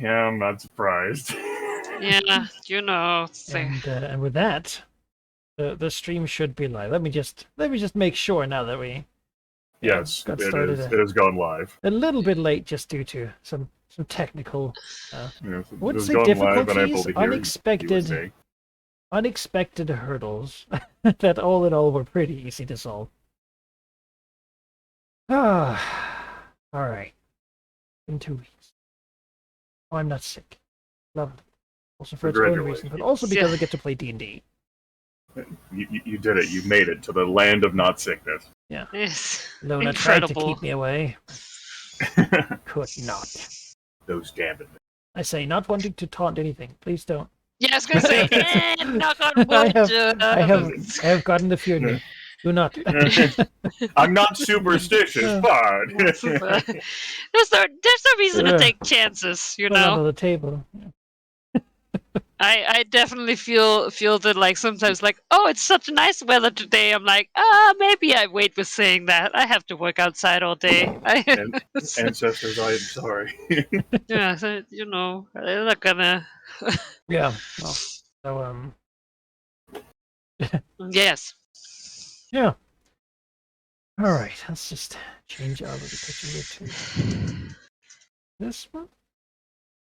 Yeah, I'm not surprised. Yeah, And with that, the stream should be live. Let me just make sure now that we Yes, got it started is. It has gone live. a little bit late just due to some technical. Yes, I it wouldn't has say gone live, and able difficulties, to hear you and unexpected hurdles that all in all were pretty easy to solve. Ah, all right. In 2 weeks. Oh, I'm not sick. Lovely. Also for its own reason, but also because I get to play D&D. You did it. You made it to the land of not sickness. Yeah. Yes. Lona Incredible. tried to keep me away. Could not. Those damned. I say, not wanting to taunt anything. Please don't. Yeah, I was gonna say, knock on wood. I have gotten the fear in me. Do not. I'm not superstitious, but there's no reason to take chances, you Put it know. on the table. I definitely feel that, like, sometimes, like, oh, it's such nice weather today. I'm like, maybe I wait with saying that. I have to work outside all day. Ancestors, I am sorry. Yeah, so, you know, they're not gonna. Yeah. Well, so Yes. Yeah. All right. Let's just change out of the picture here to this one.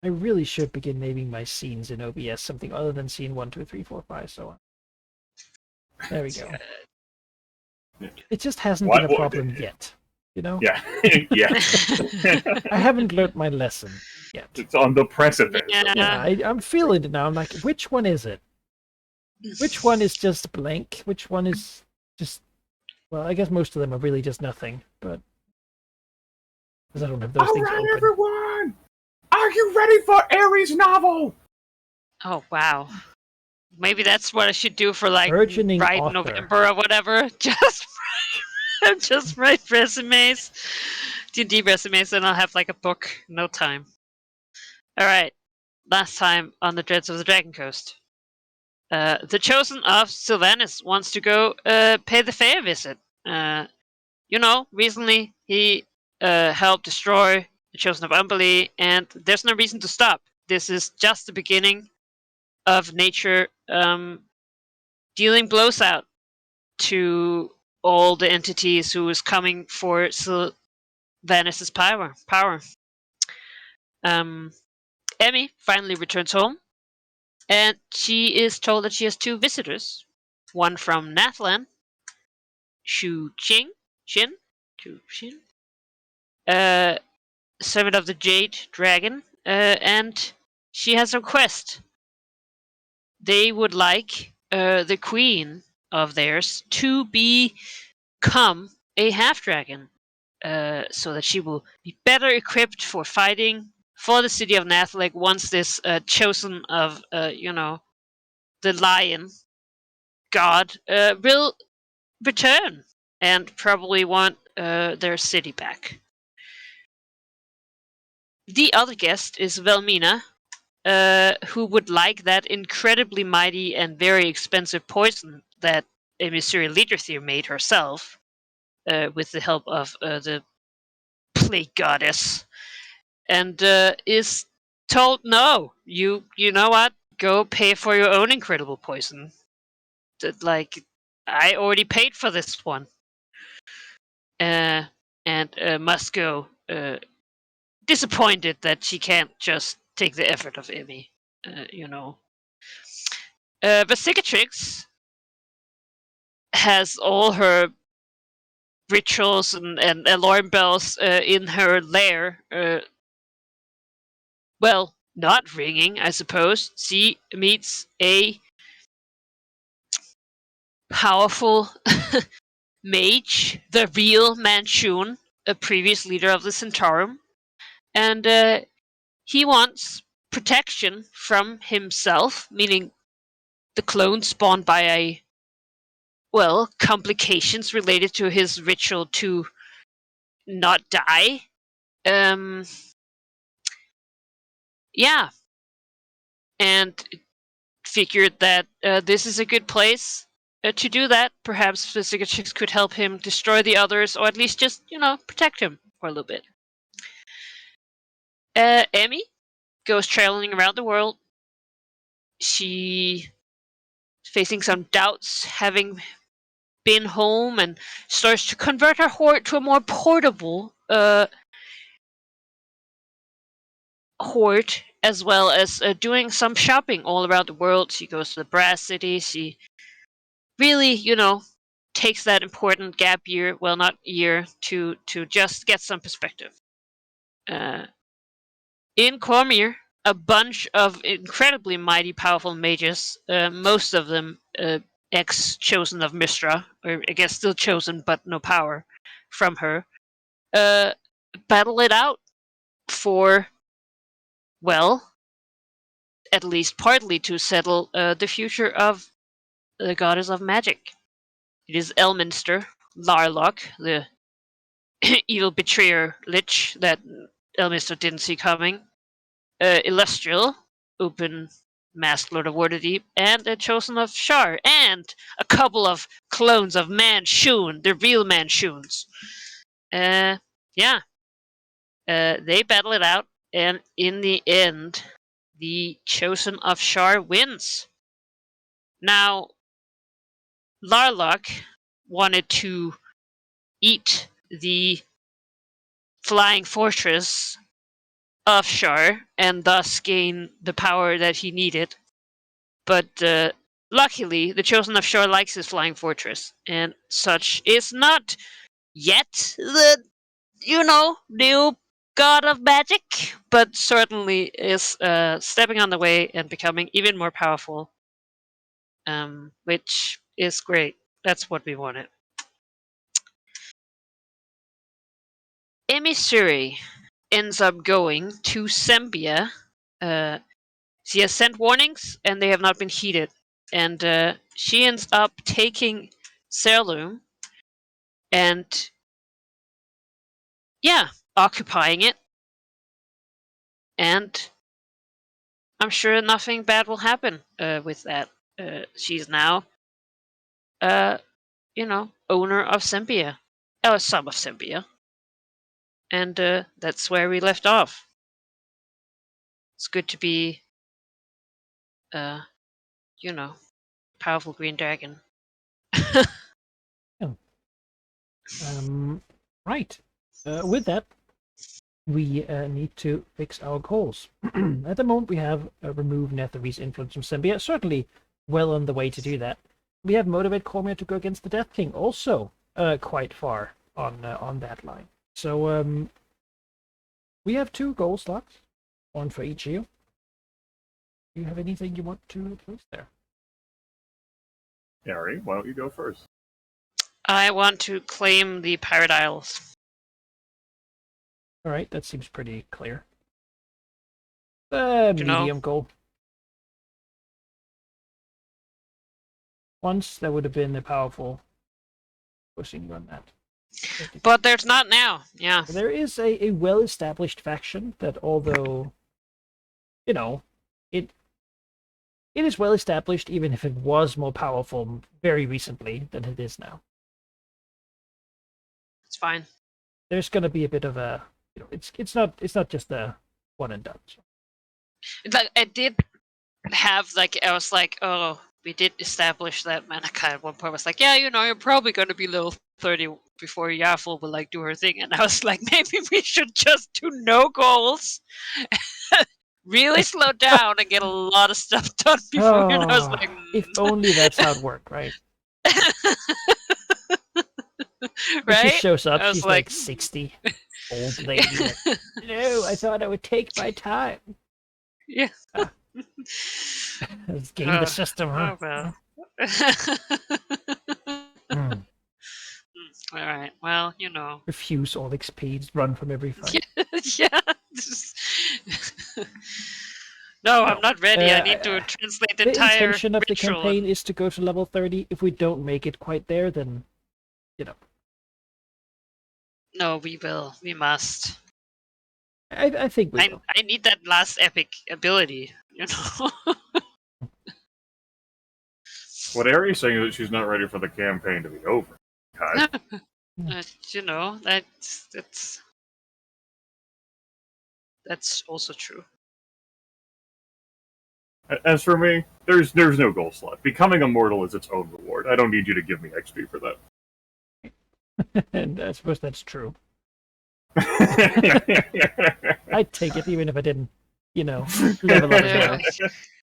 I really should begin naming my scenes in OBS something other than scene 1, 2, 3, 4, 5, so on. There we go. It just hasn't been a problem yet, you know? Yeah. Yeah. I haven't learned my lesson yet. It's on the precipice. Yeah. I'm feeling it now. I'm like, which one is it? Which one is just blank? Which one is just... Well, I guess most of them are really just nothing, but... Because I don't have those things open. Alright, everyone! Are you ready for Ares' novel? Oh, wow. Maybe that's what I should do for, like, Burgeoning write author. November or whatever. Just write resumes. D&D resumes, and I'll have, like, a book in no time. Alright. Last time on the Dreads of the Dragon Coast. The Chosen of Sylvanas wants to go pay the fair visit. You know, recently he helped destroy the Chosen of Umberlee, and there's no reason to stop. This is just the beginning of nature dealing blows out to all the entities who is coming for Sylvanas' power. Emmy finally returns home, and she is told that she has 2 visitors. One from Nathlan, Shu Xin, Servant of the Jade Dragon, and she has a request. They would like the queen of theirs to become a half-dragon, so that she will be better equipped for fighting for the city of Nathalig once this chosen of, the lion god will return and probably want their city back. The other guest is Velmina, who would like that incredibly mighty and very expensive poison that Emissary Leaderthir made herself, with the help of the plague goddess, and is told, no, you know what? Go pay for your own incredible poison. Like, I already paid for this one. And must go disappointed that she can't just take the effort of Emmy, you know. Vesicatrix has all her rituals and alarm bells in her lair. Well, not ringing, I suppose. She meets a powerful mage, the real Manchun, a previous leader of the Centaurum, and he wants protection from himself, meaning the clone spawned by complications related to his ritual to not die. Yeah. And figured that this is a good place to do that. Perhaps Vesicatrix could help him destroy the others, or at least just, protect him for a little bit. Emmy goes traveling around the world. She facing some doubts, having been home, and starts to convert her hoard to a more portable hoard, as well as doing some shopping all around the world. She goes to the Brass City. She really, takes that important gap year, well, not year, to just get some perspective. In Cormyr, a bunch of incredibly mighty, powerful mages, most of them ex-chosen of Mystra, or I guess still chosen but no power from her, battle it out for, well, at least partly to settle the future of the goddess of magic. It is Elminster, Larlock, the evil betrayer lich that Elminster didn't see coming, Illustrial, open masked Lord of Waterdeep, and a chosen of Shar, and a couple of clones of Manchun, the real Manchuns. Yeah. They battle it out, and in the end, the chosen of Shar wins. Now, Larlock wanted to eat the flying fortress of Shar and thus gain the power that he needed. But luckily, the Chosen of Shar likes his flying fortress, and such is not yet the, new god of magic, but certainly is stepping on the way and becoming even more powerful, which is great. That's what we wanted. Emissary ends up going to Sembia. She has sent warnings, and they have not been heeded. And she ends up taking Serloom and, occupying it. And I'm sure nothing bad will happen with that. She's now, owner of Sembia. Some of Sembia. And that's where we left off. It's good to be, powerful green dragon. Right. With that, we need to fix our goals. At the moment, we have removed Netherese influence from Sembia. Certainly well on the way to do that. We have motivate Cormyr to go against the Death King. Also quite far on that line. So we have 2 goal slots, one for each of you. Do you have anything you want to place there? Harry, why don't you go first? I want to claim the Pirate Isles. All right, that seems pretty clear. Medium goal. Once there would have been a powerful pushing on that. But there's not now. Yeah. There is a well-established faction that, although, it is well established, even if it was more powerful very recently than it is now. It's fine. There's going to be a bit of a, it's not just a one and done. So. I did have I was like, oh, we did establish that Manaka at one point. I was like, yeah, you're probably going to be level 30 before Yaffle will do her thing. And I was like, maybe we should just do no goals, really slow down, and get a lot of stuff done before. And I was like, if only that's how it worked, right? Right? She shows up, she's like 60, old lady. No, I thought I would take my time. Yeah. Let's game the system, huh? Oh, well. All right. Well, Refuse all XP, run from every fight. Yeah. No, I'm not ready. I need to translate the entire intention of the ritual. campaign is to go to level 30. If we don't make it quite there, then, No, we will. We must. I think we will. I need that last epic ability, What Harry's saying is that she's not ready for the campaign to be over. Kai. That's also true. As for me, there's no goal slot. Becoming immortal is its own reward. I don't need you to give me XP for that. And I suppose that's true. I I'd take it even if I didn't, level up Yeah.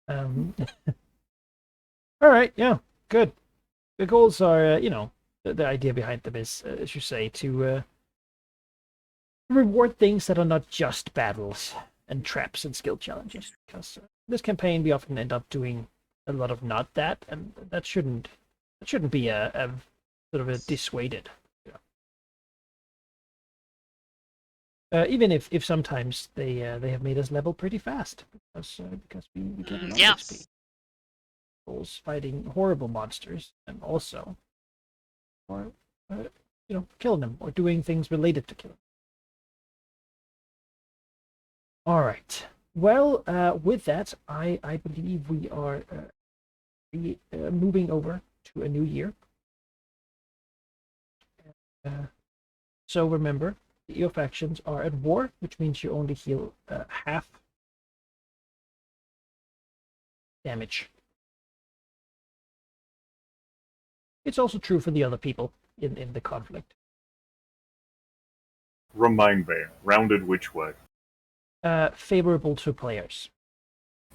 now. All right, yeah, good. The goals are, the idea behind them is, as you say, to reward things that are not just battles and traps and skill challenges. Because this campaign, we often end up doing a lot of not that, and that shouldn't be a sort of a dissuaded. Even if sometimes they have made us level pretty fast because we get a lot Yeah. of XP. Goals fighting horrible monsters and also, or killing them or doing things related to killing. All right. Well, with that, I believe we are moving over to a new year. So remember, the EO factions are at war, which means you only heal half damage. It's also true for the other people in the conflict. Remind me, rounded which way? Favorable to players.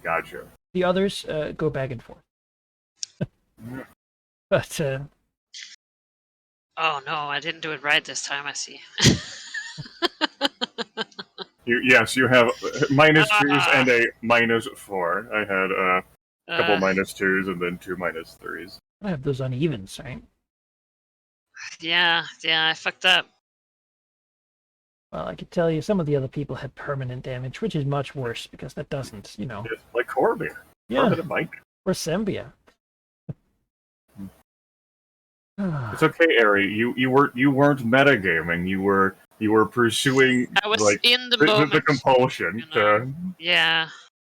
Gotcha. The others go back and forth. But Oh no, I didn't do it right this time. I see. Yes, you have -2s and a -4. I had a couple -2s and then 2 -3s. I have those unevens, right? Yeah, I fucked up. Well, I could tell you some of the other people had permanent damage, which is much worse because that doesn't, It's like Corby. Yeah, Permanent might. or Sembia. It's okay, Ari. You weren't metagaming. You were pursuing I was like in the the moment. compulsion you know. Yeah.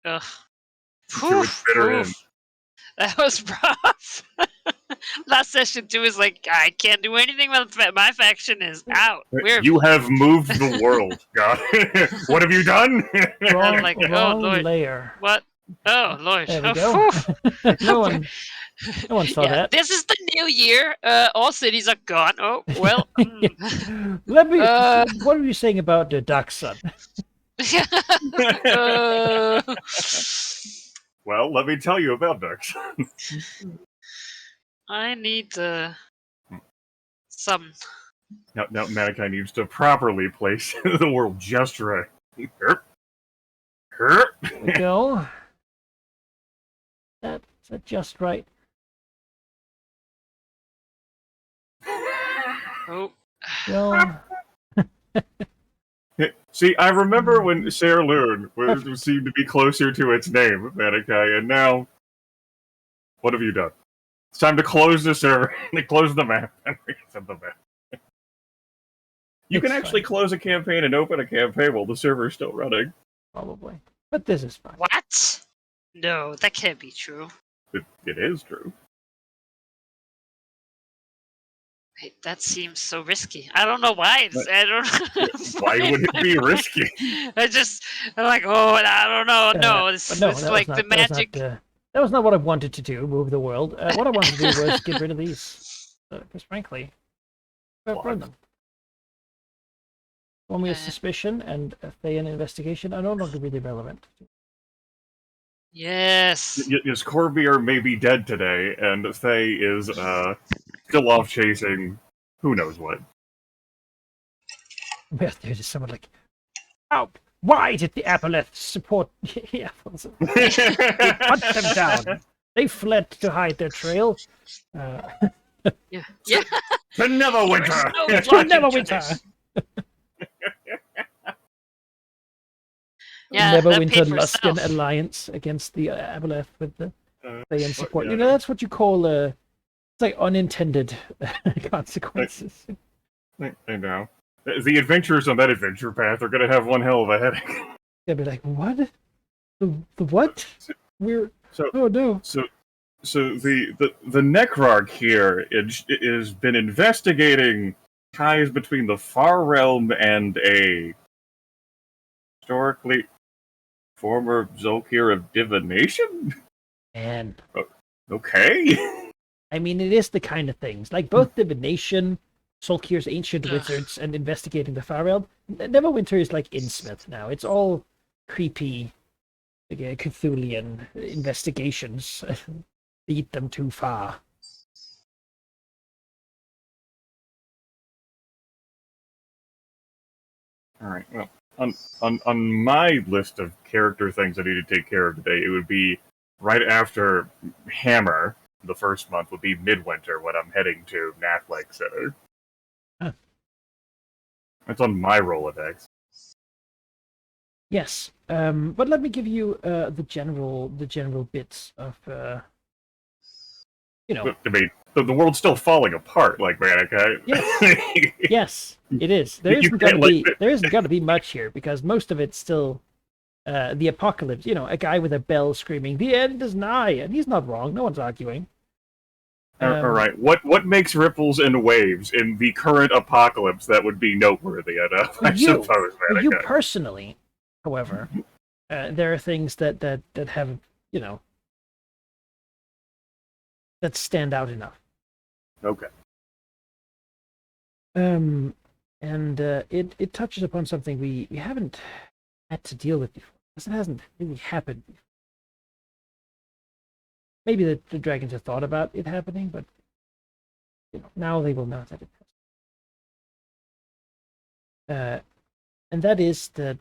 Ugh. to its bitter end. That was rough. Last session too is like I can't do anything while my faction is out. We're You have moved the world, God. What have you done? Wrong, like, oh, wrong Lord. layer. what? Oh Lord. There we Oh, go. phew. no one saw Yeah, that. this is the new year. All cities are gone. Oh well. Let me. Uh. What are you saying about the Dark Sun? Uh, Well, let me tell you about Dux. I need some. Now Manikai needs to properly place the world just right. Herp. Herp. There we go. That's just right. Oh. Go. See, I remember when Sailor Loon seemed to be closer to its name, Manikai, and now, what have you done? It's time to close the server, and close the map, and reset the map. You can It's actually fine. close a campaign and open a campaign while the server is still running. Probably. But this is fine. What? No, that can't be true. It is true. Wait, that seems so risky. I don't know why. I don't. Why would it be risky? I'm like, oh, I don't know. No, it's but no, it's that like was the not, magic. That was not what I wanted to do. Move the world. What I wanted to do was get rid of these. Because frankly, burn them. Formula suspicion and Thayan investigation are no longer really relevant. Yes. Yes, Corbier may be dead today, and Thay is still off chasing who knows what. Well, there's just someone like, oh, why did the Aboleth support the apples? They hunt them down. They fled to hide their trail. Yeah. To Neverwinter! No To logic to Neverwinter! this. Yeah, that Neverwinter paid for Luskan itself. alliance against the Aboleth with the Thayan support. yeah. You know, that's what you call it's like unintended consequences. I know. The adventurers on that adventure path are going to have one hell of a headache. They'll be like, what? The what? We're... So, Oh, no. So the Necrarch here is been investigating ties between the Far Realm and a historically Former Zolkir of divination? And Okay. I mean, it is the kind of things like both divination, Solkir's ancient Ugh. wizards, and investigating the Far Realm. Neverwinter is like Innsmouth now. It's all creepy, like, Cthulian investigations. Lead them too far. All right. Well, on my list of character things I need to take care of today, it would be right after Hammer. The first month would be Midwinter when I'm heading to Nathlake Center. Huh. That's on my Rolodex. Yes, but let me give you the general bits of you know. I mean, the world's still falling apart, like Manikai. Yes. Yes, it is. You can't, like, There isn't gonna be much here because most of it's still the apocalypse. You know, a guy with a bell screaming, "The end is nigh," and he's not wrong. No one's arguing. All right. What makes ripples and waves in the current apocalypse that would be noteworthy enough? I suppose, For you Manikai. personally, however, there are things that have, you know, that stand out enough. Okay. And it touches upon something we haven't had to deal with before, because it hasn't really happened before. Maybe the dragons have thought about it happening, but you know, now they will know that it has. And that is that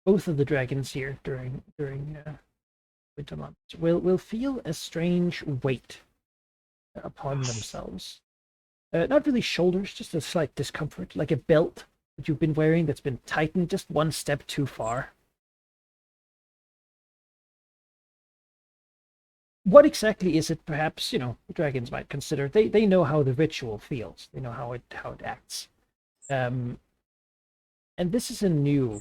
both of the dragons here during winter months will feel a strange weight upon themselves. Not really shoulders, just a slight discomfort, like a belt that you've been wearing that's been tightened just one step too far. What exactly is it? Perhaps, you know, the dragons might consider. They know how the ritual feels. They know how it acts. And this is a new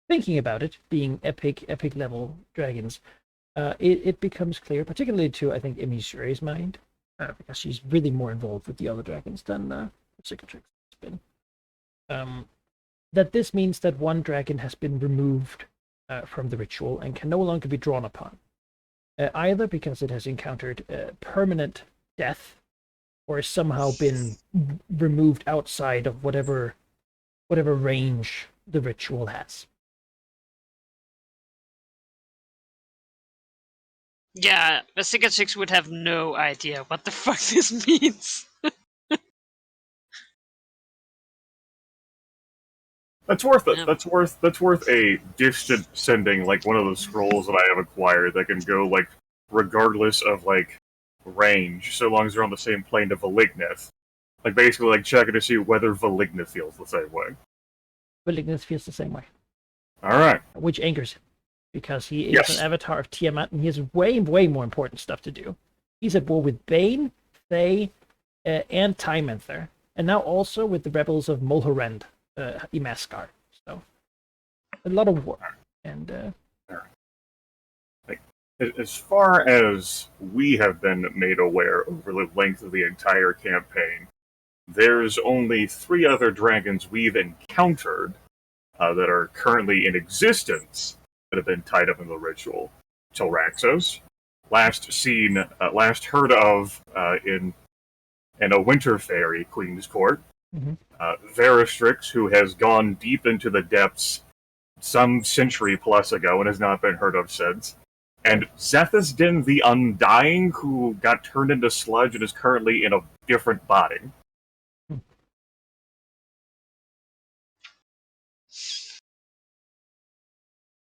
thinking about it, being epic level dragons. It becomes clear, particularly to, I think, Emishure's mind, because she's really more involved with the other dragons than Cicatrix has been. That this means that one dragon has been removed from the ritual and can no longer be drawn upon, either because it has encountered permanent death, or has somehow been removed outside of whatever range the ritual has. Yeah, the Cicatrix would have no idea what the fuck this means. That's worth it. Yeah. That's worth a distant sending, like one of those scrolls that I have acquired that can go like regardless of like range, so long as they're on the same plane to Valignith. Like basically like checking to see whether Valignith feels the same way. Valignith feels the same way, Alright. which angers him, because he is Yes. an avatar of Tiamat, and he has way more important stuff to do. He's at war with Bane, Thay, and Tymenther, and now also with the rebels of Mulhorend, Imaskar. So, a lot of war. And As far as we have been made aware over the length of the entire campaign, there's only 3 other dragons we've encountered that are currently in existence that have been tied up in the ritual. Telraxos, last heard of in a Winter Fairy Queen's Court. Mhm. Veristrix, who has gone deep into the depths some century plus ago and has not been heard of since. And Zethusdin the Undying, who got turned into sludge and is currently in a different body.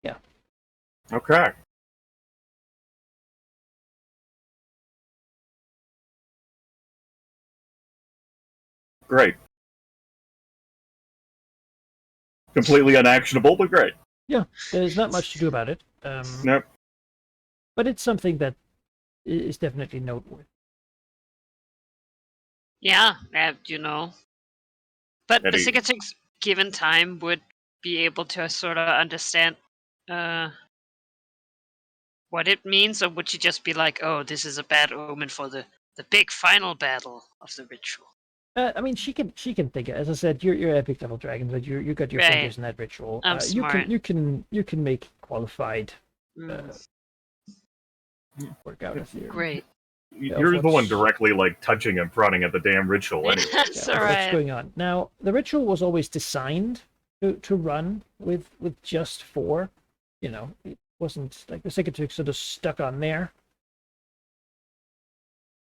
Yeah. Okay. Great. Completely unactionable, but great. Yeah, there's not much to do about it. Nope. But it's something that is definitely noteworthy. Yeah, you know. But the Eddie. Cicatrix, given time, would be able to sort of understand what it means, or would she just be like, oh, this is a bad omen for the big final battle of the ritual? I mean, she can think it. As I said, you're epic level dragon, but you got your Right. fingers in that ritual. I'm You smart. can make qualified Mm, work out a theory. great. You're the one what's- directly like touching and prodding at the damn ritual anyway. That's Yeah, all what's right. going on now? The ritual was always designed to run with just 4. You know, it wasn't like the Cicatrix sort of stuck on there.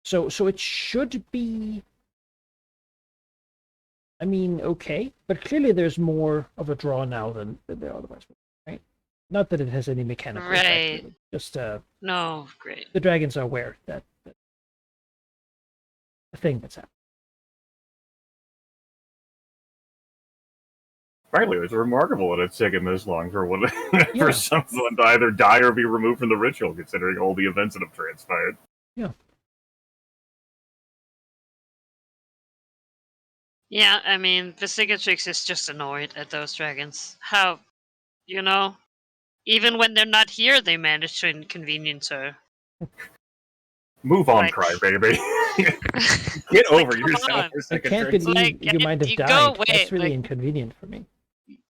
So it should be. I mean, okay, but clearly there's more of a draw now than there otherwise would, right? Not that it has any mechanical effect, Right. really. Just No, great. the dragons are aware that the thing that's happening. Frankly, it's remarkable that it's taken this long for one Yeah. for someone to either die or be removed from the ritual, considering all the events that have transpired. Yeah, I mean, the Cicatrix is just annoyed at those dragons. How, you know, even when they're not here, they manage to inconvenience her. Move on, Like- crybaby. Get It's like, over come yourself on. for a I second. can't Trix. believe Like, you might have you died. go away, That's really like- inconvenient for me.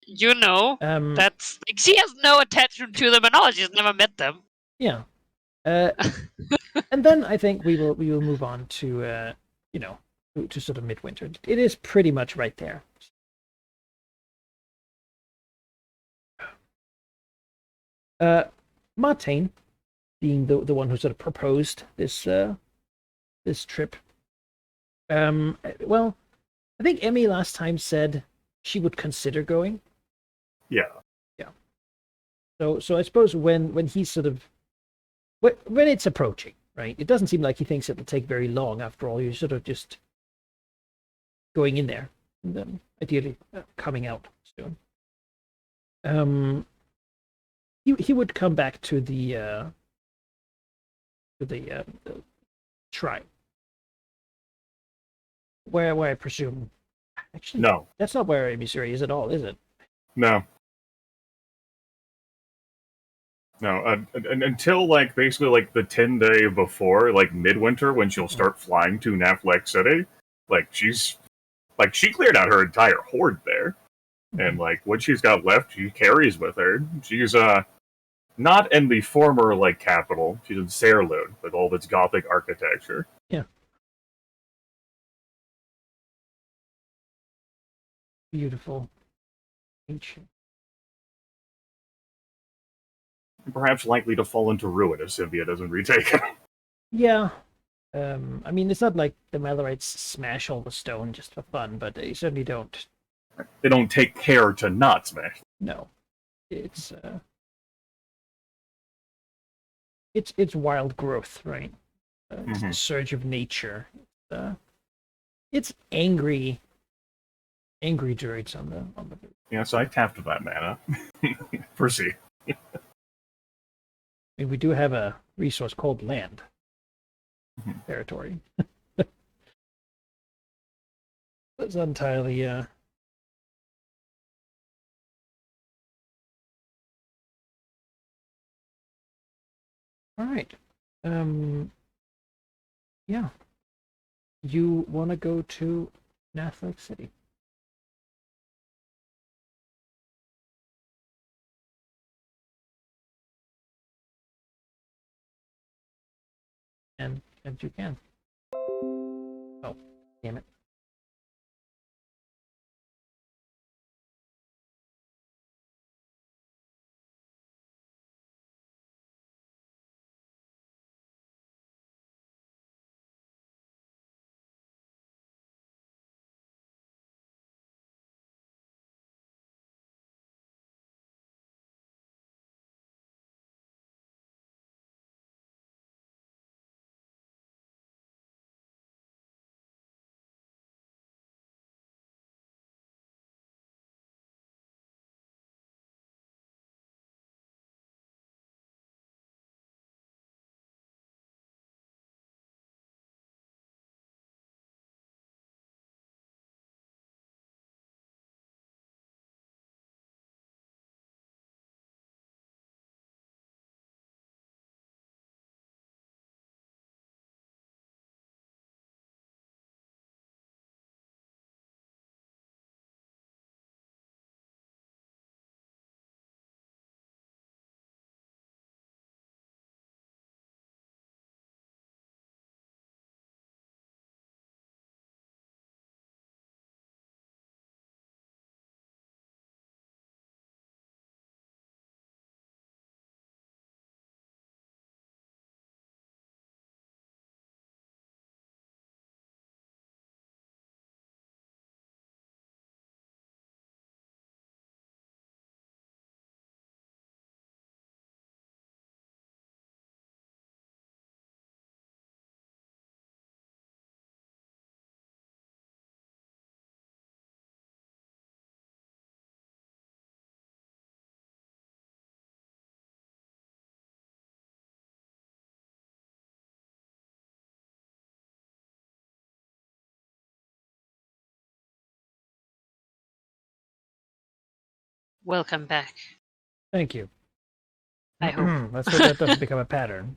You know, Um, that's like she has no attachment to them at all. She's never met them. yeah. And then I think we will move on to you know, to sort of midwinter. It is pretty much right there. Martine, being the one who sort of proposed this this trip. Well, I think Emmy last time said she would consider going. Yeah. So I suppose when he's sort of when it's approaching, right? It doesn't seem like he thinks it'll take very long. After all, you're sort of just going in there and then ideally coming out soon. He would come back to the shrine where I presume actually No. that's not where Missouri is at all, is it? No. No, until like basically like the 10-day before, like midwinter, when she'll start flying to Naflek City, like she cleared out her entire horde there, and like what she's got left, she carries with her. She's not in the former like capital. She's in Saerlune with all of its Gothic architecture. Beautiful, ancient. Perhaps likely to fall into ruin if Sylvia doesn't retake it. Yeah. I mean, it's not like the Malorites smash all the stone just for fun, but they certainly don't. They don't take care to not smash. No, it's it's wild growth, right? It's the Mhm. surge of nature. It's angry druids on the. Yeah, so I tapped that mana. Proceed. I mean, we do have a resource called land Mhm. territory. That's entirely all right. Yeah. You want to go to Naflek City? And you can. Oh, damn it. welcome back. Thank you. I hope. Let's hope that doesn't become a pattern.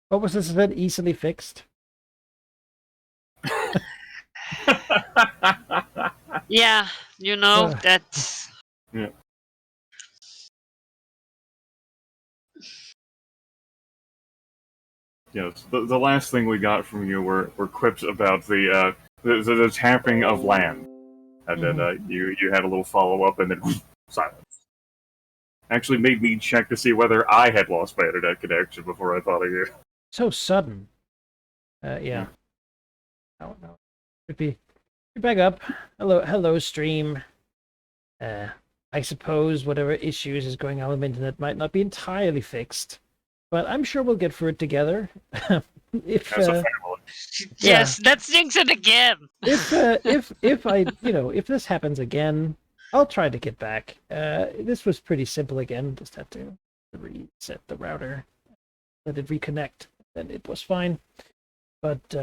What was this event? Easily fixed? Yeah, you know, Ugh. that's... Yeah. Yes, the last thing we got from you were quips about the tapping of land, and then you had a little follow up, and then silence. Actually, made me check to see whether I had lost my internet connection before I thought of you. So sudden. Yeah. Oh no. Should be back up. Hello, stream. I suppose whatever issues is going on with the internet might not be entirely fixed, but I'm sure we'll get through it together. If As a family. Yes, let's jinx it again. if I if this happens again, I'll try to get back. This was pretty simple again. Just had to reset the router, let it reconnect, and it was fine. But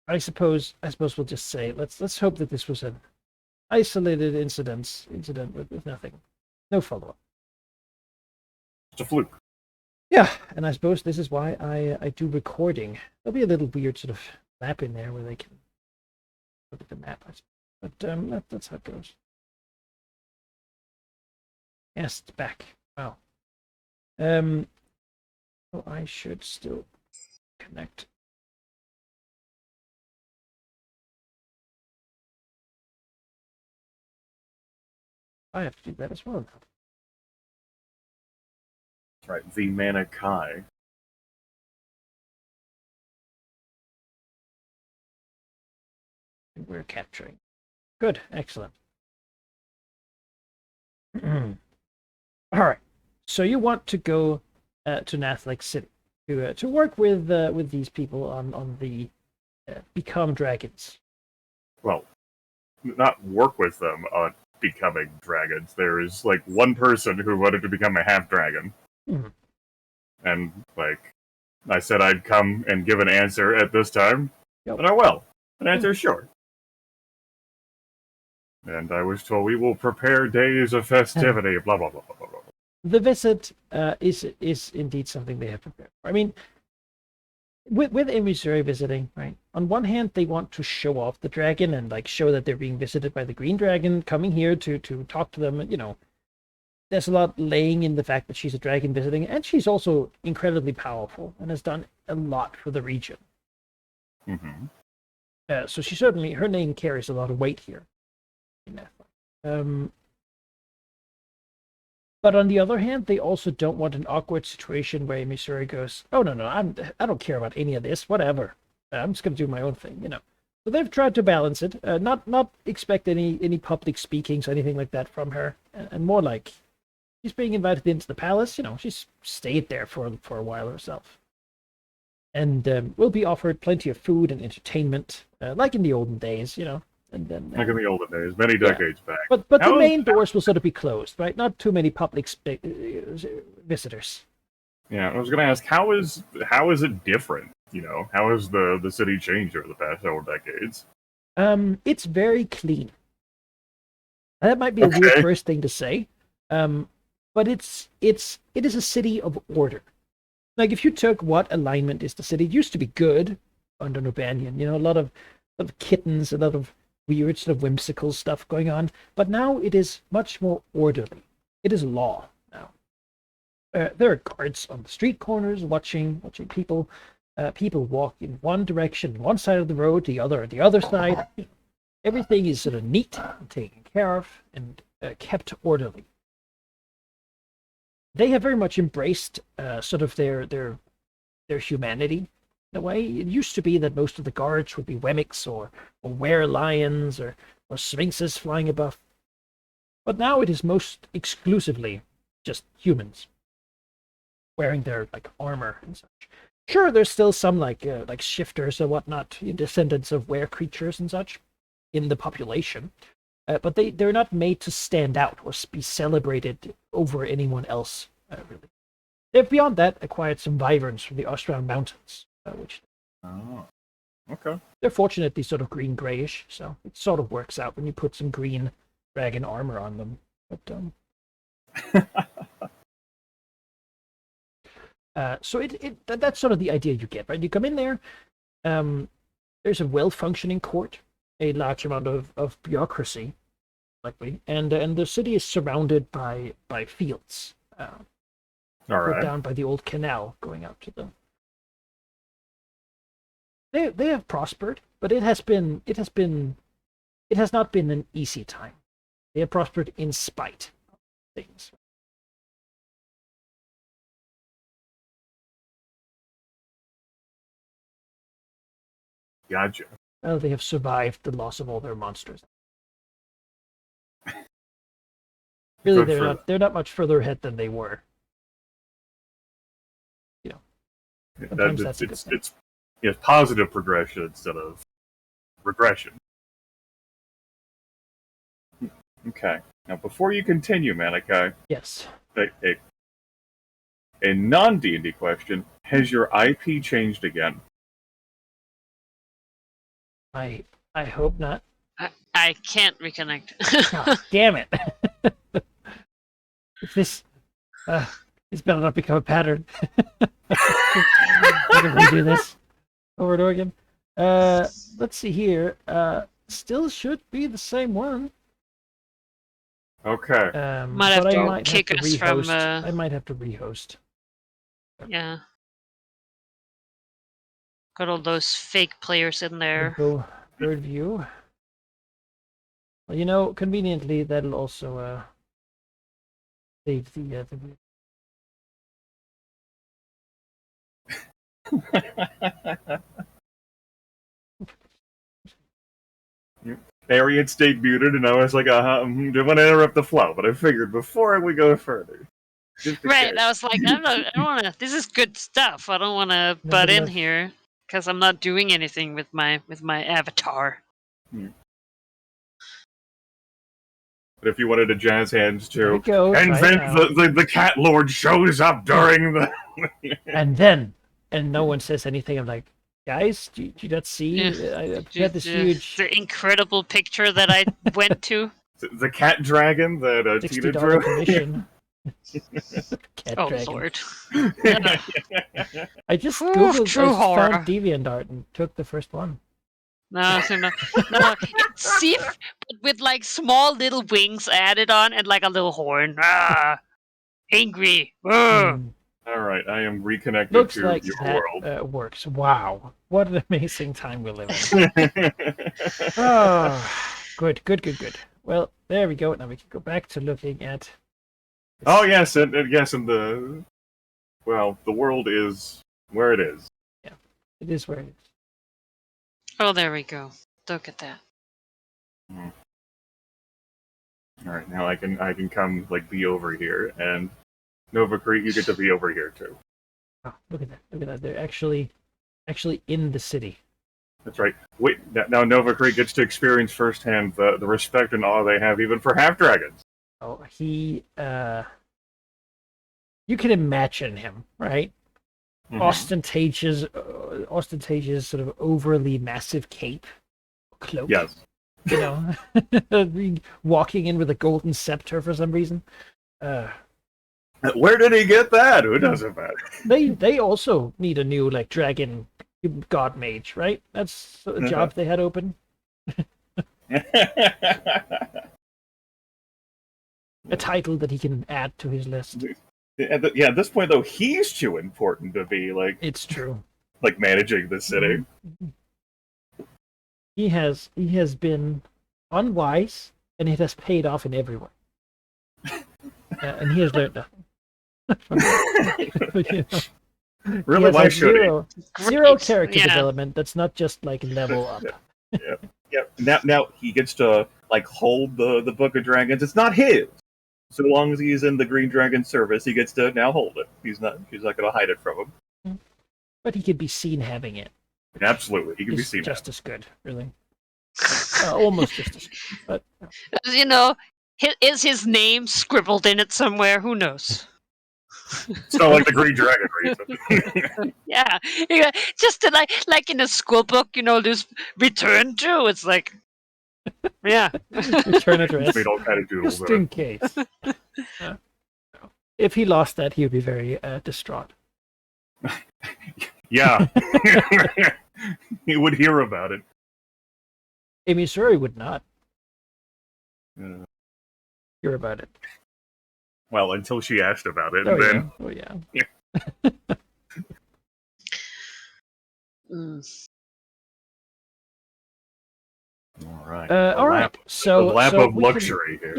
I suppose we'll just say let's hope that this was an isolated incident with nothing, no follow up. It's a fluke. Yeah, and I suppose this is why I do recording. There'll be a little weird sort of map in there where they can look at the map, I suppose. But that's how it goes. Yes, it's back. Wow. Oh, I should still connect. I have to do that as well now. That's right, the Manikai. We're capturing. Good, excellent. All right. So you want to go to Nathlik City to work with these people on the become dragons. Well, not work with them on becoming dragons. There is like one person who wanted to become a half dragon, and like I said, I'd come and give an answer at this time, and I will. An answer short. And I was told we will prepare days of festivity. Blah blah blah blah blah blah. The visit is indeed something they have prepared for. I mean, with Emissary visiting, right? On one hand, they want to show off the dragon and like show that they're being visited by the green dragon, coming here to talk to them. You know, there's a lot laying in the fact that she's a dragon visiting, and she's also incredibly powerful and has done a lot for the region. Mm-hmm. So she certainly, her name carries a lot of weight here. But on the other hand, they also don't want an awkward situation where Missouri goes, "Oh no, I don't care about any of this. Whatever. I'm just gonna do my own thing." You know. So they've tried to balance it. Not expect any public speakings or anything like that from her, and more like she's being invited into the palace. You know, she's stayed there for a while herself, and will be offered plenty of food and entertainment, like in the olden days. You know. And then, like in the olden days, many decades back. But the main doors will sort of be closed, right? Not too many public visitors. Yeah, I was going to ask, how is it different? You know, how has the city changed over the past several decades? It's very clean. That might be a weird first thing to say, but it is a city of order. Like if you took what alignment is the city, it used to be good under Nubanian. You know, a lot of kittens, a lot of weird sort of whimsical stuff going on, but now it is much more orderly. It is law now. There are guards on the street corners watching people. People walk in one direction, one side of the road, the other side. Everything is sort of neat and taken care of and kept orderly. They have very much embraced sort of their humanity. In a way, it used to be that most of the guards would be Wemmicks or were-lions or sphinxes flying above. But now it is most exclusively just humans wearing their like armor and such. Sure, there's still some like shifters or whatnot, descendants of were-creatures and such in the population, but they're not made to stand out or be celebrated over anyone else, really. They've beyond that acquired some wyverns from the Ostran Mountains. Okay. They're fortunately sort of green-grayish, so it sort of works out when you put some green dragon armor on them. But so that's sort of the idea you get, right? You come in there. There's a well-functioning court, a large amount of bureaucracy, likely, and the city is surrounded by fields. All Put right. down by the old canal going out to them. They have prospered, but it has not been an easy time. They have prospered in spite of things. Gotcha. Well, they have survived the loss of all their monsters. Really, Good they're not much further ahead than they were. Sometimes that's a good thing. It's positive progression instead of regression. Okay. Now, before you continue, Malachi, Yes. a non-D&D question: has your IP changed again? I hope not. I can't reconnect. God damn it! If this better not become a pattern. I can redo this over and over again. Let's see here. Still should be the same one. Okay. Might have but to I might kick have to us from, rehost. I might have to rehost. Yeah. Got all those fake players in there. Go third view. Well, conveniently that'll also save the Barry had stayed muted, and I was like, didn't want to interrupt the flow, but I figured before we go further. Right, I was like, I don't want to. This is good stuff. I don't want to butt in here because I'm not doing anything with my avatar. But if you wanted a jazz hands There we too, go, and try then it out. the cat lord shows up during the. and no one says anything. I'm like, guys, do you not see? I had this huge The incredible picture that I went to. The cat dragon that Tina $60 drew. commission. Cat Oh dragon. Lord! I just Oof, googled, true I horror. found DeviantArt and took the first one. No, it's Sif, but with like small little wings added on and like a little horn. Angry. Hmm. All right, I am reconnected Looks to like your that world. works. Wow, what an amazing time we live in. Oh, good. Well, there we go. Now we can go back to looking at. Oh yes, and the world is where it is. Yeah, it is where it is. Oh, there we go. Look at that. All right, now I can come be over here, and Nova Crete, you get to be over here too. Oh, look at that! They're actually in the city. That's right. Wait, now Nova Crete gets to experience firsthand the respect and awe they have even for half dragons. Oh, he you can imagine him, right? Mhm. Ostentatious, sort of overly massive cape, cloak. Yes. Walking in with a golden scepter for some reason. Where did he get that? Who doesn't matter? They also need a new dragon god mage, right? That's a job they had open. A title that he can add to his list. At this point though, he's too important to be It's true. Managing the city. He has been unwise, and it has paid off in every way. And he has learned nothing. Really, why should zero character Yeah. development. That's not just level up. Yeah. Now he gets to hold the Book of Dragons. It's not his. So long as he's in the Green Dragon service, he gets to now hold it. She's not going to hide it from him. But he could be seen having it. Absolutely, he can be seen. Just as good, really. Almost just as good. But Is his name scribbled in it somewhere? Who knows? It's not like the Green Dragon reason. Yeah, yeah, just to, like in a school book, there's return to. It's like, yeah, Return address. Made all kind of doodles Just in in it. case. If he lost that, he would be very distraught. Yeah. He would hear about it. Amy Suri would not Uh, hear about it. well, until she asked about it, Oh, and then yeah. Oh, yeah. Mm. all right. All right. So, the lap so of we can, luxury here.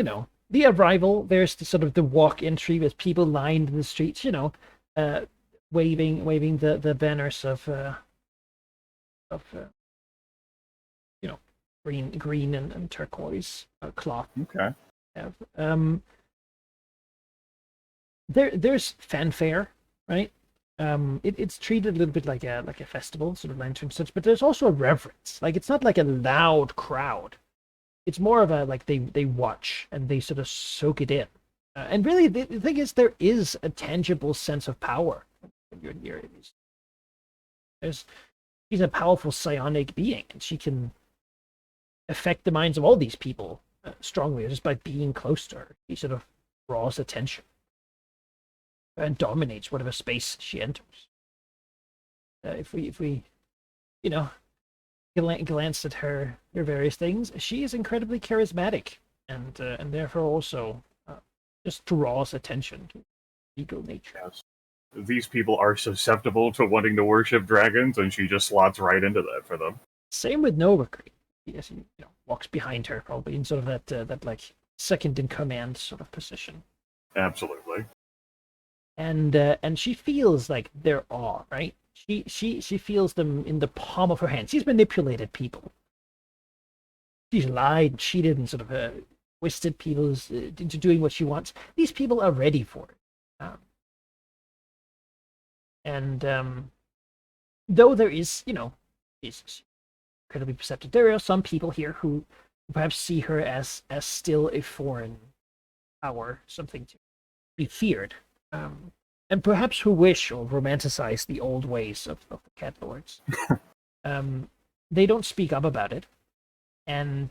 the arrival. There's the walk entry with people lined in the streets. Waving the banners of green and turquoise cloth. Okay. There's fanfare, right? It's treated a little bit like a festival, sort of lantern such, but there's also a reverence. Like, it's not like a loud crowd. It's more of a, like, they watch and they sort of soak it in. And really, the thing is, there is a tangible sense of power when you're near it. She's a powerful psionic being, and she can affect the minds of all these people strongly just by being close to her. She sort of draws attention and dominates whatever space she enters. If we glance at her various things, she is incredibly charismatic, and therefore also just draws attention to ego nature. Yes. These people are susceptible to wanting to worship dragons, and she just slots right into that for them. Same with Nova Creek. Yes, he walks behind her, probably in sort of that like second in command sort of position. Absolutely. And she feels like their awe, right? She feels them in the palm of her hand. She's manipulated people. She's lied, cheated, and sort of twisted people into doing what she wants. These people are ready for it. Though there is, is incredibly perceptive, there are some people here who perhaps see her as still a foreign power, something to be feared. And perhaps who wish or romanticize the old ways of the Cat Lords. They don't speak up about it, and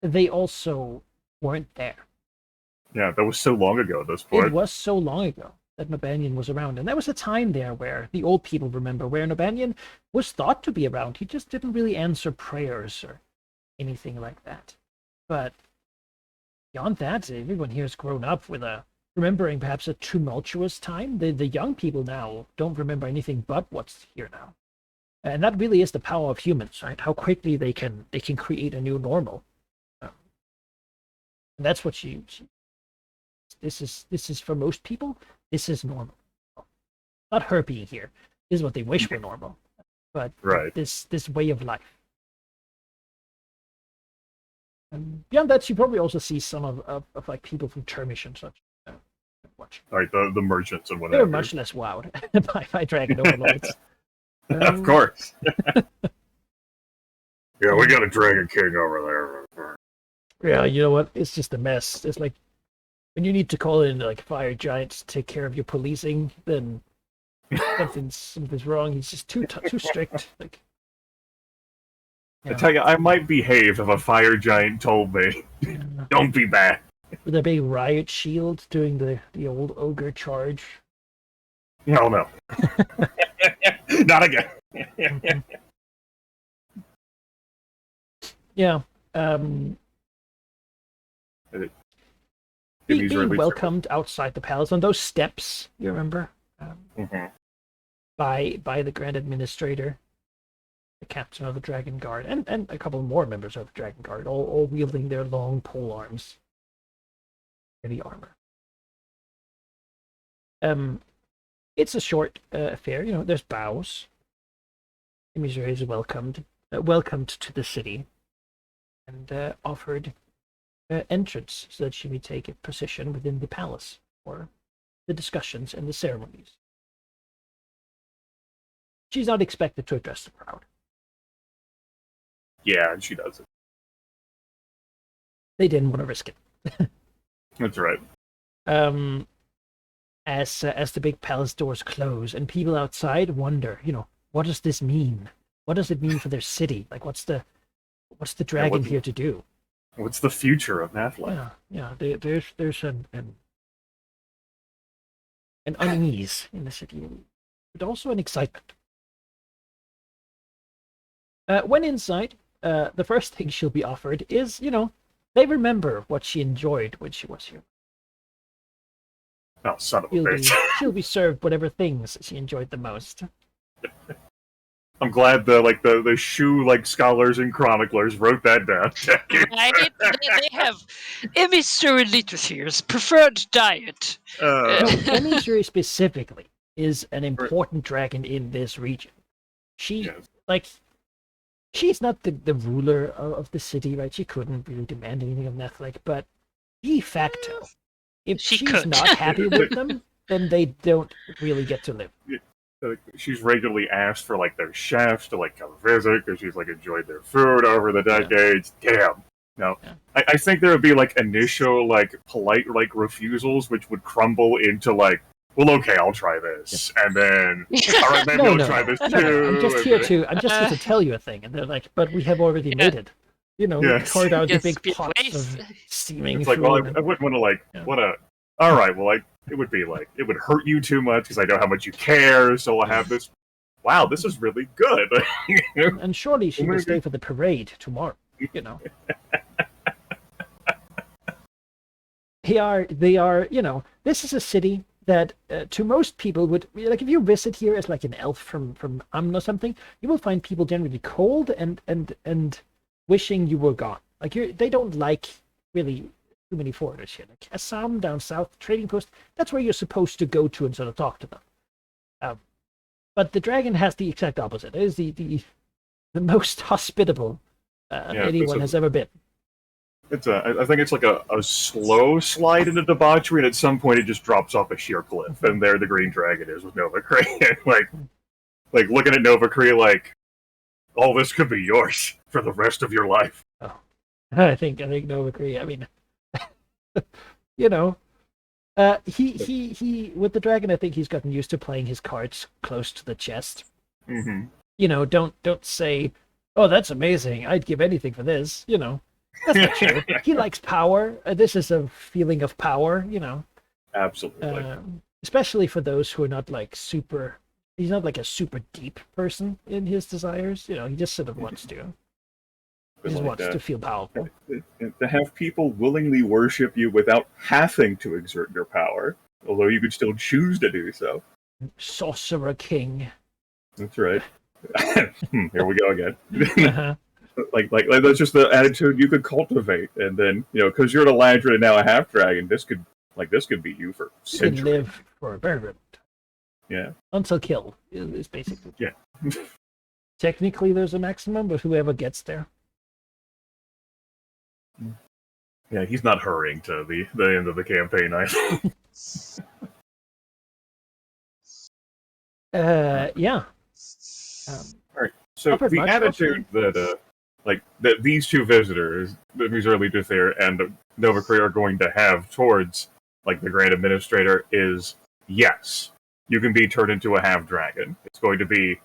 they also weren't there. Yeah, that was so long ago at this point. It was so long ago that Nobanian was around, and there was a time there where the old people remember where Nobanian was thought to be around. He just didn't really answer prayers or anything like that. But beyond that, everyone here has grown up with remembering perhaps a tumultuous time. The young people now don't remember anything but what's here now. And that really is the power of humans, right? How quickly they can create a new normal. And that's what this is for most people, this is normal. Not her being here. This is what they wish were normal. But right. this way of life. And beyond that, she probably also sees some of like people from Termish and such. Watch. Right, the merchants and whatever. They're much less wowed by dragon overlords. Of course. Yeah, we got a Dragon King over there. Yeah, you know what? It's just a mess. It's like when you need to call in like fire giants to take care of your policing, then something's wrong. He's just too strict. Like, I tell you, I might behave if a fire giant told me. Don't be bad. With a big riot shield doing the old ogre charge. No, no. Not again. Yeah. Being welcomed outside the palace on those steps, you remember? By the Grand Administrator, the captain of the Dragon Guard, and a couple more members of the Dragon Guard, all wielding their long pole arms. Heavy armor. It's a short affair. There's bows. Emissary is welcomed to the city, and offered entrance so that she may take a position within the palace for the discussions and the ceremonies. She's not expected to address the crowd. Yeah, she does it. They didn't want to risk it. That's right. as the big palace doors close and people outside wonder, what does this mean? What does it mean for their city? Like, what's the dragon here to do? What's the future of Nathlin? Yeah. There's an unease in the city, but also an excitement. When inside, the first thing she'll be offered is, they remember what she enjoyed when she was here. Oh, son of a bitch. She'll be served whatever things she enjoyed the most. I'm glad the shoe scholars and chroniclers wrote that down. Right? They have emissary literacies, preferred diet. Emissary specifically is an important dragon in this region. She's not the ruler of the city, right? She couldn't really demand anything of Netflix, but de facto, if she's not happy with them, then they don't really get to live. She's regularly asked for their chefs to come visit because she's enjoyed their food over the decades. Damn. No, I think there would be initial polite refusals, which would crumble into well, okay, I'll try this, and then all right, maybe I'll try this too. I'm just here to tell you a thing, and they're like, but we have already made it. Carved out the big pots of steaming it's food. Well, I wouldn't want to all right, well, it would be it would hurt you too much because I know how much you care, so I'll have this. Wow, this is really good. And surely she will stay for the parade tomorrow. They are. This is a city that to most people would if you visit here as an elf from Amn or something, you will find people generally cold and wishing you were gone. They don't like really too many foreigners here. Assam down south, trading post, that's where you're supposed to go to and sort of talk to them. But the dragon has the exact opposite. It is the most hospitable anyone has ever been. I think it's a slow slide into debauchery, and at some point it just drops off a sheer cliff, and there the green dragon is with Nova Cree. Looking at Nova Cree all this could be yours for the rest of your life. Oh, I think Nova Cree. I mean, he with the dragon. I think he's gotten used to playing his cards close to the chest. Mm-hmm. Don't say, "Oh, that's amazing. I'd give anything for this." That's not true. He likes power. This is a feeling of power. Absolutely. Especially for those who are not super. He's not a super deep person in his desires. He just sort of wants to. He just wants to feel powerful. To have people willingly worship you without having to exert your power, although you could still choose to do so. Sorcerer King. That's right. Here we go again. Uh-huh. That's just the attitude you could cultivate, and then because you're an Eladrin and now a half dragon, this could be you for centuries. You can live for a very long time. Yeah. Until killed is basically. Yeah. Technically, there's a maximum, but whoever gets there. Yeah, he's not hurrying to the end of the campaign either. Yeah. All right. So the attitude that that these two visitors, Musirli Duthir and Nova Cree, are going to have towards the Grand Administrator is yes, you can be turned into a half dragon. It's going to be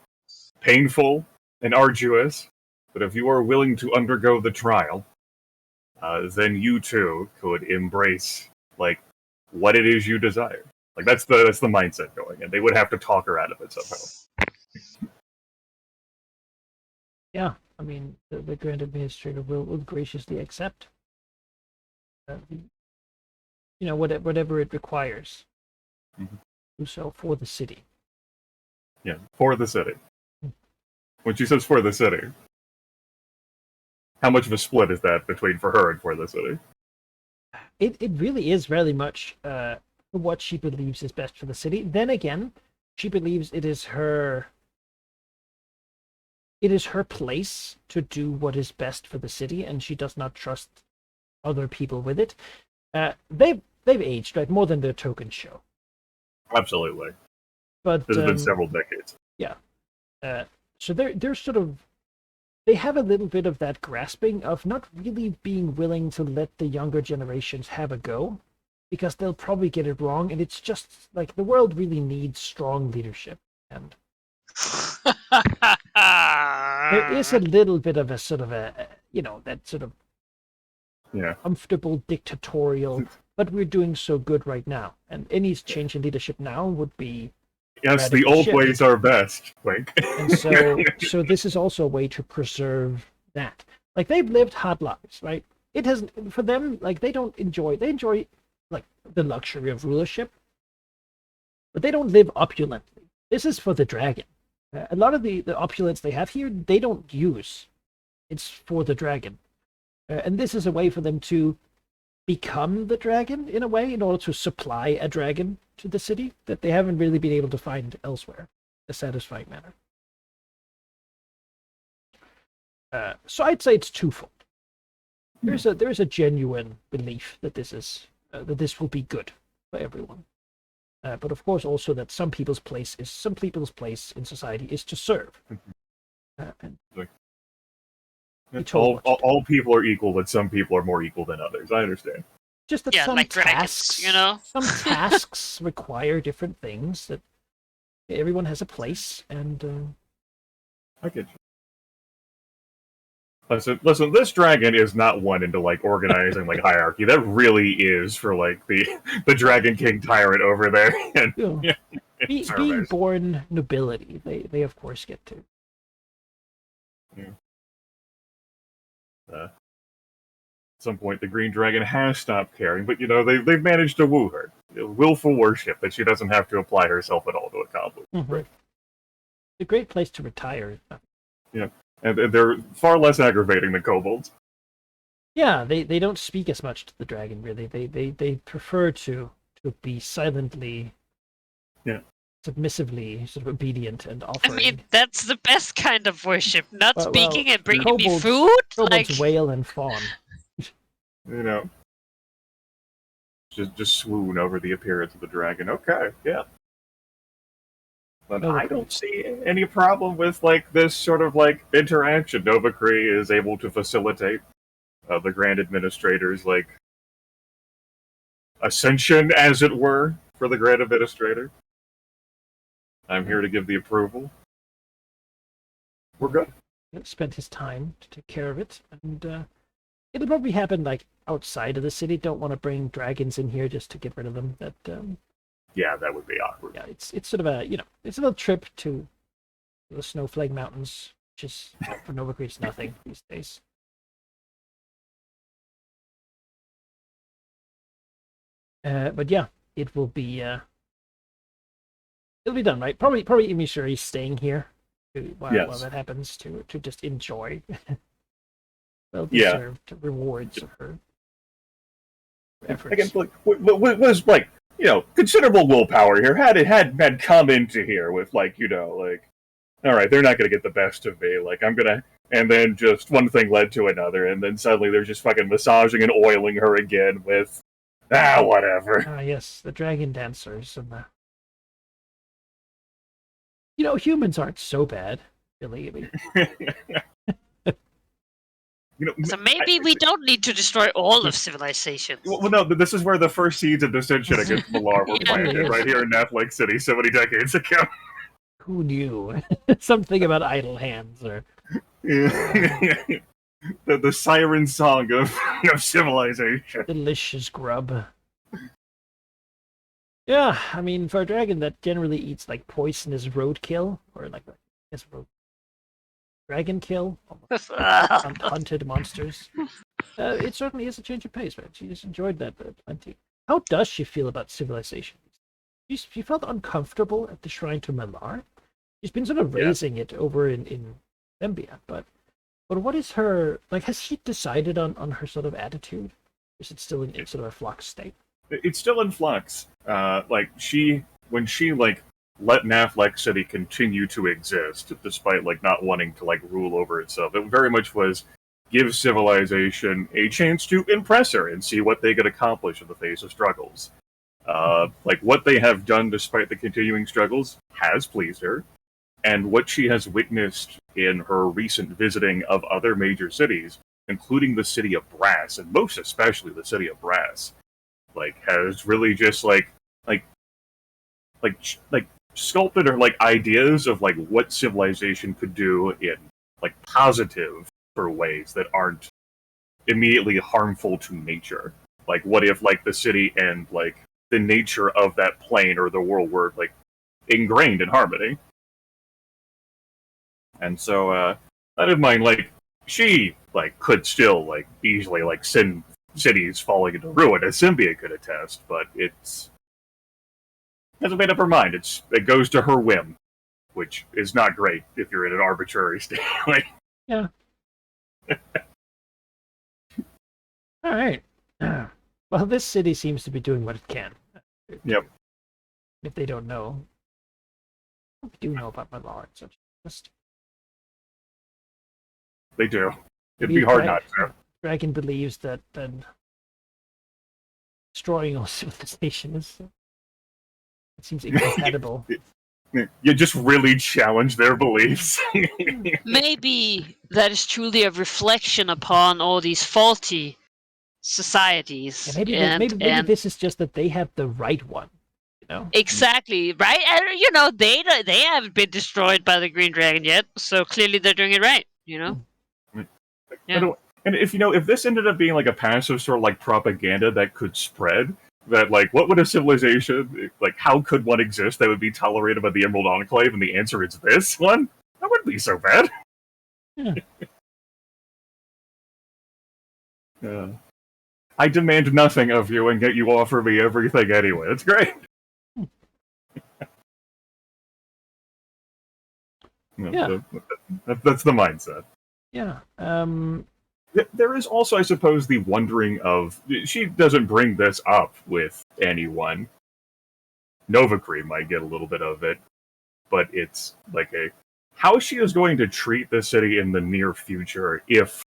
painful and arduous, but if you are willing to undergo the trial, then you too could embrace what it is you desire. That's the mindset going, and they would have to talk her out of it somehow. Yeah, I mean the Grand Administrator will graciously accept, whatever it requires. Mm-hmm. Do so for the city. Yeah, for the city. When she says for the city, how much of a split is that between for her and for the city? It really is very much what she believes is best for the city. Then again, she believes it is her place to do what is best for the city, and she does not trust other people with it. They've aged, right, more than their tokens show. Absolutely. But there's been several decades. Yeah. So they're sort of, they have a little bit of that grasping of not really being willing to let the younger generations have a go, because they'll probably get it wrong, and it's just like the world really needs strong leadership, and there is a little bit of a sort of that sort of Yeah. comfortable dictatorial, but we're doing so good right now, and any change in leadership now would be Yes, the radical old shift. ways are best. Wink. And so this is also a way to preserve that. Like they've lived hard lives, right? It hasn't for them. Like they enjoy like the luxury of rulership, but they don't live opulently. This is for the dragon. A lot of the opulence they have here, they don't use. It's for the dragon, and this is a way for them to become the dragon in a way, in order to supply a dragon to the city that they haven't really been able to find elsewhere in a satisfying manner. So I'd say it's twofold. There is a genuine belief that this will be good for everyone, but of course also that some people's place in society is to serve. And be told what to do. All people are equal, but some people are more equal than others. I understand. Just that Yeah, some like dragons, tasks, you know? some tasks require different things. That everyone has a place, and I get you. Listen. This dragon is not one into like organizing like hierarchy. That really is for like the Dragon King tyrant over there. And you know, being service. born nobility, they of course get to. At some point, the Green Dragon has stopped caring, but they've managed to woo her. Willful worship that she doesn't have to apply herself at all to accomplish. Mm-hmm. Right. It's a great place to retire. And they're far less aggravating than kobolds. Yeah, they don't speak as much to the dragon. Really, they prefer to be silently, submissively sort of obedient and I offering. mean, that's the best kind of worship. Not Well, speaking and bringing me kobolds- food. Kobolds Like, wail and fawn. Just swoon over the appearance of the dragon. Okay, yeah. But Nova I don't see any problem with like this sort of like interaction. Nova Cree is able to facilitate the Grand Administrator's like ascension, as it were, for the Grand Administrator. I'm here to give the approval. We're good. Spent his time to take care of it, and it'll probably happen like outside of the city. Don't want to bring dragons in here just to get rid of them. Yeah, that would be awkward. Yeah, it's sort of it's a little trip to the Snowflake Mountains, which is for Nova Cree it's nothing these days. But yeah, it will be it'll be done right. Probably Imishuri's staying here while that happens to just enjoy well deserved rewards of her efforts. Again, like, was like considerable willpower here. Had come into here with like all right, they're not going to get the best of me. Like I'm gonna, and then just one thing led to another, and then suddenly they're just fucking massaging and oiling her again with whatever. Ah, yes, the dragon dancers and the humans aren't so bad, really. I mean, so maybe we don't need to destroy all of civilization. Well, no, this is where the first seeds of dissension against Malar were Yeah. planted, right here in Netflix City, so many decades ago. who knew? Something about idle hands, or the siren song of civilization. delicious grub. Yeah, I mean, for a dragon that generally eats like poisonous roadkill, or like dragon kill, hunted monsters, it certainly is a change of pace, right? She's enjoyed that plenty. How does she feel about civilization? She felt uncomfortable at the shrine to Malar. She's been sort of raising it over in Zembia, but what is her like? Has she decided on her sort of attitude? Is it still in sort of a flux state? It's still in flux. When she let Naflex City continue to exist, despite not wanting to rule over itself, it very much was give civilization a chance to impress her and see what they could accomplish in the face of struggles. What they have done despite the continuing struggles has pleased her, and what she has witnessed in her recent visiting of other major cities, including the city of Brass, and most especially the city of Brass, like has really just like sculpted or like ideas of like what civilization could do in like positive for ways that aren't immediately harmful to nature. Like what if like the city and like the nature of that plane or the world were like ingrained in harmony. And so that in mind, like she like could still like easily like send cities falling into ruin, as Symbia could attest, but it's hasn't made up her mind. It goes to her whim, which is not great if you're in an arbitrary state. Like, Yeah. All right. Well, this city seems to be doing what it can. Yep. If they don't know, I do know about my lord. So just they do. It'd be hard not to. Dragon believes that destroying all civilization is. It seems incompatible. You just really challenge their beliefs. Maybe that is truly a reflection upon all these faulty societies. Yeah, maybe this is just that they have the right one. You know? Exactly, right? And you know, they haven't been destroyed by the Green Dragon yet, so clearly they're doing it right. You know. Yeah. And if this ended up being like a passive sort of like propaganda that could spread, that like what would a civilization like how could one exist that would be tolerated by the Emerald Enclave? And the answer is this one. That wouldn't be so bad. Yeah. I demand nothing of you, and yet you offer me everything anyway. It's great. Yeah. That's the mindset. Yeah. There is also, I suppose, the wondering of she doesn't bring this up with anyone. Nova Cream might get a little bit of it, but it's like how she is going to treat the city in the near future if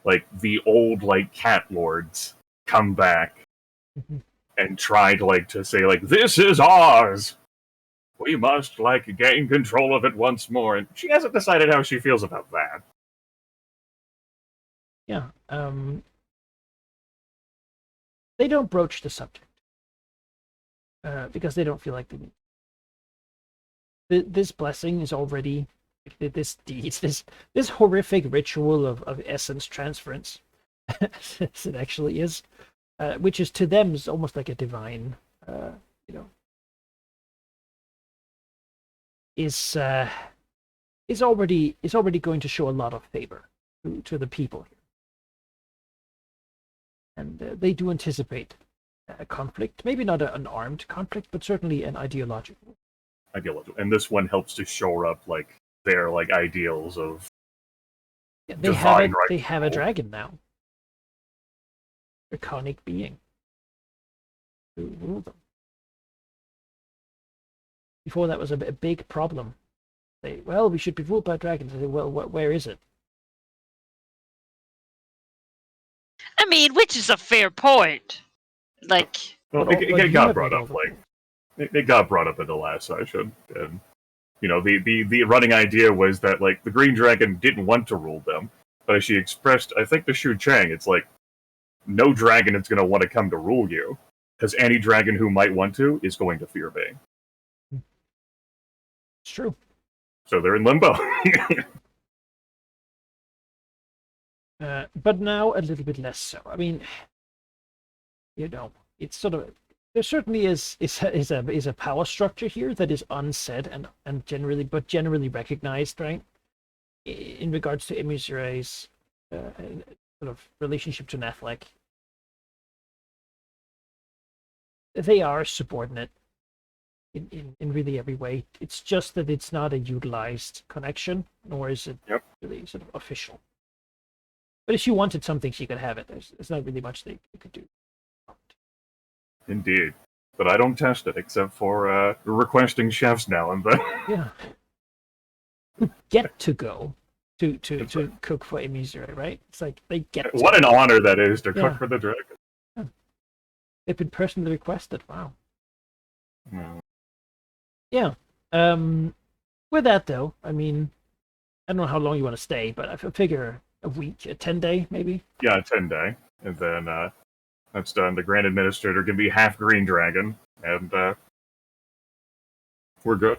like the old like cat lords come back and try to say like this is ours. We must like gain control of it once more, and she hasn't decided how she feels about that. Yeah. They don't broach the subject because they don't feel like they need. This blessing is already this deed, this horrific ritual of essence transference, as it actually is, which is to them is almost like a divine, is already going to show a lot of favor to the people here. And they do anticipate a conflict, maybe not an armed conflict, but certainly an ideological. And this one helps to shore up like their like ideals of. Yeah, they have a dragon now, draconic being, to rule them. Before that was a big problem. We should be ruled by dragons. I say, well, where is it? I mean, which is a fair point. Like, well, it got brought up. Like, it got brought up in the last session, and the running idea was that like the Green Dragon didn't want to rule them, but as she expressed, I think to Shu Chang, it's like no dragon is going to want to come to rule you, because any dragon who might want to is going to fear me. It's true. So they're in limbo. But now a little bit less so. I mean, it's sort of there certainly is a power structure here that is unsaid and generally recognized, right? In regards to Emisrae's sort of relationship to Netflix, they are subordinate in really every way. It's just that it's not a utilized connection, nor is it really sort of official. But if she wanted something, she could have it. There's not really much they could do. Indeed. But I don't test it, except for requesting chefs now and then. Yeah. Get to go to cook for Emisrae, right? It's like they get to. What an honor that is to cook for the dragon. Yeah. They've been personally requested. Wow. Yeah. With that, though, I mean, I don't know how long you want to stay, but I figure a week, a 10-day, maybe? Yeah, a 10-day. And then That's done. The Grand Administrator can be half green dragon, and we're good.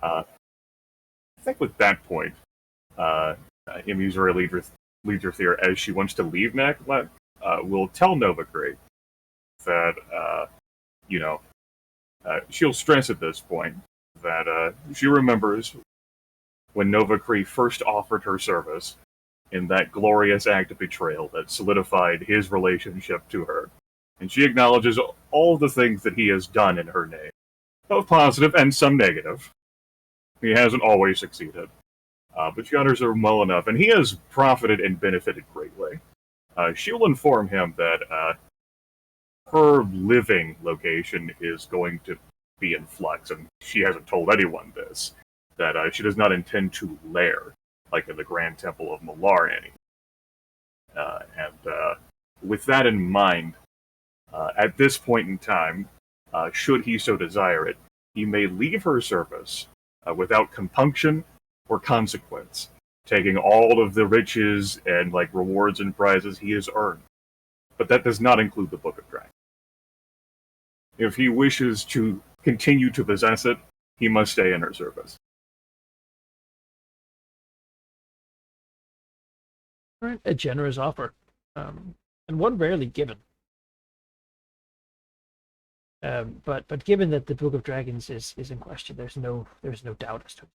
I think with that point, Imuzura Leader as she wants to leave Naklet, will tell Novacree that, she'll stress at this point that she remembers when Novacree first offered her service in that glorious act of betrayal that solidified his relationship to her. And she acknowledges all the things that he has done in her name, both positive and some negative. He hasn't always succeeded, but she honors him well enough, and he has profited and benefited greatly. She'll inform him that her living location is going to be in flux, and she hasn't told anyone this, that she does not intend to lair, like in the Grand Temple of Malar any. And with that in mind, at this point in time, should he so desire it, he may leave her service without compunction or consequence, taking all of the riches and rewards and prizes he has earned. But that does not include the Book of Dragons. If he wishes to continue to possess it, he must stay in her service. A generous offer, and one rarely given. But given that the Book of Dragons is in question, there's no doubt as to it.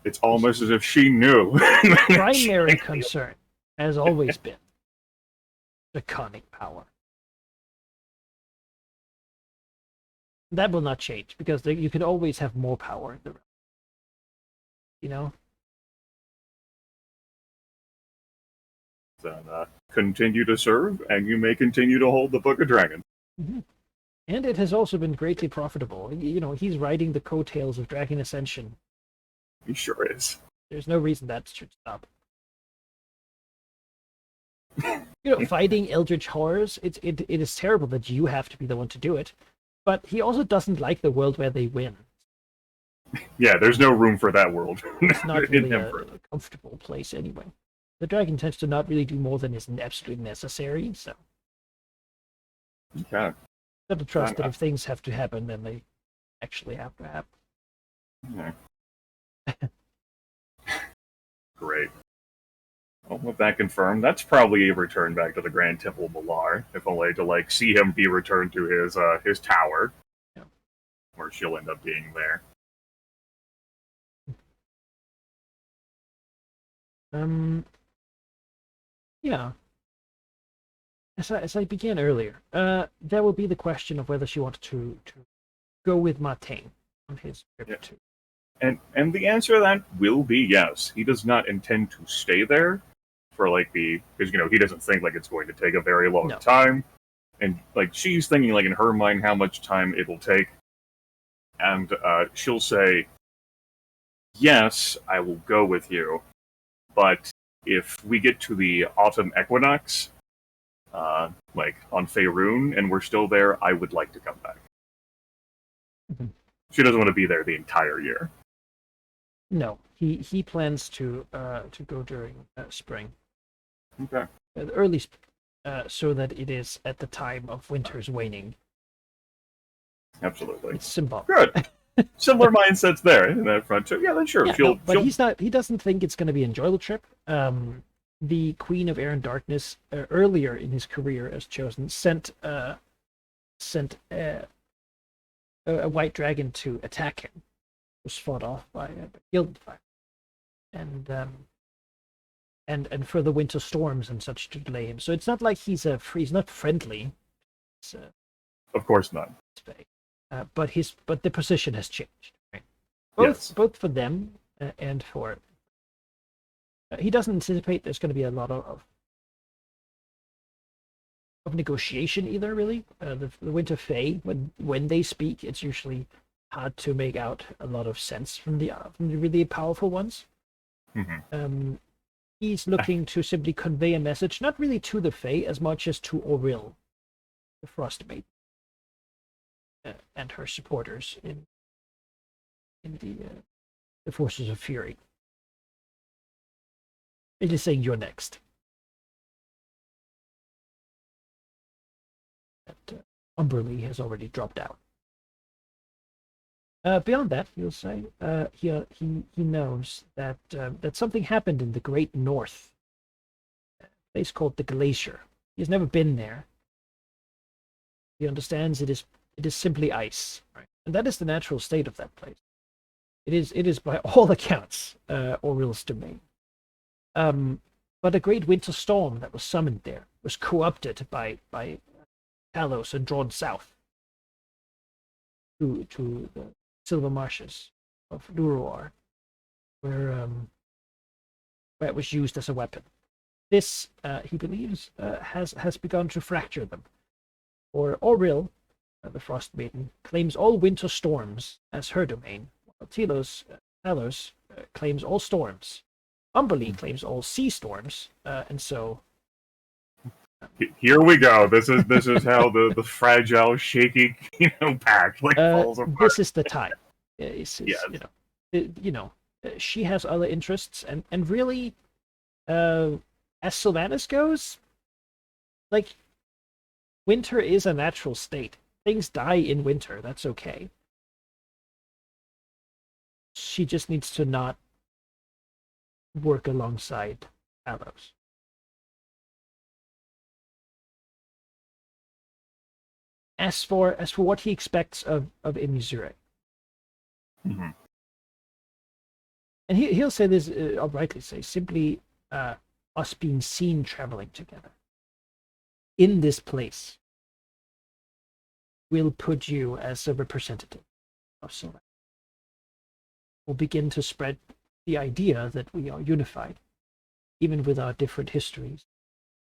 It's almost as if she knew. Primary concern has always been draconic power. That will not change because you can always have more power in the realm. You know. Then continue to serve, and you may continue to hold the Book of Dragons. Mm-hmm. And it has also been greatly profitable. He's riding the coattails of Dragon Ascension. He sure is. There's no reason that should stop. Fighting eldritch horrors, it is terrible that you have to be the one to do it. But he also doesn't like the world where they win. Yeah, there's no room for that world. It's not really a comfortable place anyway. The dragon tends to not really do more than is absolutely necessary, so. Okay. Got to trust that if things have to happen, then they actually have to happen. Yeah. Great. Well, with that confirmed, that's probably a return back to the Grand Temple of Malar, if only to see him be returned to his tower, where she'll end up being there. Yeah. As I began earlier, there will be the question of whether she wanted to go with Martin on his trip too. And the answer to that will be yes. He does not intend to stay there for because he doesn't think it's going to take a very long time, and she's thinking in her mind how much time it will take, and she'll say, yes, I will go with you, but if we get to the autumn equinox, on Faerun, and we're still there, I would like to come back. Mm-hmm. She doesn't want to be there the entire year. No, he plans to go during spring. Okay. Early so that it is at the time of winter's waning. Absolutely. It's symbolic. Good. Similar mindsets there in that front too. Yeah, then sure. Yeah, but he's not. He doesn't think it's going to be an enjoyable trip. The Queen of Air and Darkness, earlier in his career as chosen, sent a white dragon to attack him. Was fought off by Gildenfire, and for the winter storms and such to delay him. So it's not like he's not friendly. Of course not. But the position has changed. Right? Both for them and for. He doesn't anticipate there's going to be a lot of negotiation either. Really, the Winter Fae, when they speak, it's usually hard to make out a lot of sense from the really powerful ones. Mm-hmm. He's looking to simply convey a message, not really to the Fae as much as to Auril, the Frostmaiden, and her supporters in the Forces of Fury. It is saying you're next. Umberlee has already dropped out. Beyond that, he'll say he knows that that something happened in the Great North, a place called the Glacier. He has never been there. He understands it is simply ice, right? And that is the natural state of that place. It is by all accounts Auril's domain. But a great winter storm that was summoned there was co-opted by Talos and drawn south to the Silver Marshes of Luruar, where it was used as a weapon. This, he believes, has begun to fracture them. For Auril, the Frost Maiden, claims all winter storms as her domain, while Talos claims all storms. Umberlee claims all sea storms, and so here we go. This is how the fragile, shaky, pack falls apart. This is the time. Yes. She has other interests, and really, as Sylvanas goes, like, winter is a natural state. Things die in winter. That's okay. She just needs to not work alongside Talos. As for what he expects of Imizure. Mm-hmm. And he'll say this, I'll rightly say, simply us being seen traveling together in this place will put you as a representative of Sylvanas. Will begin to spread the idea that we are unified, even with our different histories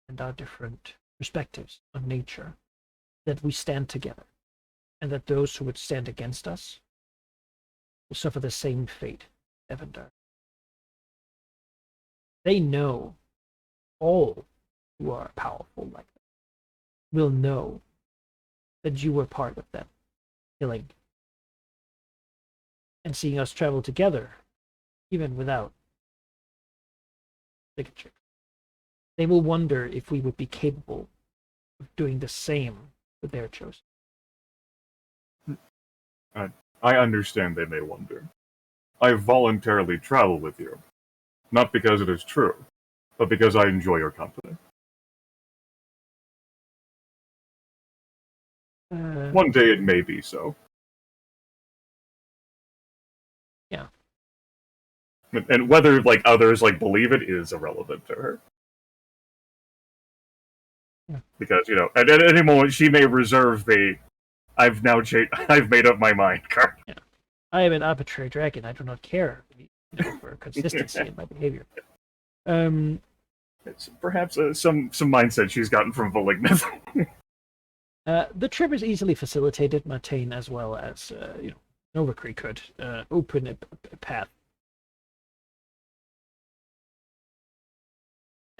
and our different perspectives on nature, that we stand together, and that those who would stand against us will suffer the same fate Evandar. They know, all who are powerful like that will know that you were part of that killing. And seeing us travel together, even without Cicatrix, they will wonder if we would be capable of doing the same with their chosen. I understand they may wonder. I voluntarily travel with you, not because it is true, but because I enjoy your company. One day it may be so. Yeah. And whether others believe it is irrelevant to her. Yeah. Because, at any moment she may reserve the I've made up my mind card. Yeah. I am an arbitrary dragon. I do not care for consistency in my behavior. It's perhaps some mindset she's gotten from Valignant. The trip is easily facilitated. Martaine, as well as Novacree, could open a path.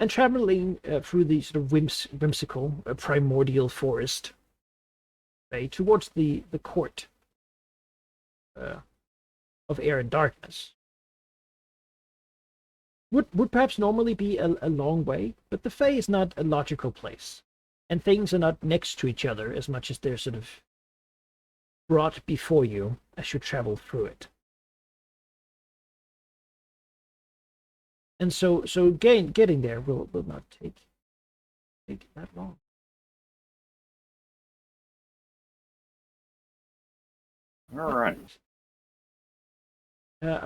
And traveling through the sort of whimsical, primordial forest, towards the court of Air and Darkness, would perhaps normally be a long way, but the Fae is not a logical place, and things are not next to each other as much as they're sort of brought before you as you travel through it. And so getting there will not take that long. All right.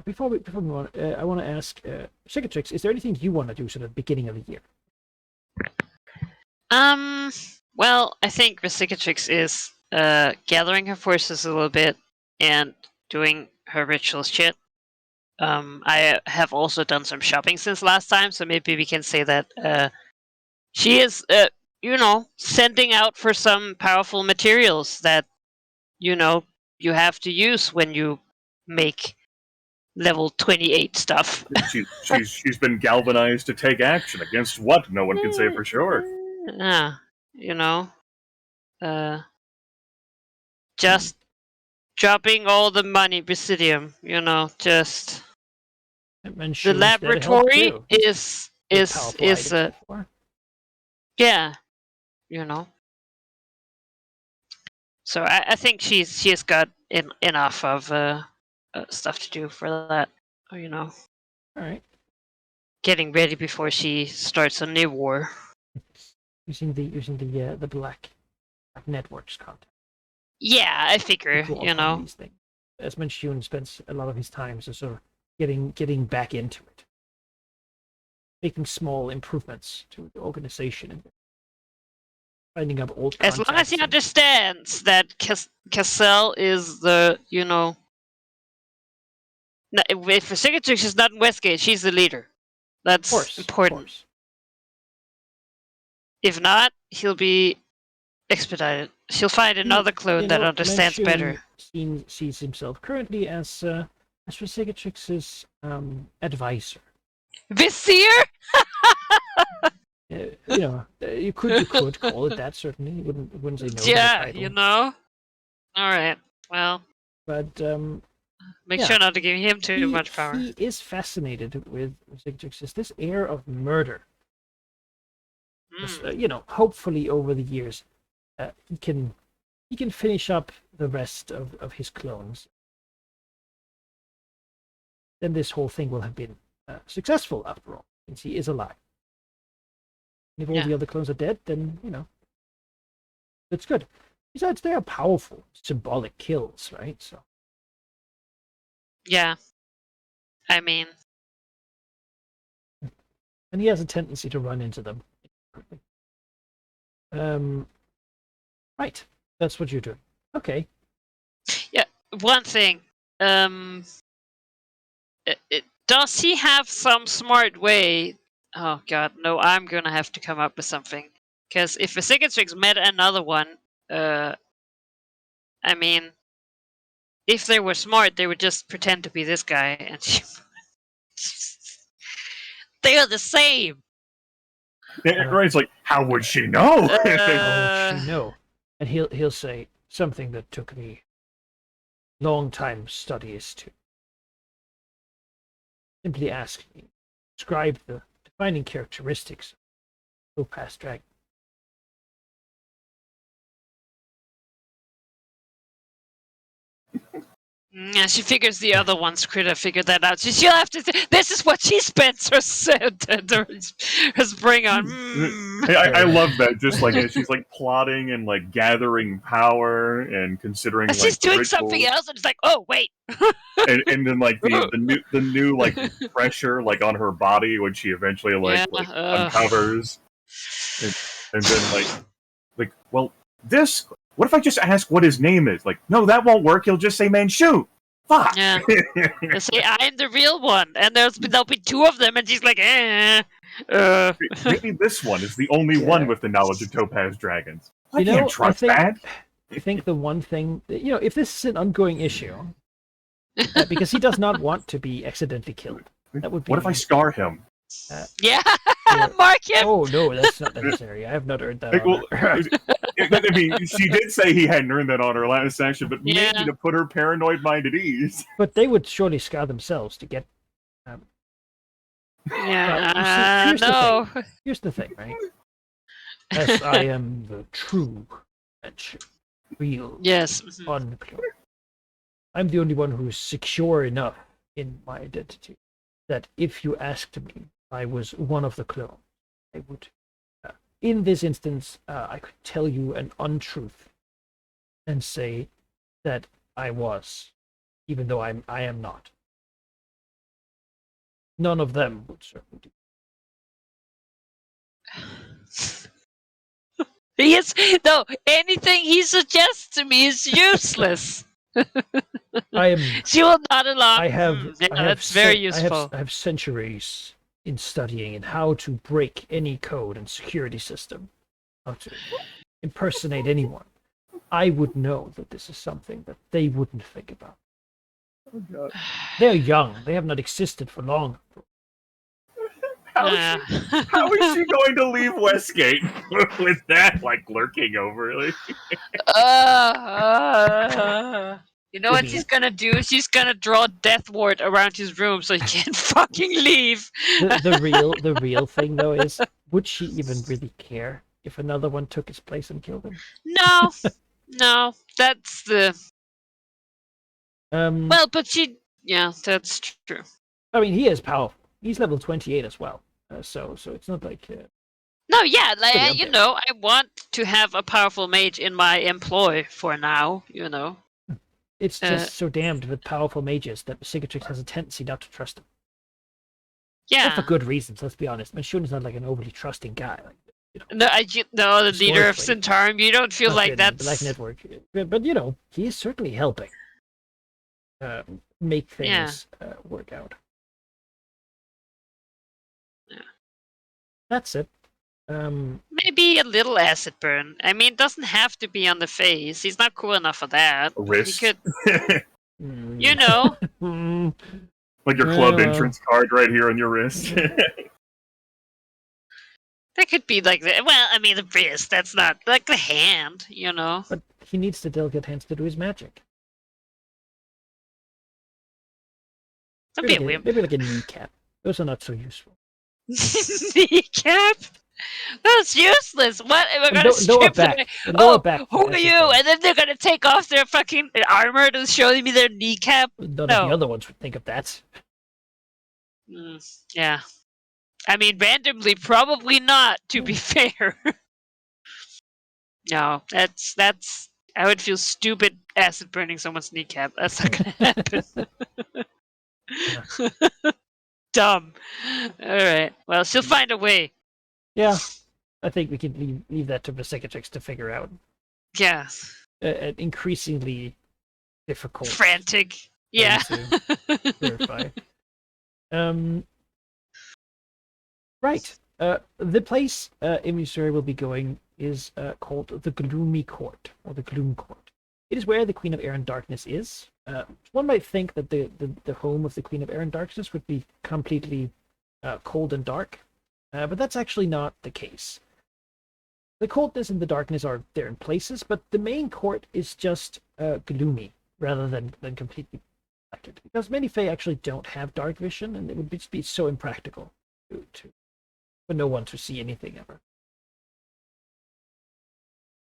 Before we move on, I want to ask Cicatrix, is there anything you want to do sort of beginning of the year? Well, I think the Cicatrix is gathering her forces a little bit and doing her ritual shit. I have also done some shopping since last time, so maybe we can say that she is, sending out for some powerful materials that, you have to use when you make level 28 stuff. She's been galvanized to take action against what? No one can say for sure. Yeah, just dropping all the money, Basidium, just the laboratory is yeah, So I think she has got enough of stuff to do for that. You know, All right. getting ready before she starts a new war. Using the black networks content. Yeah, I figure. To You know. these things. Esmond Shun spends a lot of his time sort of getting back into it, making small improvements to the organization and finding up old As long as contacts he and- understands that Cassell is the, if Vercingetorix is not in Westgate, she's the leader. That's Of course, important. Of course. If not, he'll be expedited. She'll find another clone that understands better. Sees himself currently as Vercingetorix's advisor. Vizier? You could call it that. Certainly, you wouldn't say no. To the Yeah, title. All right. Well, But make sure not to give him too much power. He is fascinated with Vercingetorix's this air of murder. Hopefully over the years, he can finish up the rest of his clones. Then this whole thing will have been successful after all, since he is alive. And if all the other clones are dead, then that's good. Besides, they are powerful, symbolic kills, right? So. Yeah. I mean. And he has a tendency to run into them. Right. That's what you're doing. Okay. Yeah. One thing. Does he have some smart way? Oh God, no! I'm gonna have to come up with something. Because if Vercingetorix met another one, I mean, if they were smart, they would just pretend to be this guy, and they are the same. Right? It's like, how would she know? How would she know? And he'll say something that took me long time studies to simply ask me, describe the defining characteristics of Topaz Dragon. Yeah, she figures the other ones could have figured that out. She'll have to. This is what she spends her spring on. I love that. Just like she's like plotting and like gathering power and considering. And she's like, doing rituals. something else, and it's like, oh wait. and then like the new like pressure like on her body when she eventually uncovers, and then like well this. What if I just ask what his name is? Like, no, that won't work. He'll just say Manchu. Fuck. Yeah. They'll say I'm the real one, and there'll be two of them, and she's like, Maybe this one is the only one with the knowledge of Topaz dragons. I can't trust that. I think the one thing if this is an ongoing issue, because he does not want to be accidentally killed. That would be. What if I scar him? Mark him. Oh no, that's not necessary. I have not earned that. I mean, she did say he hadn't earned that on her last session, but maybe to put her paranoid mind at ease. But they would surely scar themselves to get. Here's the thing, right? As I am the true Manchu, real, unclone. I'm the only one who is secure enough in my identity that if you asked me, I was one of the clones, I would. In this instance, I could tell you an untruth and say that I was, even though I am not. None of them would certainly do. Anything he suggests to me is useless. She will not allow. That's very useful. I have centuries in studying and how to break any code and security system, how to impersonate anyone. I would know that this is something that they wouldn't think about. Oh God. They're young. They have not existed for long. How is she going to leave Westgate with that lurking over? You know what she's gonna do? She's gonna draw a death ward around his room so he can't fucking leave. The real thing though is, would she even really care if another one took his place and killed him? No. No, that's the Um, well, but she. Yeah, that's true. I mean, he is powerful. He's level 28 as well. So it's not like No, yeah, pretty like, up there. I want to have a powerful mage in my employ for now. It's Uh, just so damned with powerful mages that Cicatrix has a tendency not to trust them. And for yeah. good reasons, let's be honest. Shun's not like an overly trusting guy. Like, No, no, the leader of historically, Centaurum. You don't feel not like been in the Black that's Network. But he is certainly helping make yeah. things work out. Yeah. That's it. Maybe a little acid burn. I mean, it doesn't have to be on the face. He's not cool enough for that. A He wrist. could, mm, you know. Like your club well. entrance card right here on your wrist. That could be like the well, I mean the wrist. That's not like the hand. But he needs the delicate hands to do his magic. Don't be a wimp. Maybe like a kneecap. Those are not so useful. Kneecap? That's useless. What? We're gonna Lower strip them. back. Lower Oh, back. who are you? And then they're gonna take off their fucking armor to show me their kneecap. None of No. the other ones would think of that. Yeah. I mean, randomly, probably not. To be fair. No, that's. I would feel stupid acid burning someone's kneecap. That's not gonna happen. Dumb. All right. Well, she'll find a way. Yeah, I think we can leave that to Cicatrix to figure out. Yeah. An increasingly difficult Frantic. Yeah. to verify. Right. The place Emissary will be going is called the Gloomy Court, or the Gloom Court. It is where the Queen of Air and Darkness is. One might think that the home of the Queen of Air and Darkness would be completely cold and dark, but that's actually not the case. The coldness and the darkness are there in places, but the main court is just gloomy rather than completely blackened. Because many Fae actually don't have dark vision, and it would just be so impractical for no one to see anything ever.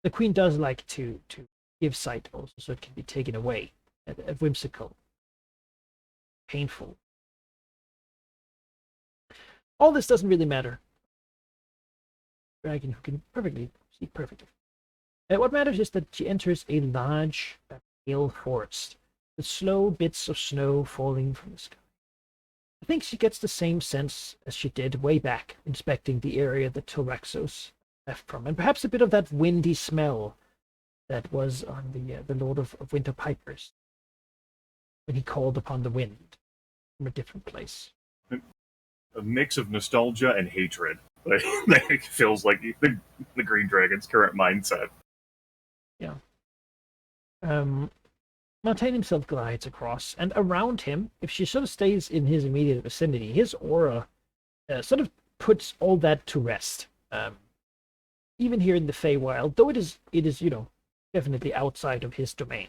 The Queen does like to give sight also, so it can be taken away. A whimsical, painful. All this doesn't really matter. Dragon who can see perfectly. What matters is that she enters a large, pale forest with slow bits of snow falling from the sky. I think she gets the same sense as she did way back, inspecting the area that Tilraxos left from, and perhaps a bit of that windy smell that was on the Lord of Winter Pipers when he called upon the wind from a different place. A mix of nostalgia and hatred. Like, it feels like the Green Dragon's current mindset. Yeah. Montaigne himself glides across, and around him, if she sort of stays in his immediate vicinity, his aura sort of puts all that to rest. Even here in the Feywild, though it is definitely outside of his domain.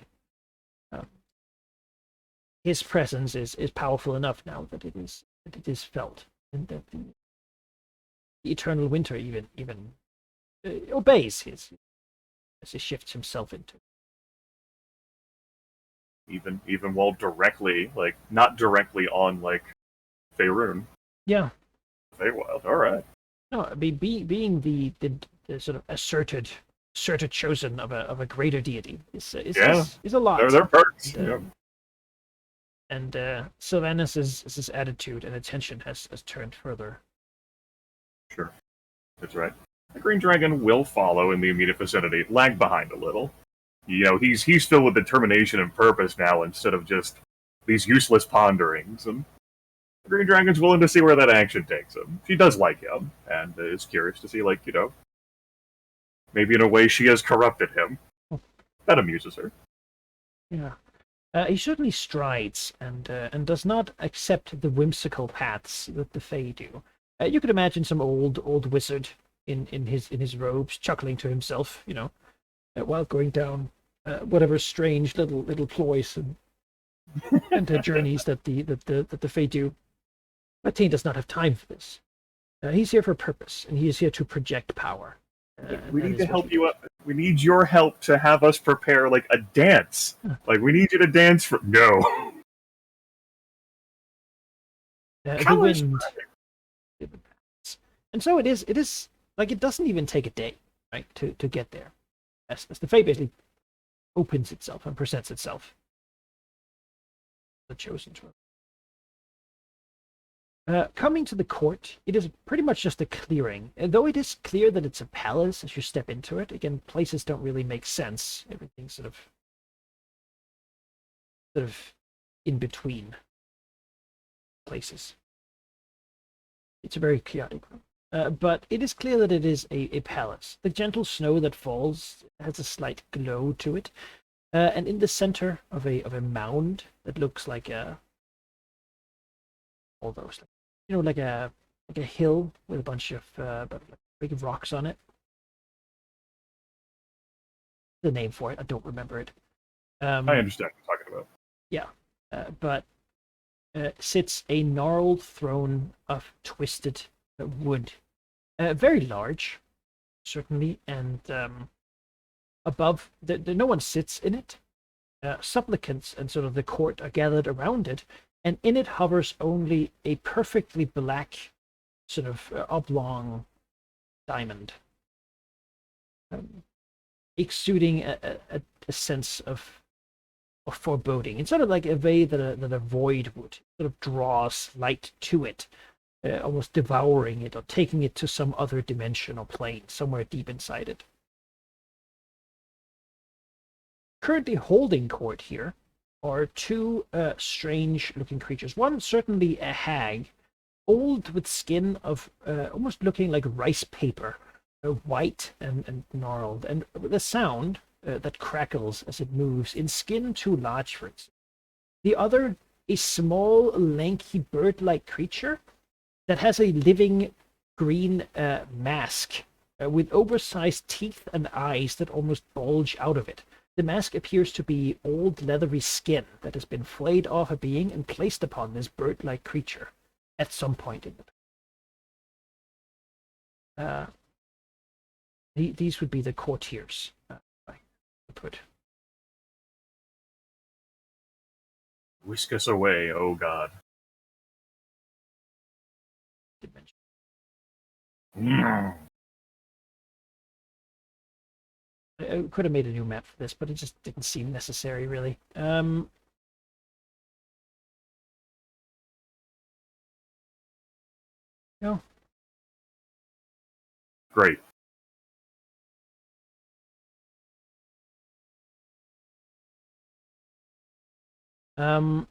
His presence is powerful enough now that it is felt, and that the eternal winter even obeys his as he shifts himself into. Even while directly, like, not directly on, like, Faerun. Yeah. Feywild, alright. No, I mean, being the sort of asserted chosen of a greater deity is a lot. They're perks. And Sylvanas' attitude and attention has turned further. Sure. That's right. The Green Dragon will follow in the immediate vicinity, lag behind a little. He's filled with determination and purpose now instead of just these useless ponderings. And the Green Dragon's willing to see where that action takes him. She does like him, and is curious to see, maybe in a way she has corrupted him. That amuses her. Yeah. He certainly strides and does not accept the whimsical paths that the Fae do. You could imagine some old wizard in his robes chuckling to himself, while going down whatever strange little ploys and journeys that the Fae do. Montaigne does not have time for this. He's here for a purpose, and he is here to project power. We that need is to what help you up. We need your help to have us prepare like a dance. Like we need you to dance for no. The Colors. wind. And so it is. It is like it doesn't even take a day, right, to get there. As the Fae basically opens itself and presents itself. The chosen one. Coming to the court, it is pretty much just a clearing. And though it is clear that it's a palace as you step into it, again, places don't really make sense. Everything's sort of in between places. It's a very chaotic room. But it is clear that it is a palace. The gentle snow that falls has a slight glow to it. And in the center of a mound that looks like all those, like a hill with a bunch of big rocks on it. The name for it, I don't remember it. I understand what you're talking about. Yeah, but sits a gnarled throne of twisted wood, very large, certainly, and above, no one sits in it. Supplicants and sort of the court are gathered around it, and in it hovers only a perfectly black, sort of oblong diamond, exuding a sense of foreboding. It's sort of like a way that a void would. Sort of draws light to it, almost devouring it or taking it to some other dimension or plane, somewhere deep inside it. Currently holding court here are two strange-looking creatures. One, certainly a hag, old with skin of almost looking like rice paper, white and gnarled, and the sound that crackles as it moves in skin too large for it. The other, a small, lanky, bird-like creature that has a living green mask with oversized teeth and eyes that almost bulge out of it. The mask appears to be old, leathery skin that has been flayed off a being and placed upon this bird-like creature at some point in the past. These would be the courtiers. Put. Whisk us away, oh God. I could have made a new map for this, but it just didn't seem necessary, really. No. Great. How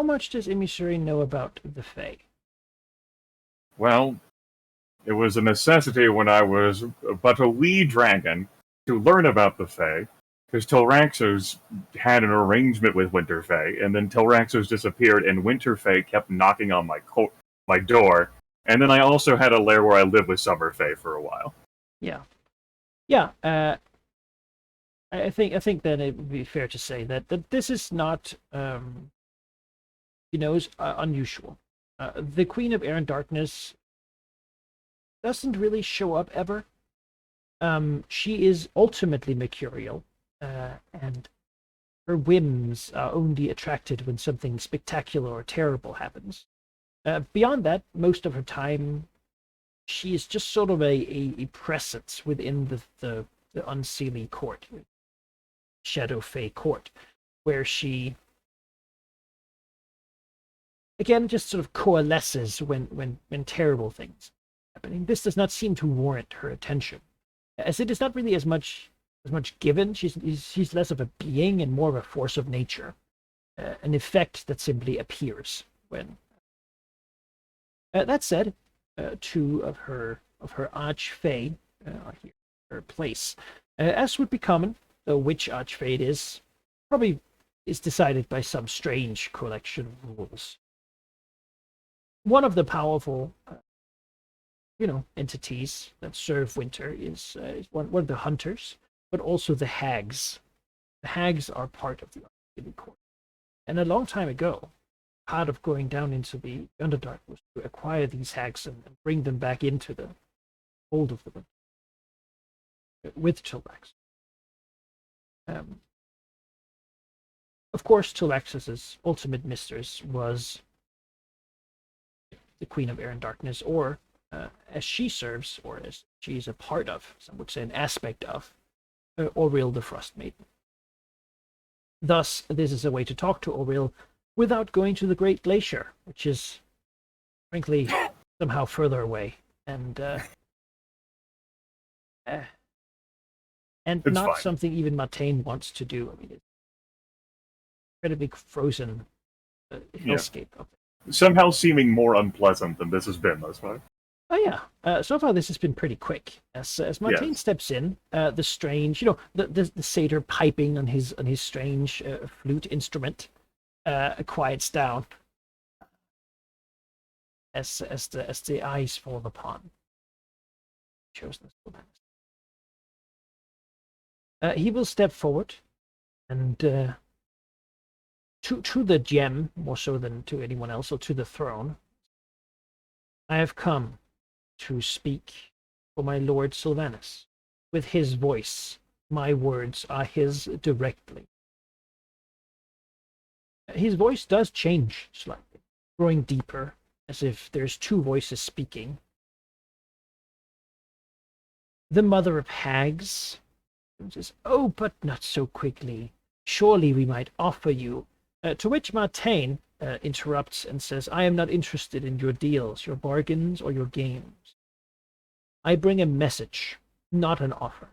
much does Imisuri know about the Fae? Well, it was a necessity when I was but a wee dragon to learn about the Fae, because Tilraxos had an arrangement with Winterfey, and then Tilraxos disappeared, and Winterfey kept knocking on my door, and then I also had a lair where I lived with Summerfey for a while. Yeah. I think then it would be fair to say that this is not, unusual. The Queen of Air and Darkness doesn't really show up ever. She is ultimately mercurial, and her whims are only attracted when something spectacular or terrible happens. Beyond that, most of her time, she is just sort of a presence within the Unseelie court, Shadow Fae court, where she, again, just sort of coalesces when terrible things are happening. This does not seem to warrant her attention, as it is not really as much given. She's less of a being and more of a force of nature, an effect that simply appears when. That said, two of her Archfey are here, her place, as would be common, though which Archfey it is probably is decided by some strange collection of rules. One of the powerful, entities that serve Winter is one of the hunters, but also the hags. The hags are part of the Archfey court, and a long time ago, part of going down into the Underdark was to acquire these hags and bring them back into the fold of the Winter with Tilrax. Of course, Tilrax's ultimate mistress was the Queen of Air and Darkness, or as she serves, or as she's a part of, some would say an aspect of, Auriel the Frost Maiden. Thus, this is a way to talk to Auriel without going to the Great Glacier, which is, frankly, somehow further away, and It's not fine. something even Matane wants to do. I mean, it's incredibly frozen hellscape up there. Somehow seeming more unpleasant than this has been thus far. Oh yeah. So far this has been pretty quick. As Matane steps in, the strange, the satyr piping on his strange flute instrument quiets down as the eyes fall upon Chosen Sylvanas. He will step forward and to the gem, more so than to anyone else, or to the throne. I have come to speak for my lord Sylvanas. With his voice, my words are his directly. His voice does change slightly, growing deeper, as if there's two voices speaking. The mother of hags says, "Oh, but not so quickly. Surely we might offer you." To which Matane interrupts and says, "I am not interested in your deals, your bargains, or your games. I bring a message, not an offer.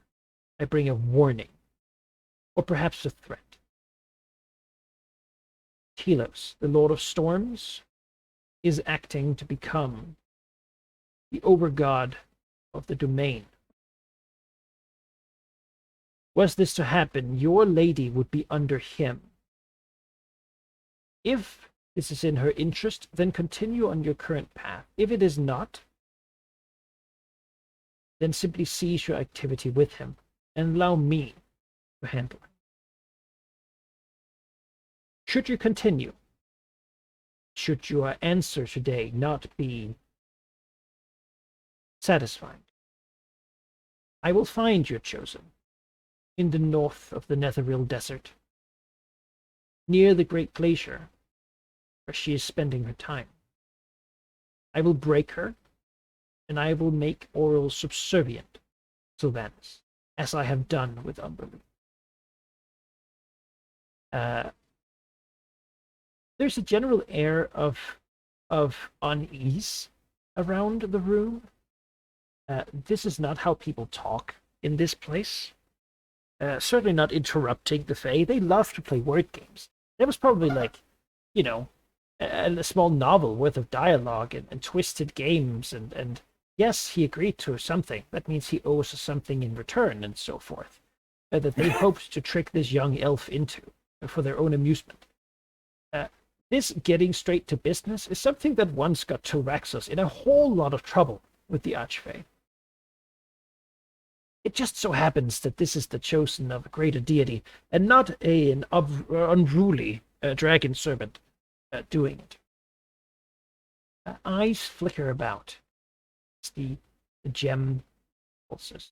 I bring a warning, or perhaps a threat. Telos, the Lord of Storms, is acting to become the overgod of the domain. Was this to happen, your lady would be under him. If this is in her interest, then continue on your current path. If it is not, then simply cease your activity with him and allow me to handle him. Should you continue, should your answer today not be satisfied, I will find your chosen in the north of the Netheril Desert, near the Great Glacier, where she is spending her time. I will break her, and I will make Auriel subservient to Sylvanas, as I have done with Umberlee. There's a general air of unease around the room. This is not how people talk in this place. Certainly not interrupting the Fae. They love to play word games. There was probably a small novel worth of dialogue and twisted games, and yes, he agreed to something. That means he owes something in return, and so forth. That they hoped to trick this young elf into for their own amusement. This getting straight to business is something that once got Tilraxos in a whole lot of trouble with the Archfey. It just so happens that this is the chosen of a greater deity, and not an unruly dragon servant doing it. Eyes flicker about. It's the gem pulses.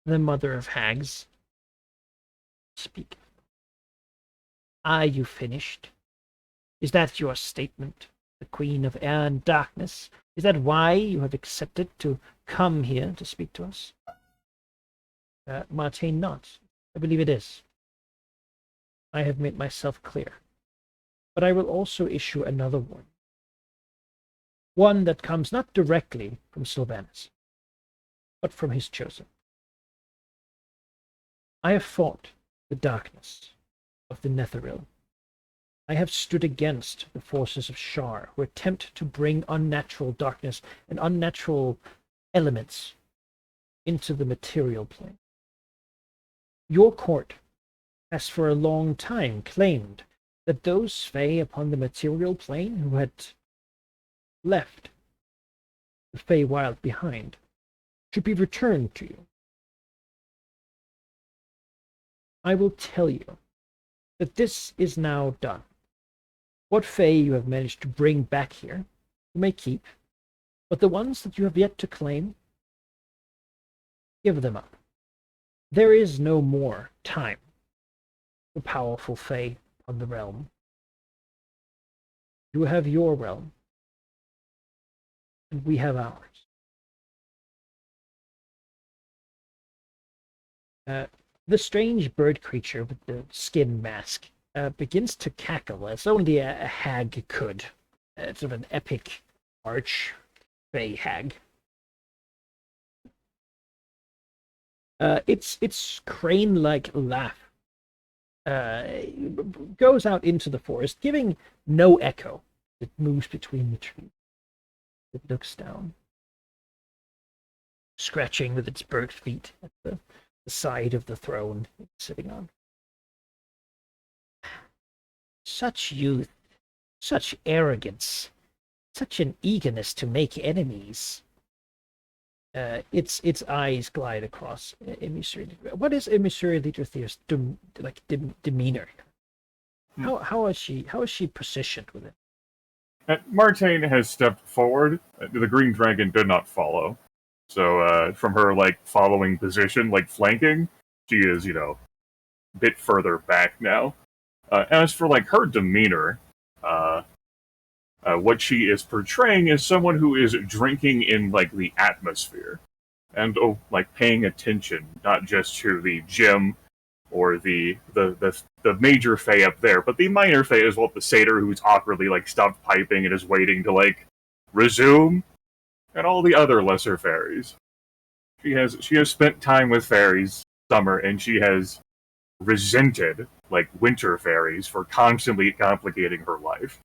The mother of hags speak. Are you finished? Is that your statement, the Queen of Air and Darkness? Is that why you have accepted to come here to speak to us? Matane nods. I believe it is. I have made myself clear. But I will also issue another warning. One that comes not directly from Sylvanas, but from his chosen. I have fought the darkness of the Netheril. I have stood against the forces of Shar, who attempt to bring unnatural darkness and unnatural elements into the material plane. Your court has for a long time claimed that those Fae upon the material plane who had left the Feywild behind should be returned to you. I will tell you that this is now done. What Fae you have managed to bring back here, you may keep, but the ones that you have yet to claim, give them up. There is no more time for powerful Fae on the realm. You have your realm, and we have ours. The strange bird creature with the skin mask begins to cackle as only a hag could. It's sort of an epic arch Fae hag. Its crane-like laugh goes out into the forest, giving no echo. It moves between the trees. It looks down, scratching with its bird feet at the side of the throne it's sitting on. Such youth, such arrogance, such an eagerness to make enemies. Its eyes glide across Emissary. What is Emissary Leaderthere's demeanor? How is she positioned with it? Martine has stepped forward. The green dragon did not follow. So from her following position, flanking, she is, a bit further back now. As for her demeanor, what she is portraying is someone who is drinking in the atmosphere and paying attention not just to the gym or the major Fae up there, but the minor Fae as well, the satyr who's awkwardly stopped piping and is waiting to resume, and all the other lesser fairies. She has spent time with fairies summer, and she has resented winter fairies for constantly complicating her life.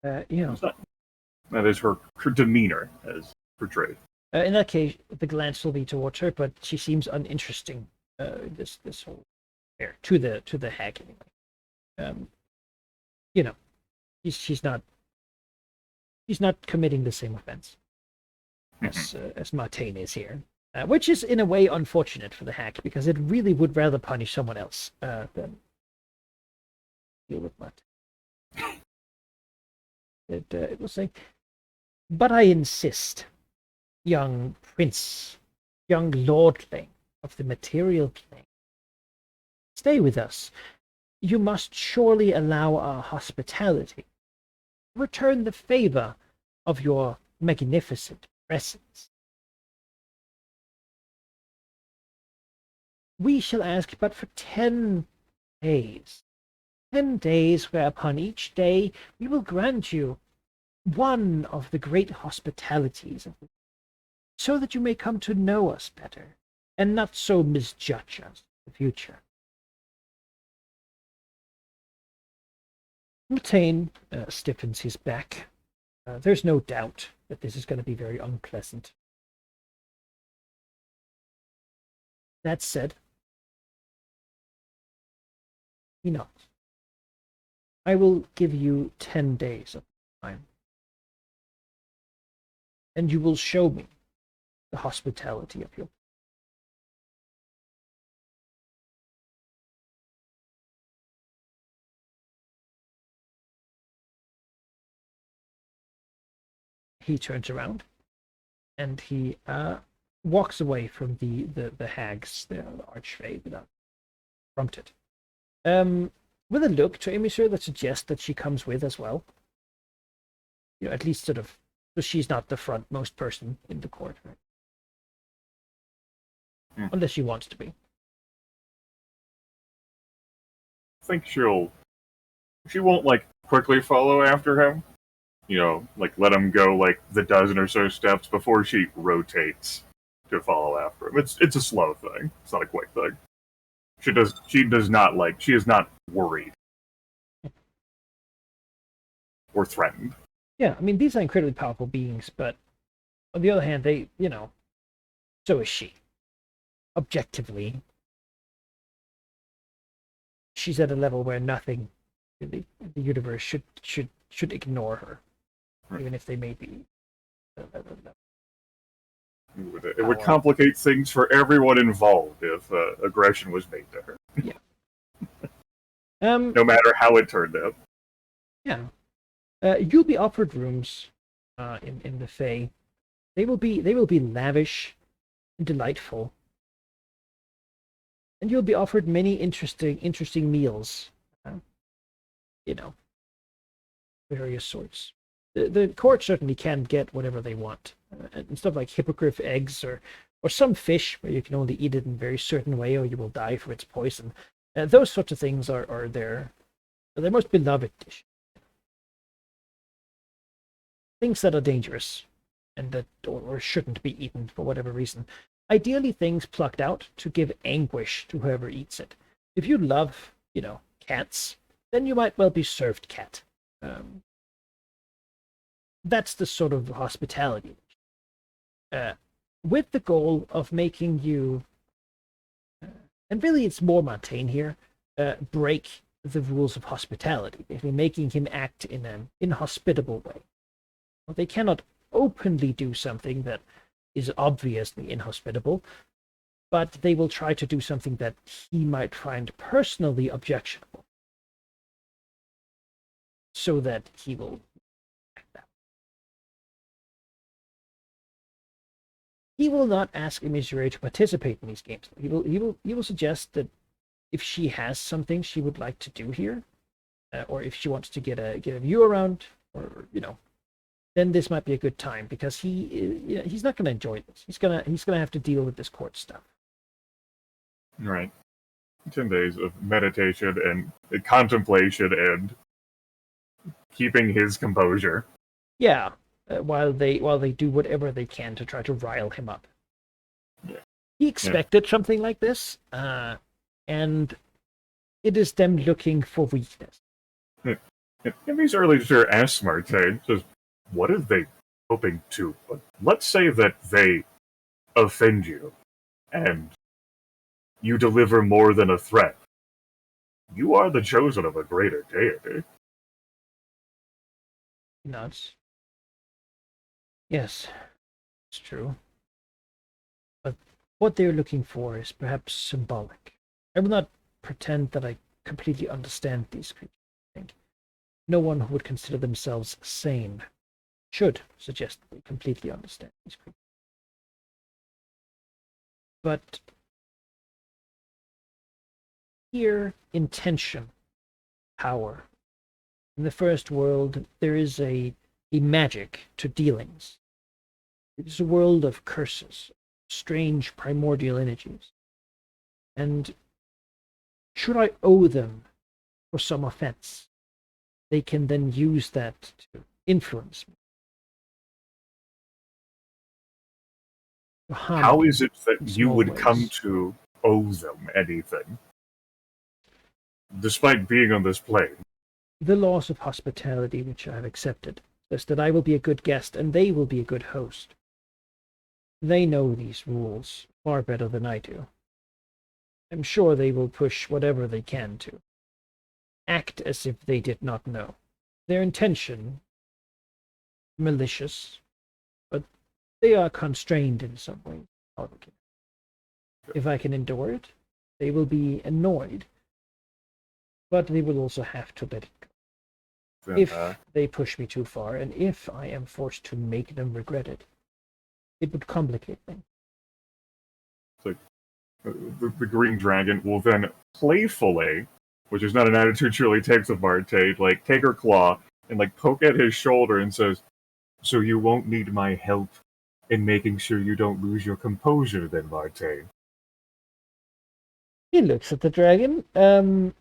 That is her demeanor as portrayed. In that case, the glance will be towards her, but she seems uninteresting. This whole affair to the hag anyway. She's not committing the same offense as Martine is here, which is in a way unfortunate for the hag because it really would rather punish someone else than deal with Martine. It was saying, but I insist, young prince, young lordling of the material plane, stay with us. You must surely allow our hospitality. Return the favor of your magnificent presence. We shall ask but for 10 days. 10 days, whereupon each day we will grant you one of the great hospitalities of the so that you may come to know us better, and not so misjudge us in the future. Martine stiffens his back. There's no doubt that this is going to be very unpleasant. That said, he nods. I will give you 10 days of time, and you will show me the hospitality of your. He turns around, and he walks away from the hags, the archfey, without prompted. With a look to Emissary that suggests that she comes with as well. At least sort of, so she's not the frontmost person in the court, right? Unless she wants to be. I think she won't quickly follow after him. Let him go the dozen or so steps before she rotates to follow after him. It's a slow thing. It's not a quick thing. She is not worried or threatened. Yeah, I mean, these are incredibly powerful beings, but on the other hand, they, so is she. Objectively, she's at a level where nothing in the universe should ignore her, right. Even if they may be. It would complicate things for everyone involved if aggression was made to her. No matter how it turned out. Yeah. You'll be offered rooms in the Fae. They will be lavish and delightful. And you'll be offered many interesting meals. You know, various sorts. The court certainly can get whatever they want. And stuff like hippogriff eggs or some fish where you can only eat it in a very certain way or you will die from its poison. Those sorts of things are their most beloved dish. Things that are dangerous and that or shouldn't be eaten for whatever reason. Ideally, things plucked out to give anguish to whoever eats it. If you love, cats, then you might well be served cat. That's the sort of hospitality. With the goal of making you, and really it's more Montaigne here, break the rules of hospitality, making him act in an inhospitable way. Well, they cannot openly do something that is obviously inhospitable, but they will try to do something that he might find personally objectionable, so that he will act that. He will not ask Emissary to participate in these games. He will suggest that if she has something she would like to do here, or if she wants to get a view around, or then this might be a good time, because he's not going to enjoy this. He's gonna have to deal with this court stuff. Right. 10 days of meditation and contemplation and keeping his composure. Yeah, while they do whatever they can to try to rile him up. Yeah. He expected something like this, and it is them looking for weakness. And he's early to ask Marte, says, what are they hoping to? Let's say that they offend you, and you deliver more than a threat. You are the chosen of a greater deity. Nuts. Yes, it's true. But what they're looking for is perhaps symbolic. I will not pretend that I completely understand these creatures. I think no one who would consider themselves sane should suggest that they completely understand these creatures. But here, intention, power. In the first world, there is a magic to dealings. It is a world of curses, strange primordial energies. And should I owe them for some offense, they can then use that to influence me. How is it that you would ways. come to owe them anything? Despite being on this plane. The laws of hospitality which I have accepted says that I will be a good guest and they will be a good host. They know these rules far better than I do. I'm sure they will push whatever they can to act as if they did not know. Their intention, malicious, but they are constrained in some way. If I can endure it, they will be annoyed, but they will also have to let it go. Then, If they push me too far, and if I am forced to make them regret it, it would complicate things. the Green Dragon will then playfully, which is not an attitude she really takes with Marte, take her claw and poke at his shoulder and says, "So you won't need my help in making sure you don't lose your composure then, Marte." He looks at the dragon, and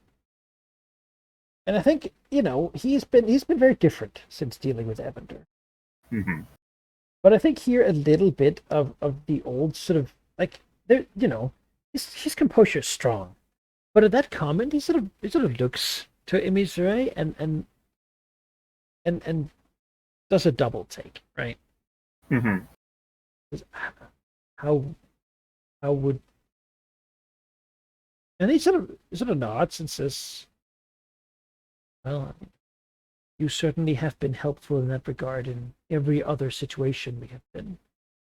I think he's been very different since dealing with Evander. Mm-hmm. But I think here a little bit of the old sort of there, his composure is strong, but at that comment he sort of looks to Emissary and does a double take, right? Mm-hmm. How would, and he sort of nods and says, "Well, you certainly have been helpful in that regard in every other situation we have been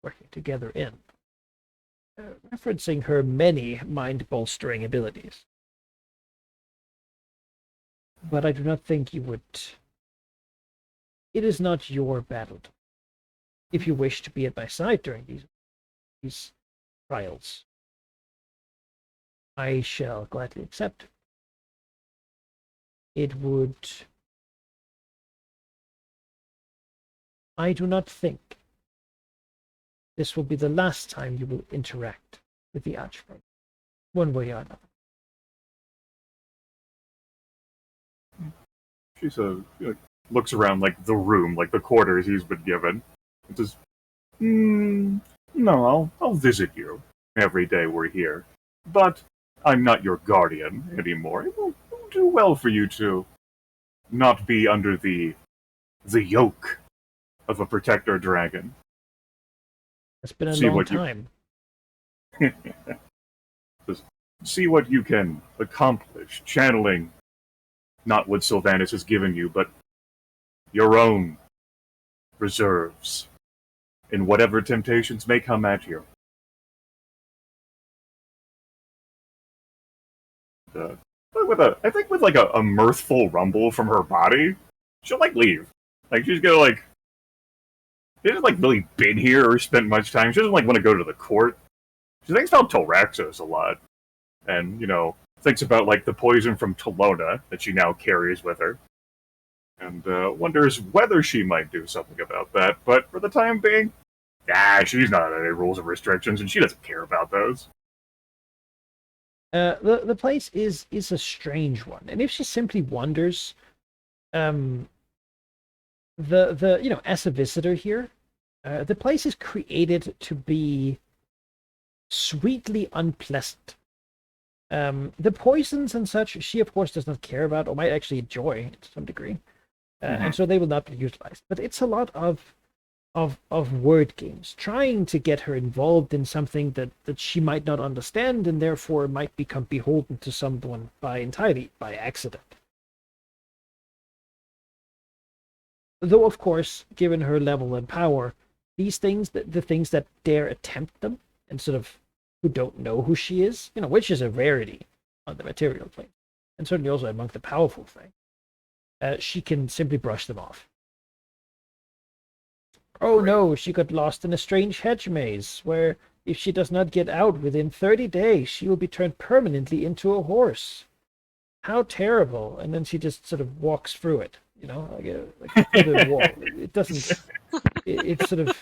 working together in." Referencing her many mind-bolstering abilities. but I do not think you would. It is not your battle. If you wish to be at my side during these trials, I shall gladly accept. It would. I do not think this will be the last time you will interact with the Archfey, one way or another. She looks around like the room, like the quarters he's been given. And says, "No, I'll visit you every day we're here, but I'm not your guardian anymore. It will do well for you to not be under the yoke of a protector dragon." It's been a See long what you- time. Just see what you can accomplish, channeling not what Sylvanas has given you, but your own reserves in whatever temptations may come at you. I think with like a mirthful rumble from her body, she'll like leave. Like she's gonna like she hasn't like really been here or spent much time. She doesn't like want to go to the court. She thinks about Telraxos a lot, and thinks about like the poison from Tolona that she now carries with her, and wonders whether she might do something about that. But for the time being, she's not under any rules or restrictions, and she doesn't care about those. The place is a strange one, and if she simply wonders, as a visitor here, the place is created to be sweetly unpleasant. The poisons and such, she of course does not care about, or might actually enjoy to some degree, and so they will not be utilized. But it's a lot of word games, trying to get her involved in something that she might not understand, and therefore might become beholden to someone entirely by accident. Though, of course, given her level and power, these things, the things that dare attempt them, and sort of who don't know who she is, which is a rarity on the material plane, and certainly also among the powerful thing, she can simply brush them off. Oh no, she got lost in a strange hedge maze, where if she does not get out within 30 days, she will be turned permanently into a horse. How terrible. And then she just sort of walks through it, like a wall. It doesn't... It's sort of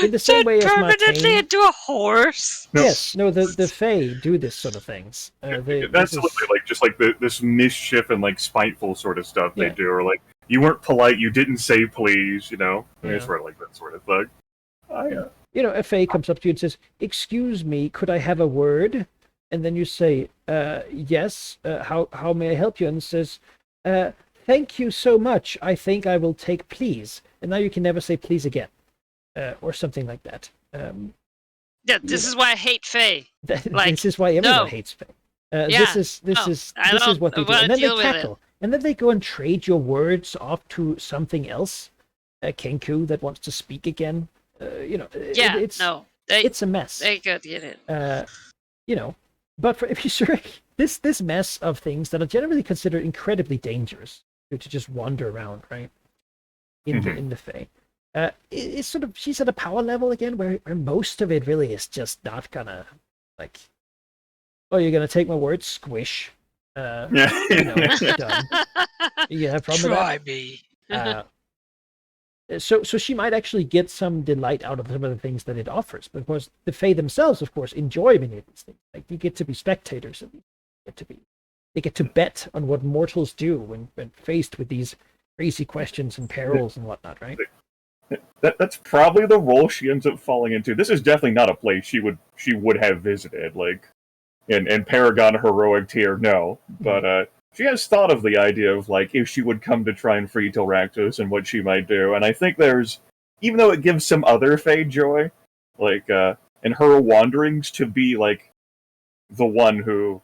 in the same way as permanently Martine. into a horse. No. Yes, no, the Fae do this sort of things. That's just like this mischief and like spiteful sort of stuff they Yeah. do, or like you weren't polite, you didn't say please, Yeah. It's sort of like that sort of thing. A Fae comes up to you and says, "Excuse me, could I have a word?" And then you say, "Yes. How may I help you?" And it says, "Thank you so much. I think I will take please." And now you can never say please again, or something like that. Yeah, this is why I hate Faye. This is why everyone no. hates Fae. Yeah, This is I what they don't do, and then they wanna deal with it. cackle, and then they go and trade your words off to something else, a Kenku that wants to speak again. Yeah, it's a mess. they could get it. But for this mess of things that are generally considered incredibly dangerous to just wander around, right? In the Fae. It's sort of, she's at a power level again where most of it really is just not gonna, like, oh, you're gonna take my word, squish. Done. You have a problem Try with me. that? So she might actually get some delight out of some of the things that it offers. But of course, the Fae themselves, of course, enjoy many of these things. Like, you get to be spectators, and they get to bet on what mortals do when faced with these crazy questions and perils and whatnot, right? That's probably the role she ends up falling into. This is definitely not a place she would have visited, like in Paragon Heroic Tier, no. But she has thought of the idea of like if she would come to try and free Telraxos and what she might do. And I think there's, even though it gives some other Fae joy, like in her wanderings, to be like the one who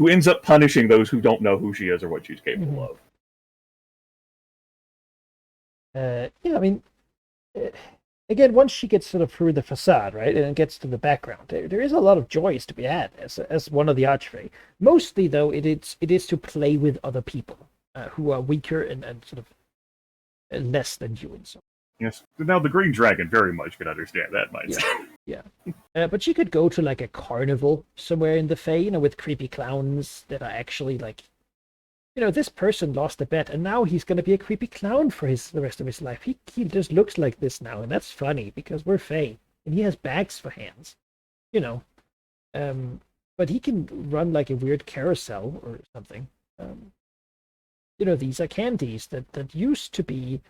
ends up punishing those who don't know who she is or what she's capable of. I mean, again, once she gets sort of through the facade, right, and it gets to the background, there is a lot of joys to be had as one of the Archfey. Mostly, though, it is to play with other people who are weaker and sort of less than you and so. Yes. Now the Green Dragon very much can understand that mindset. Yeah. But she could go to like a carnival somewhere in the Fae, with creepy clowns that are actually like, this person lost a bet and now he's going to be a creepy clown for the rest of his life. He just looks like this now, and that's funny because we're Fae and he has bags for hands, but he can run like a weird carousel or something. These are candies that used to be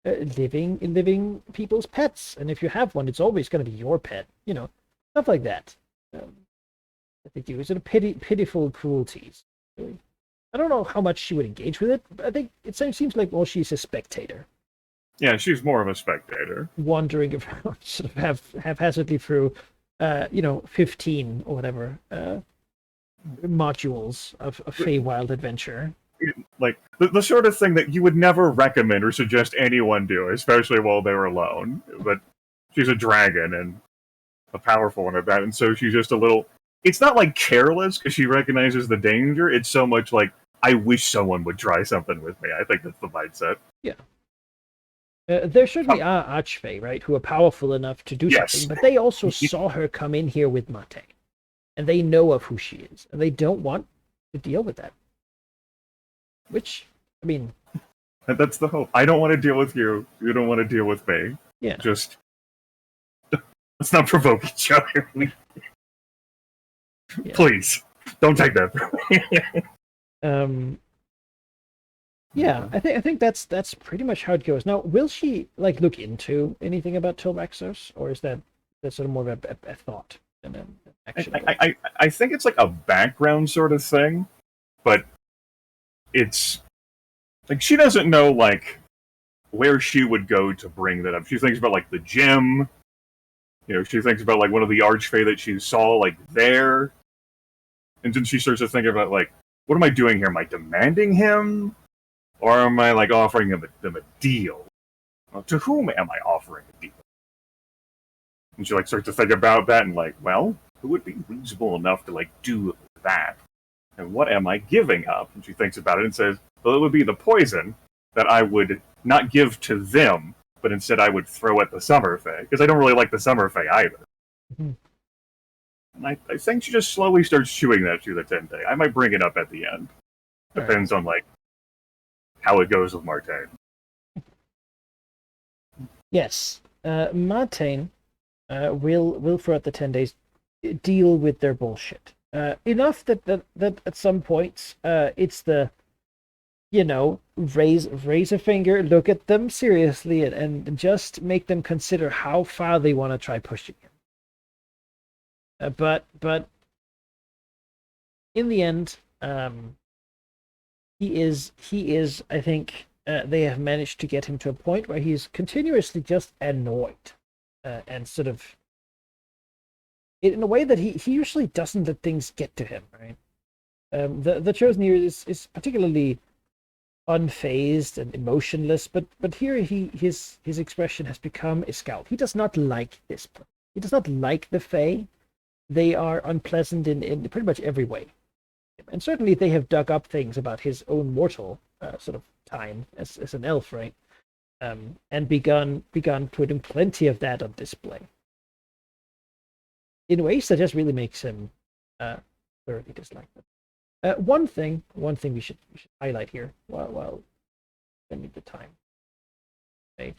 living people's pets, and if you have one, it's always going to be your pet. Stuff like that. That they do sort of pitiful cruelties. Really. I don't know how much she would engage with it, but I think it seems like she's a spectator. Yeah, she's more of a spectator, wandering around, sort of haphazardly through, 15 or whatever modules of Feywild adventure. like the sort of thing that you would never recommend or suggest anyone do, especially while they're alone. But she's a dragon and a powerful one at that, and so she's just a little. It's not like careless because she recognizes the danger. It's so much like, I wish someone would try something with me. I think that's the mindset. Yeah. There certainly are Archfey, right, who are powerful enough to do something, but they also saw her come in here with Mate, and they know of who she is, and they don't want to deal with that. Which, I mean... And that's the hope. I don't want to deal with you. You don't want to deal with me. Yeah. Just... let's not provoke each other. Yeah. Please, don't take that from me. Yeah, I think that's pretty much how it goes. Now, will she look into anything about Tilraxos, or is that sort of more of a thought than an action? I think it's like a background sort of thing, but it's like she doesn't know where she would go to bring that up. She thinks about the gym. She thinks about one of the Archfey that she saw there, and then she starts to think about what am I doing here? Am I demanding him? Or am I offering them a deal? Well, to whom am I offering a deal? And she starts to think about that and well, who would be reasonable enough to do that? And what am I giving up? And she thinks about it and says, well, it would be the poison that I would not give to them, but instead I would throw at the Summerfey, because I don't really like the Summerfey either. Mm-hmm. And I think she just slowly starts chewing that through the 10-day. I might bring it up at the end. Depends on how it goes with Martaine. Yes, Martaine will throughout the 10 days deal with their bullshit enough that at some points it's the raise a finger, look at them seriously, and just make them consider how far they want to try pushing him. But in the end, he is I think they have managed to get him to a point where he's continuously just annoyed and sort of in a way that he usually doesn't let things get to him, right? The Chosen here is particularly unfazed and emotionless, but here his expression has become a scowl. He does not like this place. He does not like the Fae. They are unpleasant in pretty much every way. And certainly they have dug up things about his own mortal sort of time as an elf, right? And begun putting plenty of that on display. In ways that just really makes him thoroughly dislike them. One thing we should highlight here while spending the time, okay,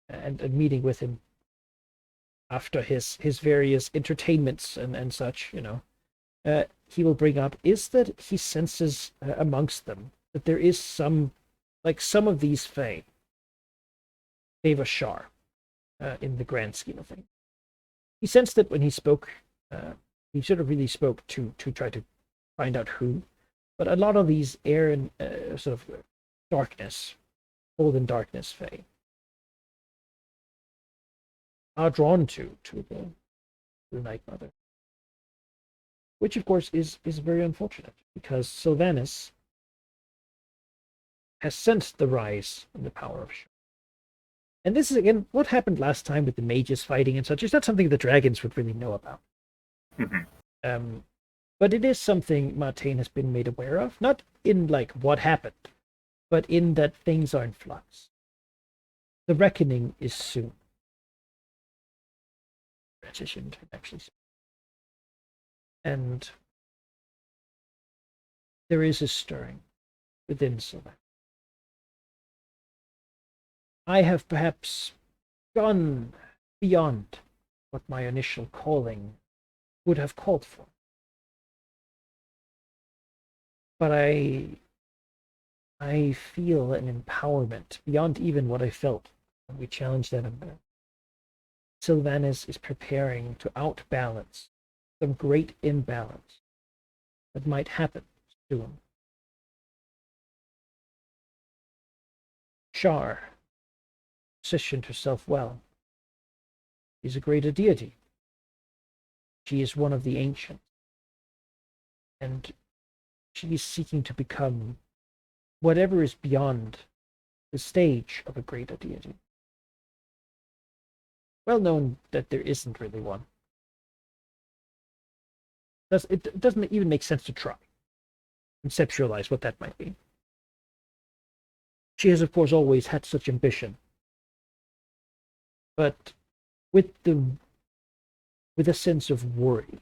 and meeting with him after his various entertainments and such, he will bring up is that he senses amongst them that there is some of these Fae favor Shar in the grand scheme of things. He sensed it when he spoke. He sort of really spoke to try to find out who, but a lot of these air and sort of darkness, cold and darkness Fae are drawn to the Night Mother. Which, of course, is very unfortunate, because Sylvanas has sensed the rise in the power of Shar. And this is, again, what happened last time with the mages fighting and such. It's not something the dragons would really know about. But it is something Martine has been made aware of. Not in, like, what happened, but in that things are in flux. The reckoning is soon. Transition to actually. And there is a stirring within Sylvan. I have perhaps gone beyond what my initial calling would have called for. But I feel an empowerment beyond even what I felt when we challenged Edinburgh. Sylvanas is preparing to outbalance some great imbalance that might happen soon. Shar positioned herself well. She's a greater deity. She is one of the ancients. And she is seeking to become whatever is beyond the stage of a greater deity. Well known that there isn't really one. It doesn't even make sense to try. Conceptualize what that might be. She has, of course, always had such ambition. But with a sense of worry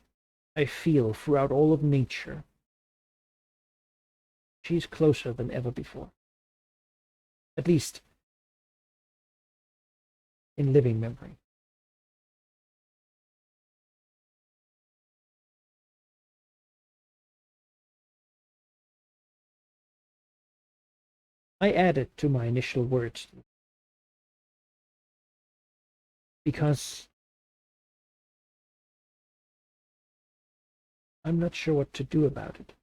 I feel throughout all of nature, she's closer than ever before. At least in living memory. I added to my initial words because I'm not sure what to do about it.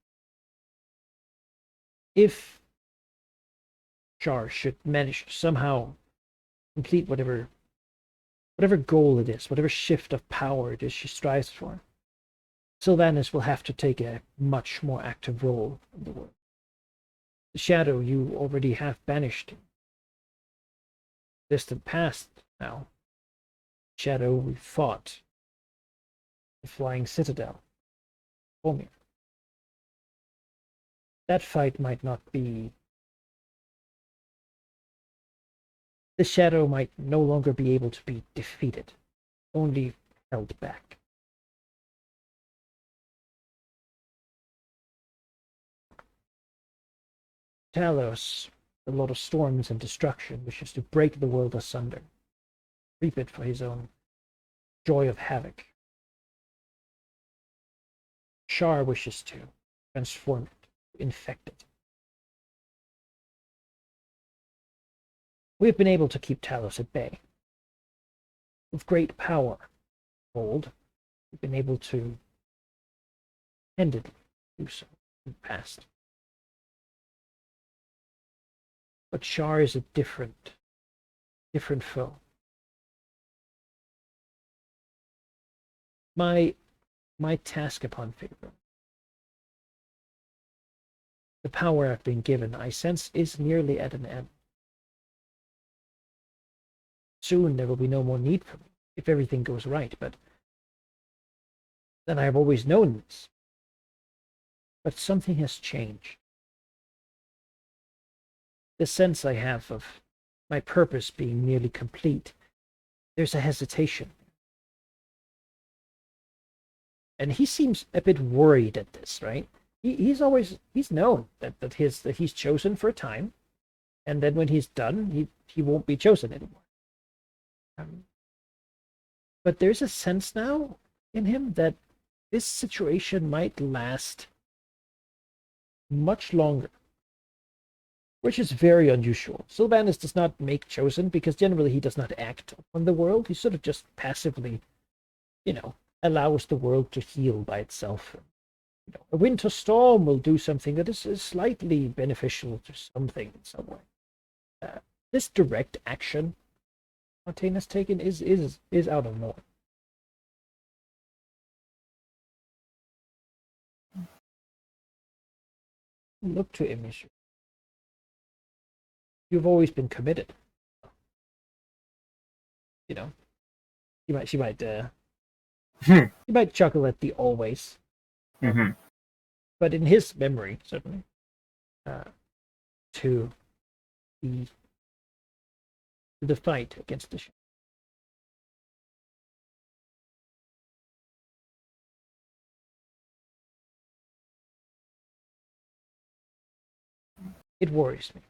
If Shar should manage to somehow complete whatever goal it is, whatever shift of power it is she strives for, Sylvanas will have to take a much more active role in the world. The shadow you already have banished. Distant past now. Shadow we fought. The Flying Citadel. Omir. That fight might not be. The shadow might no longer be able to be defeated, only held back. Talos, the Lord of Storms and Destruction, wishes to break the world asunder, reap it for his own joy of havoc. Shar wishes to transform it, infect it. We have been able to keep Talos at bay. With great power, old, we've been able to handedly do so in the past. But Shar is a different foe. My task upon Faerun, the power I've been given, I sense, is nearly at an end. Soon there will be no more need for me, if everything goes right, but then I have always known this. But something has changed. The sense I have of my purpose being nearly complete, there's a hesitation. And he seems a bit worried at this, right? He's known that he's chosen for a time, and then when he's done, he won't be chosen anymore. But there's a sense now in him that this situation might last much longer, which is very unusual. Sylvanas does not make chosen because generally he does not act on the world. He sort of just passively, allows the world to heal by itself. A winter storm will do something that is slightly beneficial to something in some way. This direct action Martine has taken is out of nowhere. Look to him, you've always been committed. you know, she might Hmm. she might chuckle at the always, Mhm. but in his memory, certainly, uh, to the fight against the ship. It worries me.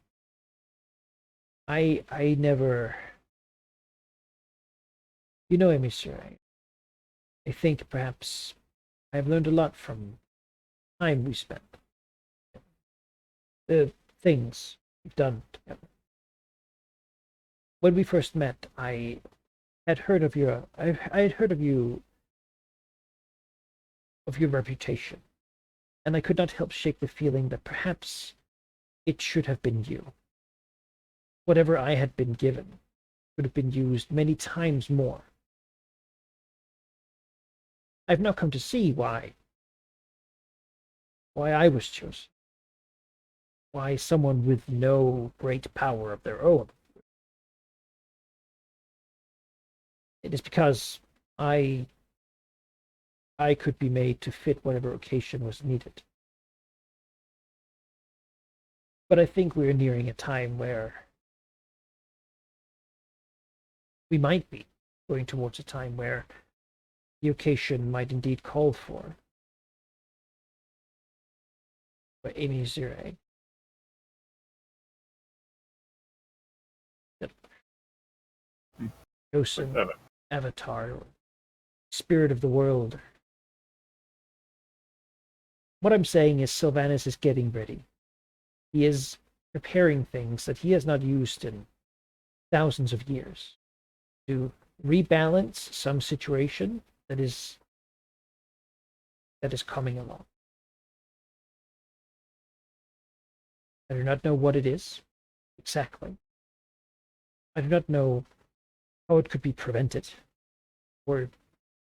I never, you know, Amy, sir. I think perhaps I've learned a lot from time we spent, the things we've done together. When we first met, I had heard of your, I had heard of your reputation, and I could not help shake the feeling that perhaps it should have been you. Whatever I had been given could have been used many times more. I've now come to see why I was chosen, why someone with no great power of their own. It is because I I could be made to fit whatever occasion was needed. But I think we're nearing a time where we might be going towards a time where the occasion might indeed call for Amy Zire, the chosen avatar, or spirit of the world. What I'm saying is Sylvanas is getting ready. He is preparing things that he has not used in thousands of years to rebalance some situation that is coming along. I do not know what it is exactly. I do not know how it could be prevented, or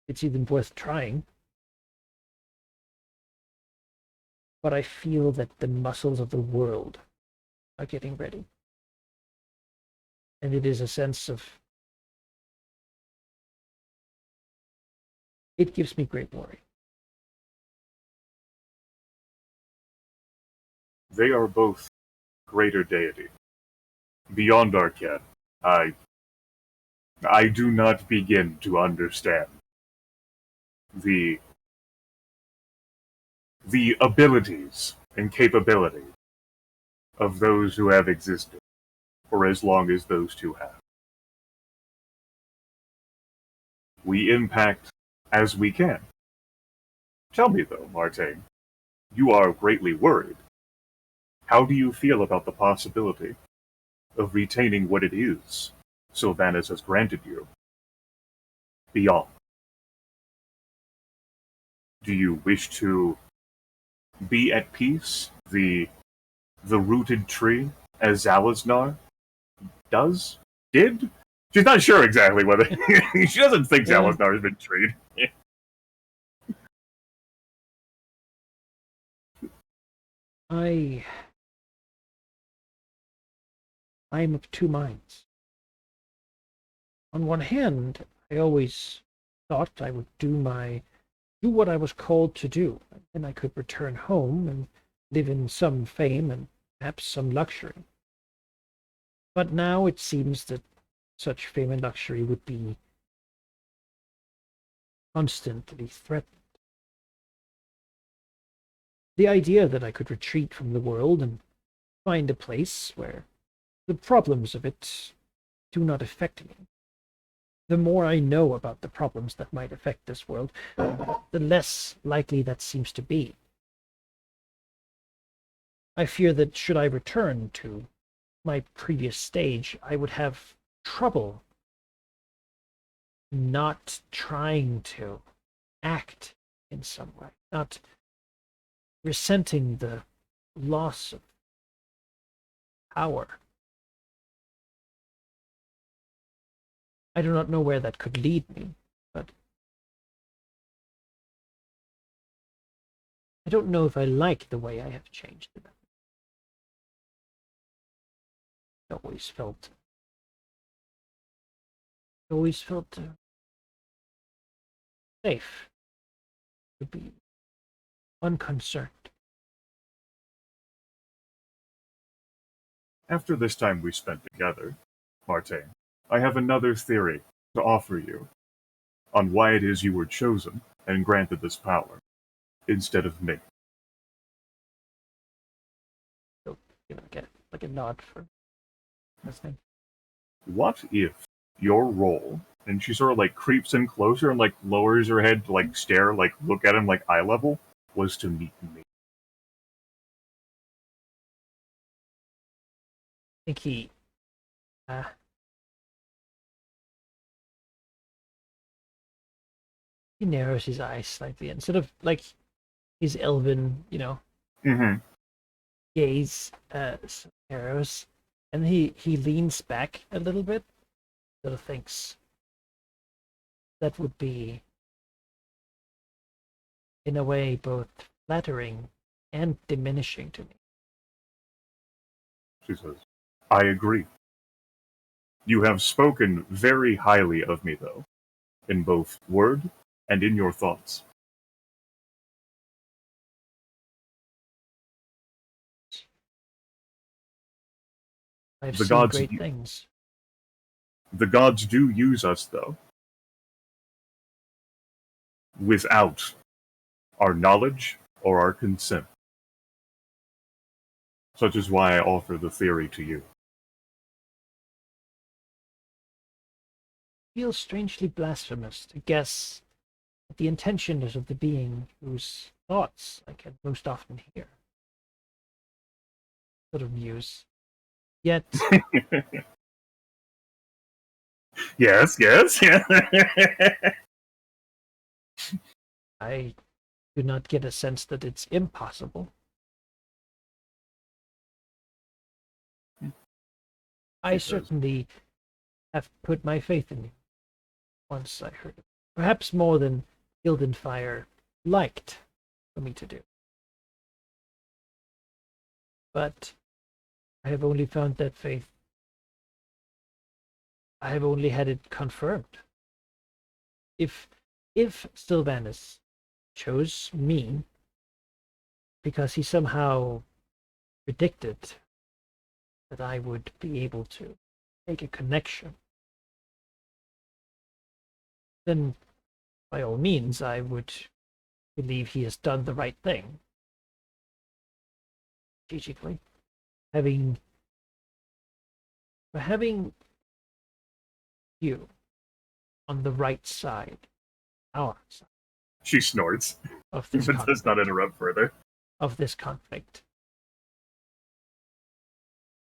it's even worth trying. But I feel that the muscles of the world are getting ready. And it is a sense of, it gives me great worry. They are both greater deity. Beyond Arcane, I do not begin to understand the abilities and capability of those who have existed for as long as those two have. We impact as we can. Tell me though, Martain, you are greatly worried. How do you feel about the possibility of retaining what it is Sylvanas has granted you beyond? Do you wish to be at peace, the rooted tree, as Zalaznar did? She's not sure exactly whether she doesn't think Zalaznar has been treed. I'm of two minds. On one hand, I always thought I would do what I was called to do, and I could return home and live in some fame and perhaps some luxury. But now it seems that such fame and luxury would be constantly threatened. The idea that I could retreat from the world and find a place where the problems of it do not affect me. The more I know about the problems that might affect this world, the less likely that seems to be. I fear that should I return to my previous stage, I would have trouble not trying to act in some way, not resenting the loss of power. I do not know where that could lead me, but I don't know if I like the way I have changed it. I always felt always felt safe to be unconcerned. After this time we spent together, Martin, I have another theory to offer you on why it is you were chosen and granted this power instead of me. So, get like a nod for listening. What if your role, and she sort of like creeps in closer and like lowers her head to like stare, like look at him like eye level, was to meet me? I think uh, he narrows his eyes slightly and sort of like his elven, Mm-hmm. gaze narrows, and he leans back a little bit, sort of thinks that would be, in a way, both flattering and diminishing to me. She says, I agree. You have spoken very highly of me, though, in both word and in your thoughts. I've The seen gods, great things. the gods do use us, though, without our knowledge or our consent. Such is why I offer the theory to you. It feels strangely blasphemous to guess at the intentions of the being whose thoughts I can most often hear. Sort of muse. Yet Yes, yes, yeah. I do not get a sense that it's impossible. I It is. certainly have put my faith in you once I heard it. Perhaps more than Gildenfire liked for me to do. But I have only found that faith. I have only had it confirmed. If Sylvanus chose me because he somehow predicted that I would be able to make a connection, then by all means I would believe he has done the right thing. Strategically, having you on the right side, our side She snorts, of this but does conflict, not interrupt further.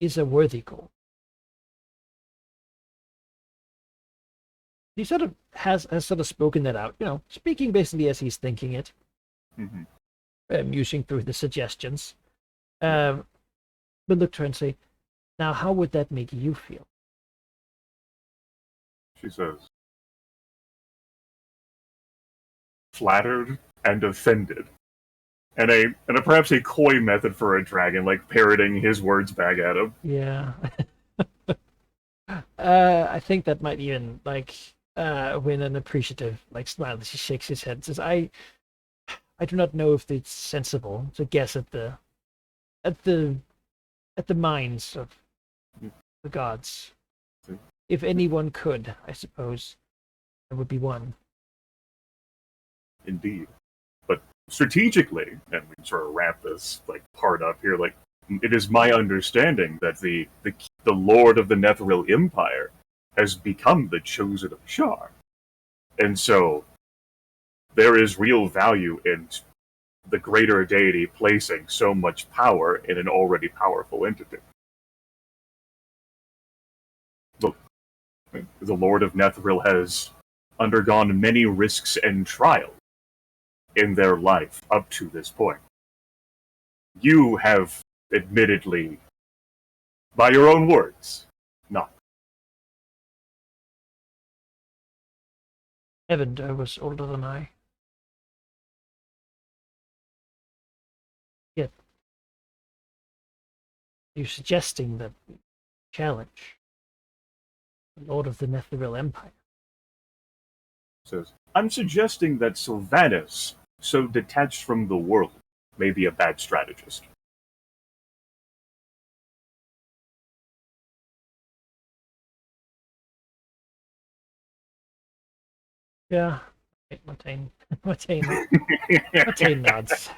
Is a worthy goal. He sort of has sort of spoken that out, speaking basically as he's thinking it, musing through the suggestions. But look to her and say, now how would that make you feel? She says, flattered and offended. And a perhaps a coy method for a dragon, like parroting his words back at him. Yeah. I think that might even win an appreciative smile as he shakes his head and says, I do not know if it's sensible to guess at the minds of the gods. If anyone could, I suppose, there would be one. Indeed. But strategically, and we can sort of wrap this part up here, it is my understanding that the Lord of the Netheril Empire has become the chosen of Shar. And so there is real value in the greater deity placing so much power in an already powerful entity. The Lord of Netheril has undergone many risks and trials in their life up to this point. You have admittedly, by your own words, not. Evander was older than I. Yet, you're suggesting that we challenge the Lord of the Netheril Empire. Says, I'm suggesting that Sylvanas, so detached from the world, may be a bad strategist. Yeah. Right, Montaigne nods.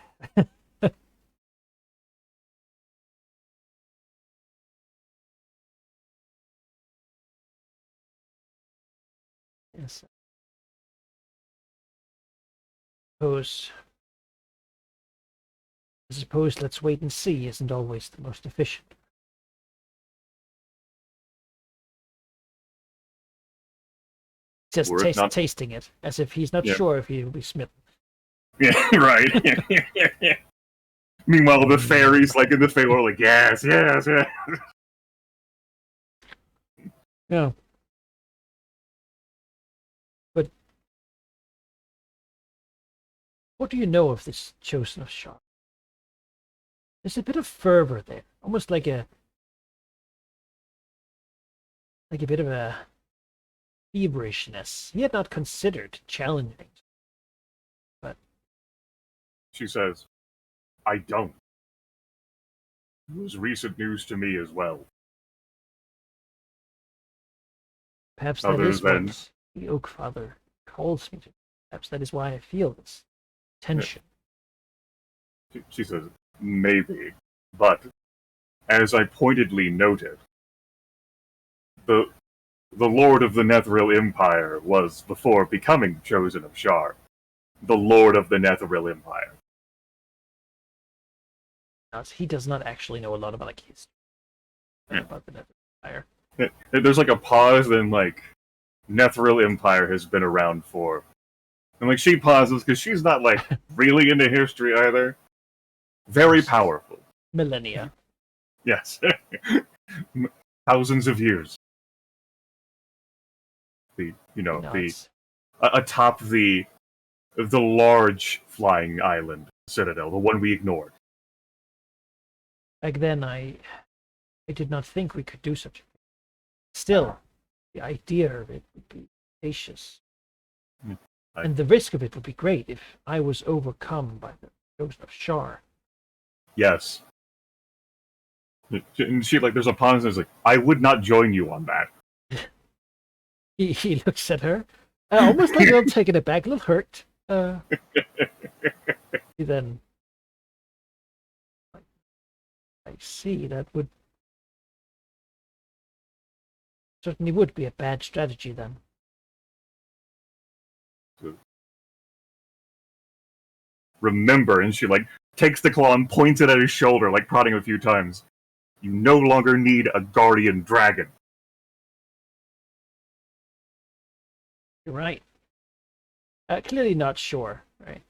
Yes. I suppose let's wait and see isn't always the most efficient. Just Or if not- tasting it, as if he's not Yeah. sure if he will be smitten. Yeah, right. Meanwhile, the fairies, like in the Fey, are like, yes, yes, yes. Yeah. But what do you know of this Chosen of Shar? There's a bit of fervor there, almost like a bit of a feverishness. He had not considered challenging. She says, I don't. It was recent news to me as well. Perhaps that Other is than- what the Oak Father calls me to. Perhaps that is why I feel this tension. She says, maybe. But, as I pointedly noted, the Lord of the Netheril Empire was, before becoming Chosen of Shar, the Lord of the Netheril Empire. He does not actually know a lot about history. Yeah. About the Nether Empire. There's like a pause, then like, Netheril Empire has been around for... And like she pauses, because she's not like really into history either. Very powerful. Millennia. Yes. Thousands of years. Nods. Atop the large flying island citadel, the one we ignored. Back then, I did not think we could do such a thing. Still, the idea of it would be audacious. And the risk of it would be great if I was overcome by the Chosen of Shar. Yes. And she, like, there's a pause and is like, I would not join you on that. He looks at her, almost like a little taken aback, a little hurt. He then, I see, that would certainly would be a bad strategy then. Remember, and she like takes the claw and points it at his shoulder, like prodding him a few times. You no longer need a guardian dragon. You're right. Clearly not sure, right?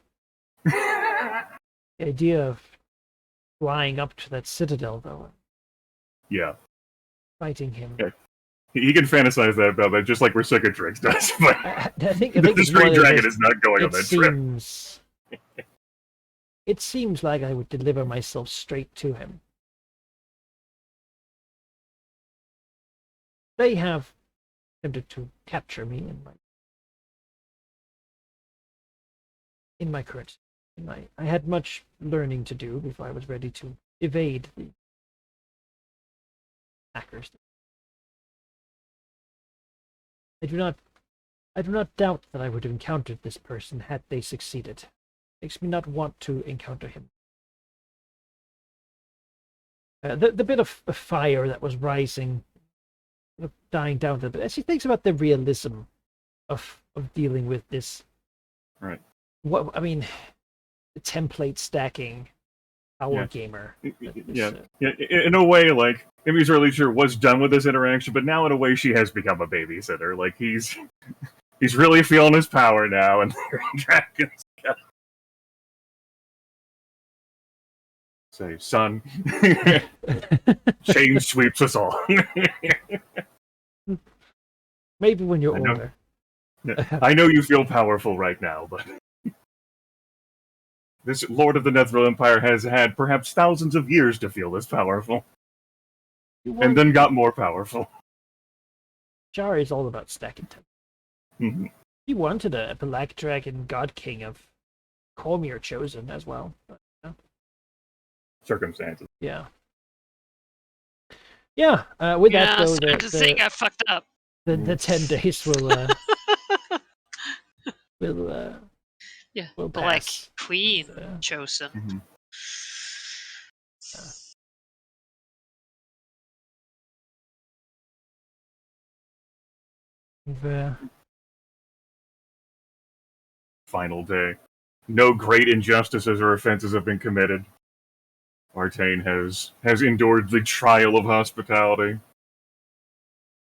The idea of flying up to that citadel, though, Yeah. fighting him. Yeah. He can fantasize that about that, just like Recicatrix does, but I think the it's Green more than Dragon just- is not going on it that trip. seems it seems like I would deliver myself straight to him. They have attempted to capture me in my current. I had much learning to do before I was ready to evade the hackers. I do not doubt that I would have encountered this person had they succeeded. Makes me not want to encounter him. The bit of fire that was rising, dying down a little bit, as she thinks about the realism of dealing with this. Right. What I mean, the template stacking power gamer. Yeah. In a way, like, Amy's early sure was done with this interaction, but now in a way she has become a babysitter. Like, he's really feeling his power now, and the Green Dragon's got... Say, son, change sweeps us all. Maybe when you're I know. older. I know you feel powerful right now, but this Lord of the Netheril Empire has had perhaps thousands of years to feel this powerful, and then got more powerful. Shar is all about stacking templates. Mhm. She wanted a black dragon god king of Cormyr chosen as well. But, Circumstances. yeah. Yeah. With that Yeah, though, starting to think I fucked up. the 10 days will will Yeah, will Black pass. Queen Uh, chosen. Mhm. we've, Final day. No great injustices or offenses have been committed. Artane has endured the trial of hospitality.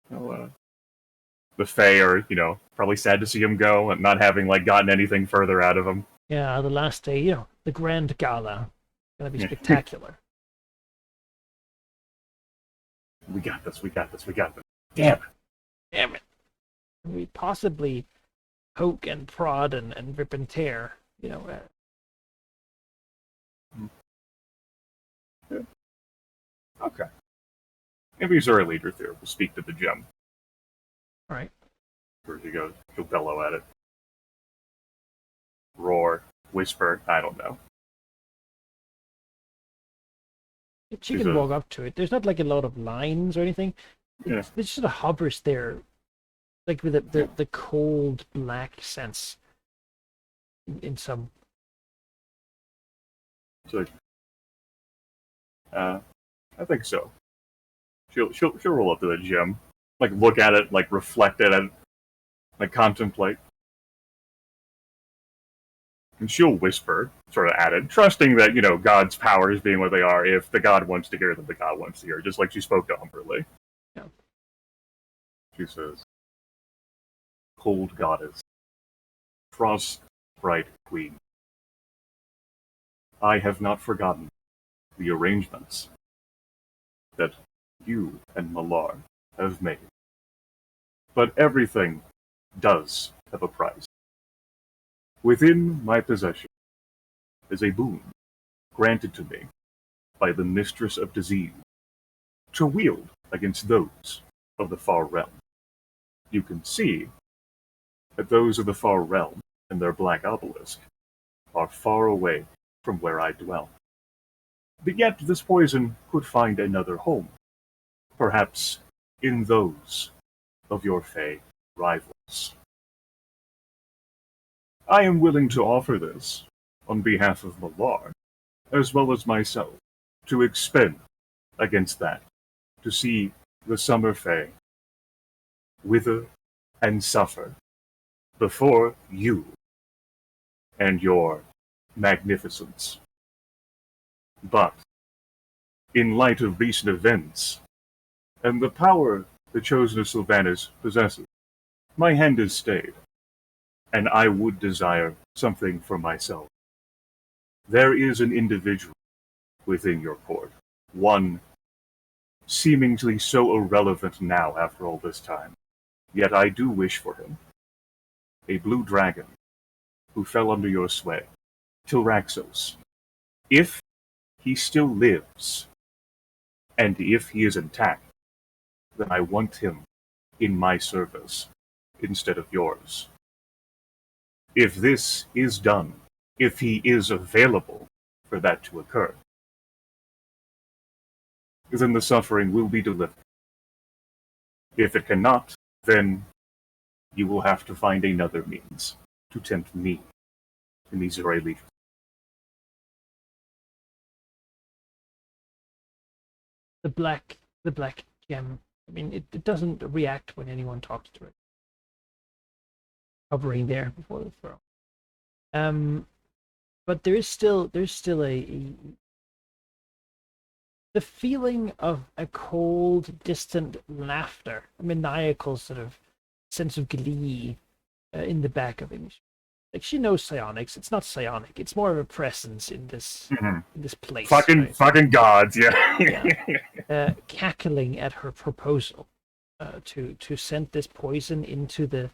Well, the Fae are, probably sad to see him go and not having gotten anything further out of him. yeah, the last day, the grand gala, gonna be Yeah. spectacular. We got this. We got this. We got this. Damn it! Damn it! We possibly poke and prod and rip and tear. Okay. Maybe Zora leader there will speak to the gem. All right. Where he goes, he'll bellow at it. Roar, whisper, I don't know. She can walk up to it. There's not a lot of lines or anything. Yeah. It just sort of hovers there, with the cold black sense. In some. So, I think so. She'll roll up to the gem, look at it, reflect it, and contemplate. And she'll whisper, sort of added, trusting that, God's powers being what they are, if the God wants to hear them, the God wants to hear, just like she spoke to Humberly. Yeah. She says, Cold Goddess, Frost Bright Queen, I have not forgotten the arrangements that you and Malar have made. But everything does have a price. Within my possession is a boon granted to me by the Mistress of Disease to wield against those of the Far Realm. You can see that those of the Far Realm and their black obelisk are far away from where I dwell. But yet this poison could find another home, perhaps in those of your Fae rivals. I am willing to offer this on behalf of Malar, as well as myself, to expend against that, to see the Summer Fae wither and suffer before you and your magnificence. But, in light of recent events, and the power the Chosen of Sylvanas possesses, my hand is stayed, and I would desire something for myself. There is an individual within your court, one seemingly so irrelevant now after all this time, yet I do wish for him. A blue dragon who fell under your sway, Tilraxos. If he still lives, and if he is intact, then I want him in my service instead of yours. If this is done, if he is available for that to occur, then the suffering will be delivered. If it cannot, then you will have to find another means to tempt me in these very legions. The black gem. I mean, it doesn't react when anyone talks to it. Hovering there before the throne. But there's still the feeling of a cold, distant laughter, a maniacal sort of sense of glee in the back of him. She knows psionics. It's not psionic. It's more of a presence in this in this place. Fucking gods, yeah. Yeah. Cackling at her proposal to send this poison into the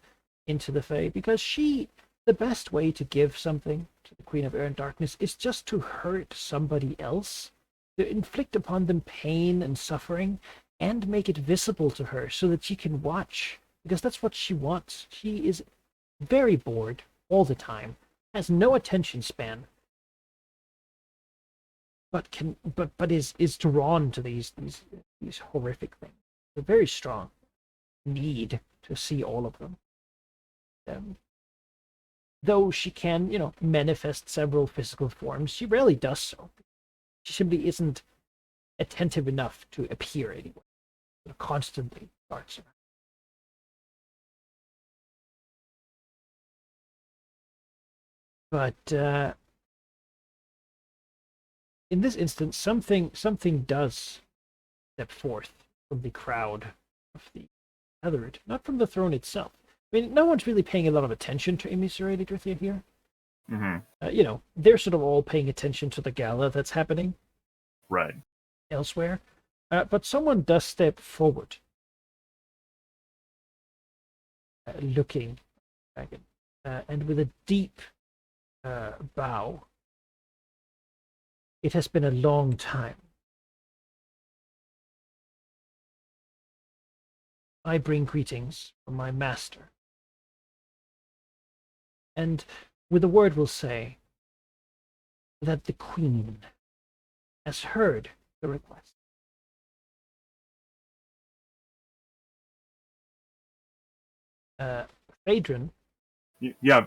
Fae, because the best way to give something to the Queen of Air and Darkness is just to hurt somebody else, to inflict upon them pain and suffering, and make it visible to her so that she can watch, because that's what she wants. She is very bored all the time, has no attention span, but is drawn to these horrific things. A very strong need to see all of them. Though she can, manifest several physical forms, she rarely does so. She simply isn't attentive enough to appear anywhere. It constantly darts around. But in this instance, something does step forth from the crowd of the tethered, not from the throne itself. I mean, no one's really paying a lot of attention to Emissary Drithia here. Mm-hmm. They're sort of all paying attention to the gala that's happening Right. elsewhere. But someone does step forward, looking at the dragon, and with a deep bow. It has been a long time. I bring greetings from my master. And with a word will say that the Queen has heard the request. Phaedron. Yeah,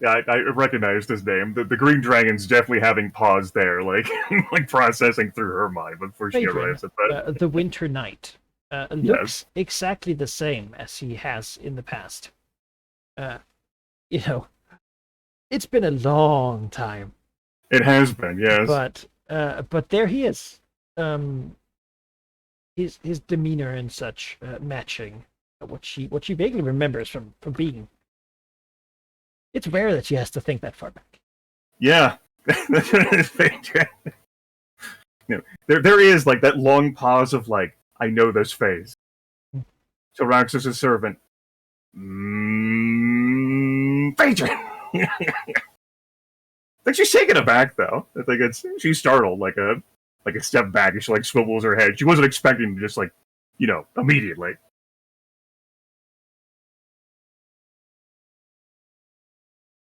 I recognized his name. The Green Dragon's definitely having pause there, like like processing through her mind before she Phaedron, arrives at that. the Winter Knight, looks exactly the same as he has in the past. It's been a long time. It has been, yes. But there he is. His demeanor and such matching what she vaguely remembers from being. It's rare that she has to think that far back. Yeah. There is like that long pause of like, I know this phase. So Raxus' servant. Phaedron! Like she's taken aback though. I think she's startled, like a step back, and she like swivels her head. She wasn't expecting to just like, immediately.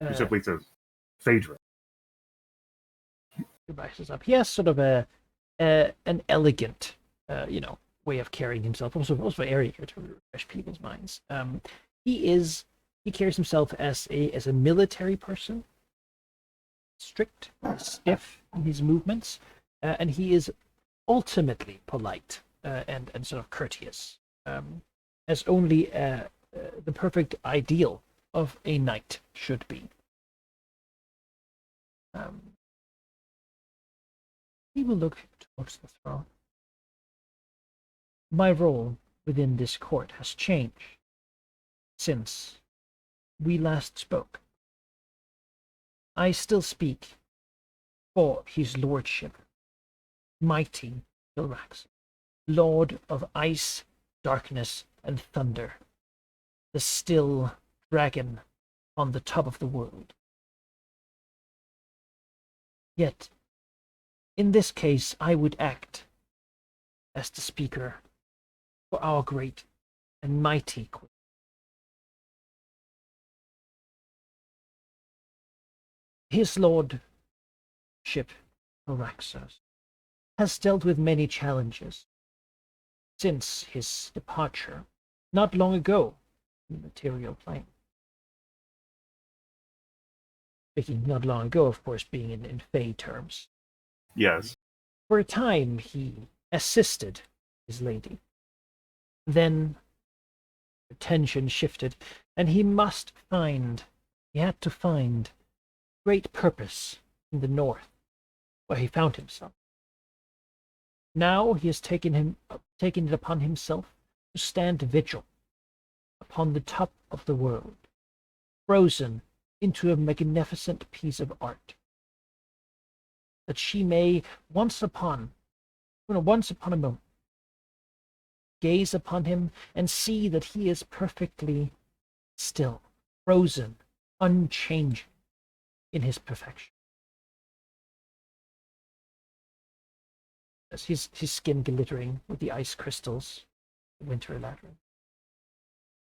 He simply says, Phaedron. Up. He has sort of an elegant, way of carrying himself. Also area here to refresh people's minds. He carries himself as a military person, strict, stiff in his movements, and he is ultimately polite and sort of courteous, as only the perfect ideal of a knight should be. He will look towards the throne. My role within this court has changed since we last spoke. I still speak for his lordship, mighty Ilrax, lord of ice, darkness, and thunder, the still dragon on the top of the world. Yet, in this case, I would act as the speaker for our great and mighty queen. His lordship, Araxos, has dealt with many challenges since his departure, not long ago, in the material plane. Speaking not long ago, of course, being in Fey terms. Yes. For a time, he assisted his lady. Then, the tension shifted, and he had to find great purpose in the north, where he found himself. Now he has taken it upon himself to stand vigil upon the top of the world, frozen into a magnificent piece of art, that she may once upon a moment gaze upon him and see that he is perfectly still, frozen, unchanging in his perfection. As his skin glittering with the ice crystals, the winter eladrin.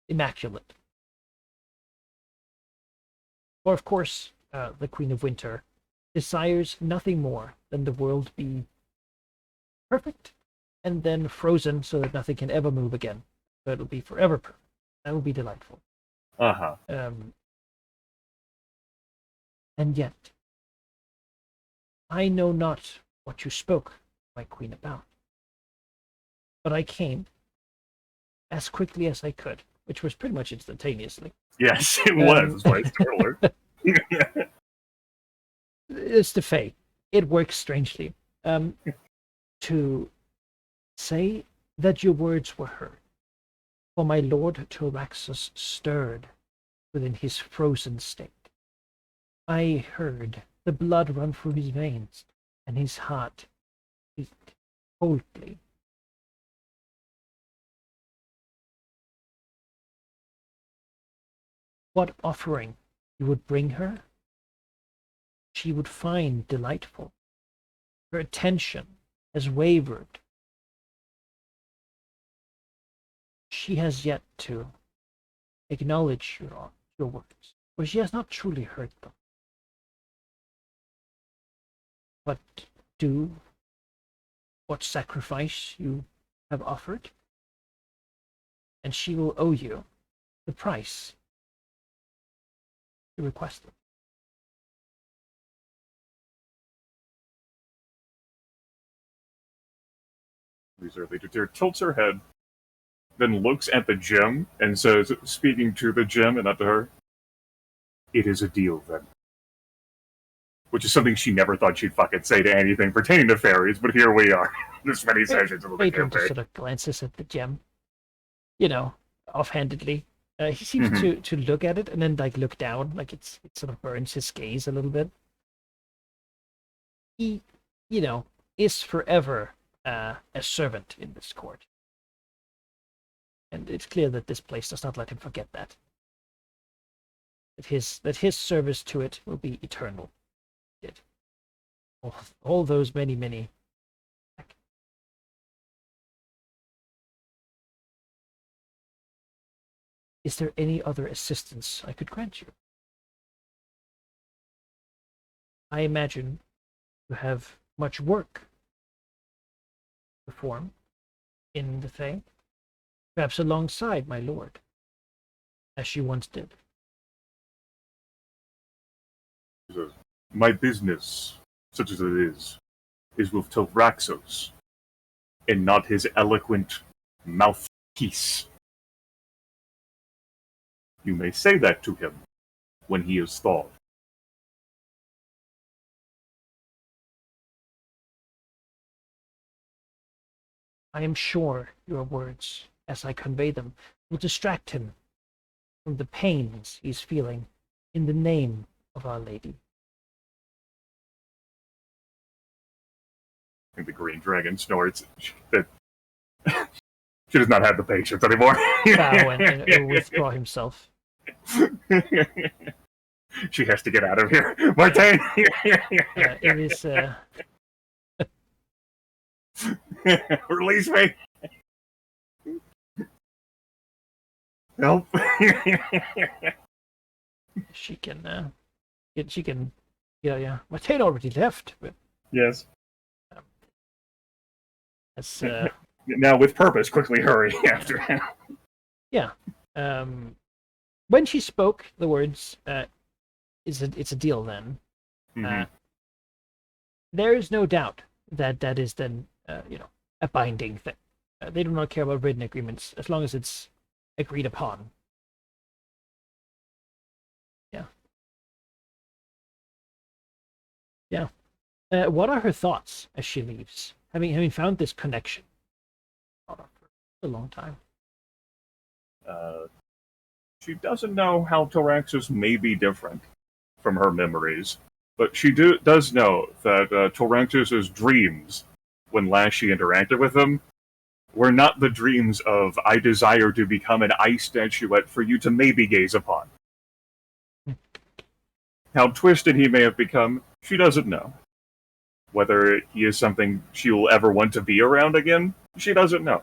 Immaculate. For of course, the Queen of Winter desires nothing more than the world be perfect and then frozen so that nothing can ever move again. So it'll be forever perfect. That will be delightful. Uh-huh. And yet, I know not what you spoke, my queen, about. But I came as quickly as I could, which was pretty much instantaneously. Yes, it was. That's why it's alert. It's the Fae. It works strangely. To say that your words were heard, for my lord Taraxus stirred within his frozen state. I heard the blood run through his veins, and his heart beat coldly. What offering you would bring her, she would find delightful. Her attention has wavered. She has yet to acknowledge your words, for she has not truly heard them. But do what sacrifice you have offered, and she will owe you the price you requested. Reserve Leader tilts her head, then looks at the gem and says, speaking to the gem and not to her, "It is a deal, then." Which is something she never thought she'd fucking say to anything pertaining to fairies, but here we are. This many sessions of the Adrian just campaign. sort of glances at the gem, offhandedly. He seems to look at it and then look down, it sort of burns his gaze a little bit. He, is forever a servant in this court, and it's clear that this place does not let him forget that. That his service to it will be eternal. All those many. Is there any other assistance I could grant you? I imagine you have much work to perform in the Fae, perhaps alongside my lord, as she once did. My business, such as it is with Taraxos, and not his eloquent mouthpiece. You may say that to him when he is thawed. I am sure your words, as I convey them, will distract him from the pains he's feeling in the name of Our Lady. I think the green dragon snorts that she does not have the patience anymore. Bow and withdraw himself. She has to get out of here. Martin! It is... Release me! Help! She can... Yeah. Martin already left, but... Yes. That's... Now with purpose, quickly hurry after him. Yeah. When she spoke the words, it's a deal then. Mm-hmm. There is no doubt that is then, a binding thing. They do not care about written agreements as long as it's agreed upon. Yeah. Yeah. What are her thoughts as she leaves, having found this connection? For a long time. She doesn't know how Taraxus may be different from her memories, but she does know that Taraxus's dreams, when last she interacted with him, were not the dreams of, "I desire to become an ice statuette for you to maybe gaze upon." How twisted he may have become, she doesn't know. Whether he is something she will ever want to be around again, she doesn't know.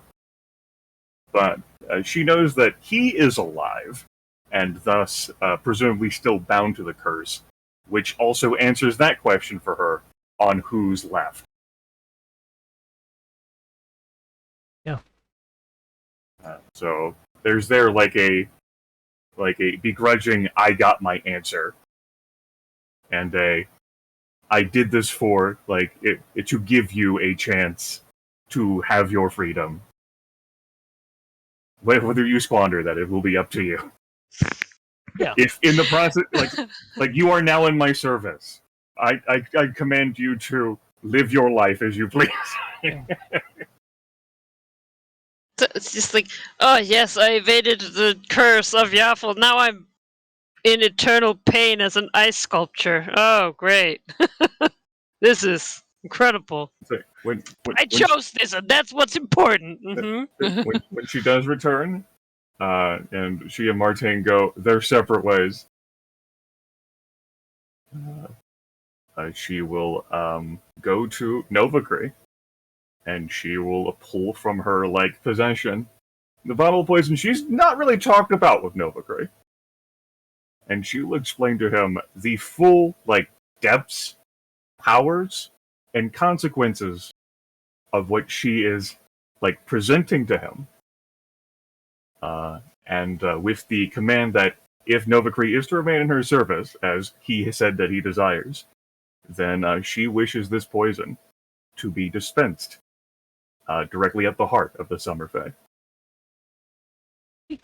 But she knows that he is alive, and thus presumably still bound to the curse, which also answers that question for her on who's left. Yeah. So there's like a begrudging "I got my answer," and I did this for it to give you a chance to have your freedom. Whether you squander that, it will be up to you. Yeah. If in the process, like you are now in my service, I command you to live your life as you please. It's just like, oh yes, I evaded the curse of Yaffle. Now I'm in eternal pain as an ice sculpture. Oh, great. This is incredible. So I chose this, and that's what's important. when she does return, and she and Martin go their separate ways, she will go to Novacree, and she will pull from her possession the bottle of poison she's not really talked about with Novacree, and she will explain to him the full depths, powers, and consequences of what she is presenting to him, and with the command that if Novacree is to remain in her service, as he has said that he desires, then she wishes this poison to be dispensed directly at the heart of the Summer Fae.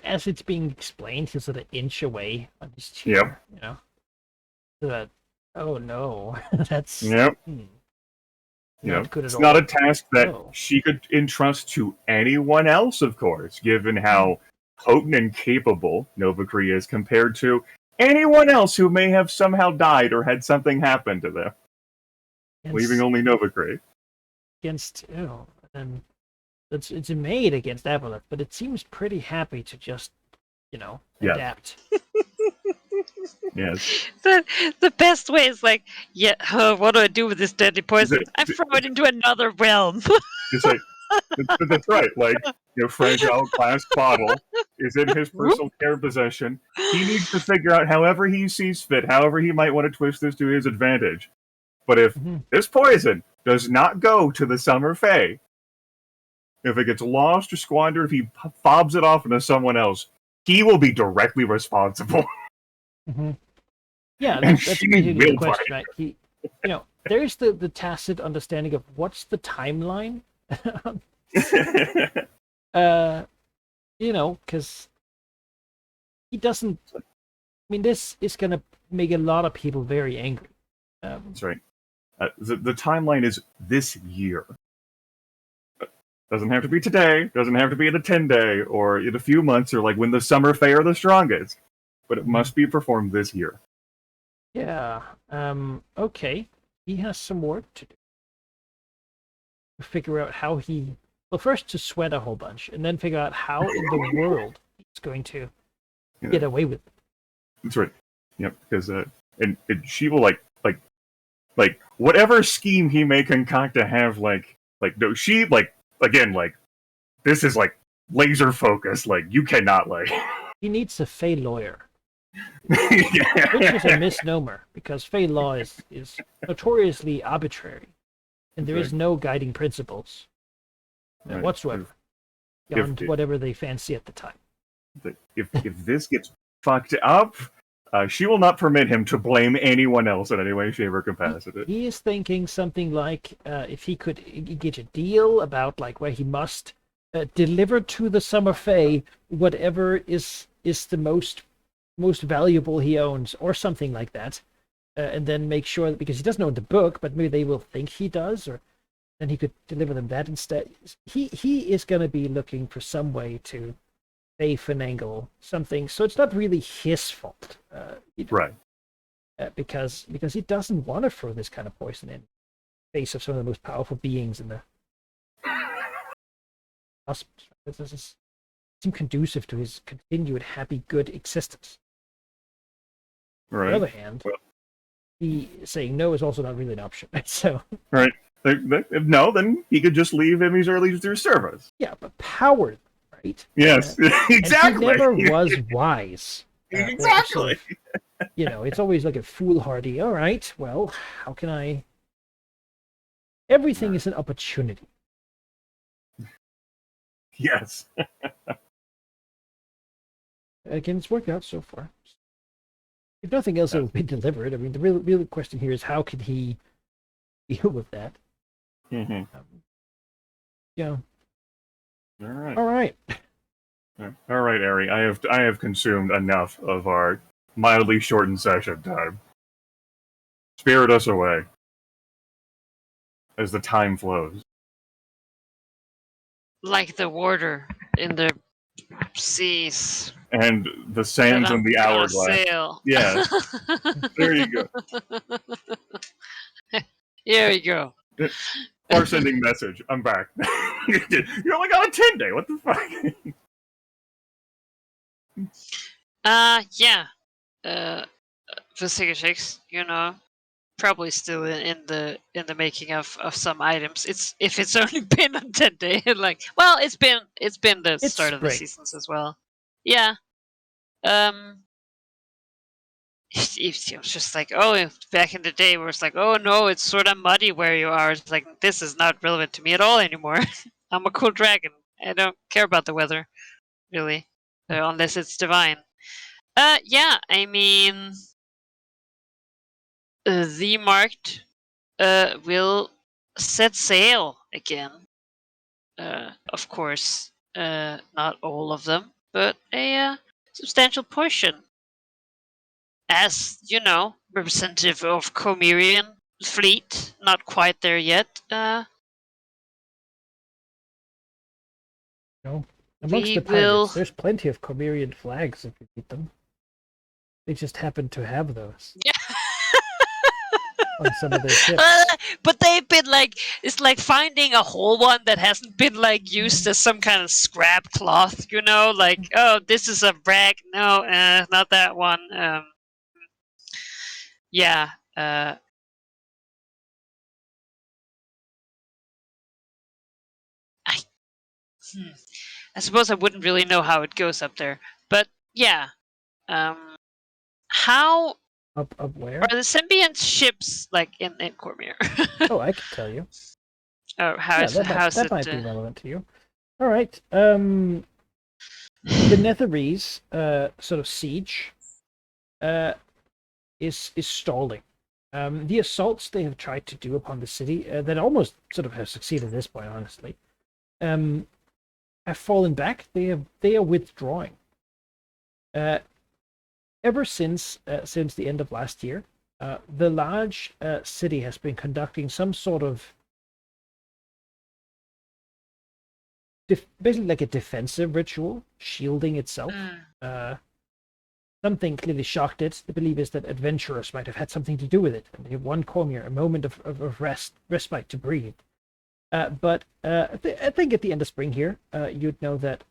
As it's being explained, he's an inch away on his chair. Yep. So that, oh no, that's Yep. Not good at it's all. not a task that No. she could entrust to anyone else, of course, given how potent and capable Novacree is compared to anyone else who may have somehow died or had something happen to them, leaving only Novacree. Against, and it's made against Aboleth, but it seems pretty happy to just, Yeah. adapt. Yes. The best way is what do I do with this deadly poison? Is it- I throw it into another realm. It's that's right. Fragile glass bottle is in his personal care possession. He needs to figure out however he sees fit, however he might want to twist this to his advantage. But if this poison does not go to the Summer Fae, if it gets lost or squandered, if he fobs it off into someone else, he will be directly responsible. Yeah, And that's she basically the will question, find right? There's the tacit understanding of what's the timeline. Because he doesn't. I mean, this is gonna make a lot of people very angry. That's right. The timeline is this year. Doesn't have to be today. Doesn't have to be in a 10-day or in a few months or when the Summer Fae are the strongest. But it must be performed this year. Yeah. Okay. He has some work to do. To figure out how first to sweat a whole bunch, and then figure out how in the world he's going to get away with it. That's right. Yep. Because and she will whatever scheme he may concoct to have no, she again this is laser focused. You cannot He needs a Fey lawyer. Yeah. Which is a misnomer, because Fey law is notoriously arbitrary, and there is no guiding principles Right. whatsoever, beyond whatever they fancy at the time. If this gets fucked up, she will not permit him to blame anyone else in any way, shape, or capacity. He is thinking something like if he could get a deal about where he must deliver to the Summer Fae whatever is the most valuable he owns, or something like that, and then make sure that, because he doesn't own the book, but maybe they will think he does, or then he could deliver them that instead. He is going to be looking for some way to finagle something, so it's not really his fault, Right. because he doesn't want to throw this kind of poison in the face of some of the most powerful beings in the cosmos. This is seem conducive to his continued happy, good existence. Right. On the other hand, he saying no is also not really an option. So right. If no, then he could just leave him. He's early through service. yeah, but power, right? Yes, exactly. And he never was wise or sort Exactly. of, it's always like a foolhardy. All right, well, how can I? Everything is an opportunity. Yes. Again, it's worked out so far. If nothing else, it will be delivered. I mean, the real question here is how can he deal with that? Mm-hmm. Yeah. All right. All right. All right, Ari. I have consumed enough of our mildly shortened session time. Spirit us away as the time flows. Like the water in the seas. And the that sands I'm in the gonna hourglass. sail. Yeah, there you go. Here we go. Or sending message. I'm back. You're only got a 10 day. What the fuck? Yeah. For 6, probably still in the making of some items. It's if it's only been on 10 day, like it's been the It's start of the spring. seasons as well. Yeah. It was just like, back in the day where it's like, oh no, it's sort of muddy where you are. It's like, this is not relevant to me at all anymore. I'm a cool dragon. I don't care about the weather, really, unless it's divine. Yeah, I mean, the marked will set sail again. Of course, not all of them, but a substantial portion. As representative of Comerian fleet, not quite there yet. Amongst We the will. pirates, there's plenty of Comerian flags if you need them. They just happen to have those Yeah. on some of their ships. But they've been like, it's like finding a whole one that hasn't been like used as some kind of scrap cloth, like, oh, this is a rag. No, not that one. Yeah. I suppose I wouldn't really know how it goes up there, but yeah. How Up where? are the symbiont ships like in Cormier? Oh, I can tell you. Or how's that it? might be relevant to you. All right. The Netherese sort of siege is stalling. The assaults they have tried to do upon the city that almost sort of have succeeded at this point, honestly, have fallen back. They are withdrawing. Ever since the end of last year, the large city has been conducting some sort of basically like a defensive ritual, shielding itself. Something clearly shocked it. The belief is that adventurers might have had something to do with it, and they won Cormier a moment of respite to breathe. But I think at the end of spring here, you'd know that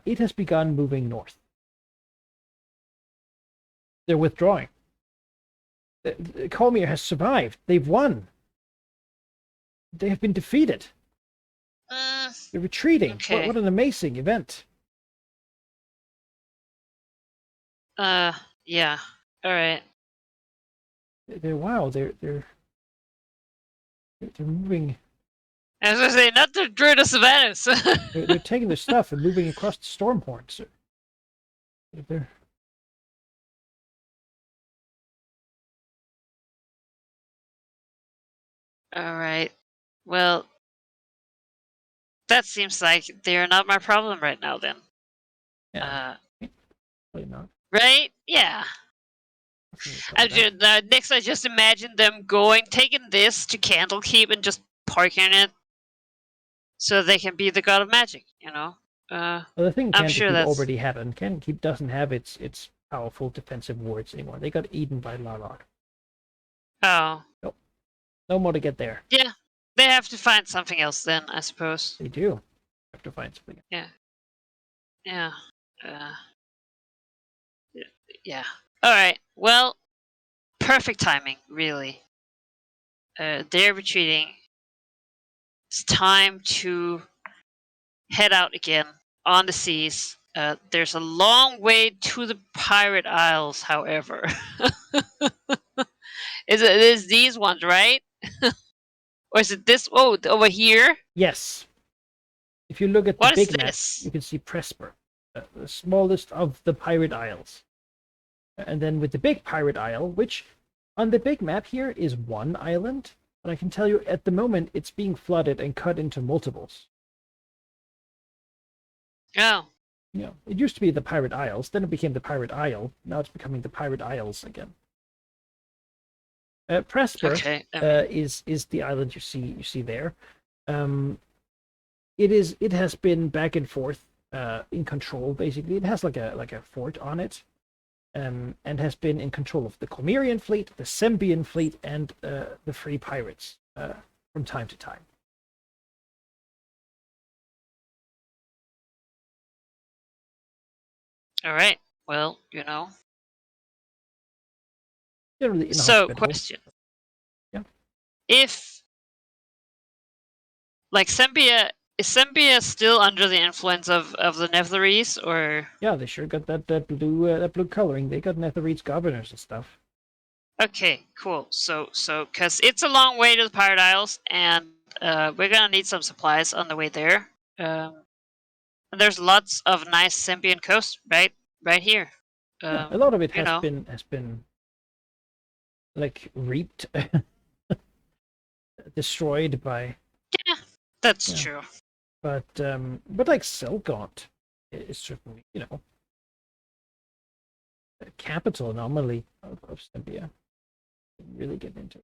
it has begun moving north. They're withdrawing. Cormier has survived. They've won. They have been defeated. They're retreating. Okay. What an amazing event. Yeah. All right. They're moving. As I say, not the Druid of Sylvanas. They're taking their stuff and moving across the Stormhorns. They're All right. Well, that seems like they're not my problem right now. Then. probably not. Right? Yeah. Next, I just imagine them taking this to Candlekeep and just parking it, so they can be the god of magic. Well, the thing I'm Candlekeep sure that's already have, and Candlekeep doesn't have its powerful defensive wards anymore. They got eaten by Larok. Oh. Nope. No more to get there. Yeah. They have to find something else then, I suppose. They do have to find something. Yeah. Yeah. Yeah. All right. Well, perfect timing, really. They're retreating. It's time to head out again on the seas There's a long way to the Pirate Isles, however. Is these ones, right? Or is it this? Oh, over here? Yes. If you look at the What is big map, this? you can see Presper, the smallest of the Pirate Isles. And then with the big Pirate Isle, which on the big map here is one island, but I can tell you at the moment it's being flooded and cut into multiples. Oh, You know, it used to be the Pirate Isles, then it became the Pirate Isle. Now it's becoming the Pirate Isles again. Presper okay. is the island you see there. It has been back and forth in control. Basically, it has like a fort on it, and has been in control of the Cormyrean fleet, the Sembian fleet, and the Free Pirates from time to time. All right. Well, Generally So, inhospitable. question. Yeah. If, like, is Sembia still under the influence of the Netherese, or? Yeah, they sure got that blue coloring. They got Netherese governors and stuff. Okay, cool. So, because it's a long way to the Pirate Isles, and we're gonna need some supplies on the way there. And there's lots of nice Sembian coast right here. Yeah, a lot of it you has know. been like reaped, destroyed by. Yeah, that's Yeah. true. But like Selgaunt is certainly, a capital anomaly of Sembia. Really get into it.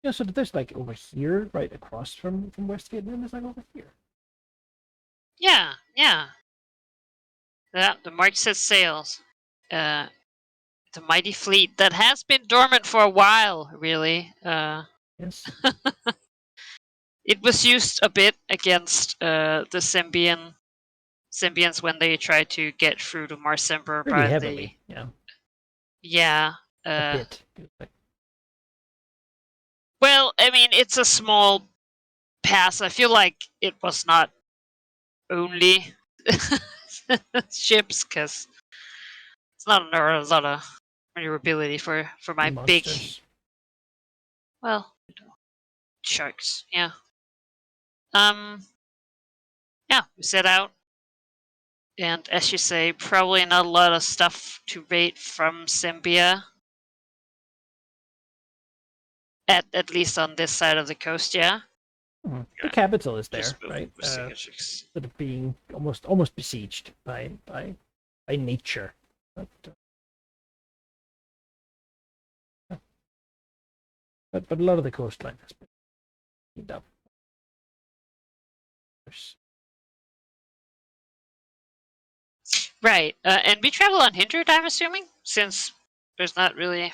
Yeah, so there's like over here, right across from West Vietnam, is like over here. Yeah. The Mark says sails. The mighty fleet that has been dormant for a while, really. Yes. It was used a bit against the Sembians when they tried to get through to Marsember Pretty by heavily, yeah. Yeah. A bit. Well, I mean, it's a small pass. I feel like it was not only ships, because it's not a lot of maneuverability for my big, Monsters. well, sharks. Yeah. Yeah, we set out, and as you say, probably not a lot of stuff to rate from Sembia. At least on this side of the coast, yeah. The Yeah. capital is there, Just build right? with signages. Sort of being almost besieged by nature. But a lot of the coastline has been cleaned up. Right, and we travel unhindered, I'm assuming, since there's not really.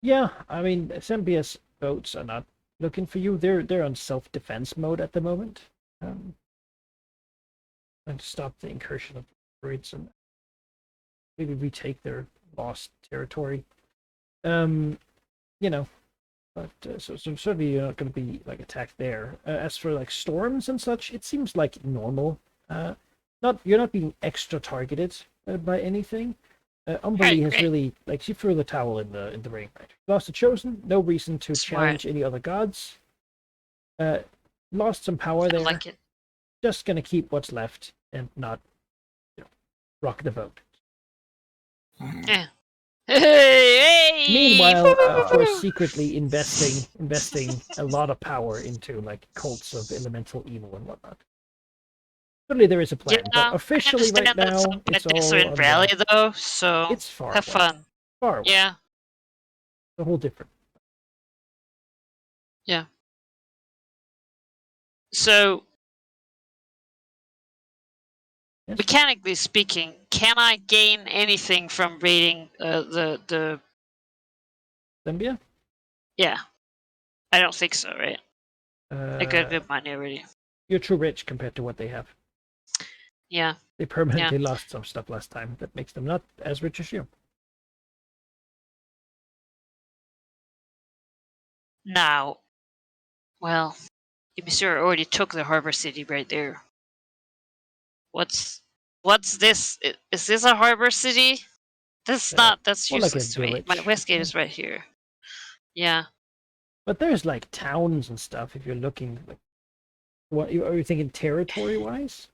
Yeah, I mean, SMBS boats are not looking for you. They're on self-defense mode at the moment. And to stop the incursion of the Brits and maybe retake their lost territory. You know, but so certainly you're not going to be like attacked there. As for like storms and such, it seems like normal. You're not being extra targeted by anything. Umberlee has great. really like she threw the towel in the ring. Right? Lost the chosen, no reason to Smart. challenge any other gods. Lost some power I there. like it. Just gonna keep what's left and not, rock the boat. Yeah. Hey! Meanwhile, of course, secretly investing a lot of power into like cults of elemental evil and whatnot. Certainly, there is a plan, Yeah, but officially, right now, it's all in Rally though, so it's far have away. fun. Far away. Yeah. A whole different. Yeah. So, Yes. mechanically speaking, can I gain anything from raiding the? Zambia? Yeah, I don't think so, right? I got good Uh, money already. you're too rich compared to what they have. Yeah. They permanently lost some stuff last time. That makes them not as rich as you. Now, well, Emisura already took the harbor city right there. What's this? Is this a harbor city? That's not. That's more like a useless to me. My village. Westgate is right here. Yeah. But there's like towns and stuff if you're looking. Like, what are you thinking territory-wise?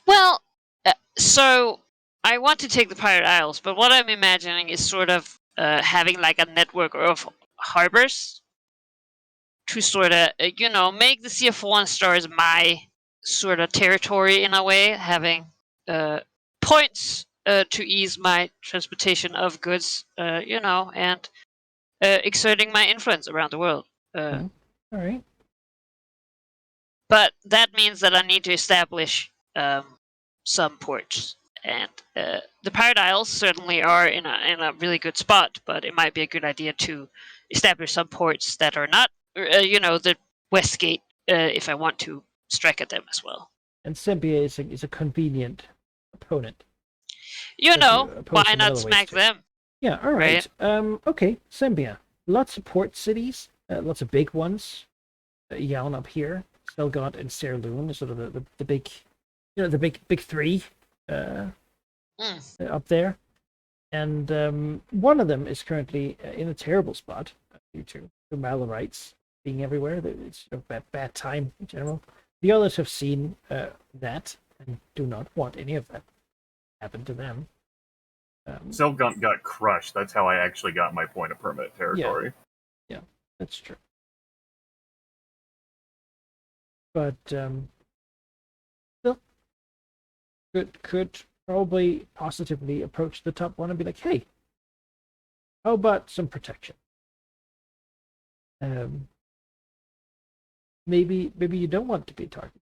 Well, so I want to take the Pirate Isles, but what I'm imagining is sort of having like a network of harbors to sort of, make the Sea of Fallen Stars my sort of territory in a way, having points to ease my transportation of goods, and exerting my influence around the world. All right. But that means that I need to establish some ports, and the Pirate Isles certainly are in a really good spot. But it might be a good idea to establish some ports that are not, the Westgate, if I want to strike at them as well. And Sempia is a convenient opponent. Why not smack them? Yeah, all right. Okay, Sembia. Lots of port cities, lots of big ones. Yaun up here, Stelgott and Serloon are sort of the big, the big three up there. And one of them is currently in a terrible spot due to the Malorites being everywhere. It's a bad time in general. The others have seen that and do not want any of that to happen to them. Selgun got crushed. That's how I actually got my point of permanent territory. Yeah, that's true. But still, could probably positively approach the top one and be like, "Hey, how about some protection? Maybe you don't want to be targeted."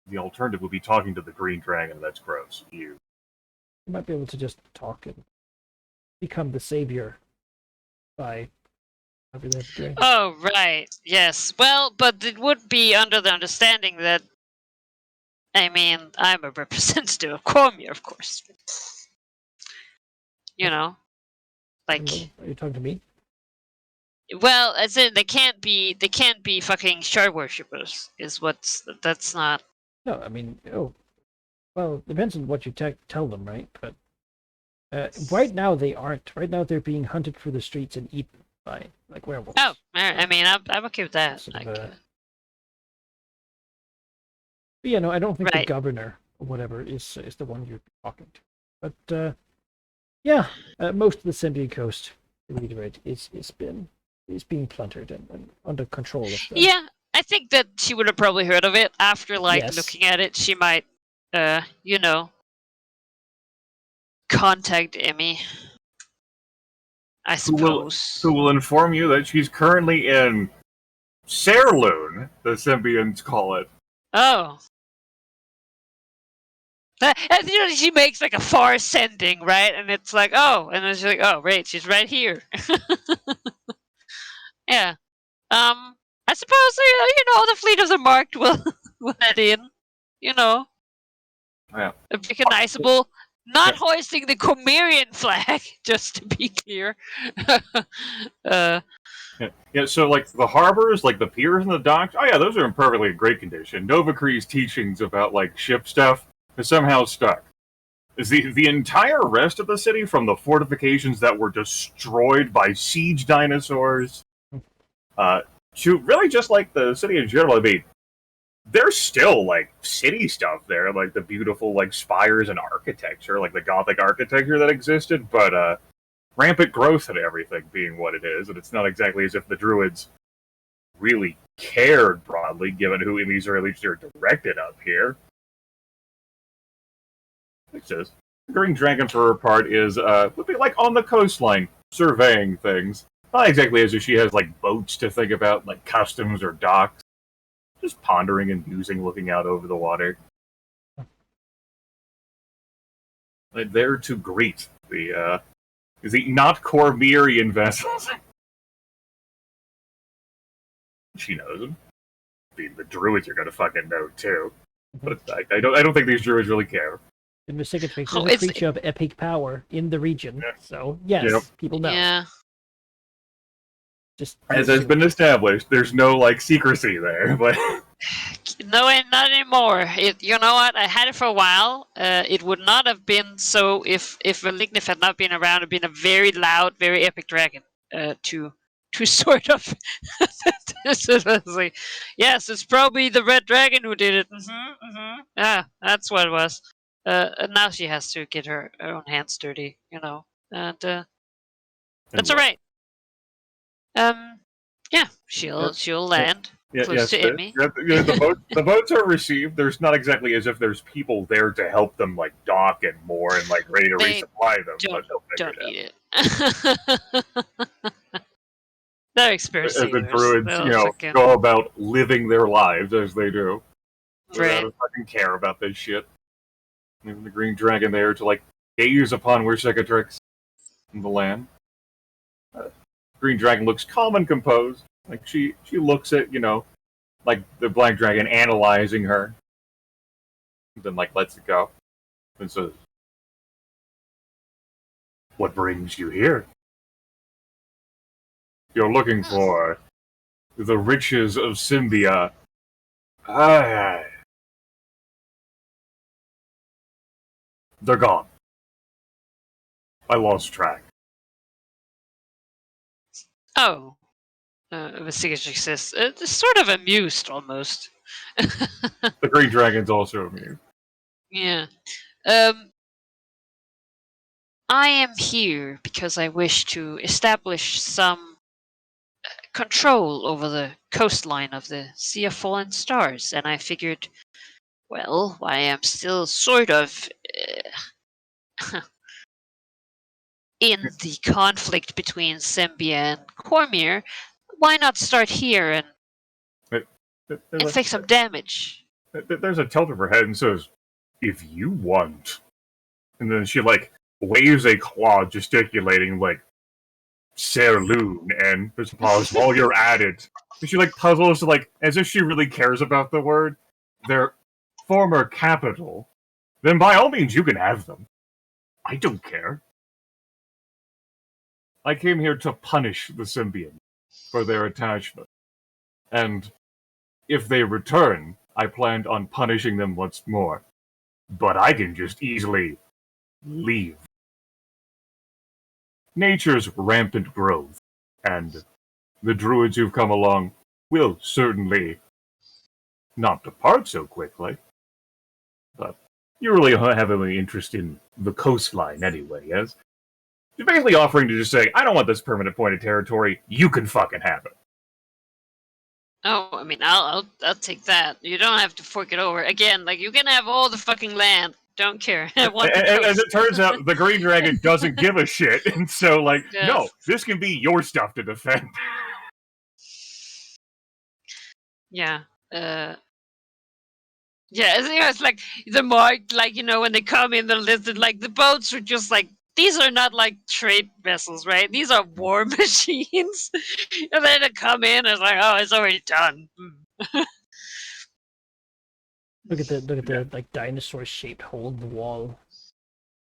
The alternative would be talking to the Green Dragon. That's gross. You might be able to just talk and become the savior by. Oh, right. Yes. Well, but it would be under the understanding that, I'm a representative of Cormier, of course. Like. Are you talking to me? Well, as in they can't be fucking shard worshippers. That's not. No, well, it depends on what you tell them, right? But right now they aren't. Right now they're being hunted through the streets and eaten by like werewolves. Oh, I'm okay with that. But yeah, I don't think the governor or whatever is the one you're talking to. But yeah, most of the Symbian coast, to reiterate, is being plundered and under control of them. Yeah, I think that she would have probably heard of it after looking at it. She might, contact Emmy. I suppose. Who will inform you that she's currently in Serloon, the Symbians call it. Oh. She makes like a far sending, right? And it's like, oh, and then she's like, oh, right, she's right here. Yeah. I suppose the fleet of the Marked will head in. Yeah. Recognizable. Not hoisting the Cormerian flag, just to be clear. Yeah, so like the harbors, like the piers and the docks, oh yeah, those are in perfectly great condition. Nova Cree's teachings about like ship stuff is somehow stuck. Is the entire rest of the city, from the fortifications that were destroyed by siege dinosaurs, to really just like the city in general, there's still like city stuff there, like the beautiful like spires and architecture, like the Gothic architecture that existed, but rampant growth and everything being what it is, and it's not exactly as if the Druids really cared broadly, given who in these early are directed up here. It says Green Dragon, for her part, would be like on the coastline, surveying things. Not exactly as if she has like boats to think about, like customs or docks. Just pondering and musing, looking out over the water. There to greet the not Cormerian vessels. She knows them. The Druids are gonna fucking know too. But I don't think these Druids really care. In the second is a creature of epic power in the region, so yes, people know. Yeah. Just as has been established, there's no like secrecy there, but No, not anymore. You know what? I had it for a while. It would not have been so if Malignif had not been around. It'd been a very loud, very epic dragon. To sort of. Like, yes, it's probably the red dragon who did it. Yeah, that's what it was. And now she has to get her own hands dirty, and that's all right. Yeah, she'll land close to Emmy. The boats are received. There's not exactly as if there's people there to help them like dock and moor and like ready to They resupply them. Don't need it. They're experienced As the sailors. druids, They'll go about living their lives as they do. Right. They don't fucking care about this shit. Leaving the green dragon there to like gaze upon where Cicatrix in the land. Green dragon looks calm and composed. Like she looks at, like the black dragon analyzing her. Then like lets it go. And says, "What brings you here? You're looking for the riches of Symbia. Aye. They're gone. I lost track." Oh. Cicatrix says, sort of amused almost. The green dragon's also amused. Yeah. I am here because I wish to establish some control over the coastline of the Sea of Fallen Stars, and I figured, well, I am still sort of in the conflict between Sembia and Cormyr. Why not start here and inflict some damage? There's a tilt of her head and says, "If you want." And then she like waves a claw, gesticulating like Serloon, and there's a pause while you're at it. And she like puzzles like as if she really cares about the word, their former capital. Then by all means you can have them. I don't care. I came here to punish the Symbians for their attachment. And if they return, I planned on punishing them once more. But I can just easily leave. Nature's rampant growth, and the druids who've come along will certainly not depart so quickly. But you really don't have any interest in the coastline anyway, yes? You're basically offering to just say, "I don't want this permanent point of territory, you can fucking have it." Oh, I mean, I'll take that. You don't have to fork it over. Again, like, you can have all the fucking land. Don't care. I want the And coast. it turns out the green dragon doesn't give a shit, and so, like, Yes. no, this can be your stuff to defend. Yeah. Yeah, it's like the mark, like, when they come in, they're listed, like, the boats are just like, these are not like trade vessels, right? These are war machines. And then they come in, it's like, oh, it's already done. Look at the like dinosaur-shaped hole in the wall.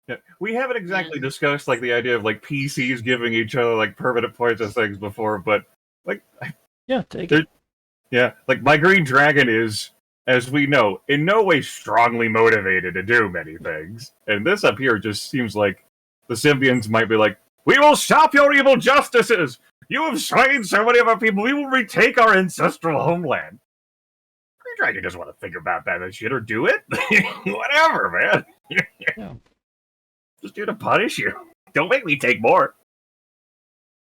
Yeah. We haven't exactly discussed, like, the idea of, like, PCs giving each other, like, permanent points of things before, but, like... Yeah, take it. Yeah, like, my green dragon is, as we know, in no way strongly motivated to do many things. And this up here just seems like the Symbians might be like, "We will stop your evil justices! You have slain so many of our people, we will retake our ancestral homeland." Green Dragon doesn't want to think about that shit or do it. Whatever, man. Yeah. Just do to punish you. Don't make me take more.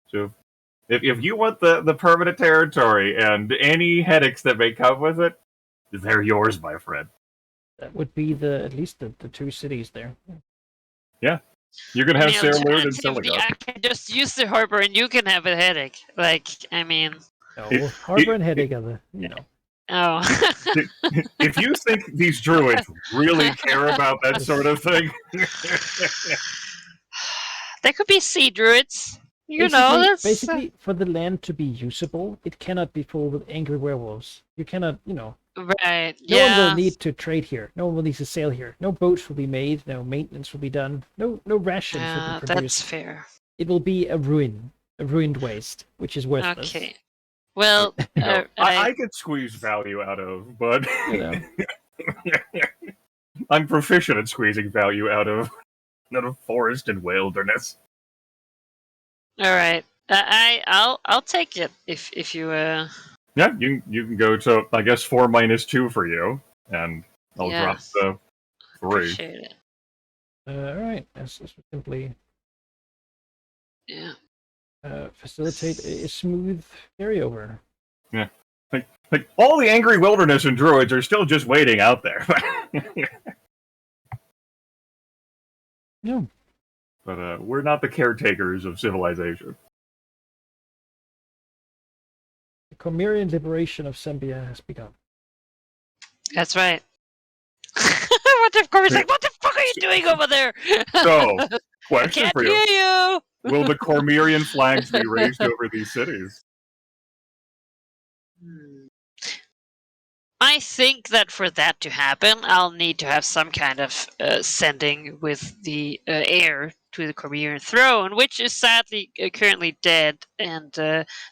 So, if you want the permanent territory and any headaches that may come with it, they're yours, my friend. That would be at least the two cities there. Yeah. You're going to have Serloon and Alternatively, Silica. I can just use the harbor and you can have a headache. Like, I mean... No, Harbor and Headache are the, Oh. If you think these druids really care about that sort of thing... They could be sea druids. That's... Basically, for the land to be usable, it cannot be full with angry werewolves. You cannot, Right, No one will need to trade here. No one will need to sail here. No boats will be made. No maintenance will be done. No rations will be produced. That's fair. It will be a ruined waste, which is worthless. Okay. Well, I could squeeze value out of, but You know. I'm proficient at squeezing value out of forest and wilderness. all right. I'll take it if you Yeah, you can go to, I guess, 4 minus 2 for you, and I'll drop yes, the 3. appreciate it. All right. Let's just simply Yeah. facilitate a smooth carryover. Yeah. Like, all the angry wilderness and druids are still just waiting out there. No. But we're not the caretakers of civilization. The Cormyrean liberation of Sembia has begun. That's right. What the Cormy's like, what the fuck are you doing over there? So, I question can't for hear you. you. Will the Cormyrean flags be raised over these cities? I think that for that to happen, I'll need to have some kind of sending with the heir to the Cormyrean throne, which is sadly currently dead, and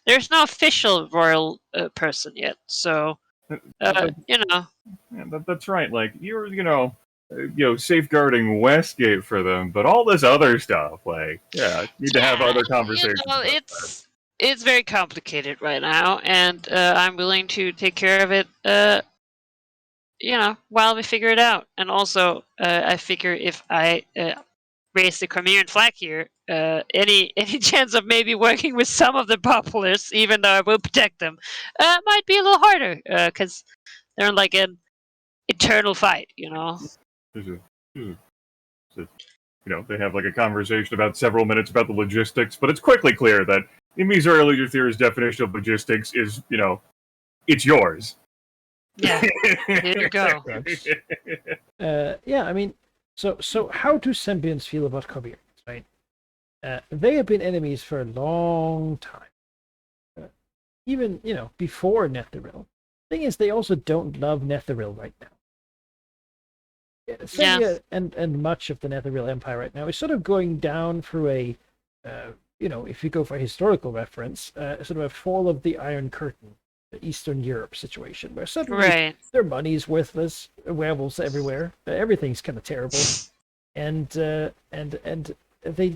there's no official royal person yet. So, you know, Yeah, that's right. Like, you're, safeguarding Westgate for them, but all this other stuff, like, yeah, need to have other conversations. about that. It's very complicated right now, and I'm willing to take care of it. While we figure it out. And also, I figure if I raise the Cormyrean flag here, any chance of maybe working with some of the populace, even though I will protect them, might be a little harder because they're in like an eternal fight. There's they have like a conversation about several minutes about the logistics, but it's quickly clear that Imi's earlier theory's definition of logistics is, it's yours. Yeah, here you go. Yeah, I mean, so how do Sembians feel about Cormyreans, right? They have been enemies for a long time. Even, before Netheril. Thing is, they also don't love Netheril right now. Sembia and much of the Netheril Empire right now is sort of going down through a, if you go for a historical reference, sort of a fall of the Iron Curtain, the Eastern Europe situation, where suddenly their money's worthless, werewolves everywhere, everything's kind of terrible, and they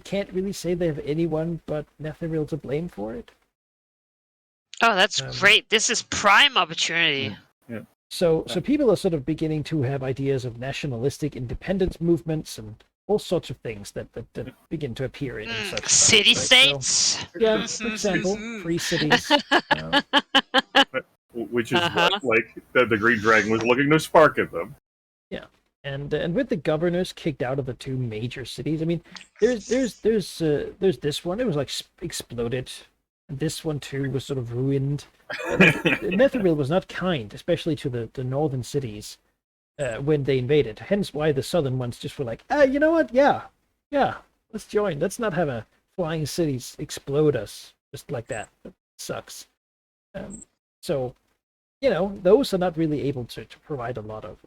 can't really say they have anyone but Netheril to blame for it. Oh, that's great! This is prime opportunity. Yeah. So people are sort of beginning to have ideas of nationalistic independence movements and all sorts of things that begin to appear in such city-states. Right? So, yeah, for example, free cities. Which is what, like, the Green Dragon was looking to spark at them. Yeah, and with the governors kicked out of the 2 major cities, I mean, there's this one. It was like exploded. And this one too was sort of ruined. Netheril was not kind, especially to the northern cities when they invaded. Hence why the southern ones just were like, you know what? Yeah, let's join. Let's not have a flying cities explode us just like that. That sucks. So, those are not really able to provide a lot of.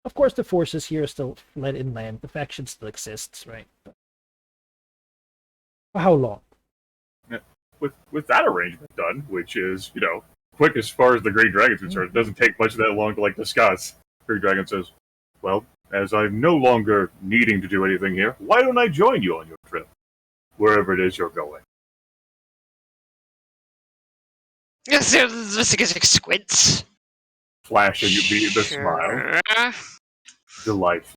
Of course, the forces here are still led inland. The faction still exists, right? But for how long? With that arrangement done, which is, quick as far as the Green Dragon's concerned, it doesn't take much of that long to, discuss. Green Dragon says, well, as I'm no longer needing to do anything here, why don't I join you on your trip? Wherever it is you're going. Squints. Flashing the smile. Delightful.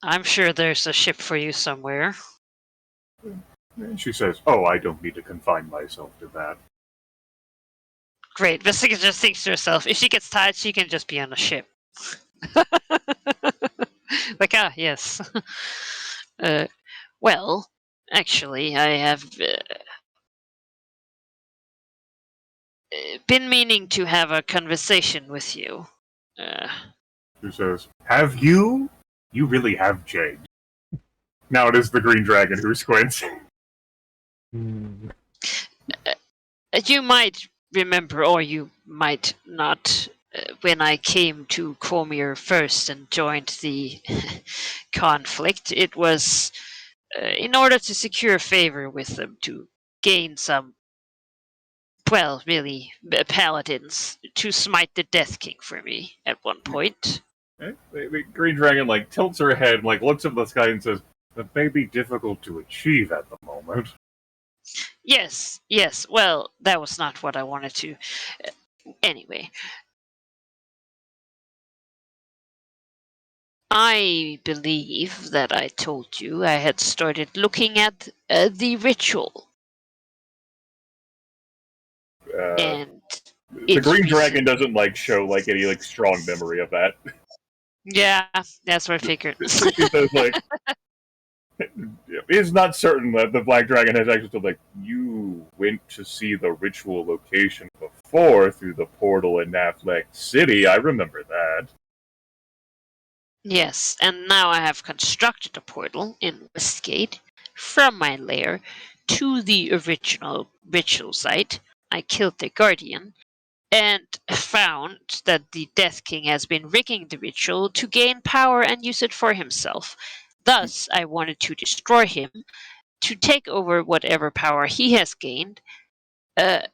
I'm sure there's a ship for you somewhere. And she says, oh, I don't need to confine myself to that. Great. Vestica just thinks to herself, if she gets tired, she can just be on a ship. Like, yes. Well, actually, I have been meaning to have a conversation with you. She says, have you? You really have changed. Now it is the Green Dragon who squints. You might remember, or you might not, when I came to Cormyr first and joined the conflict, it was in order to secure favor with them, to gain some well, really, paladins to smite the Death King for me at one point. The Green Dragon tilts her head, looks up at the sky and says, "That may be difficult to achieve at the moment." Yes, well, that was not what I wanted to. Anyway. I believe that I told you I had started looking at the ritual. And The Green Dragon doesn't show any strong memory of that. Yeah, that's what I figured. She says it's not certain that the Black Dragon has actually told you went to see the ritual location before through the portal in Naflek City. I remember that. Yes, and now I have constructed a portal in Westgate from my lair to the original ritual site. I killed the Guardian and found that the Death King has been rigging the ritual to gain power and use it for himself. Thus, I wanted to destroy him, to take over whatever power he has gained, and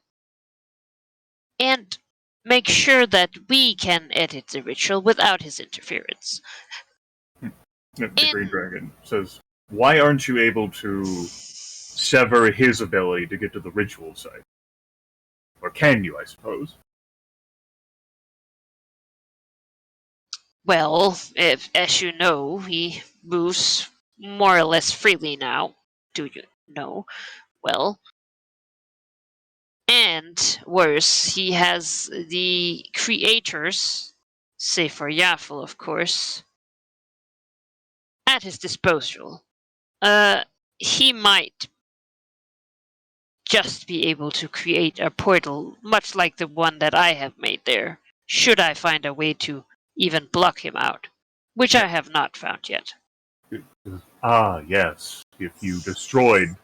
make sure that we can edit the ritual without his interference. The Green Dragon says, "Why aren't you able to sever his ability to get to the ritual site? Or can you, I suppose?" Well, as you know, he moves more or less freely now. Do you know? Well, and worse, he has the creators, save for Yaffle, of course, at his disposal. He might just be able to create a portal much like the one that I have made there, should I find a way to even block him out, which I have not found yet. Ah, yes. If you destroyed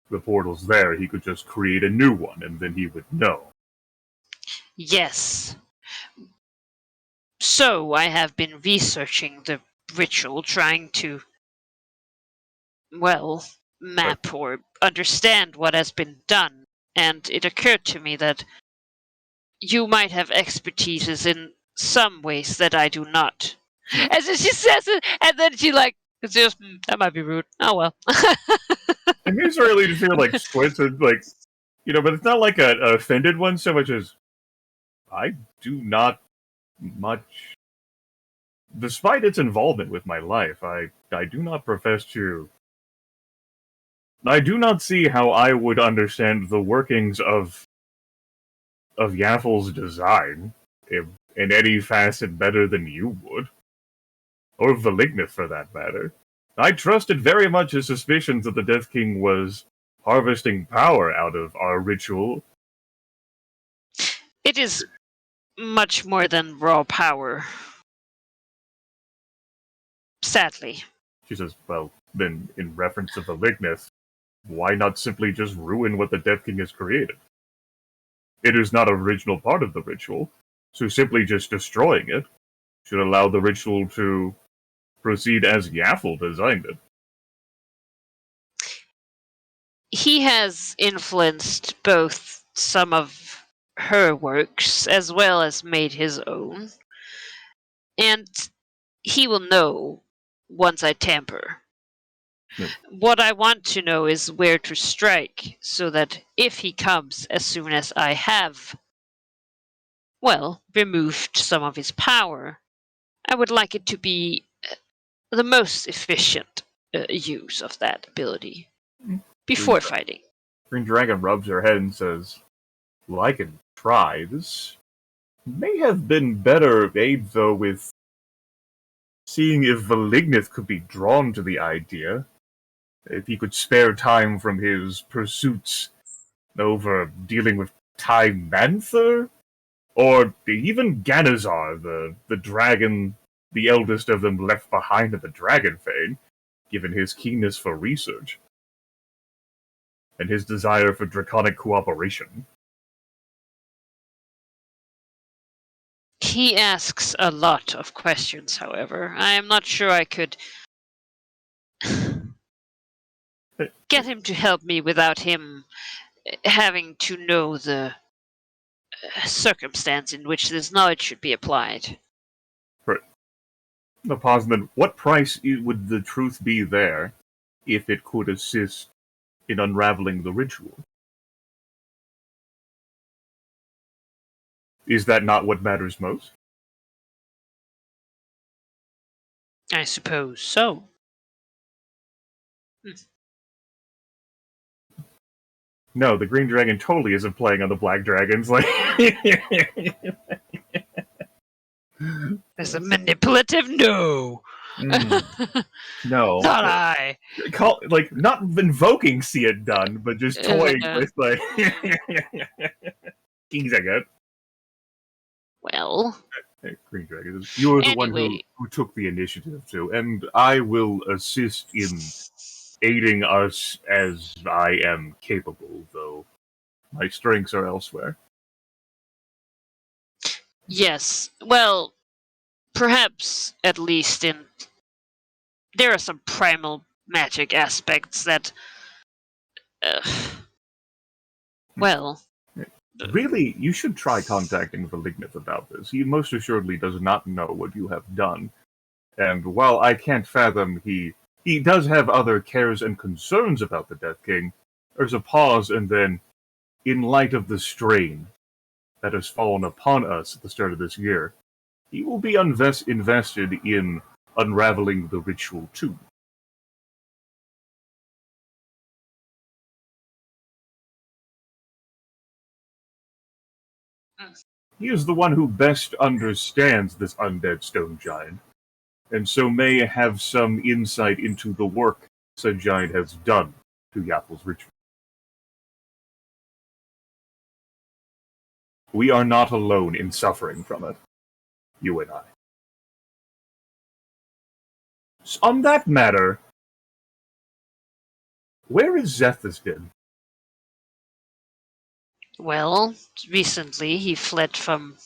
the portals there, he could just create a new one, and then he would know. Yes. So I have been researching the ritual, trying to, well, map or understand what has been done, and it occurred to me that you might have expertise in some ways that I do not. And then she says it, and then she it's just, that might be rude. Oh well. And he's really just here squints and but it's not an offended one so much as I do not much. Despite its involvement with my life, I do not profess to. I do not see how I would understand the workings of Yaffle's design in any facet better than you would. Or Valignith, for that matter. I trusted very much his suspicions that the Death King was harvesting power out of our ritual. It is much more than raw power. Sadly. She says, well, then, in reference to Valignith, why not simply just ruin what the Death King has created? It is not an original part of the ritual, so simply just destroying it should allow the ritual to proceed as Yaffle designed it. He has influenced both some of her works as well as made his own. And he will know once I tamper. Yep. What I want to know is where to strike, so that if he comes as soon as I have, well, removed some of his power, I would like it to be the most efficient use of that ability before fighting. Green Dragon rubs her head and says, well, I can try. This may have been better aid, though, with seeing if Valignith could be drawn to the idea. If he could spare time from his pursuits over dealing with Time Manther, or even Ganazar, the dragon, the eldest of them left behind at the Dragon Fane, given his keenness for research and his desire for draconic cooperation. He asks a lot of questions, however. I am not sure I could get him to help me without him having to know the circumstance in which this knowledge should be applied. The pause, and then what price would the truth be there if it could assist in unraveling the ritual? Is that not what matters most? I suppose so. No, the Green Dragon totally isn't playing on the Black Dragons. Like, As a manipulative? No. no, Not I. not invoking see it done, but just toying with like kings. I get. Well. Hey, Green Dragon, you are the one Anyway. who took the initiative to, and I will assist in aiding us as I am capable, though my strengths are elsewhere. Yes. Well, perhaps at least in. There are some primal magic aspects that. Well. Really, you should try contacting Valignith about this. He most assuredly does not know what you have done. And while I can't fathom he does have other cares and concerns about the Death King, there's a pause, and then, in light of the strain that has fallen upon us at the start of this year, he will be invested in unraveling the ritual too. He is the one who best understands this undead stone giant, and so may have some insight into the work said giant has done to Yappl's ritual. We are not alone in suffering from it, you and I. On that matter, where is Zethusden? Well, recently he fled from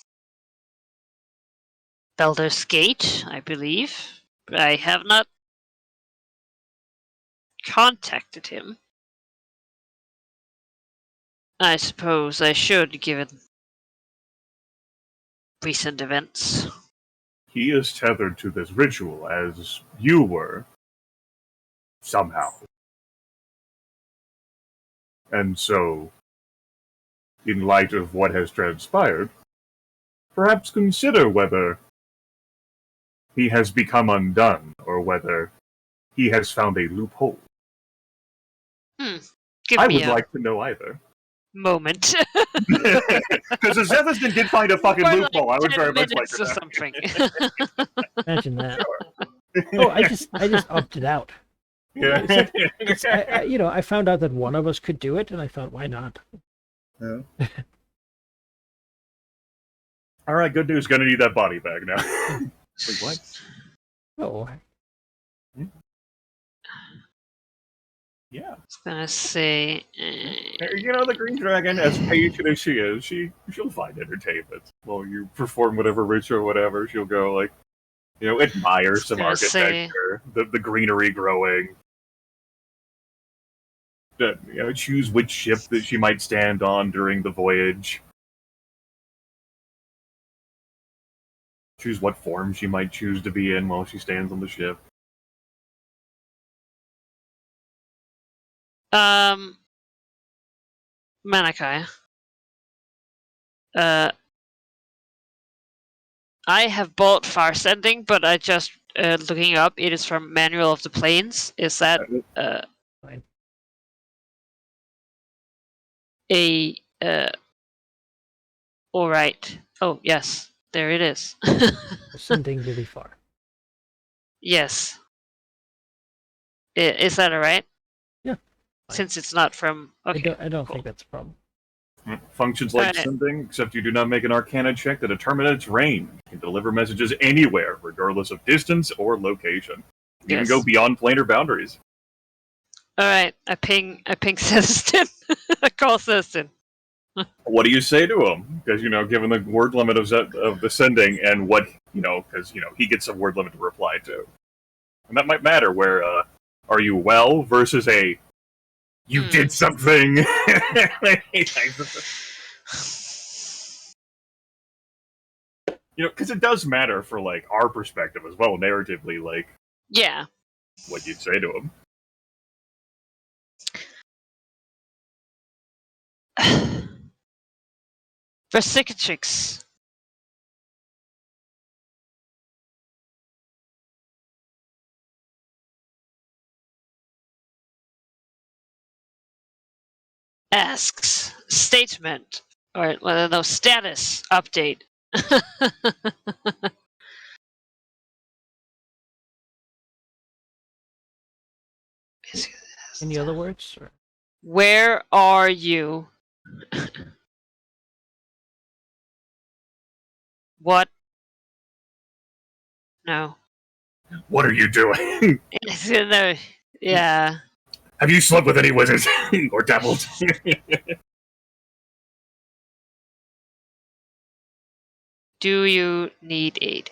Baldur's Gate, I believe. I have not contacted him. I suppose I should, given recent events. He is tethered to this ritual, as you were, somehow. And so, in light of what has transpired, perhaps consider whether he has become undone, or whether he has found a loophole. Give I me would a like to know either. moment. Because if Zethusden did find a fucking Or loophole, I would 10 very much like minutes to or know. something. Imagine that. Oh, I just opted out. Yeah. I found out that one of us could do it, and I thought, why not? Yeah. All right, good news. Gonna need that body bag now. Wait, what? Oh, Yeah. I was gonna say. The Green Dragon, as patient as she is, she'll find entertainment. While you perform whatever ritual or whatever, she'll go admire some gonna say- architecture, the greenery growing. Choose which ship that she might stand on during the voyage. Choose what form she might choose to be in while she stands on the ship. Malachi. I have bought Farsending, but I just looking up. It is from Manual of the Planes. Is that fine. All right. Oh yes, there it is. sending really far. Yes. Is that all right? Yeah. Since it's not from. Okay. I don't cool. think that's a problem. Functions like Alright. sending, except you do not make an Arcana check to determine its range. You can deliver messages anywhere, regardless of distance or location. You Yes. can go beyond planar boundaries. All right. I ping Cestin. I call Cestin. What do you say to him? Because given the word limit of the sending and what because he gets a word limit to reply to, and that might matter. Where are you well versus a you did something. You know, because it does matter for like our perspective as well, narratively, like Yeah. what you'd say to him. For cicatrix. Asks statement or no status update. Any other words? Or... Where are you? What? No. What are you doing? No. Yeah. Have you slept with any wizards or devils? Do you need aid?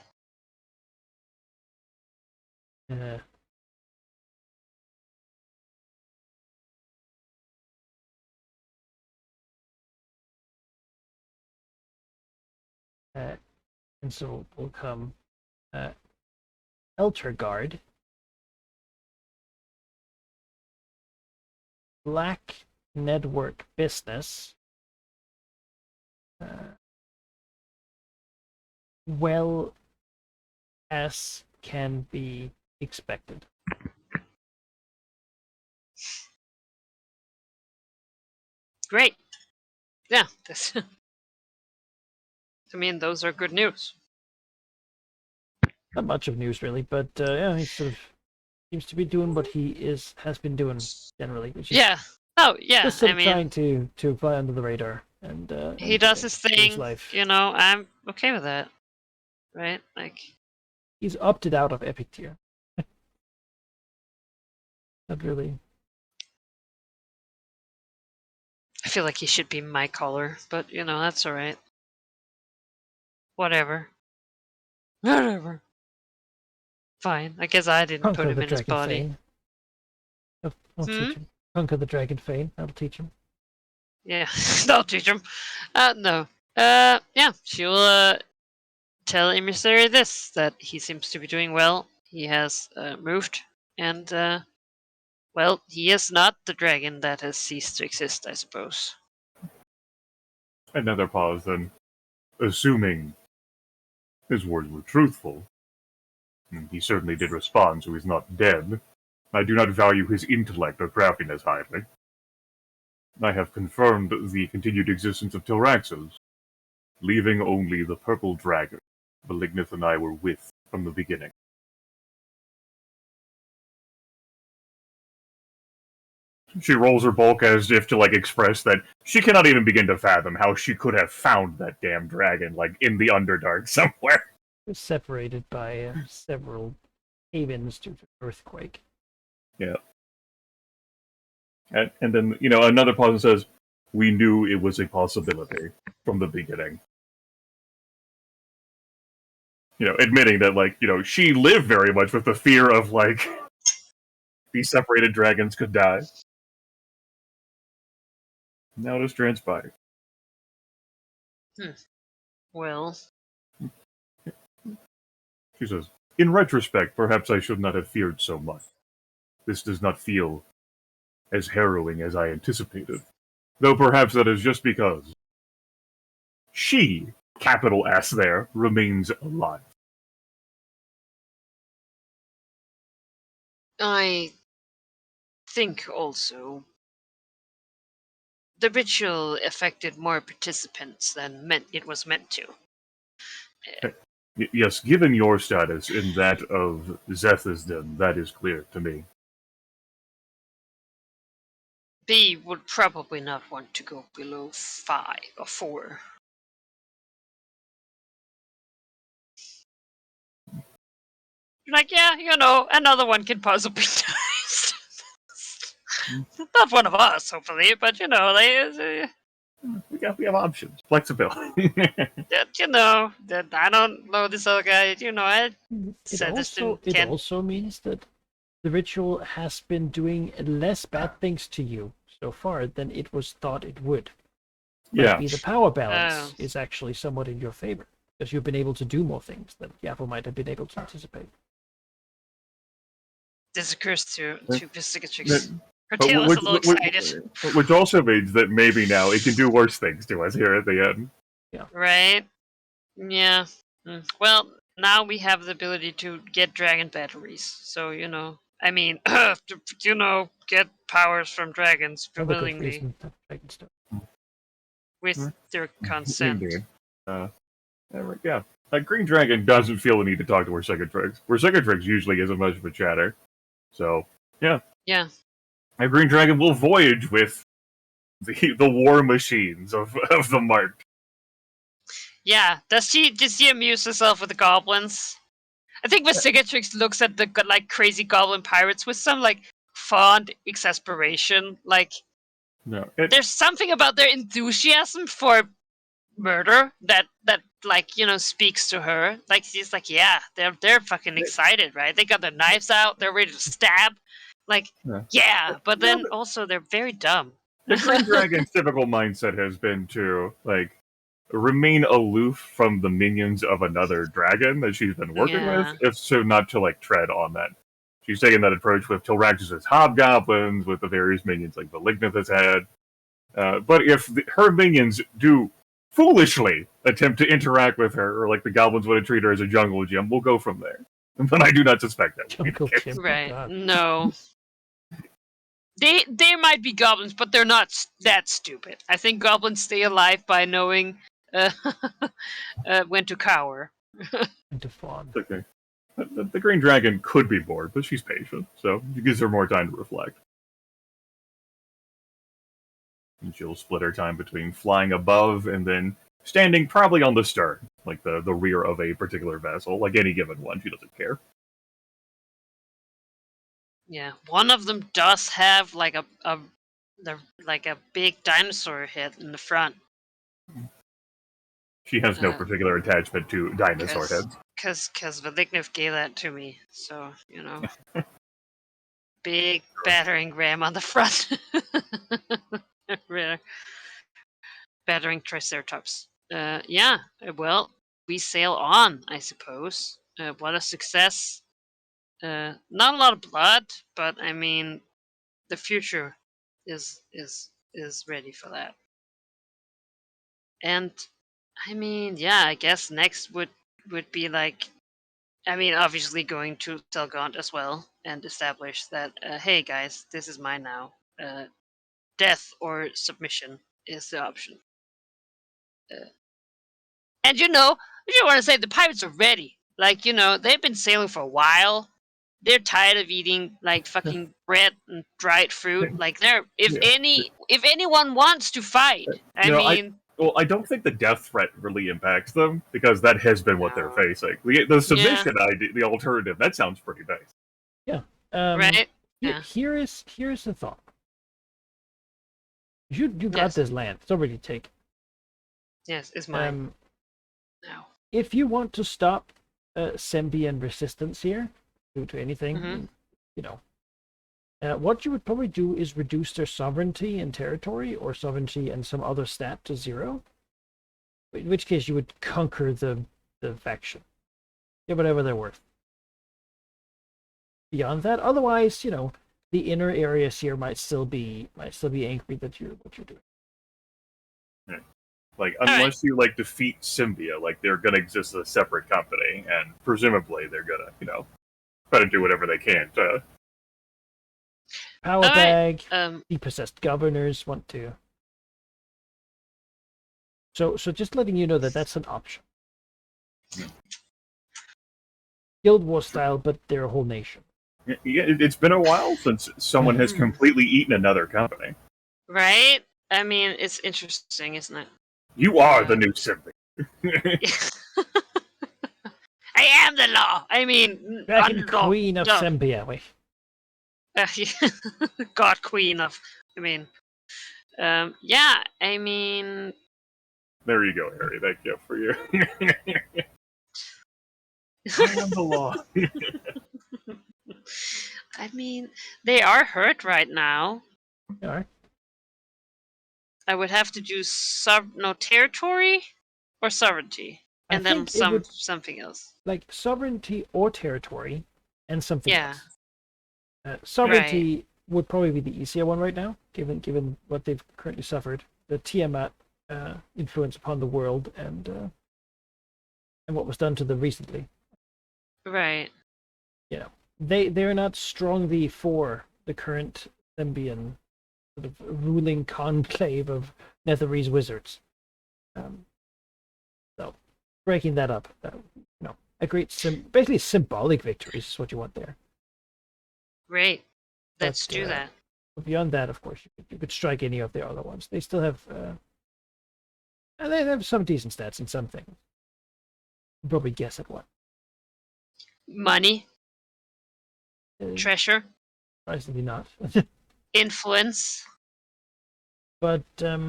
And so will come Eltergard, Black Network Business, well as can be expected. Great. Yeah. This. I mean, those are good news. Not much of news really, but yeah, he sort of seems to be doing what he has been doing generally, which is Oh, yeah. just sort I of mean, trying to fly under the radar and he does his live thing. life. You know, I'm okay with that. Right? Like, He's opted out of Epic Tier. Not really. I feel like he should be my color, but you know, that's alright. Whatever. Whatever. Fine. I guess I didn't Conquer put him the in his Dragon body. Fane. I'll teach him. Conquer the Dragon Fane. That'll teach him. Yeah, I'll teach him. No. Yeah, she'll tell Emissary this, that he seems to be doing well. He has moved, and well, he is not the dragon that has ceased to exist, I suppose. Another pause, then. Assuming his words were truthful, he certainly did respond, so he's not dead. I do not value his intellect or craftiness highly. I have confirmed the continued existence of Tilraxos, leaving only the purple dragon Malignith and I were with from the beginning. She rolls her bulk as if to, like, express that she cannot even begin to fathom how she could have found that damn dragon, like, in the Underdark somewhere. We're separated by several havens due to earthquake. Yeah. And then, you know, another pause says, we knew it was a possibility from the beginning. You know, admitting that, like, you know, she lived very much with the fear of, like, these separated dragons could die. Now it has transpired. Well. She says, in retrospect, perhaps I should not have feared so much. This does not feel as harrowing as I anticipated. Though perhaps that is just because she, capital S there, remains alive. I think also the ritual affected more participants than it was meant to. Yes, given your status in that of Zethesden, that is clear to me. B would probably not want to go below 5 or 4. Like, yeah, you know, another one can possibly die. Not one of us, hopefully, but you know, We have options. Flexibility. you know, that I don't know this other guy. You know, I said It also means that the ritual has been doing less bad things to you so far than it was thought it would. Yeah. Maybe the power balance is actually somewhat in your favor. Because you've been able to do more things than Yafo might have been able to anticipate. This occurs to That- Visigatrix. Her But tail is a little excited. which also means that maybe now it can do worse things to us here at the end. Right? Yeah. Well, now we have the ability to get dragon batteries. So, I mean, get powers from dragons Another good willingly reason to dragon stuff. with their consent. Indeed. Yeah. Green Dragon doesn't feel the need to talk to Vercingetorix. Vercingetorix usually isn't much of a chatter. So, yeah. Yeah. And Green Dragon will voyage with the war machines of the Mark. Yeah. Does she amuse herself with the goblins? I think Visigatrix looks at the crazy goblin pirates with some fond exasperation. No, There's something about their enthusiasm for murder that speaks to her. Like she's like, yeah, they're fucking excited, right? They got their knives out, they're ready to stab. But then also they're very dumb. the Green Dragon's typical mindset has been to remain aloof from the minions of another dragon that she's been working with, if so not to tread on that. She's taken that approach with Tilraxis' hobgoblins, with the various minions like Malignant has had. But if her minions do foolishly attempt to interact with her, or the goblins would treat her as a jungle gym, we'll go from there. But I do not suspect that. Jungle Gym, oh Right? God. No. They might be goblins, but they're not that stupid. I think goblins stay alive by knowing when to cower. Into fawn. Okay. The Green Dragon could be bored, but she's patient, so it gives her more time to reflect. And she'll split her time between flying above and then standing probably on the stern, like the rear of a particular vessel, like any given one. She doesn't care. Yeah, one of them does have a big dinosaur head in the front. She has no particular attachment to dinosaur heads. Because Valignif gave that to me, so big battering ram on the front. Battering Triceratops. Well, we sail on, I suppose. What a success. Not a lot of blood, but I mean, the future is ready for that. And I mean, yeah, I guess next would be obviously going to Telgaunt as well and establish that, hey guys, this is mine now. Death or submission is the option. And I just want to say the pirates are ready. They've been sailing for a while. They're tired of eating fucking bread and dried fruit. If anyone wants to fight, I don't think the death threat really impacts them, because that has been what they're facing. The submission idea, the alternative, that sounds pretty nice. Yeah. Right? Yeah. Here is the thought. You got this land. It's already taken. Yes, it's mine. Now. If you want to stop Sembian resistance here, due to anything, what you would probably do is reduce their sovereignty and territory, or sovereignty and some other stat to 0. In which case you would conquer the faction. Get whatever they're worth. Beyond that, otherwise, the inner areas here might still be angry that what you're doing. Yeah. Unless you defeat Symbia, they're gonna exist as a separate company, and presumably they're gonna, try to do whatever they can to Power bag, depossessed governors want to. So just letting you know that that's an option. Guild War style, but they're a whole nation. Yeah, it's been a while since someone has completely eaten another company. Right? I mean, it's interesting, isn't it? You are the new Symbia. I am the law. I mean, Dragon Queen of Sembia. Wait. God Queen of. I mean, yeah. I mean. There you go, Harry. That gift for you. I am the law. I mean, they are hurt right now. They are. I would have to do territory or sovereignty. and then think it would something else. like sovereignty or territory, and something Yeah. else. Sovereignty would probably be the easier one right now, given what they've currently suffered, the Tiamat influence upon the world, and what was done to them recently. Right. They're not strongly for the current Thembian sort of ruling conclave of Netherese wizards. So breaking that up, a great basically symbolic victory is what you want there. Great. Let's But, do that. But beyond that, of course, you could strike any of the other ones. They still have, and they have some decent stats in some things. You'd probably guess at what. Money, treasure, Surprisingly not. influence. But do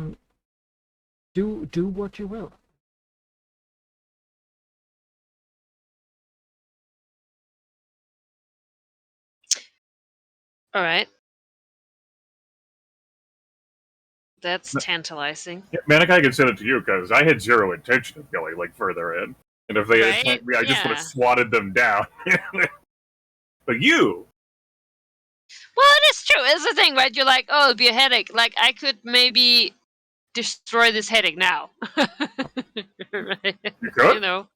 what you will. All right. That's No. tantalizing. Yeah, Manikai can send it to you because I had zero intention of going like further in, and if they had Right? sent me, I just would Yeah. have swatted them down. But you, Well, it is true. It's the thing, right? You're like, oh, it'll be a headache. Like, I could maybe destroy this headache now. Right? you could. You know,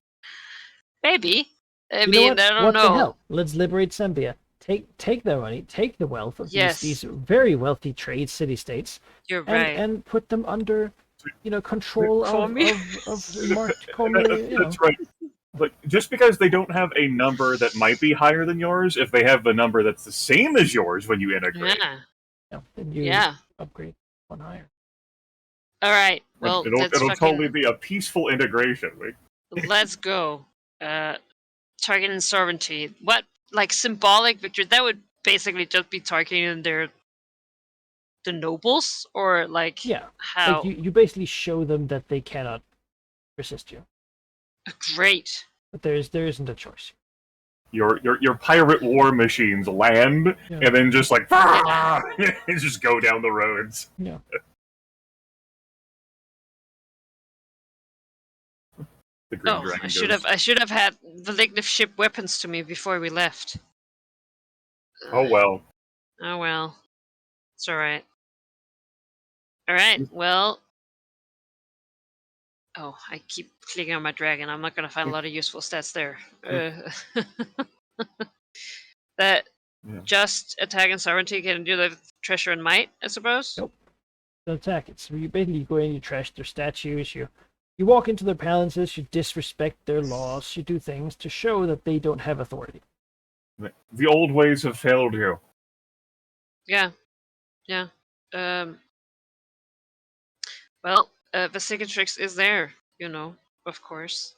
maybe. I You know mean, what? I don't What know. the hell? Let's liberate Sembia. Take their money, take the wealth of Yes. these very wealthy trade city-states, You're and right. and put them under, control Cormier. of Mark Cormier. That's right. But just because they don't have a number that might be higher than yours, if they have the number that's the same as yours when you integrate, Yeah. Then you Yeah. upgrade one higher. All right. Well, it'll let's totally be a peaceful integration. let's go. Target and sovereignty. What, like symbolic victory? That would basically just be targeting the nobles, or like Yeah, how? like you basically show them that they cannot resist you, Great. but there isn't a choice. Your pirate war machines land Yeah. and then just like and just go down the roads. Yeah. The Green Oh, Dragon I should have had Valignif ship weapons to me before we left. Oh well. Oh well. It's alright. Alright, well. Oh, I keep clicking on my dragon. I'm not gonna find a lot of useful stats there. That Yeah. just attack and sovereignty can do the treasure and might, I suppose? Nope. To attack it. So you basically go in, you trash their statues, you walk into their palaces, you disrespect their laws, you do things to show that they don't have authority. The old ways have failed you. Yeah. Yeah. Well, Vesicatrix is there, of course.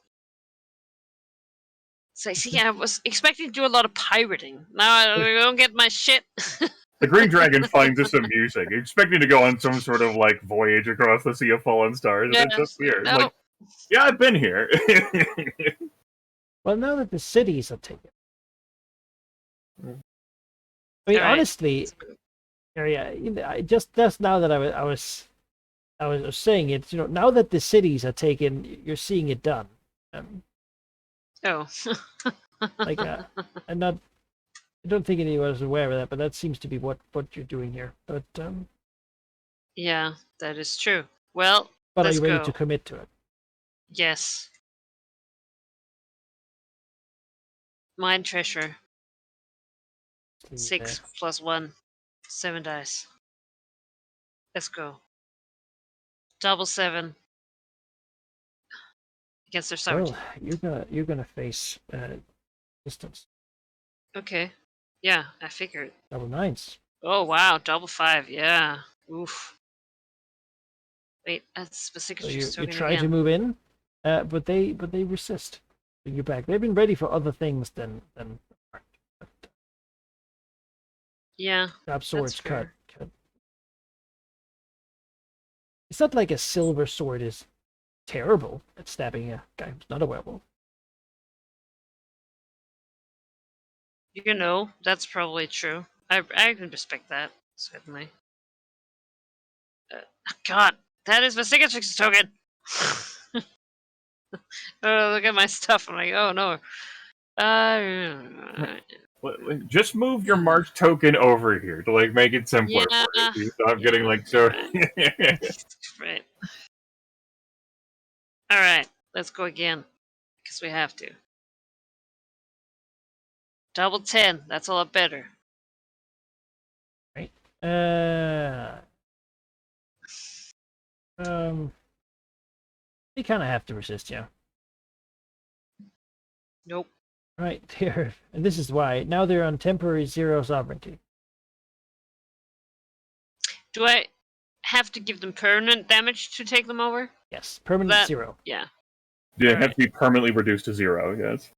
So see, I was expecting to do a lot of pirating. Now I don't get my shit. The Green Dragon finds this amusing, expecting to go on some sort of like voyage across the Sea of Fallen Stars, and it's just weird. No. Like, yeah, I've been here. Well, now that the cities are taken. I mean, All right. honestly, Harry, just now that I was saying it, now that the cities are taken, you're seeing it done. Oh. Like, I don't think anyone is aware of that, but that seems to be what you're doing here. But Yeah, that is true. Well, are let's you ready go. to commit to it? Yes. Mine treasure. 6 plus 1. 7 dice. Let's go. Double 7. Against their sovereignty. Well, you're gonna face distance. Okay. Yeah, I figured. Double 9s. Oh wow, double 5. Yeah. Oof. Wait, that's specific. So you try to move in, but they resist. Bring you back. They've been ready for other things than but, Yeah. grab swords, fair. cut. It's not like a silver sword is terrible at stabbing a guy who's not a werewolf. That's probably true. I can respect that, certainly. God, that is Vesicatrix's token! Oh, look at my stuff. I'm like, oh no. Just move your March token over here to like make it simpler Yeah, for you. You stop getting like so. right. All right, let's go again, because we have to. Double 10. That's a lot better. They kind of have to resist, yeah. Nope. Right there, and this is why now they're on temporary 0 sovereignty. Do I have to give them permanent damage to take them over? Yes, permanent That- 0. Yeah. Yeah, Alright. have to be permanently reduced to 0. Yes.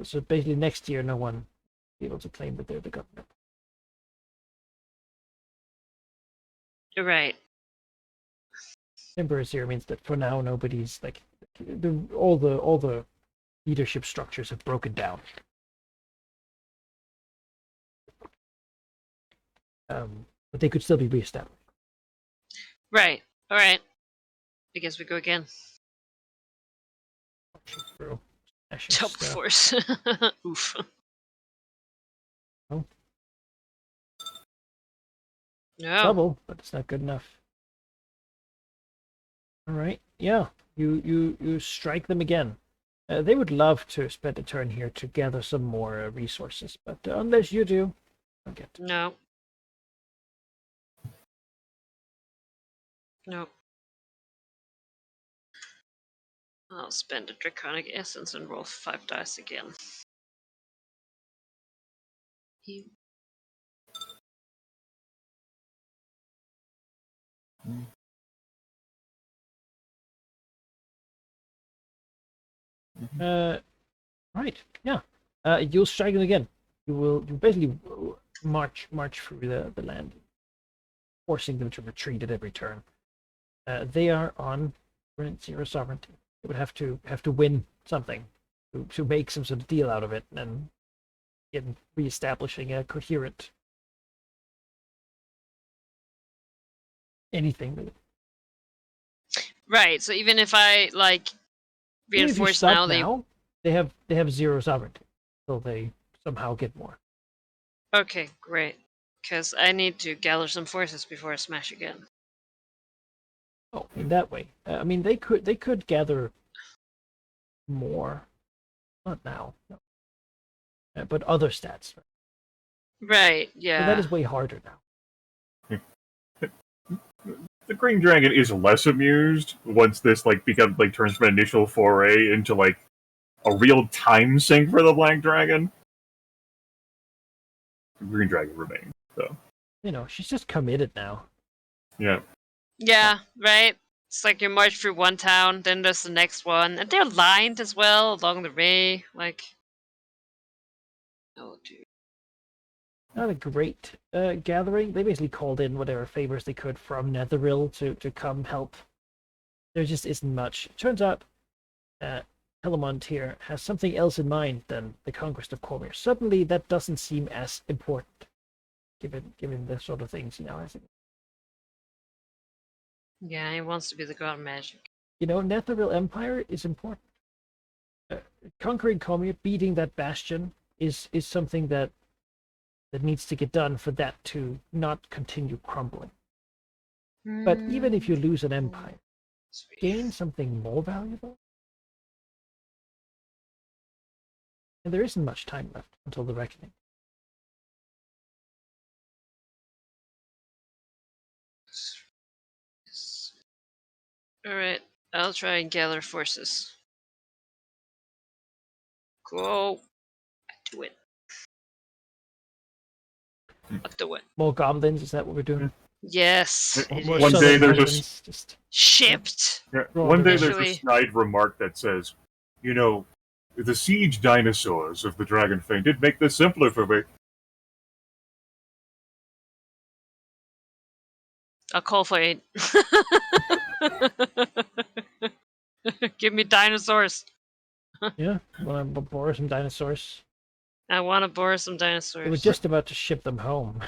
So basically, next year, no one will be able to claim that they're the government. You're right. Temporary 0 means that for now, nobody's like all the leadership structures have broken down. But they could still be reestablished. Right. All right. I guess we go again. Bro. Double force. Oof. Oh. No. Double, but it's not good enough. All right, yeah, you strike them again. They would love to spend a turn here to gather some more resources, but unless you do, I'll get to. No. Nope. I'll spend a Draconic Essence and roll 5 dice again. Right, yeah. You'll strike them again. You basically march through the land, forcing them to retreat at every turn. They are on 0 sovereignty. They would have to win something to make some sort of deal out of it, and in reestablishing a coherent anything really. Right. So even if I like Even if you reinforce stop now, they have 0 sovereignty, so they somehow get more. Okay, great. Because I need to gather some forces before I smash again. Oh, in that way. I mean, they could gather more, not now, no. But other stats. Right. So Yeah. that is way harder now. The Green Dragon is less amused once this like turns from an initial foray into like a real time sink for the Black Dragon. The Green Dragon remains, so You know, she's just committed now. yeah. Yeah. Right. It's like you march through one town, then there's the next one, and they're lined as well along the way. Like, oh, dude. Not a great gathering. They basically called in whatever favors they could from Netheril to come help. There just isn't much. Turns out, Telemont here has something else in mind than the conquest of Cormyr. Suddenly, that doesn't seem as important, given the sort of things I think. Yeah, he wants to be the god of magic. You know, Netheril Empire is important. Conquering Cormyr, beating that bastion, is something that needs to get done for that to not continue crumbling. But even if you lose an empire, Sweet. gain something more valuable? And there isn't much time left until the reckoning. Alright, I'll try and gather forces. Go. Do it. I'll do it. More goblins, is that what we're doing? Yes. it More is. One day southern there's a goblins, just Shipped. Yeah. Well, One day there's eventually- a snide remark that says, you know, the siege dinosaurs of the Dragon Fang did make this simpler for me. I'll call for aid. Give me dinosaurs. yeah. Want to borrow some dinosaurs? I want to borrow some They were dinosaurs. just about to ship them home.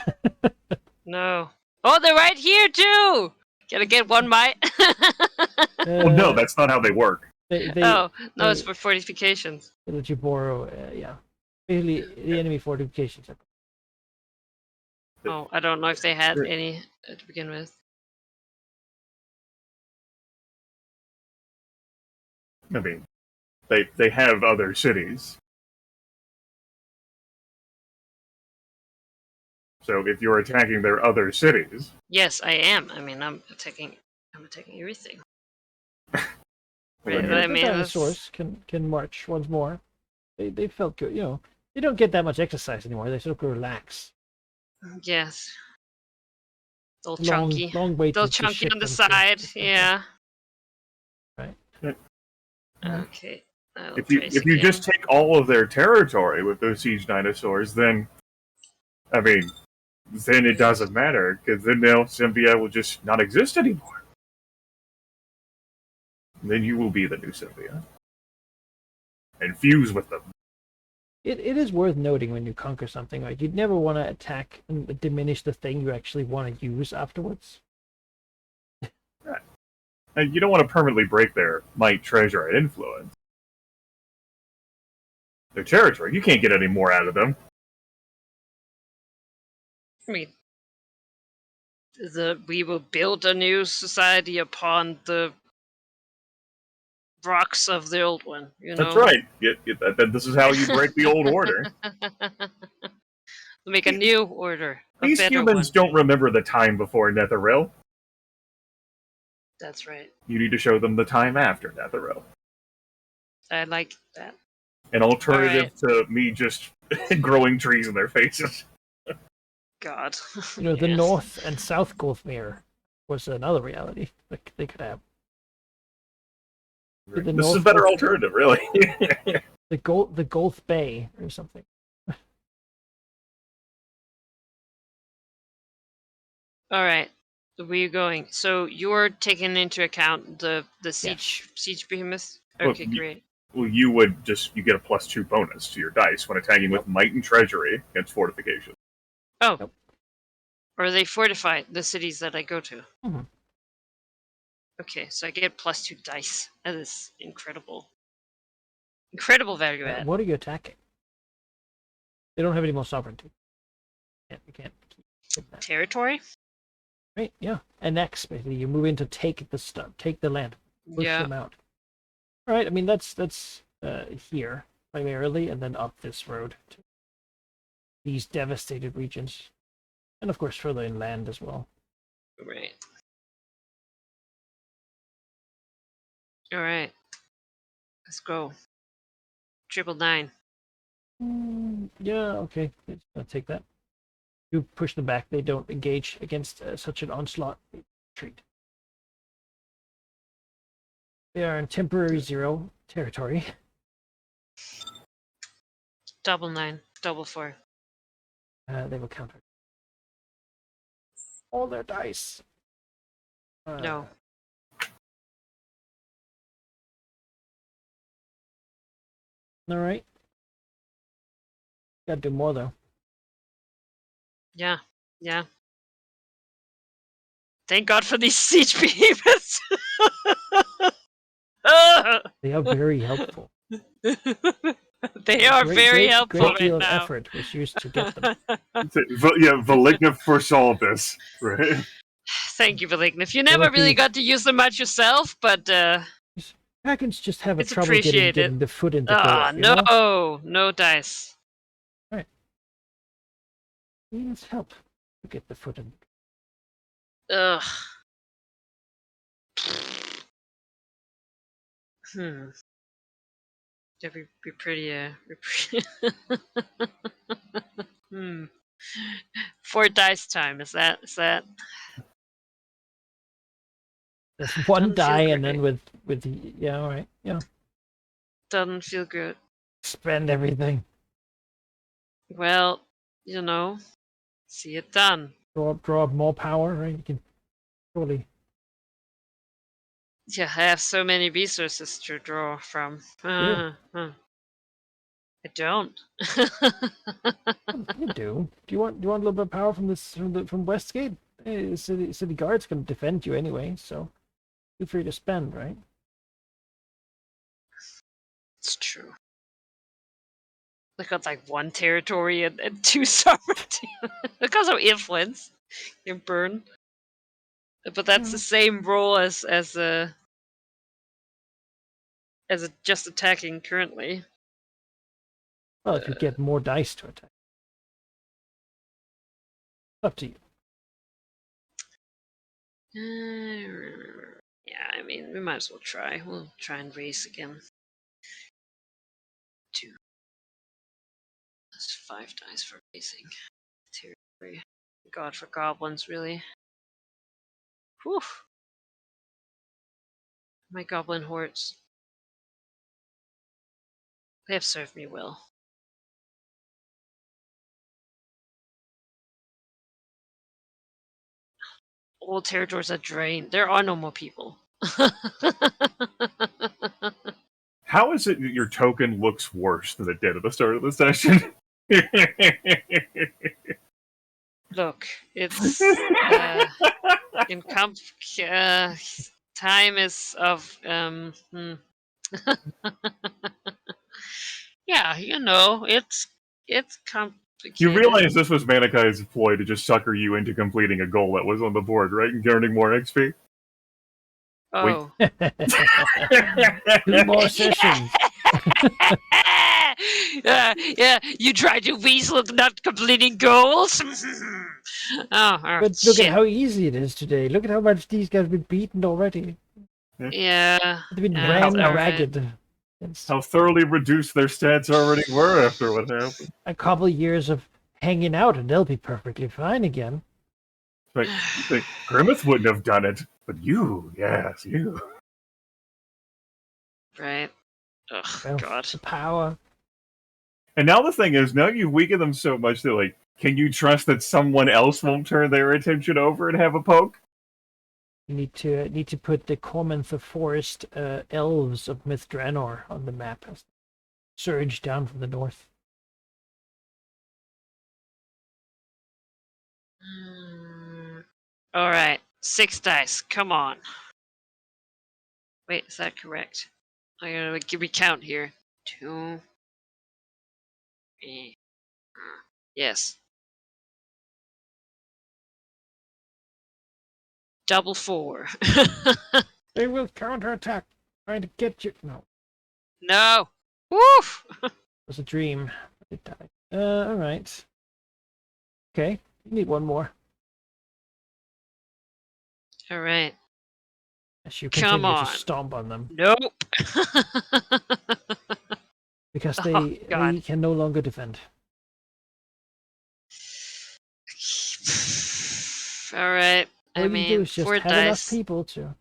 No. Oh, they're right here too! Gotta get one might. Well, no, that's not how they work. They Oh, no, it's they- for fortifications. they let you borrow. Yeah, basically the enemy fortifications. Oh, I don't know if they had Sure. any to begin with. I mean, they have other cities. So if you're attacking their other cities, Yes, I am. I mean, I'm attacking everything. Right, then I The mean, dinosaurs can march once more. They felt good. You know, they don't get that much exercise anymore. They sort of relax. yes. Little Long chunky. long way Little to chunky ship on the them side, to stuff, yeah. Right. Okay. I'll if you trace if you again. just take all of their territory with those siege dinosaurs, then I mean, then it doesn't matter because then Symvia will just not exist anymore. Then you will be the new Symvia and fuse with them. It is worth noting when you conquer something, right? You'd never want to attack and diminish the thing you actually want to use afterwards. And you don't want to permanently break their might, treasure, and influence. Their territory. You can't get any more out of them. I mean, we will build a new society upon the rocks of the old one. You know. That's right. This is how you break the old order. Make a new order. A These better humans one. don't remember the time before Netheril. That's right. You need to show them the time after Netheril. I like that. An alternative to me just growing trees in their faces. God. You know, the Yes. North and South Gulfmere was another reality that they could have. The This is a North better Gulf- alternative, really. the Gulf Bay or something. All right. Where are you going? So you're taking into account the siege behemoth. Well, Okay, great. Well, you get a +2 bonus to your dice when attacking with might and treasury against fortification. Oh. Yep. Or they fortify the cities that I go to. Mhm. Okay, so I get +2 dice. That is incredible. Incredible value add. What are you attacking? They don't have any more sovereignty. You can't keep that. Territory? Right? Yeah. Annex, basically. You move in to take the stuff, take the land, push Yeah. them out. All right. I mean, that's here primarily, and then up this road to these devastated regions, and of course further inland as well. Right. All right. Let's go. 999. Yeah. Okay. I'll take that. You push them back. They don't engage against such an onslaught. They retreat. They are in temporary 0 territory. 999. 4. They will counter all their dice. No. All right. Gotta do more though. Yeah. Yeah. Thank God for these siege behemoths. They are very helpful. They are very helpful Great deal right of now. effort was used to get them. Valigna foresaw this, right? Thank you, Valigna. You never really got to use them much yourself, but Dragons just have a it's trouble appreciated. getting the foot in the ah, door. You know? no dice. Needs help to get the foot in. Ugh. That'd be pretty. Hmm. 4 dice time. Is that? That's one Doesn't feel die, and then great. with yeah, all right, yeah, Doesn't feel good. spend everything. Well, see it done. Draw up more power, right? You can surely. Yeah, I have so many resources to draw from. Yeah. I don't. You do. Do you want a little bit of power from from Westgate? Hey, city guard's going to defend you anyway, so feel free to spend, right? It's true. They got like one territory and two sovereignty because of influence. You burn, but that's the same role as just attacking currently. Well, if you get more dice to attack. Up to you. Yeah, I mean, we might as well try. We'll try and race again. 2. That's 5 dice for racing. Territory. God, for goblins, really. Whew. My goblin hordes. They have served me well. All territories are drained. There are no more people. How is it that your token looks worse than it did at the start of the session? Look, it's in comp. Time is of yeah, you know, it's complicated. You realize this was Manakai's ploy to just sucker you into completing a goal that was on the board, right? And earning more XP? Oh. 2 more sessions. Yeah, you tried to weasel not completing goals? Oh, But look at how easy it is today. Look at how much these guys have been beaten already. Yeah. They've been Yeah, ran all ragged. How thoroughly reduced their stats already were after what happened. A couple of years of hanging out and they'll be perfectly fine again. Like, Grimmeth wouldn't have done it, but you, yes, you. Right. Oh, Well, God. the power. And now the thing is, now you've weakened them so much that, like, can you trust that someone else won't turn their attention over and have a poke? You need to put the Cormantha Forest elves of Myth Draenor on the map as they surge down from the north. All right. 6 dice. Come on. Wait, is that correct? I gotta recount here. 2, 3. Yes. Double 4. They will counterattack, trying to get you. No, No. Woof. it was a dream. It died. All right. Okay, you need 1 more. All right. As you Come continue on. to stomp on them Nope. because Oh, God. they can no longer defend. All right. All I you mean, do is just 4 have enough dice. people to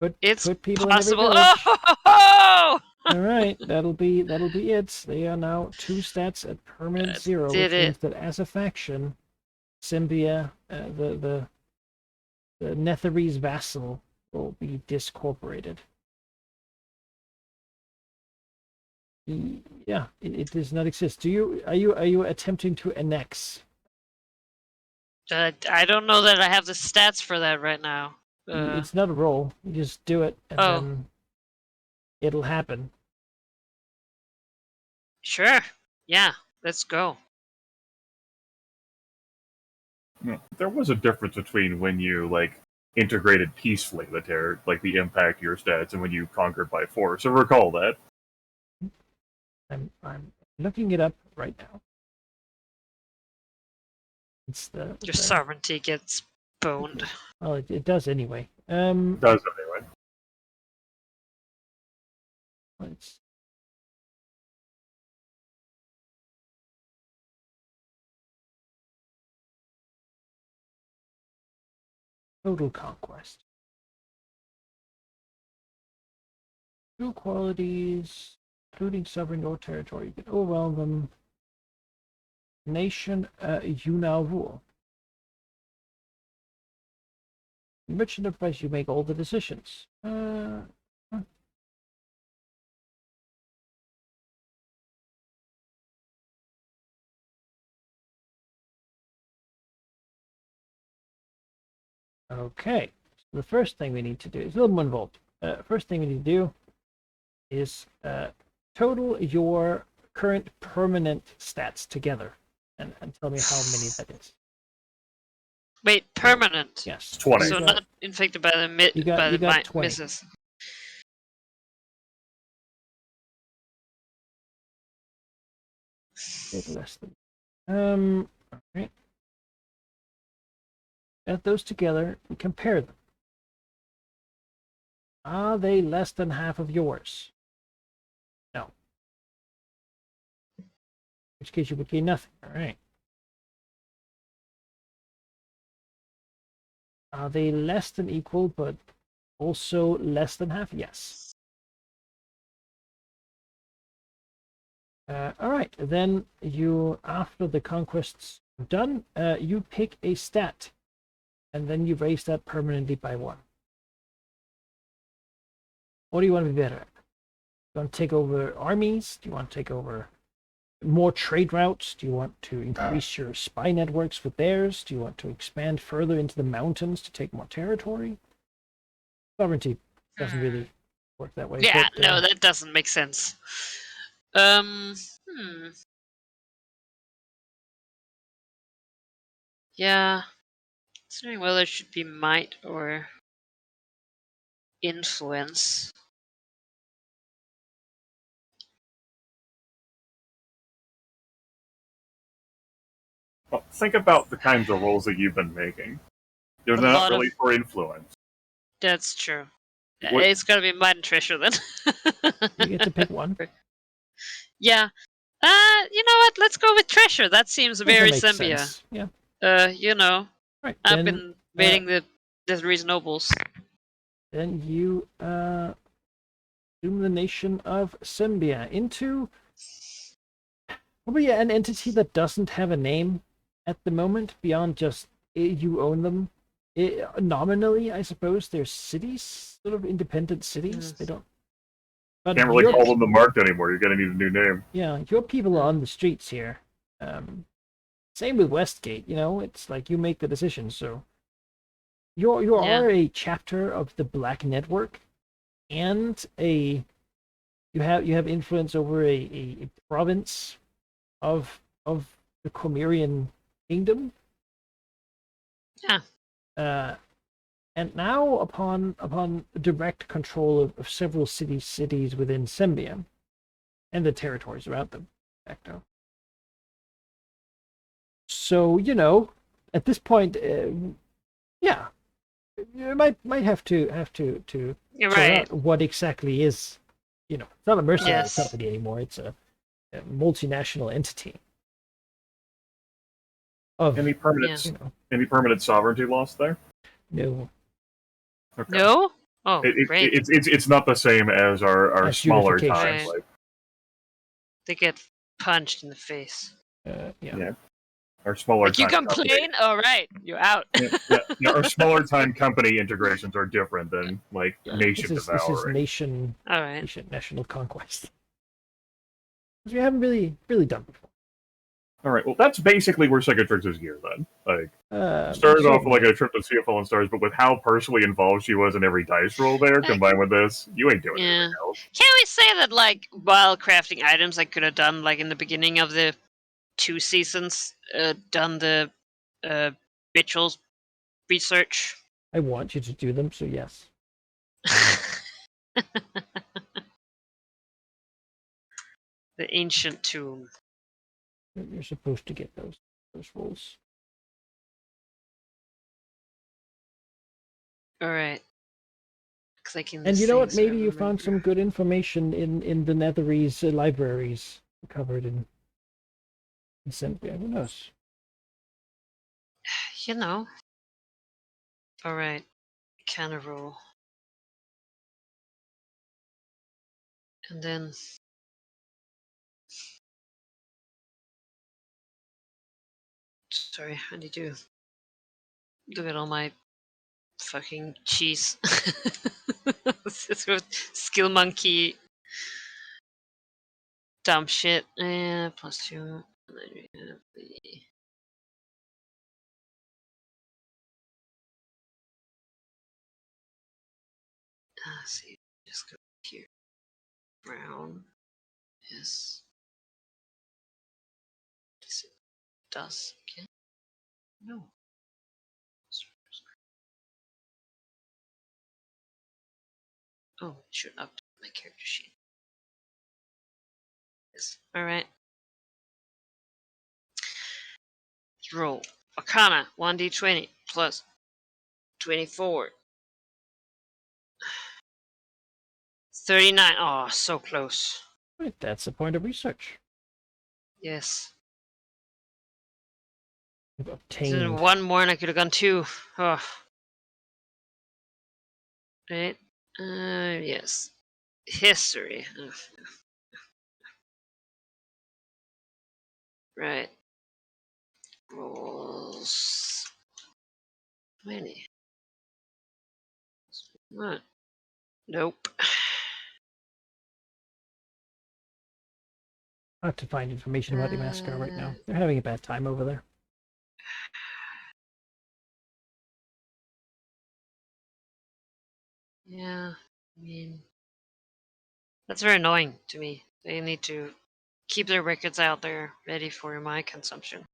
put It's people possible. in every village. Oh! All right, that'll be it. They are now 2 stats at permanent 0, did which means it. that as a faction, Symbia, the Netherese vassal, will be discorporated. Yeah, it does not exist. Are you attempting to annex? I don't know that I have the stats for that right now. It's not a roll. You just do it, and Oh. then it'll happen. Sure. Yeah. Let's go. There was a difference between when you, like, integrated peacefully the impact of your stats, and when you conquered by force. So recall that. I'm looking it up right now. It's Your sovereignty gets boned. Well, it does anyway. It does anyway. Let's total conquest. 2 qualities, including sovereign or territory. You can overwhelm them. Nation, you now rule. Merchant enterprise, you make all the decisions. Okay, so the first thing we need to do is a little more involved. First thing we need to do is total your current permanent stats together, and tell me how many that is. Wait, permanent. Yes. 20. So not infected by the You got 20. misses. Bit less than. Alright. Add those together and compare them. Are they less than half of yours? No. In which case you would gain nothing. Alright. Are they less than equal, but also less than half? Yes. Alright, then you, after the conquest's done, you pick a stat, and then you raise that permanently by 1. What do you want to be better at? Do you want to take over armies? Do you want to take over more trade routes? Do you want to increase your spy networks with theirs? Do you want to expand further into the mountains to take more territory? Sovereignty doesn't really work that way. Yeah, but, no, that doesn't make sense. Yeah. Considering whether it should be might or influence. Well, think about the kinds of rolls that you've been making. They're A not lot of- really for influence. That's true. What- It's gotta be might and treasure then. You get to pick one. Yeah. You know what? Let's go with treasure. That seems very That makes Zambia. sense. Yeah. You know, Right. I've Then, been raiding the Desiree nobles. then you assume the nation of Symbia into probably an entity that doesn't have a name at the moment beyond just you own them. Nominally, I suppose they're cities, sort of independent cities. They don't. But Can't really your call them the Marked anymore. You're gonna need a new name. Yeah, your people are on the streets here. Same with Westgate. You know, it's like you make the decision. So you Yeah. are a chapter of the Black Network, and you have influence over a province of the Comerian kingdom. Yeah. And now upon direct control of several cities within Sembia and the territories around them, de facto. So, you know, at this point, yeah, you might have to You're sort right. out what exactly is, you know, it's not a mercenary Yes. company anymore. It's a multinational entity of, Any permanent, you know, any permanent sovereignty loss there? no Okay. No? Oh, great. It's not the same as our As smaller unification. times. Right. Like, They get punched in the face. yeah. yeah, our smaller Like, you time company. complain? All right, you're out. Yeah, our smaller time company integrations are different than like nation This is devouring. All right. national conquest, which we haven't really done before. All right, well, that's basically where Cicatrix is geared then. Like, started So- off with like a trip to Sea of Fallen Stars, but with how personally involved she was in every dice roll there, combined with this, you ain't doing Yeah. anything else. Can we say that, like, while crafting items, I could have done, like, in the beginning of the 2 seasons, done the rituals research? I want you to do them, so yes. The ancient tomb. You're supposed to get those rolls. All right. Clicking. And you know what? Maybe you found some good information in the Netherese libraries covered in Sempia. Who knows? You know. All right. Can a roll. And then. Sorry, I need to look at all my fucking cheese. This is with skill monkey dumb shit. +2. And then we have the. See, just go here. Brown. Yes. Does it does again? No. Oh, I should update my character sheet. Yes. Alright. Roll. Arcana 1d20 plus 24. 39. Oh, so close. Right, that's the point of research. Yes. You've So obtained. one more and I could have gone 2. Oh. Right. Yes. History. Ugh. Right. Rolls. 20. What? Nope. I have to find information about the Mascara right now. They're having a bad time over there. Yeah, I mean, that's very annoying to me. They need to keep their records out there ready for my consumption.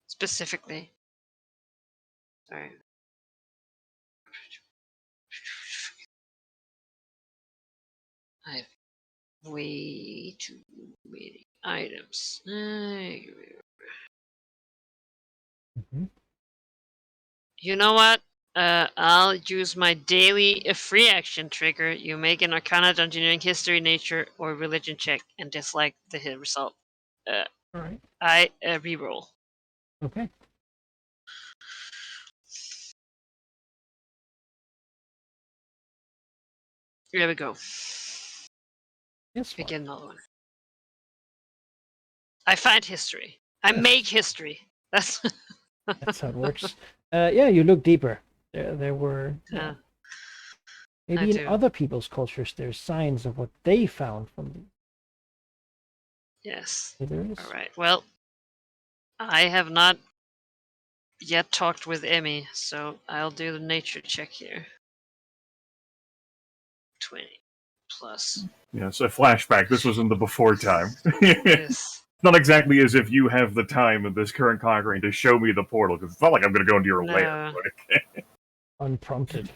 Specifically. Sorry. I have way too many items. Mm-hmm. You know what? I'll use my daily free action trigger. You make an Arcana, Engineering, History, Nature, or Religion check and dislike the hit result. All right. I reroll. Okay. Here we go. Yes. I get another one. I find history. I make history. That's That's how it works. Yeah, you look deeper. There were I maybe in do. other people's cultures. There's signs of what they found from the. Yes. There is. All right. Well, I have not yet talked with Emmy, so I'll do the nature check here. 20 plus. Yes, a flashback. This was in the before time. Yes. Not exactly as if you have the time in this current conquering to show me the portal, because it's not like I'm going to go into your lair. No. Like, Unprompted.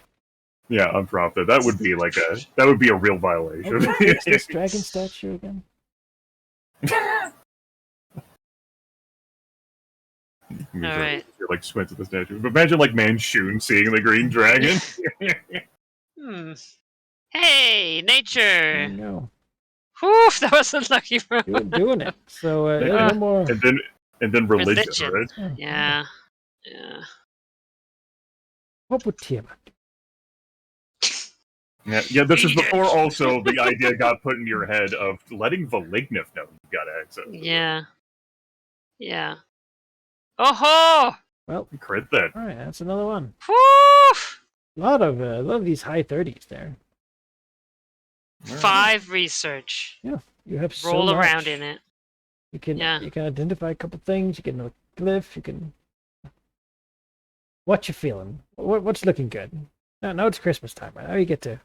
yeah, unprompted. That would be a real violation. Okay, fix this dragon statue again. Alright. You're like squint at the statue. But imagine like Manchun seeing the green dragon. Hey, Oh nature! no, Whew, that was unlucky for you're doing it. So Yeah. no more. and then religion, Religion. right? Oh, Yeah. Yeah. What would Tiamat do? Yeah, this is Read it. before also the idea got put in your head of letting Valignif know you've got access. Yeah. Yeah. Oh Well, Crit that. all right, that's another one. ho! A lot of these high 30s there. 5 research. You have so Roll much. around in it. You can Yeah. you can identify a couple things. You can know a glyph. You can. What you feeling? What's looking good? Now it's Christmas time, right? Now you get to.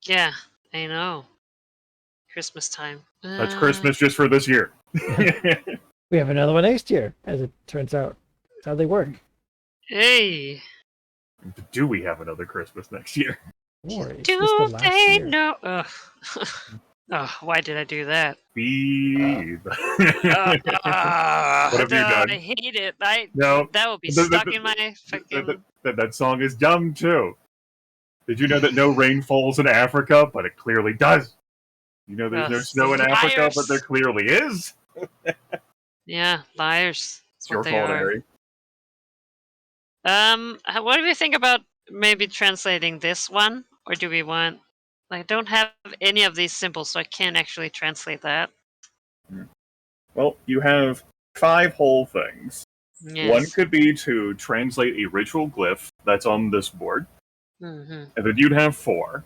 Yeah, I know. Christmas time. That's Christmas just for this year. We have another one next year, as it turns out. That's how they work. Hey. Do we have another Christmas next year? Or it's Do just the last they year. know? Ugh. Oh, why did I do that? Be What What have you done? I hate it. No, That will be The- the- stuck the- in my fucking. that song is dumb too. Did you know that no rain falls in Africa, but it clearly does? You know there's no Ugh, snow in Africa, liars. but there clearly is. Yeah, liars. That's It's your what they fault, are. Harry. What do we think about maybe translating this one, or do we want? I don't have any of these symbols, so I can't actually translate that. Well, you have 5 whole things. Yes. One could be to translate a ritual glyph that's on this board, Mm-hmm. and then you'd have 4,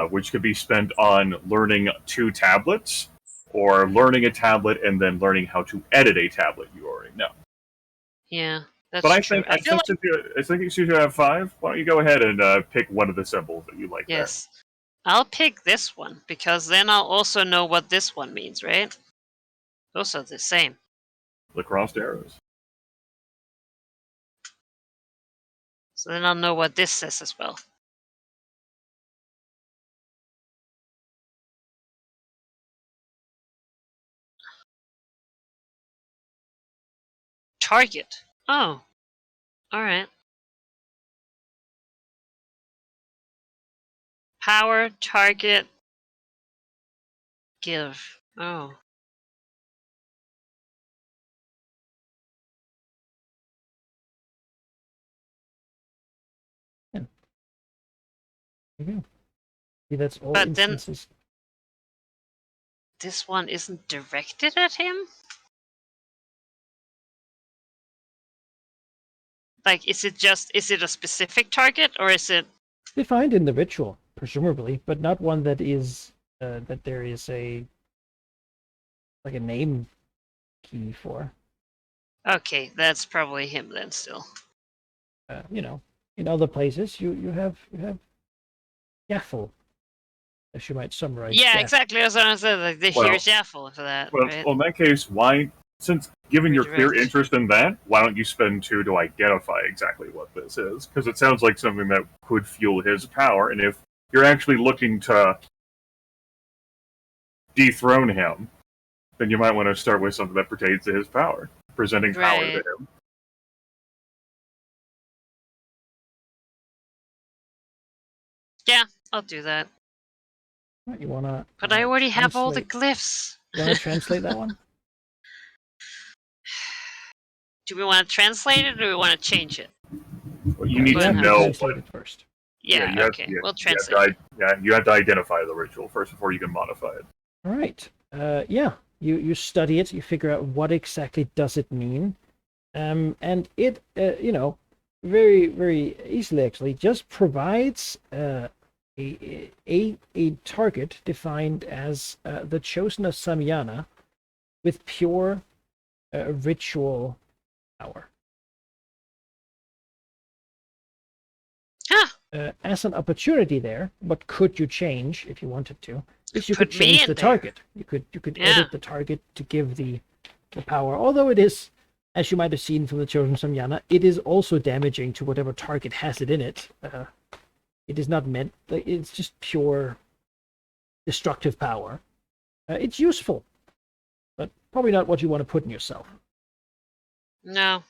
which could be spent on learning 2 tablets, or learning a tablet and then learning how to edit a tablet you already know. Yeah, that's But true. I think since you have 5, why don't you go ahead and pick one of the symbols that you like yes. I'll pick this one, because then I'll also know what this one means, right? Those are the same. The crossed arrows. So then I'll know what this says as well. Target. Oh. Alright. Power, target, give. Oh. There you go. See, that's all But then- instances. This one isn't directed at him? Like, is it a specific target, or is it... Defined in the ritual, presumably, but not one that is that there is a name key for. Okay, that's probably him then still. In other places you have Yaffle, as you might summarize. Yeah, Yaff. exactly. That's what I said. Like, here's Yaffle for that, Well, right? well, in that case, why, since given your clear Redirect. interest in that, why don't you spend 2 to identify exactly what this is? Because it sounds like something that could fuel his power, and if you're actually looking to dethrone him, then you might want to start with something that pertains to his power, presenting power to Right. him. Yeah, I'll do that. Right, you wanna? But I already have all the translate- glyphs. You wanna translate that one? Do we want to translate it, or do we want to change it? But you need Go to ahead. know Translate what. it first. Yeah, you have- okay. you- We'll you have to translate it. you have to identify the ritual first before you can modify it. All right. Yeah. You study it. You figure out what exactly does it mean, and it very very easily actually just provides a target defined as the chosen of Samyana with pure ritual power. As an opportunity there, what could you change if you wanted to? Is you could Put me change in the there. target. You could Yeah. edit the target to give the power. Although it is, as you might have seen from the Chosen Samyana, it is also damaging to whatever target has it in it. It is not meant. It's just pure destructive power. It's useful, but probably not what you want to put in yourself. No.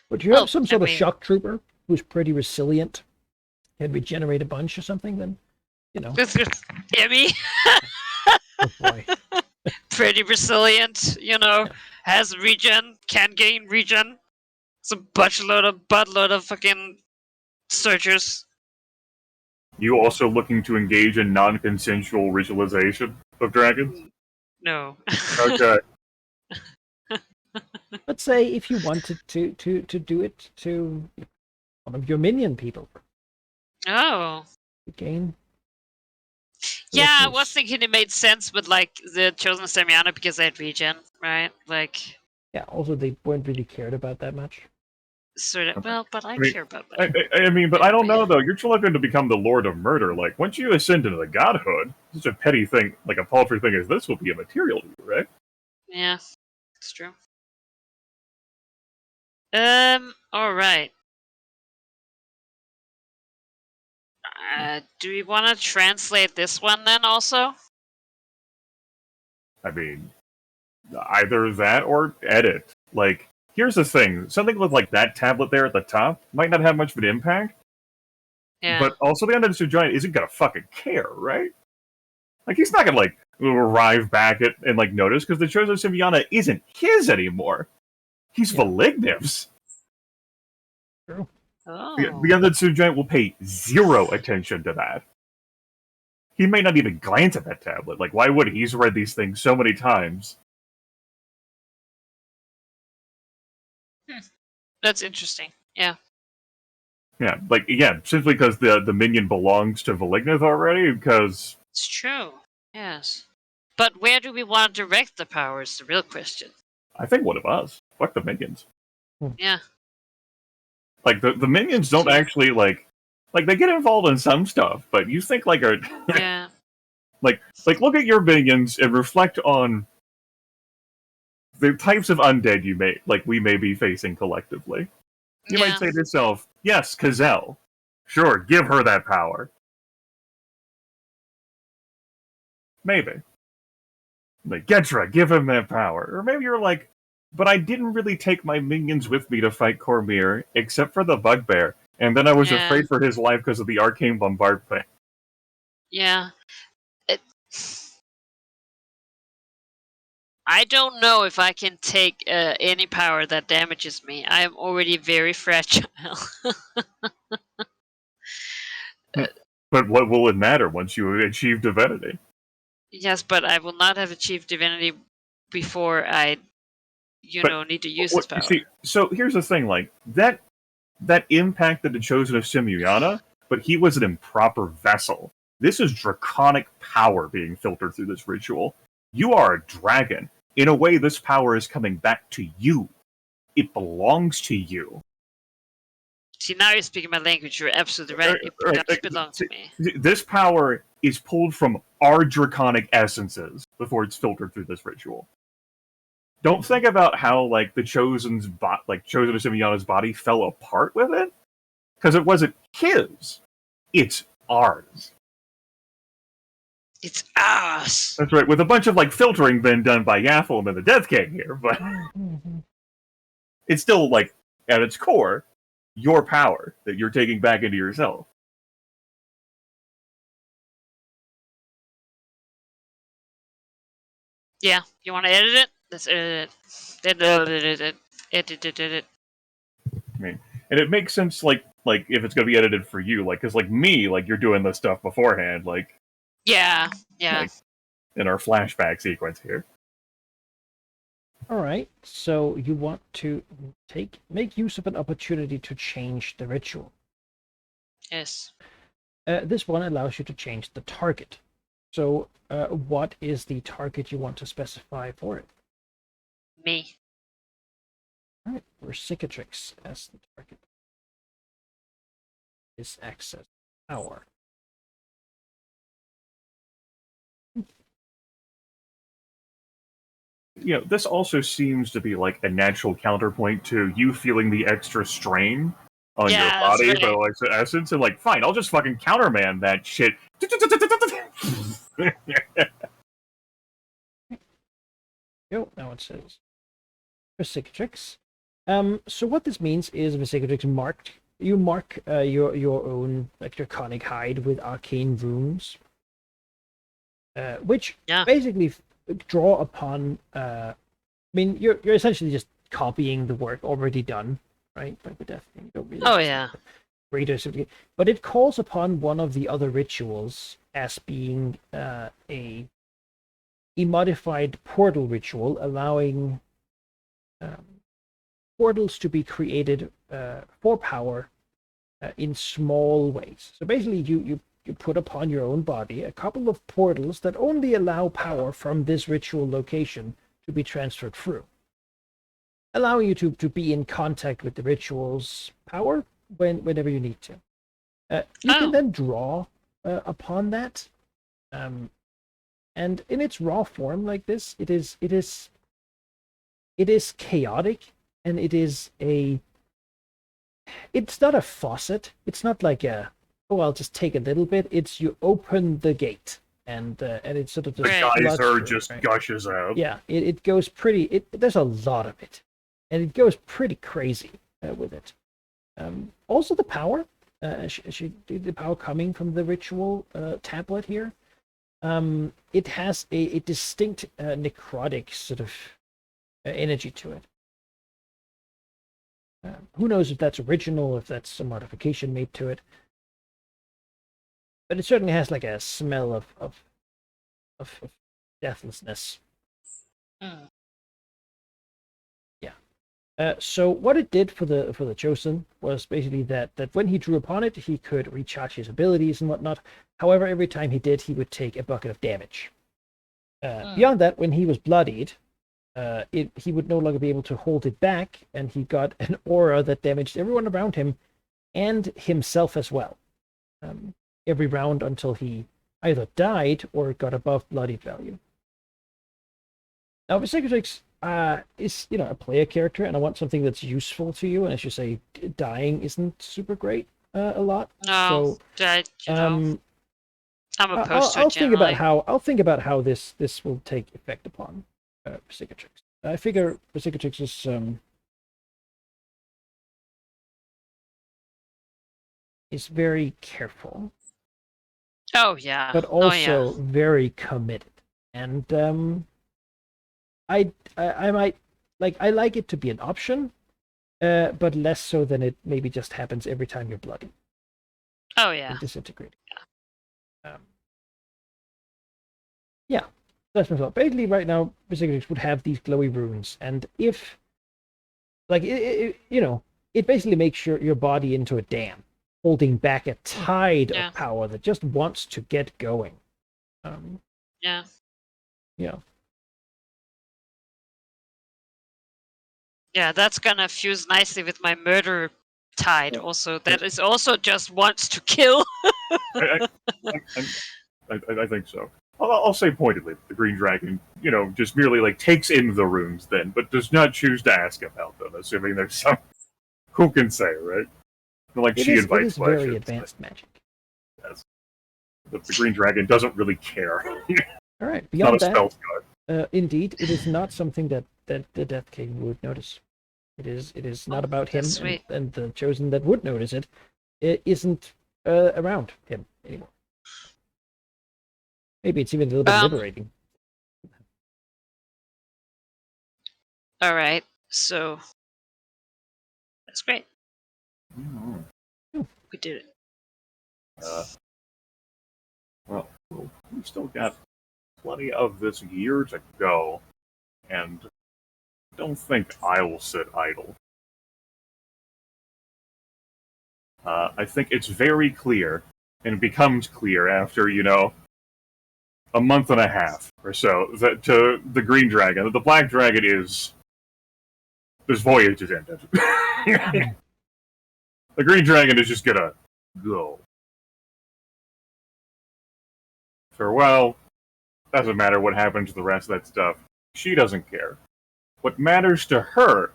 But you have Well, some sort I of mean- shock trooper who's pretty resilient, can regenerate a bunch or something. Then, Emmy, oh boy. pretty resilient, has regen, can gain regen. It's a buttload of fucking searchers. You also looking to engage in non-consensual ritualization of dragons? No. Okay. Let's say if you wanted to do it to one of your minion people, Oh. to gain. Yeah, I Yes, was yes. thinking it made sense with, like, the Chosen Samiana because they had regen, right? Like, Yeah. Also, they weren't really cared about that much. sort of. Well, but I mean, care about that. I mean, but I don't know though. You're looking to become the Lord of Murder. Like, once you ascend into the godhood, such a petty thing, like a paltry thing as this, will be immaterial to you, right? Yeah, it's true. All right. Do we want to translate this one then also? I mean, either that or edit. Like, here's the thing: something with like that tablet there at the top might not have much of an impact, Yeah. but also the Undead Giant isn't gonna fucking care, right? Like, he's not gonna like arrive back and like notice because the Chosen Symbiana isn't his anymore. He's Yeah. Valigniv's. True. Oh. The Undead Giant will pay zero attention to that. He may not even glance at that tablet. Like, why would he? He's read these things so many times. That's interesting. Yeah. Yeah, like, yeah, simply because the minion belongs to Valignith already, because It's true. Yes. But where do we want to direct the power is the real question. I think one of us. Fuck the minions. Yeah. Like, the minions don't Yeah. actually, like, Like they get involved in some stuff, but you think like a Yeah. like look at your minions and reflect on the types of undead we may be facing collectively. You might say to yourself, yes, Kazel. Sure, give her that power. Maybe. Like, Gedra, give him that power. Or maybe you're like, but I didn't really take my minions with me to fight Cormyr, except for the Bugbear. And then I was afraid for his life because of the arcane bombardment. Yeah. I don't know if I can take any power that damages me. I am already very fragile. But what will it matter once you achieve divinity? Yes, but I will not have achieved divinity before I, need to use this power. See, so here's the thing, like, that impacted the Chosen of Simuyana, but he was an improper vessel. This is draconic power being filtered through this ritual. You are a dragon. In a way, this power is coming back to you. It belongs to you. See, now you're speaking my language. You're absolutely right. It does belong to me. This power is pulled from our draconic essences before it's filtered through this ritual. Don't think about how, like, the Chosen of Simuyana's body fell apart with it, because it wasn't his. It's ours. It's ours. That's right, with a bunch of, like, filtering been done by Yathlum and the Death King here, but it's still, like, at its core, your power that you're taking back into yourself. Yeah, you want to edit it? Let's edit it. Edit it. I mean, and it makes sense, like if it's going to be edited for you, like, because, like, me, like, you're doing this stuff beforehand, like... Yeah. Like, in our flashback sequence here. Alright, so you want to make use of an opportunity to change the ritual. Yes. This one allows you to change the target. So, what is the target you want to specify for it? Me. Alright, for Cicatrix as the target. Is access power. You know, this also seems to be like a natural counterpoint to you feeling the extra strain on your body by like the essence, and like, fine, I'll just fucking counterman that shit. Yo, now it says Cicatrix. So what this means is Cicatrix mark your own like draconic hide with arcane runes, which basically draw upon. I mean, you're essentially just copying the work already done, right? By the Death King. But it calls upon one of the other rituals as being a modified portal ritual, allowing portals to be created for power in small ways. So basically, you put upon your own body a couple of portals that only allow power from this ritual location to be transferred through, allowing you to be in contact with the ritual's power whenever you need to. You can then draw upon that, and in its raw form like this, it is chaotic, and it's not a faucet. It's not like I'll just take a little bit. It's you open the gate, and it's sort of just the geyser just gushes out. Yeah, it goes pretty. There's a lot of it, and it goes pretty crazy with it. Also, the power. The power coming from the ritual tablet here. It has a distinct necrotic sort of energy to it. Who knows if that's original, if that's a modification made to it. But it certainly has like a smell of deathlessness. Yeah. So what it did for the Chosen was basically that when he drew upon it, he could recharge his abilities and whatnot. However, every time he did, he would take a bucket of damage. Beyond that, when he was bloodied, he would no longer be able to hold it back, and he got an aura that damaged everyone around him and himself as well. every round until he either died or got above bloodied value. Now, Visegrix is, a player character, and I want something that's useful to you. And as you say, dying isn't super great a lot. No, So, I'm opposed to it I'll generally. I'll think about how this will take effect upon Visegrix. I figure Visegrix is very careful, Oh yeah. but Oh yeah. also very committed. And I might I like it to be an option, but less so than it maybe just happens every time you're bloody Oh yeah. and disintegrating. Yeah, that's my thought. Basically, right now, Visegrix would have these glowy runes, and if it basically makes your body into a dam, holding back a tide Yeah. of power that just wants to get going. Yeah. Yeah. Yeah, that's gonna fuse nicely with my murder tide. Also, that is also just wants to kill. I, I think so. I'll say pointedly, the Green Dragon, just merely takes in the runes then, but does not choose to ask about them, assuming there's some. Who can say, right? She It invites is very questions. advanced magic. Yes. But the Green Dragon doesn't really care. All right. Not Beyond a stealth god. indeed, it is not something that the Death King would notice. It is not about him, that's sweet. and the chosen that would notice it. It isn't around him anymore. Maybe it's even a little bit liberating. All right, so that's great. Mm-hmm. We did it. Well, we still got plenty of this year to go, and don't think I will sit idle. I think it's very clear, and it becomes clear after, a month and a half or so, that to the Green Dragon, the Black Dragon is. This voyage is ended. The Green Dragon is just gonna go. Farewell. Doesn't matter what happened to the rest of that stuff. She doesn't care. What matters to her,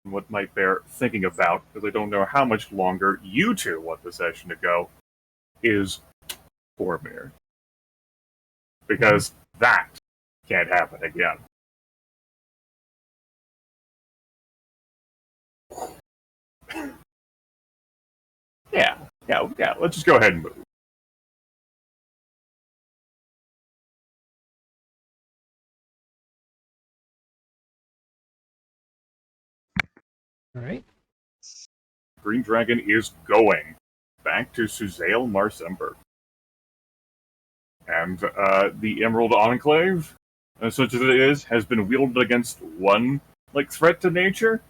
and what might bear thinking about, because I don't know how much longer you two want the session to go, is Cormyr. Because that can't happen again. Yeah. Let's just go ahead and move. All right. Green Dragon is going back to Suzail Marsember. And the Emerald Enclave, such as it is, has been wielded against one threat to nature.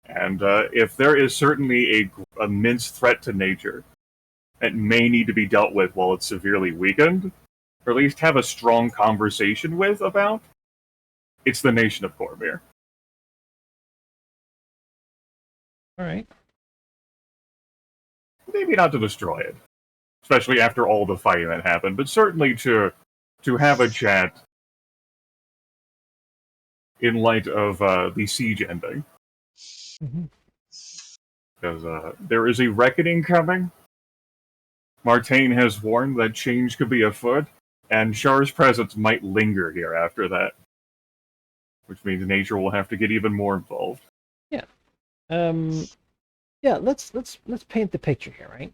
And if there is certainly a immense threat to nature that may need to be dealt with while it's severely weakened, or at least have a strong conversation with about, it's the nation of Cormyr. All right. Maybe not to destroy it, especially after all the fighting that happened, but certainly to have a chat in light of the siege ending. Because there is a reckoning coming. Martaine has warned that change could be afoot, and Shar's presence might linger here after that. Which means nature will have to get even more involved. Yeah. Yeah, let's paint the picture here, right?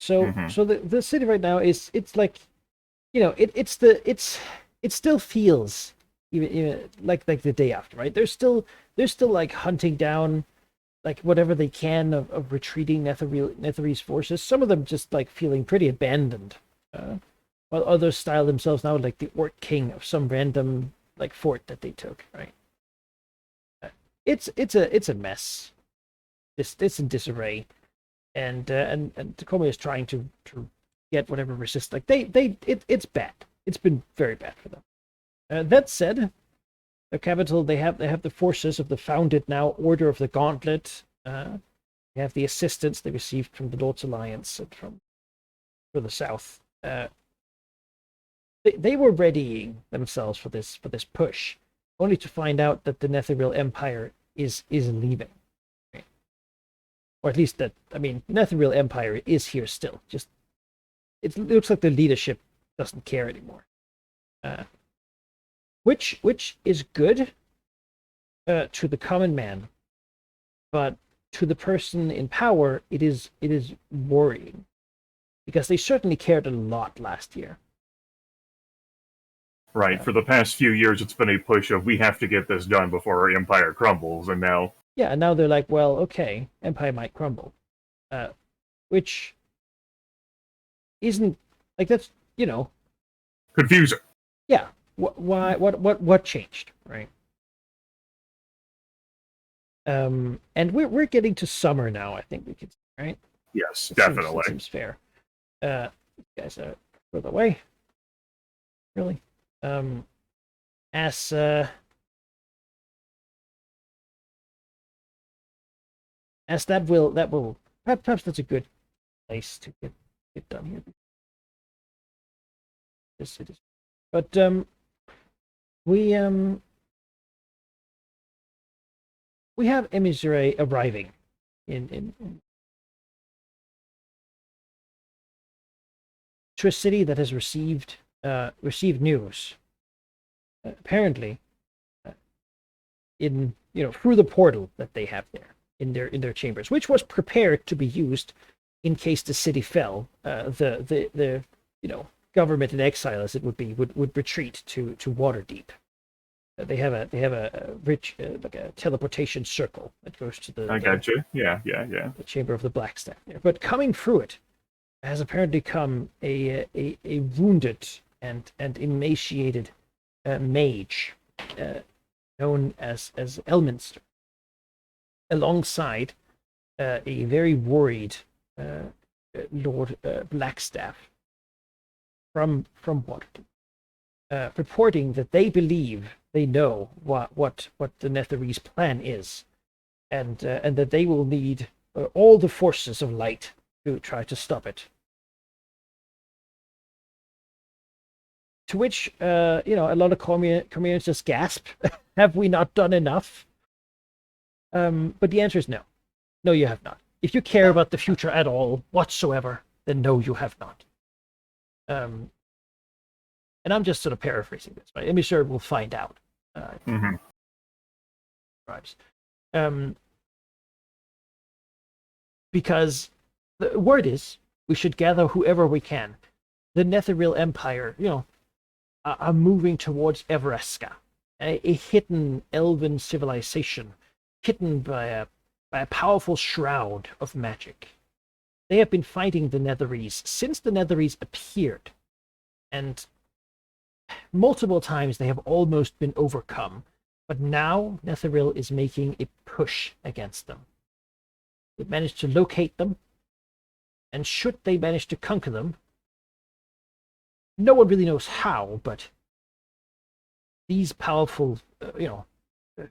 So so the city right now it still feels even like the day after, right? They're still hunting down whatever they can of retreating Netherese forces. Some of them just feeling pretty abandoned, while others style themselves now like the Orc King of some random fort that they took, right? It's a mess. It's in disarray, and Tacoma is trying to get whatever resist. It's bad. It's been very bad for them. That said, the capital they have the forces of the founded now Order of the Gauntlet. They have the assistance they received from the Lord's Alliance and from further south, they were readying themselves for this push, only to find out that the Netherreal Empire is leaving, right? Or at least that, I mean, Netherreal Empire is here still. Just it looks like the leadership doesn't care anymore, which is good to the common man, but to the person in power, it is worrying, because they certainly cared a lot last year. Right. For the past few years, it's been a push of we have to get this done before our empire crumbles, and now. Yeah, and now they're like, well, okay, empire might crumble, which isn't like that's Confusing. Yeah. Why? What changed, right? And we're getting to summer now. I think we could, right? Yes, It definitely. seems fair. These guys are further away. Really. As that will perhaps that's a good place to get done here. Yes, it is. But we have emissary arriving in to a city that has received news, apparently, in through the portal that they have there in their chambers, which was prepared to be used in case the city fell. The government in exile, as it would be, would retreat to Waterdeep. They have a rich like a teleportation circle that goes to I got you. Yeah. the chamber of the Blackstaff there. But coming through it has apparently come a wounded and emaciated mage known as Elminster, alongside a very worried Lord Blackstaff from Waterdeep, reporting that they believe they know what the Netherese plan is, and that they will need all the forces of light to try to stop it. To which a lot of communists just gasp, "Have we not done enough?" But the answer is no. No, you have not. If you care about the future at all whatsoever, then no, you have not. And I'm just sort of paraphrasing this, right? I'm sure we'll find out. Because the word is we should gather whoever we can. The Netherreal Empire, are moving towards Evereska, a hidden elven civilization, hidden by a powerful shroud of magic. They have been fighting the Netherese since the Netherese appeared, and multiple times they have almost been overcome. But now Netheril is making a push against them. They've managed to locate them, and should they manage to conquer them, no one really knows how, but these powerful,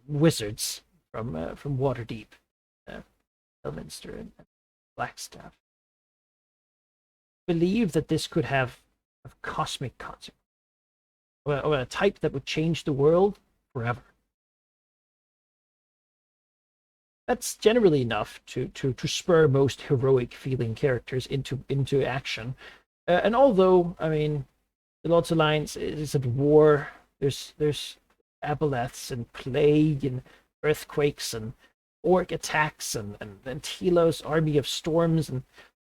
wizards from Waterdeep, Elminster and Blackstaff, believe that this could have a cosmic consequence, or a type that would change the world forever. That's generally enough to spur most heroic feeling characters into action. And although, I mean, the Lord's Alliance is at war, there's aboleths and plague and earthquakes and orc attacks and Telos' army of storms, and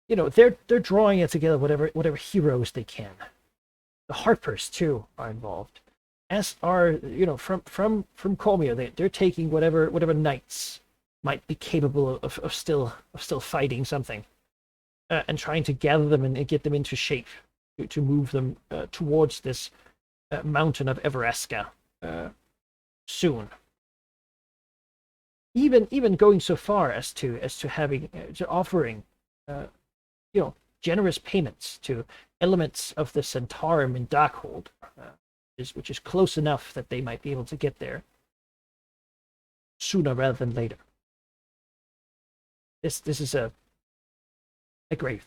they're drawing it together whatever heroes they can. The Harpers too are involved, as are from Comia. They're taking whatever knights might be capable of still fighting something, and trying to gather them and get them into shape to move them towards this mountain of Evereska soon. Even going so far as to having to offering generous payments to elements of the Centarum in Darkhold, which is close enough that they might be able to get there sooner rather than later. This is a grave.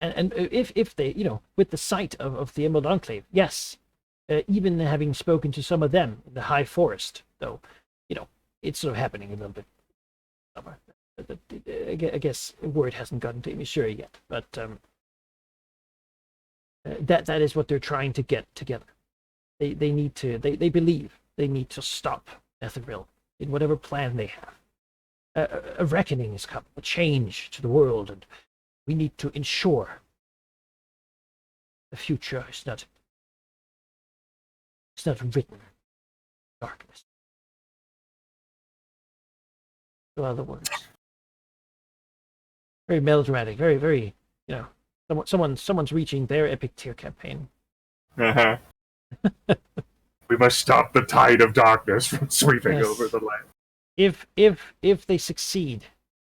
And if they, with the sight of the Emerald Enclave, yes, even having spoken to some of them in the High Forest, though, it's sort of happening a little bit summer. I guess word hasn't gotten to Emissary yet, but that is what they're trying to get together. They need to. They believe they need to stop Netheril in whatever plan they have. A reckoning is coming, a change to the world, and we need to ensure the future is not written in darkness. In other words, very melodramatic, very, very, someone's reaching their epic tier campaign. Uh-huh. We must stop the tide of darkness from sweeping Yes. over the land. If they succeed,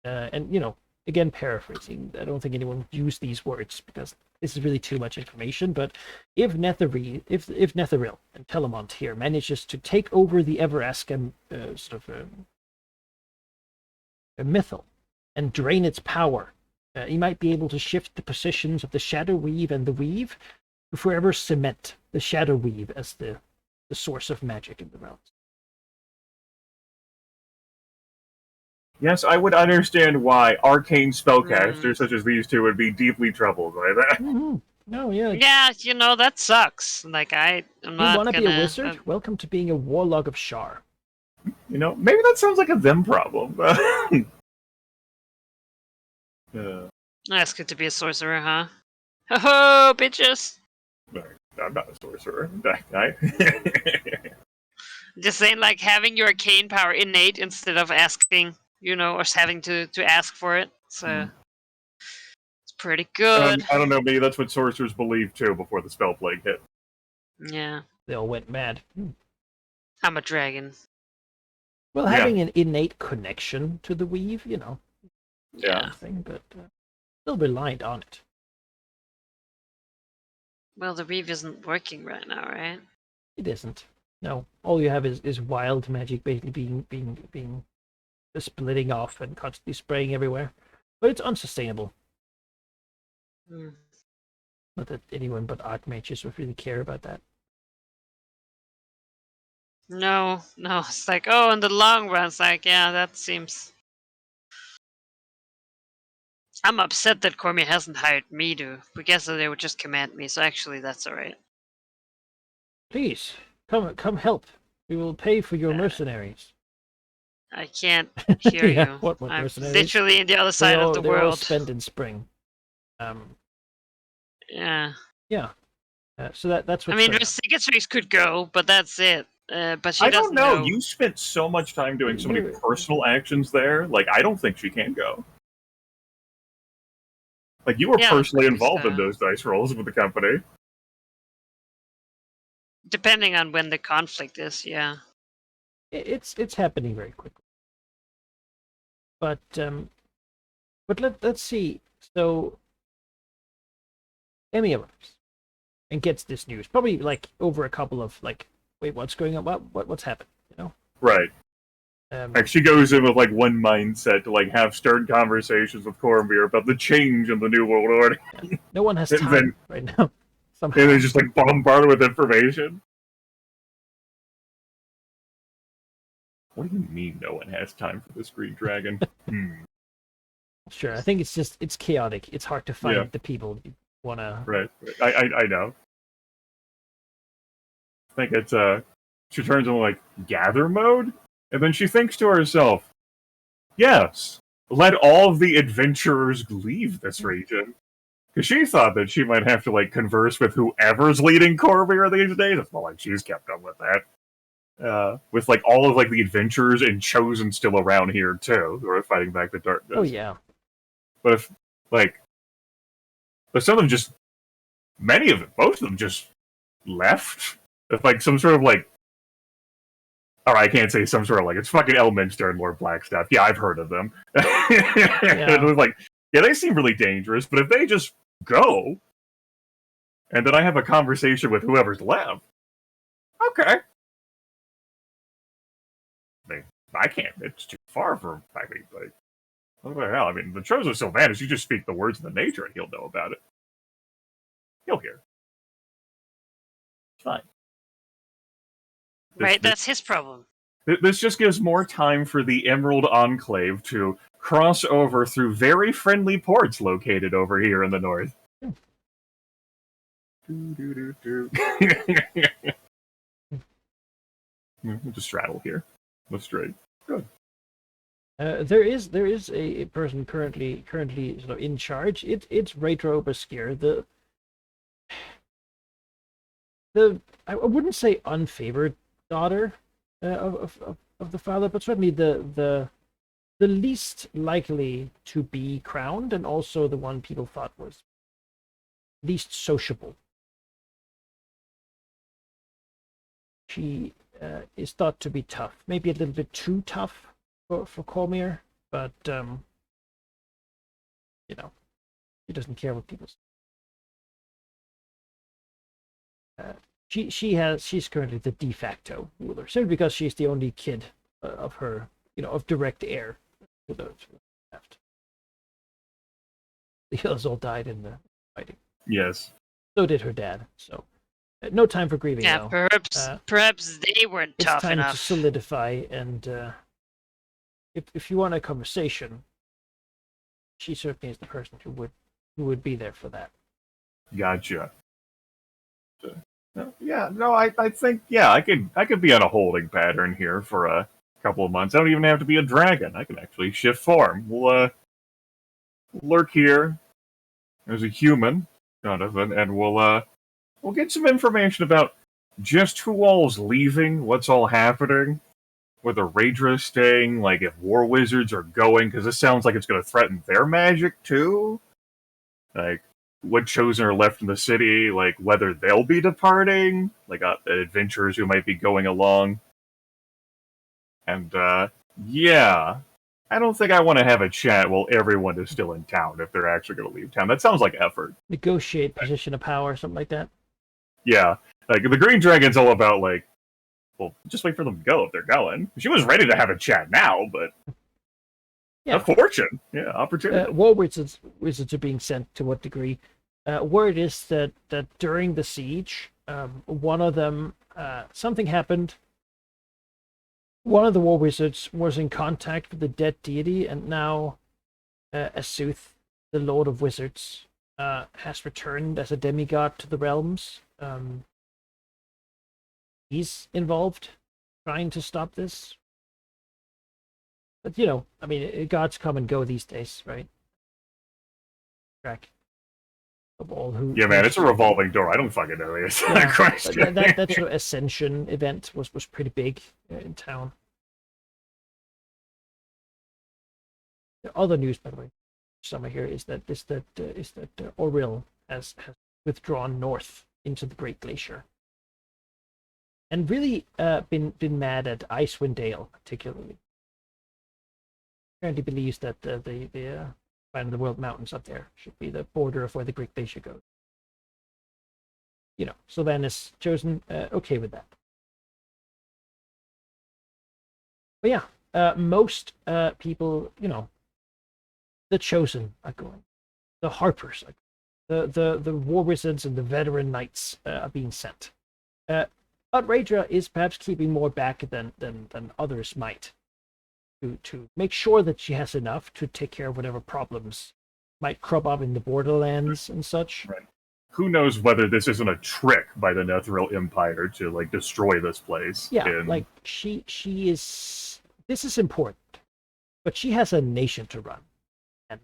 and again paraphrasing, I don't think anyone would use these words because this is really too much information. But if Netheril and Telemont here manages to take over the Everasca a mythal and drain its power, he might be able to shift the positions of the Shadow Weave and the Weave to forever cement the Shadow Weave as the source of magic in the realms. Yes, I would understand why arcane spellcasters such as these two would be deeply troubled by that. Mm-hmm. No, yeah. Yeah, that sucks. Like, I'm You not want to gonna... be a wizard? Welcome to being a warlock of Shar. Maybe that sounds like a them problem. That's good to be a sorcerer, huh? Ho-ho, bitches! I'm not a sorcerer. Just saying, like, having your arcane power innate instead of asking, or having to ask for it. So, it's pretty good. I don't know, maybe that's what sorcerers believed too before the spell plague hit. Yeah. They all went mad. I'm a dragon. Well, having an innate connection to the weave, Yeah. thing, but still reliant on it. Well, the weave isn't working right now, right? It isn't. No, all you have is wild magic basically being splitting off and constantly spraying everywhere. But it's unsustainable. Hmm. Not that anyone but archmages would really care about that. No, it's like, in the long run, it's like, yeah, that seems... I'm upset that Cormier hasn't hired me to. I guess they would just command me, so actually that's alright. Please, come help. We will pay for your mercenaries. I can't hear Yeah, you. what I'm mercenaries? literally in the other side of the They're all world. spent in spring. Yeah. Yeah. So that's what. I mean, the secretaries could go, but that's it. But she I doesn't don't know. know. You spent so much time doing so many You're- personal actions there. Like, I don't think she can go. Like, you were Yeah, personally maybe involved in so. those dice rolls with the company. Depending on when the conflict is, yeah. It's happening very quickly. But let's see. So Emmy arrives and gets this news. Probably like over a couple of wait, what's going on? What's happened? Right. Like, she goes in with like one mindset to like have stern conversations with Cormbier about the change in the New World Order, No one has And time then- right now. Somehow. and they just like bombard her with information. What do you mean no one has time for this Green Dragon? Sure, I think it's chaotic. It's hard to find Yeah. the people you wanna. Right. I know. I think it's she turns into like gather mode, and then she thinks to herself, "Yes, let all the adventurers leave this region." Because she thought that she might have to like converse with whoever's leading Corvair these days. It's not like she's kept up with that. With like all of like the adventurers and Chosen still around here too, who are fighting back the darkness. Oh yeah. But if but some of them just, many of them, most of them just left. If like some sort of like, or I can't say some sort of like, it's fucking Elminster and Lord Blackstaff. Yeah, I've heard of them. It was like, yeah, they seem really dangerous, but if they just go, and then I have a conversation with whoever's left, okay. I can't, it's too far from, I mean, like, what the hell? I mean, the Chosen Sylvanas, you just speak the words of the nature and he'll know about it. He'll hear. It's fine. Right, that's his problem. This just gives more time for the Emerald Enclave to cross over through very friendly ports located over here in the north. Just straddle here. Let's straight. Good. There is a person currently sort of in charge. It's Retro Obscure. The I wouldn't say unfavored daughter of the father, but certainly the least likely to be crowned, and also the one people thought was least sociable. She is thought to be tough, maybe a little bit too tough for Cormier, but you know, he doesn't care what people say. She's currently the de facto ruler, simply because she's the only kid of her, of direct heir to the left. The others all died in the fighting. Yes. So did her dad. So no time for grieving. Yeah, though. perhaps they weren't It's tough time enough. to solidify, and if you want a conversation, she certainly is the person who would be there for that. Gotcha. Yeah, no, I think I could be on a holding pattern here for a couple of months. I don't even have to be a dragon. I can actually shift form. We'll lurk here as a human, kind of, and we'll get some information about just who all's leaving, what's all happening, where the Raedra's staying, like if war wizards are going, because this sounds like it's going to threaten their magic too. Like, what chosen are left in the city, like whether they'll be departing, like adventurers who might be going along. And yeah, I don't think I want to have a chat while everyone is still in town if they're actually going to leave town. That sounds like effort. Negotiate position of power, something like that. Yeah, like the Green Dragon's all about like, well, just wait for them to go if they're going. She was ready to have a chat now, but yeah, a fortune, opportunity. War wizards are being sent to what degree? Word is that during the siege, one of them, something happened. One of the war wizards was in contact with the dead deity, and now Asuth, the Lord of Wizards, has returned as a demigod to the realms. He's involved, trying to stop this. But I mean, gods come and go these days, right? Track of all who. Yeah, man, it's a revolving door. I don't fucking know. It's not a question. That sort of ascension event was pretty big in town. The other news, by the way, summer here is that Auril has withdrawn north into the Great Glacier, and really been mad at Icewind Dale particularly. Apparently believes that the Land of the World Mountains up there should be the border of where the Great Glacier goes. Sylvan is chosen okay with that. But yeah, most people, the chosen are going. The Harpers are going. The war wizards and the veteran knights are being sent. But Raedra is perhaps keeping more back than others might. To make sure that she has enough to take care of whatever problems might crop up in the borderlands and such. Right. Who knows whether this isn't a trick by the Netheril Empire to like destroy this place? Yeah, like she is. This is important, but she has a nation to run, and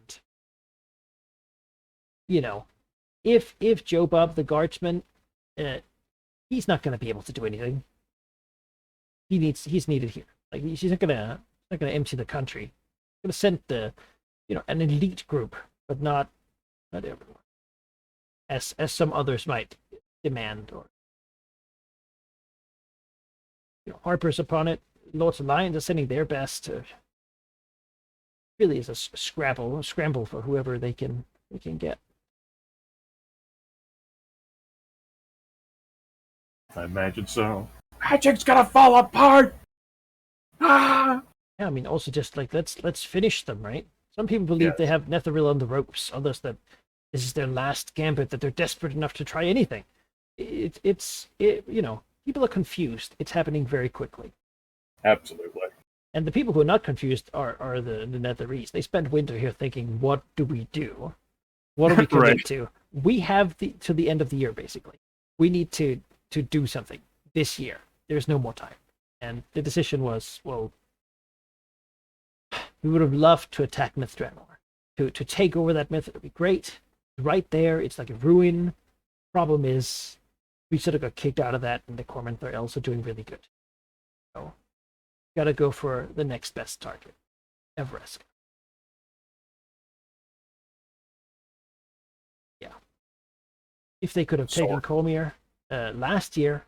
if Jobab the guardsman, he's not going to be able to do anything. He's needed here. Like she's not gonna empty the country. She's gonna send an elite group, but not everyone, as some others might demand. Or Harper's upon it. Lords of Lions are sending their best. Really is a scramble for whoever they can get. I imagine so. Magic's gonna fall apart. Ah! Yeah, I mean, also just like let's finish them, right? Some people believe they have Netheril on the ropes. Others that This is their last gambit, that they're desperate enough to try anything. People are confused. It's happening very quickly. Absolutely. And the people who are not confused are the Netherese. They spent winter here thinking, what do we do? What do we commit Right. to? We have to the end of the year, basically. We need to do something this year. There's no more time. And the decision was, well, we would have loved to attack Myth Draenor. To take over that myth, it would be great. Right there, it's like a ruin. Problem is, we sort of got kicked out of that, and the Cormorant are also doing really good. So, gotta go for the next best target, Everest. Yeah. If they could have taken Cormyr last year,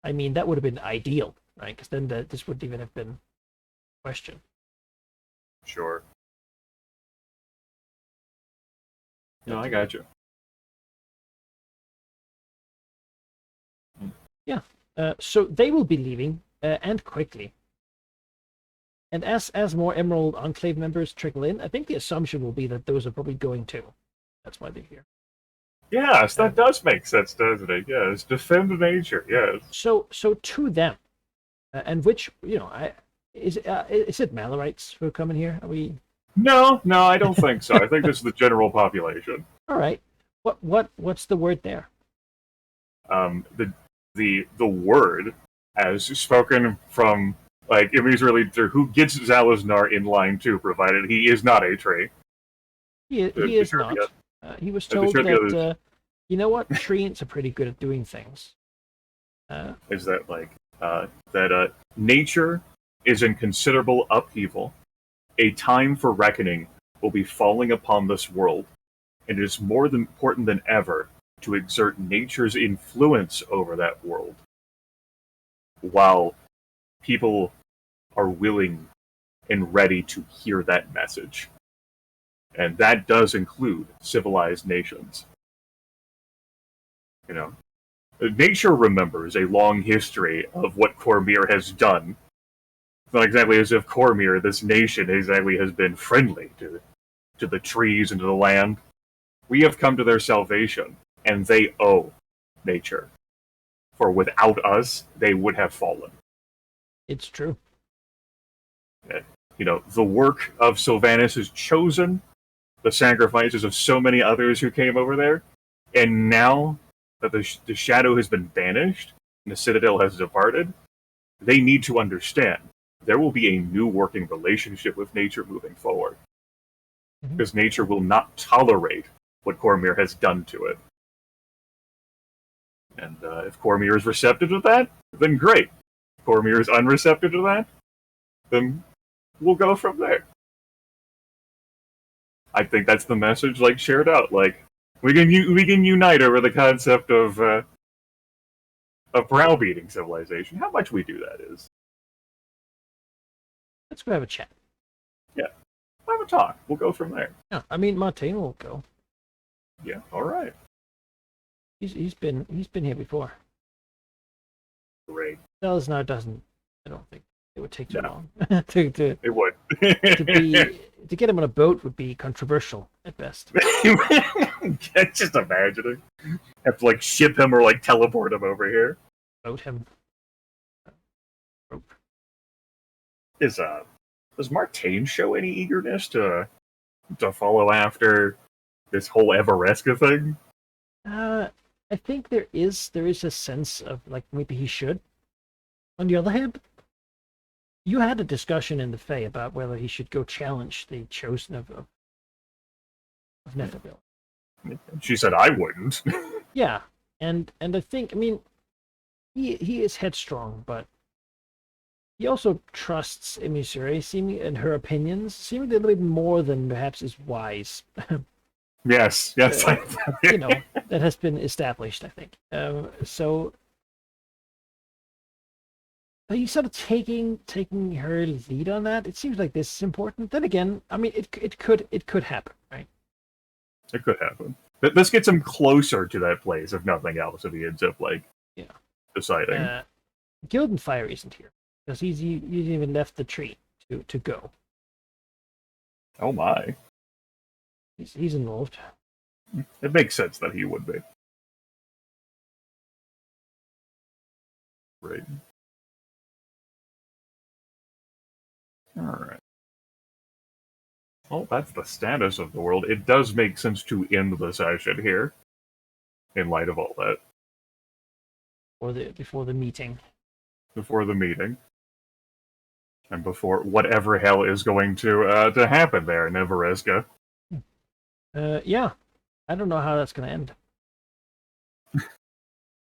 I mean, that would have been ideal, right? Because then this wouldn't even have been a question. Sure. No, I got you. Yeah. So they will be leaving, and quickly. And as more Emerald Enclave members trickle in, I think the assumption will be that those are probably going too. That's why they're here. Yes, that does make sense, doesn't it? Yes, defend nature. Yes. So to them, and which is it Malorites who are coming here? Are we? No, I don't think so. I think this is the general population. All right. What's the word there? The word, as spoken from like Imi's leader, who gets Zalaznar in line 2, provided he is not a tree. He is not. He was told that you know what, treants are pretty good at doing things. Is that like that nature is in considerable upheaval. A time for reckoning will be falling upon this world, and it is more important than ever to exert nature's influence over that world, while people are willing and ready to hear that message. And that does include civilized nations. You know, nature remembers a long history of what Cormyr has done. It's not exactly as if Cormyr, this nation, exactly has been friendly to the trees and to the land. We have come to their salvation, and they owe nature. For without us, they would have fallen. It's true. You know, the work of Sylvanas is chosen, the sacrifices of so many others who came over there, and now that the shadow has been banished and the Citadel has departed, they need to understand there will be a new working relationship with nature moving forward. Because nature will not tolerate what Cormyr has done to it. And if Cormyr is receptive to that, then great. If Cormyr is unreceptive to that, then we'll go from there. I think that's the message, like, shared out. Like, we can unite over the concept of browbeating civilization. How much we do that is. Let's go have a chat. Yeah. We'll have a talk. We'll go from there. Yeah, I mean, Martin will go. Yeah, alright. He's been here before. Great. Zalaznar doesn't. I don't think it would take too No. long to It would. to get him on a boat would be controversial at best. Just imagining. Have to, like, ship him or, like, teleport him over here. Boat him. Does Martain show any eagerness to follow after this whole Everesca thing? I think there is a sense of, like, maybe he should. On the other hand, you had a discussion in the Fae about whether he should go challenge the Chosen of Netherville. She said I wouldn't. Yeah, and I think, I mean, he is headstrong, but he also trusts Emissary, and her opinions, seemingly a little bit more than perhaps is wise. Yes. You know, that has been established, I think. So are you sort of taking her lead on that? It seems like this is important. Then again, I mean, it could happen, right? It could happen. But this gets him closer to that place, if nothing else, if he ends up, like, deciding. Gildenfire isn't here, because he's even left the tree to go. Oh my. He's involved. It makes sense that he would be. Right. Alright. Well, that's the status of the world. It does make sense to end the session here, in light of all that, Before the meeting. before the meeting. And before whatever hell is going to happen there in Everesca. Yeah. I don't know how that's going to end.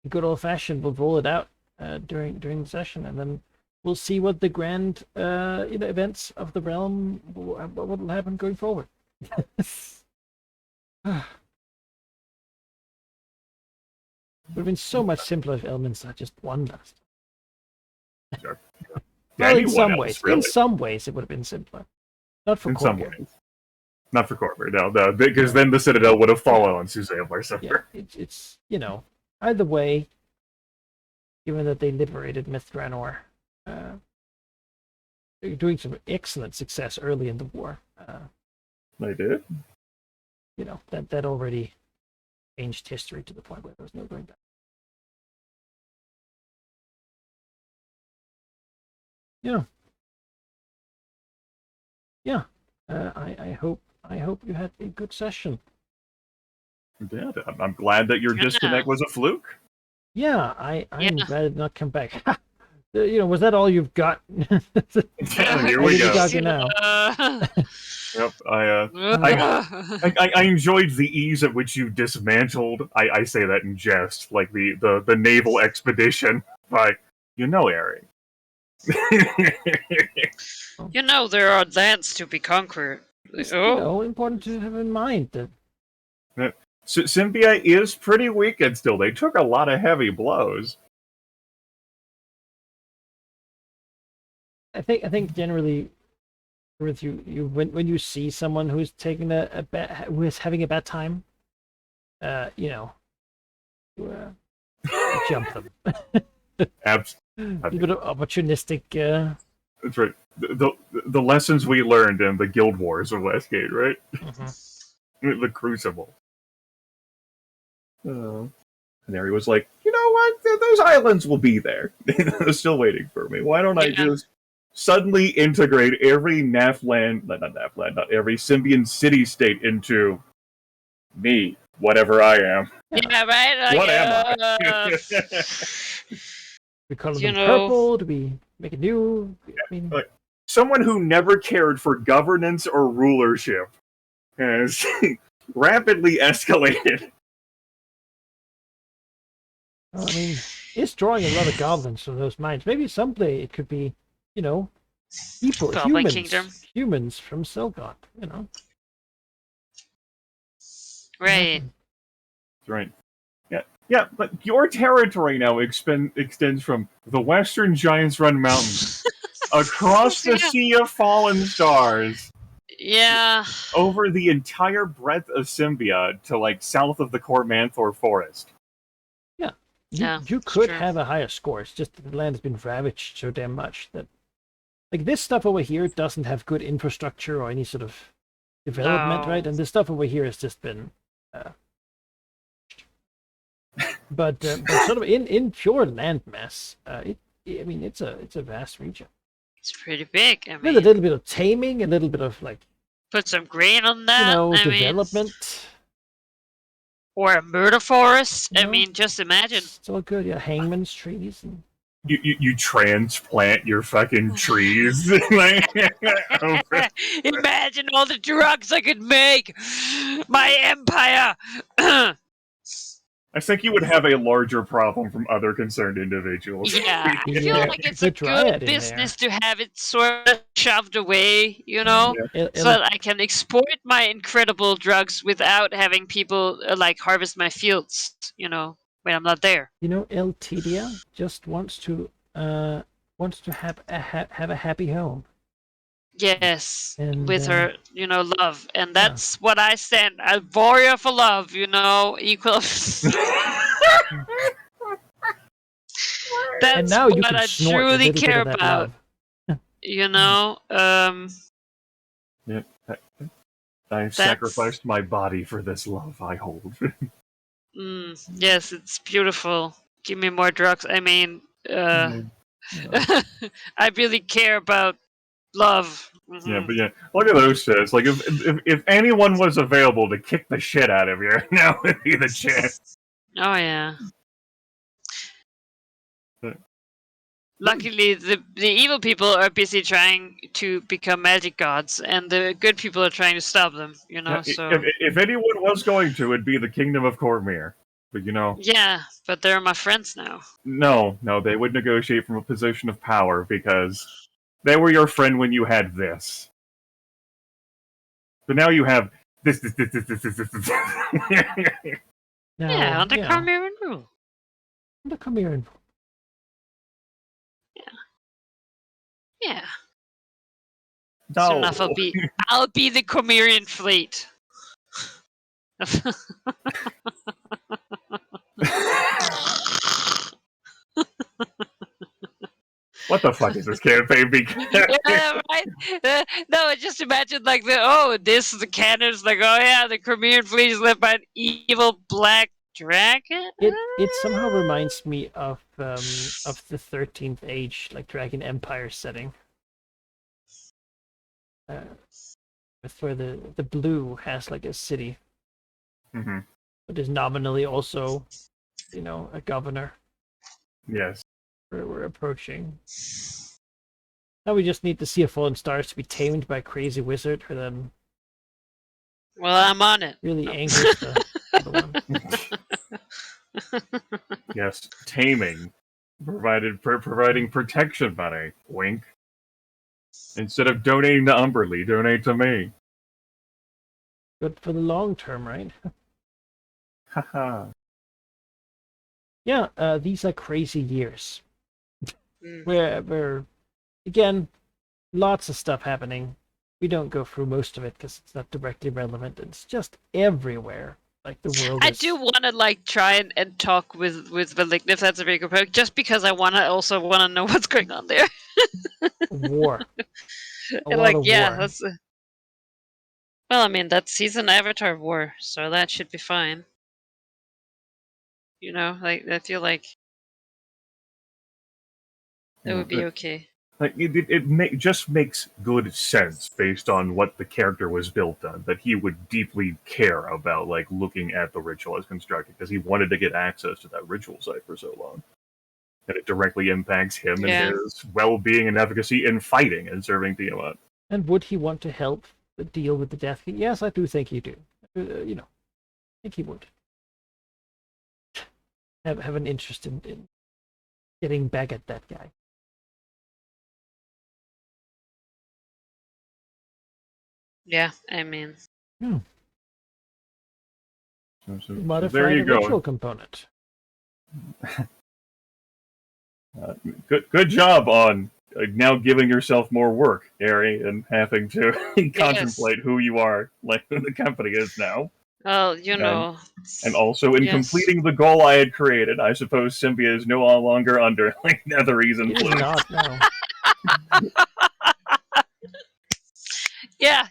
Good old fashioned, we'll roll it out during the session, and then we'll see what the grand events of the realm, what will happen going forward. Would have been so much simpler if Elminster had just won last. Sure. Well, in Anyone some else, ways, really. it would have been simpler. Not for In some Corvair. ways. Not for Corvair, no, because then the Citadel would have fallen on Suzanne Larcember. Yeah, it's either way. Given that they liberated Mithranor, they're doing some excellent success early in the war. They did. That already changed history to the point where there was no going back. Yeah. I hope you had a good session. Yeah, I'm glad that your disconnect was a fluke. Yeah, I'm Yeah. glad it did not come back. Was that all you've got? Here we I go. got you now. Yep, I enjoyed the ease at which you dismantled. I say that in jest, like the naval expedition. Like, Eric. There are lands to be conquered. It's, Oh, important to have in mind that Symbia is pretty weakened still. They took a lot of heavy blows. I think generally, with you when you see someone who's taking who is having a bad time, you jump them. Absolutely. A bit of opportunistic. That's right. The lessons we learned in the Guild Wars of Westgate, right? The Crucible. And Harry was like, you know what? Those islands will be there. They're still waiting for me. Why don't I just suddenly integrate every not every Symbian city-state into me, whatever I am. yeah, right. What am I? We color them purple. Do we make it new? I mean, Someone who never cared for governance or rulership has rapidly escalated. well, I mean, it's drawing a lot of goblins from those mines. Maybe someday it could be, people, Goblin Kingdom. humans from Selgot. Right. Right. Yeah, but your territory now extends from the Western Giants Run Mountains across the Sea of Fallen Stars, Yeah. over the entire breadth of Symbia to south of the Cormanthor Forest. You could true. have a higher score. It's just that the land has been ravaged so damn much that, this stuff over here doesn't have good infrastructure or any sort of development, No. right? And this stuff over here has just been. But sort of in pure landmass, it's a vast region. It's pretty big. I With mean, a little bit of taming, a little bit of put some grain on that. development. Or a murder forest. I No. mean, just imagine. It's all good, yeah. Hangman's trees and You transplant your fucking trees. Imagine all the drugs I could make. My empire. I think you would have a larger problem from other concerned individuals. Yeah, I feel Yeah, like it's the a dryad good in business to have it sort of shoved away, so that I can export my incredible drugs without having people harvest my fields, when I'm not there. Eltidia just wants to have a happy home. Yes, And, with her, love, and that's what I stand. A warrior for love, equal. That's and now you what can I snort a truly little bit care of that about. love. Yeah. I've sacrificed my body for this love I hold. Yes, it's beautiful. Give me more drugs. I mean, Yeah. I really care about love. Yeah, but yeah, look at those shits. Like, if anyone was available to kick the shit out of you, now would be the chance. Oh yeah. But- Luckily, the evil people are busy trying to become magic gods, and the good people are trying to stop them. You know, Yeah, so if anyone was going to, it'd be the Kingdom of Cormyr. But yeah. But they're my friends now. no, they would negotiate from a position of power because they were your friend when you had this. But now you have this. Now, Yeah, under you know, Carmiran rule. under Cormyr. Yeah. No. Soon enough, I'll be the Cormyrian fleet. What the fuck is this campaign? Yeah, right? No, I just imagine like this is the canon's like, oh yeah, the Cormyrian fleet is led by an evil black dragon. It somehow reminds me of the 13th Age, like Dragon Empire setting. Where the blue has like a city, Mm-hmm. but is nominally also, a governor. Yes. We're approaching. Now we just need to see a Fallen Stars to be tamed by a crazy wizard, who then Well, I'm on it. really angers the other one. Yes. Taming. Providing protection money. Wink. Instead of donating to Umberly, donate to me. Good for the long term, right? Haha. Yeah, these are crazy years. Mm. Where again, lots of stuff happening. We don't go through most of it because it's not directly relevant. It's just everywhere. Like the world. I do want to like try and talk with Valign, if that's a very good point, just because I want to know what's going on there. War. And lot of yeah, war. that's. Well, I mean he's an avatar of war, so that should be fine. You know, like I feel like it would be okay. Like it just makes good sense based on what the character was built on, that he would deeply care about like looking at the ritual as constructed because he wanted to get access to that ritual site for so long. And it directly impacts him and his well-being and efficacy in fighting and serving Tiamat. And would he want to help deal with the Death King? Yes, I do think he do. I think he would have an interest in getting back at that guy. Yeah, I mean. So Modify there you the go. ritual component. Good job on now giving yourself more work, Ari, and having to contemplate who you are, like who the company is now. Well, you know. And also in completing the goal I had created, I suppose Symbia is no longer under like Netherese It is influence. not, no. Yeah,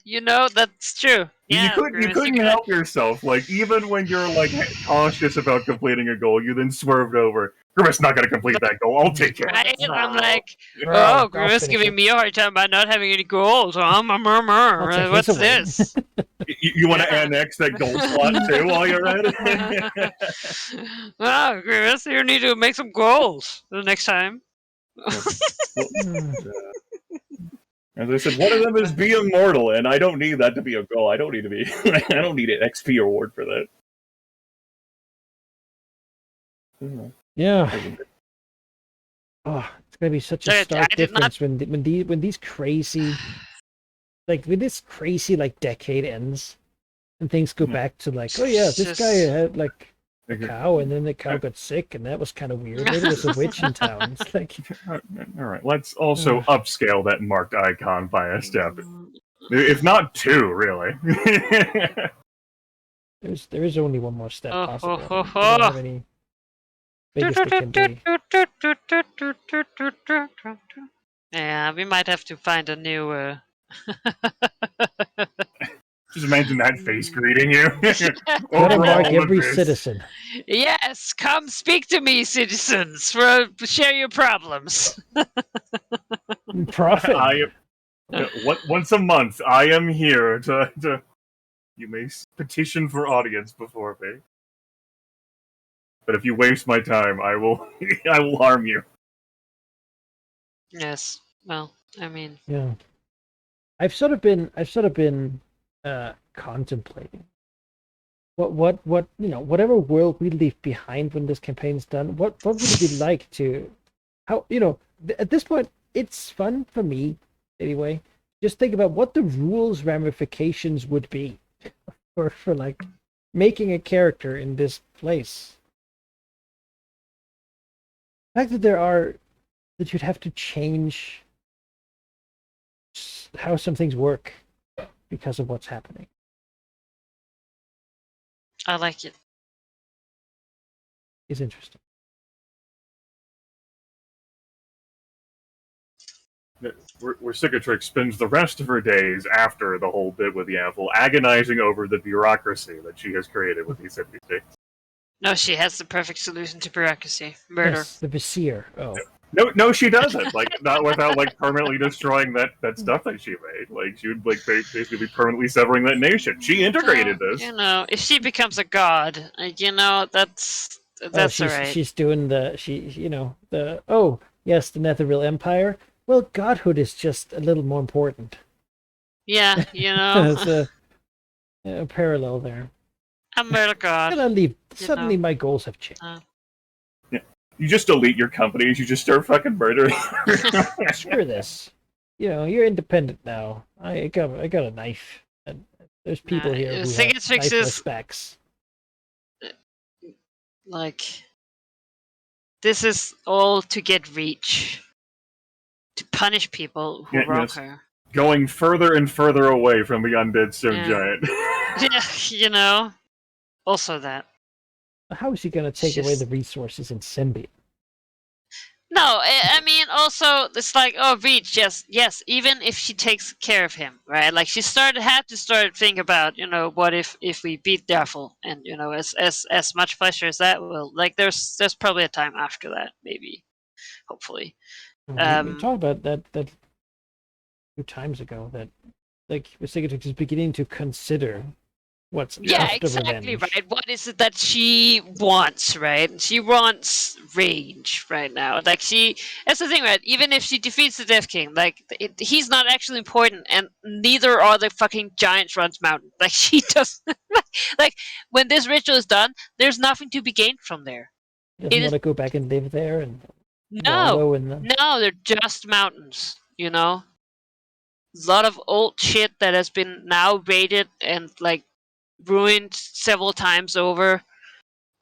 that's true. Yeah, you couldn't help yourself. Like even when you're like cautious about completing a goal, you then swerved over. Grimace not going to complete that goal. I'll take it. Right? I'm like, I'll Grimace finish giving it. me a hard time about not having any goals. I'll take What's his this? You want to annex that goal slot too while you're at it? Oh, Grimace, you need to make some goals the next time. As I said, one of them is be immortal, and I don't need that to be a goal. I don't need to be. I don't need an XP award for that. Yeah. Oh, it's gonna be such a stark difference when these crazy, like when this crazy like decade ends, and things go back to like, oh yeah, this guy had like a cow, and then the cow got sick, and that was kind of weird. Maybe there's a witch in town. It's like, all right, let's also upscale that marked icon by a step, if not two, really. there is only one more step possible. I don't have any biggest it can be. Yeah, we might have to find a new Just imagine that face greeting you. Gotta Over mark all of every this. citizen. Yes, come speak to me, citizens, share your problems. Profit. Once a month, I am here to. You may petition for audience before me. But if you waste my time, I will I will harm you. Yes. Well, I mean, Yeah. I've sort of been contemplating what whatever world we leave behind when this campaign's done, what would it be like to how at this point it's fun for me anyway. Just think about what the rules ramifications would be for like making a character in this place. The fact that you'd have to change how some things work because of what's happening. I like it. Is interesting. Where Cicatrix spends the rest of her days after the whole bit with Yamful agonizing over the bureaucracy that she has created with these NPCs. No, she has the perfect solution to bureaucracy: murder. Yes, the Vizier. Oh. No, she doesn't. Like, not without like permanently destroying that stuff that she made. Like, she would like basically be permanently severing that nation. She integrated this. If she becomes a god, that's she's, alright. She's doing the yes, the Netherreal Empire. Well, godhood is just a little more important. Yeah, There's a parallel there. I'm murder god. And I leave. Suddenly, my goals have changed. You just delete your companies. You just start fucking murdering. Screw this. You're independent now. I got a knife. And there's people here who have knifeless specs. Like, this is all to get reach, to punish people who wrong her. Going further and further away from the undead stone giant. Yeah, also that. How is he going to take away the resources in Symbian? No, I mean, also, it's like, reach, yes, even if she takes care of him, right? Like, she had to start thinking about, what if we beat Darful, and, as much pleasure as that will, like, there's probably a time after that, maybe, hopefully. We talked about that 2 times ago, that, like, Cicatrix is beginning to consider what's after exactly revenge. Right. What is it that she wants, right? She wants range right now. Like, that's the thing, right? Even if she defeats the Death King, like, he's not actually important, and neither are the fucking giants runs mountain. Like, she doesn't. Like, when this ritual is done, there's nothing to be gained from there. Doesn't want to go back and live there and no, they're just mountains. A lot of old shit that has been now raided and like ruined several times over.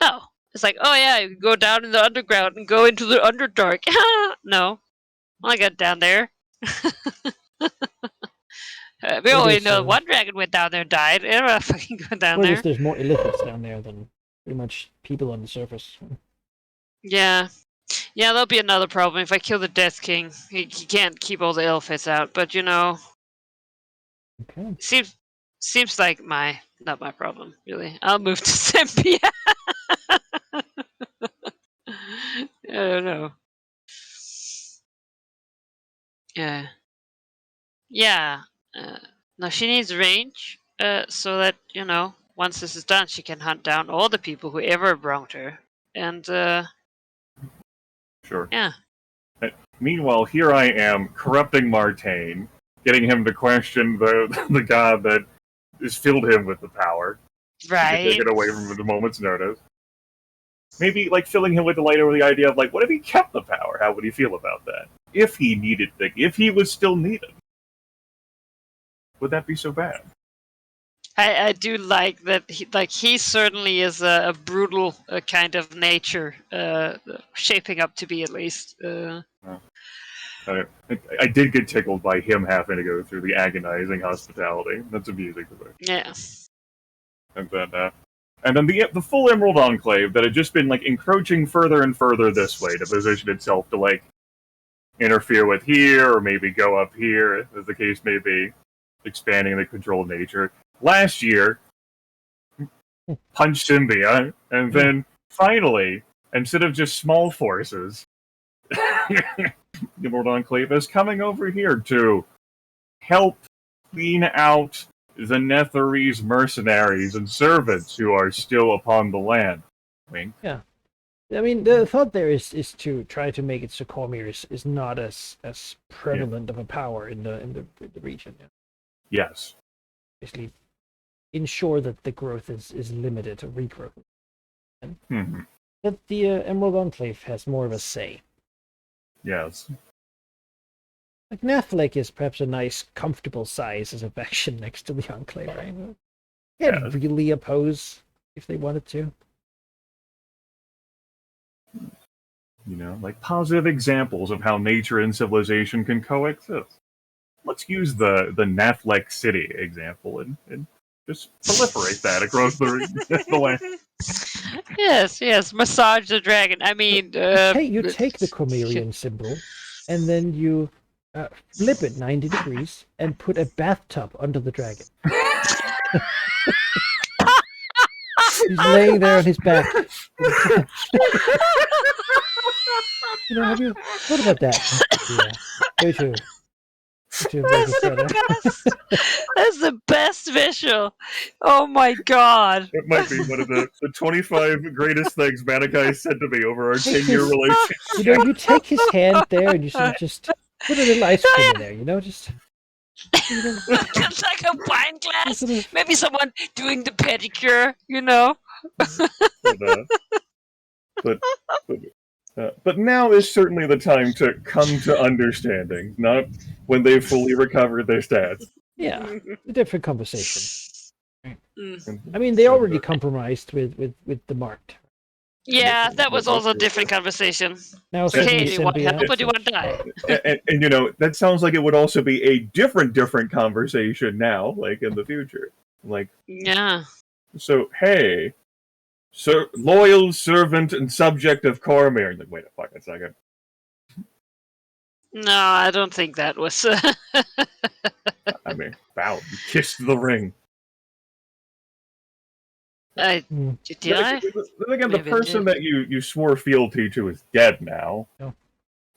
No. It's like, oh yeah, you can go down in the underground and go into the Underdark. No. I got down there. We only know one dragon went down there and died. I don't fucking go down there. There's more illithids down there than pretty much people on the surface. Yeah. Yeah, that'll be another problem. If I kill the Death King, he can't keep all the illithids out. But Okay. Seems like not my problem, really. I'll move to Sempia. I don't know. Yeah. Yeah. No, she needs range, so that, once this is done, she can hunt down all the people who ever wronged her. And, Sure. Yeah. Meanwhile, here I am, corrupting Martaine, getting him to question the god that has filled him with the power. Right. To take it away from him at a moment's notice. Maybe, like, filling him with delight over the idea of, like, what if he kept the power? How would he feel about that? If he needed things, if he was still needed. Would that be so bad? I do like that. He certainly is a brutal kind of nature, shaping up to be, at least. I did get tickled by him having to go through the agonizing hospitality. That's amusing to me. Yeah. And then the full Emerald Enclave that had just been like encroaching further and further this way to position itself to like interfere with here or maybe go up here, as the case may be, expanding the controlled nature. last year, punch Symbia, and then finally, instead of just small forces, the Emerald Enclave is coming over here to help clean out the Netherese mercenaries and servants who are still upon the land. Wink. I mean, the thought there is to try to make it so Cormyr is not as prevalent of a power in the region. Yeah. Yes. Basically, ensure that the growth is limited or regrowth. Hmm. That the Emerald Enclave has more of a say. Yes. Like Nathlake is perhaps a nice, comfortable size as a faction next to the Enclave, right? Can't Yes. really oppose if they wanted to. You know, like positive examples of how nature and civilization can coexist. Let's use the Nathlek city example and just proliferate that across the land. Yes, massage the dragon. I mean, You take the Cormyrian symbol, and then you flip it 90 degrees and put a bathtub under the dragon. He's laying there on his back. Have you thought about that? Yeah. Go to That's the best. That's the best visual. Oh my god. It might be one of the 25 greatest things Manakai said to me over our Take 10-year his- relationship. You take his hand there and you sort of just put a little ice cream in there, just... It's like a wine glass. sort of- Maybe someone doing the pedicure, But now is certainly the time to come to understanding, not when they've fully recovered their stats. Yeah, a different conversation. Mm. I mean, they already compromised with the Marked. Yeah, that was also a different conversation. Now Okay, suddenly do you want Symbia- help or do you want to die? And that sounds like it would also be a different conversation now, like in the future. Like, Yeah. so, hey, loyal servant and subject of Cormyr. And like, wait a fucking second. No, I don't think that was. I mean, wow, you kissed the ring. Did I? Then again, the Maybe I person did. that you swore fealty to is dead now. No.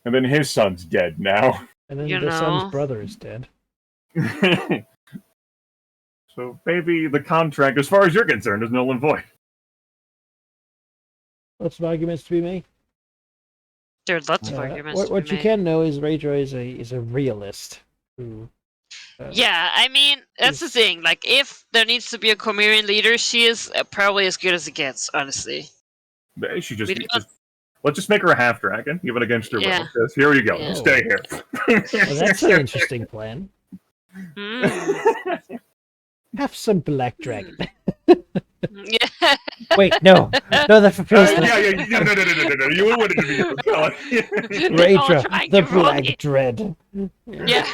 And then his son's dead now. And then You the son's know. brother is dead. So maybe the contract, as far as you're concerned, is null and void. Lots of arguments to be made. There are lots of arguments. to What be you made. can know is Raydra is a realist who. Yeah, I mean, that's the thing. Like, if there needs to be a Cormyrian leader, she is probably as good as it gets, honestly. She We don't- let's just make her a half dragon, even against her Yeah. will. Just, here you go. Yeah. Stay here. Well, that's an interesting plan. Mm. Have some black dragon. Yeah. Wait, no, that fulfills the No. You wanted to be God. They're all Raydra, trying the to run Black it. Dread. Yeah.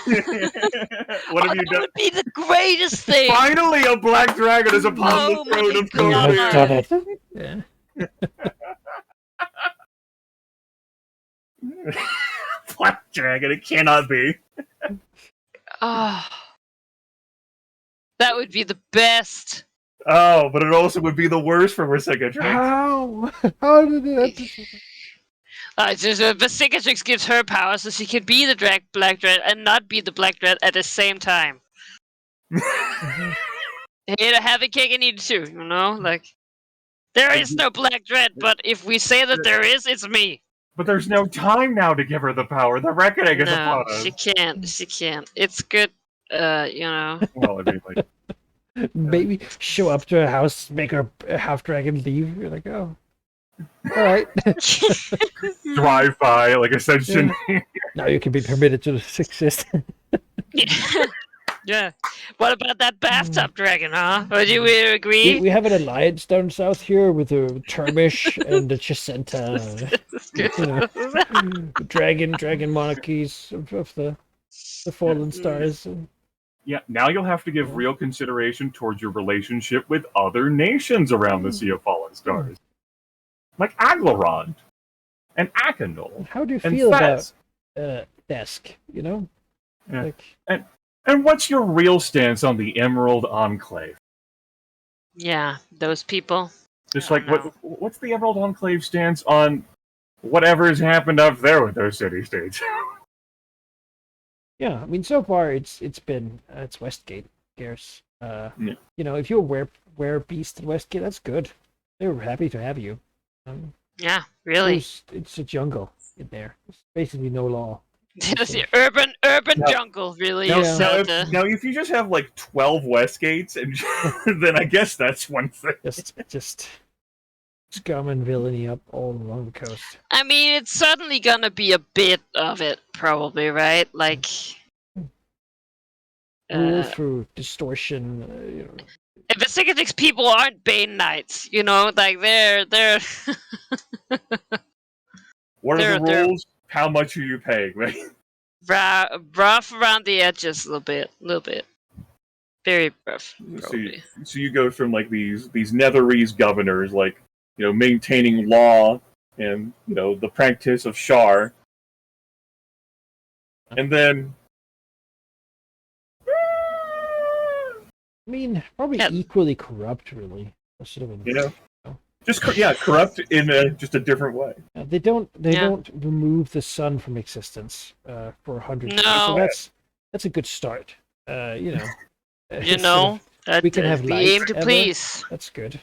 What have you That done? would be the greatest thing. Finally, a black dragon is upon Oh the throne my of You God. have Cormyr. done it. Yeah. Black dragon, it cannot be. Oh. That would be the best. Oh, but it also would be the worst for Vercingetorix. How? How did it happen? Vasicatrix gives her power so she can be the Black Dread and not be the Black Dread at the same time. Have a cake and eat it too, Like, there is no Black Dread, but if we say that there is, it's me. But there's no time now to give her the power. The reckoning is No, upon us. she can't. She can't. It's good, Well, I mean, like, Maybe show up to her house, make her a half dragon leave. You're like, oh, all right. drive by, like Ascension. Now you can be permitted to exist. Yeah. What about that bathtub dragon, huh? Would you agree? we have an alliance down south here with the Termish and the Chesenta, dragon monarchies of the fallen stars. Yeah, now you'll have to give real consideration towards your relationship with other nations around the Sea of Fallen Stars. Like Aglarond and Akendol. How do you And feel Fez. about Desk? Yeah. Like, And what's your real stance on the Emerald Enclave? Yeah, those people. Just Oh, like no. what's the Emerald Enclave stance on whatever has happened up there with those city-states? Yeah, I mean, so far it's been it's Westgate, scarce. Yeah. You know, if you're were beast in Westgate, that's good. They were happy to have you. Yeah, really. It's a jungle in there. There's basically no law. It's the urban No. jungle, really. Now, You Yeah. said, now, if you just have like 12 Westgates, and then I guess that's one thing. Just scum and villainy up all along the coast. I mean, it's certainly gonna be a bit of it, probably, right? Like, Rule through distortion. You know. if the Psychotix people aren't Bane Knights, you know, like they're What are the They're- rules? How much are you paying? Right? rough around the edges a little bit. Very rough, probably. So you go from like these Netherese governors, like, you know, maintaining law and, you know, the practice of Shar, and then I mean, probably Yeah. equally corrupt, really. That's sort of you know, just corrupt in just a different way. They don't Yeah. don't remove the sun from existence for 100 years. No. So that's a good start. You know. You It's sort know, of- we can have we light aim to ever. please. that's good.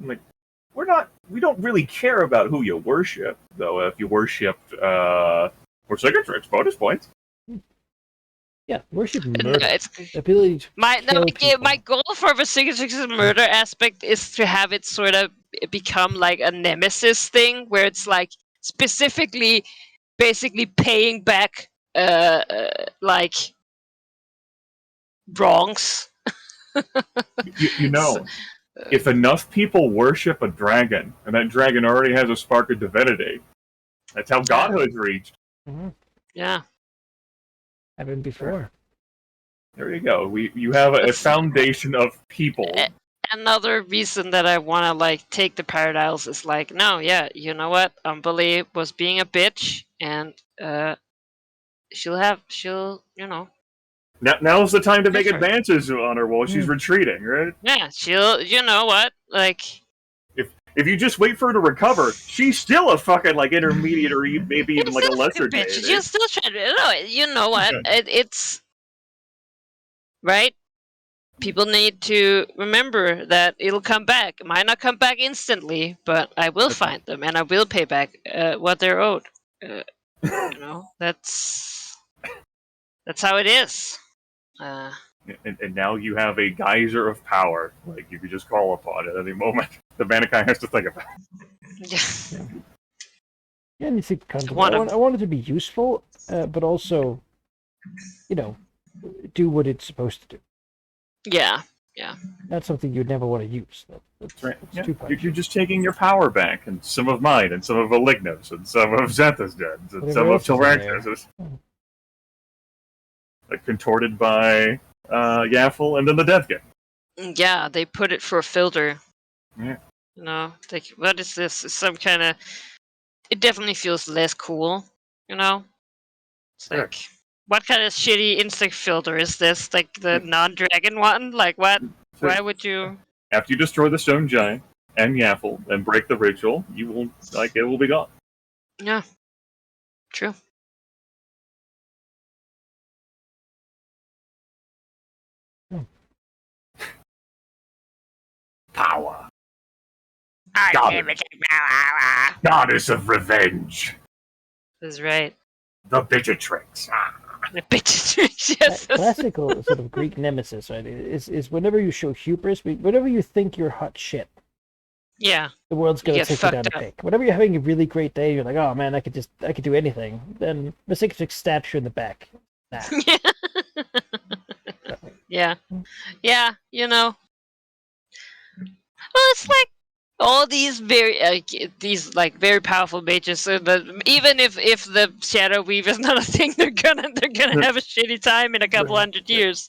We don't really care about who you worship, though. If you worshipped Forsaken bonus points. Yeah, worship No, murder. it's Ability to kill people. my goal for the Psychotix's murder aspect is to have it sort of become like a nemesis thing, where it's like specifically, basically paying back, like wrongs. You know, if enough people worship a dragon, and that dragon already has a spark of divinity, that's how godhood's reached. Mhm. Yeah. Happened before. There you go. You have a foundation of people. Another reason that I want to like take the Paradiles is like, no, yeah, you know what? Umbali was being a bitch, and she'll, you know, Now's the time to make Different. advances on her while she's Hmm. retreating, right? yeah, she'll, you know what, like, If you just wait for her to recover, she's still a fucking like intermediate or maybe even like a lesser bitch. deity. She'll still try to, no, you know what? It's right. People need to remember that it'll come back. It might not come back instantly, but I will find them and I will pay back what they're owed. You know, that's how it is. And now you have a geyser of power, like you could just call upon at any moment. The Vanikai has to think about. Yeah. Yeah, and you think kind of, One I, of- want, I want it to be useful, but also, you know, do what it's supposed to do. Yeah. That's something you'd never want to use. That's Right. that's Yeah. too much. You're just taking your power back, and some of mine, and some of Elignos, and some of Xanthus Dens, and Whatever some of else is in there. Tilraxis. Like contorted by Yaffle and then the Death Game. Yeah, they put it for a filter. Yeah. You know, like, what is this? Some kind of. It definitely feels less cool. You know, it's Sure. like, what kind of shitty insect filter is this? Like the non-dragon one? Like what? So Why would you? after you destroy the Stone Giant and Yaffle and break the ritual, you will it will be gone. Yeah, true. Power. I Got give it. it to Goddess of revenge. That's right. The Bitchatrix. The bitches. Yes. Classical sort of Greek nemesis, right? Is whenever you show hubris, whenever you think you're hot shit, Yeah. the world's gonna get take you down fucked a up. pick. Whenever you're having a really great day, you're like, oh man, I could do anything. Then Mystic stabs you in the back. Nah. Yeah. Yeah. You know. Well, it's like all these very powerful mages. So that even if the Shadow Weave is not a thing, they're gonna have a shitty time in a couple hundred years.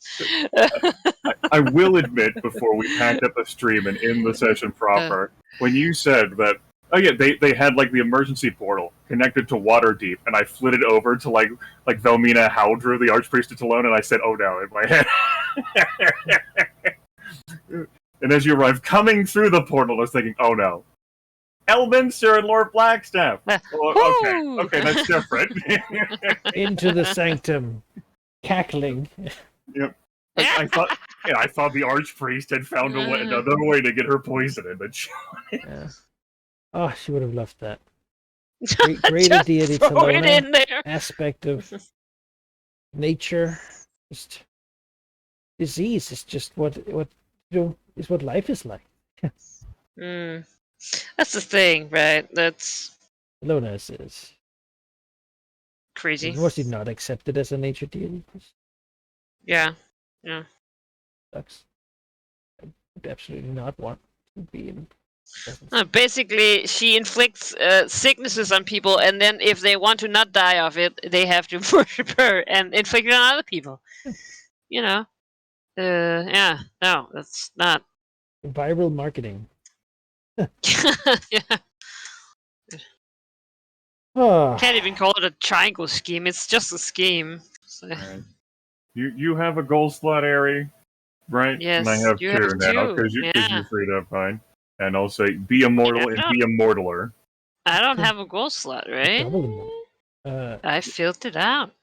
I will admit, before we packed up the stream and in the session proper, when you said that Oh yeah, they had like the emergency portal connected to Waterdeep, and I flitted over to like Velmina Howdru, the Archpriest of Talon, and I said, "Oh no," in my head. And as you arrive coming through the portal, I was thinking, "Oh no, Elminster and Lord Blackstaff." Well, okay, that's different. Into the sanctum, cackling. Yep. I thought the Archpriest had found another way to get her poisoned, but Yeah. Oh, she would have loved that. Greater Just deity throw it Talona, in there. aspect of nature, just disease is just what is what life is like. Mm. That's the thing, right? That's Talona is crazy. was he not accepted as a nature deity? Yeah. Sucks. I would absolutely not want to be in. Basically, she inflicts sicknesses on people, and then if they want to not die of it, they have to worship her and inflict it on other people. You know? Yeah. No, that's not. Viral marketing. Yeah. Oh, Can't even call it a triangle scheme. It's just a scheme. So, Right. You have a gold slot, Ari, right? yes, And I have you two have now two. because Yeah. you freed up mine. And I'll say be immortal and be immortaler. I don't have a gold slot, right? double immortal. I filled it out.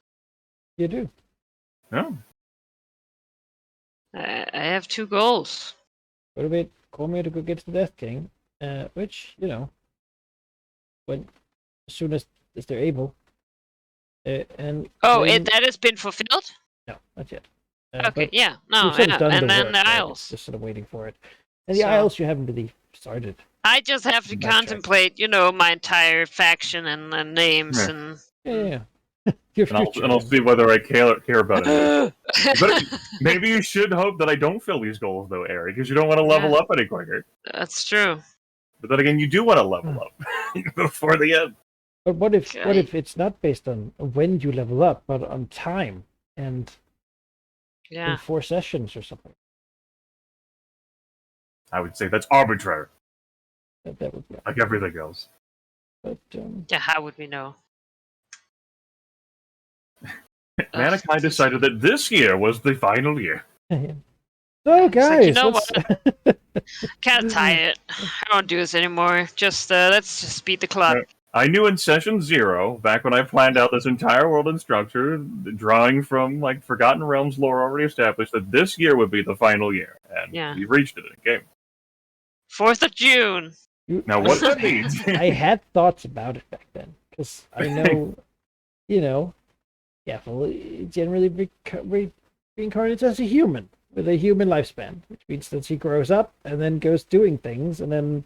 You do. No. I have 2 goals. What about call me to go get the Death King? Which when as soon as they're able. And then, that has been fulfilled. no, not yet. Okay, but yeah, no, you've sort of done and the then work, the right? Isles. It's just sort of waiting for it. And the So- Isles you haven't really started. I just have to Backtrack. contemplate, my entire faction and names Yeah. and. Yeah. Your future. And I'll see whether I care about it. But maybe you should hope that I don't fill these goals, though, Ari, because you don't want to level up any quicker. That's true. But then again, you do want to level up before the end. But what if Okay. it's not based on when you level up, but on time and Yeah. in 4 sessions or something? I would say that's arbitrary, That would be. like everything else. But Yeah. How would we know? Mankind decided that this year was the final year. so guys, you know let's- Can't tie it. I don't do this anymore. Just let's just beat the clock. Right. I knew in session 0, back when I planned out this entire world and structure, drawing from like Forgotten Realms lore already established, that this year would be the final year, and Yeah. we reached it in game. 4th of June. Now, what that means? I had thoughts about it back then because I know, Gaffel generally reincarnates as a human with a human lifespan, which means that he grows up and then goes doing things, and then,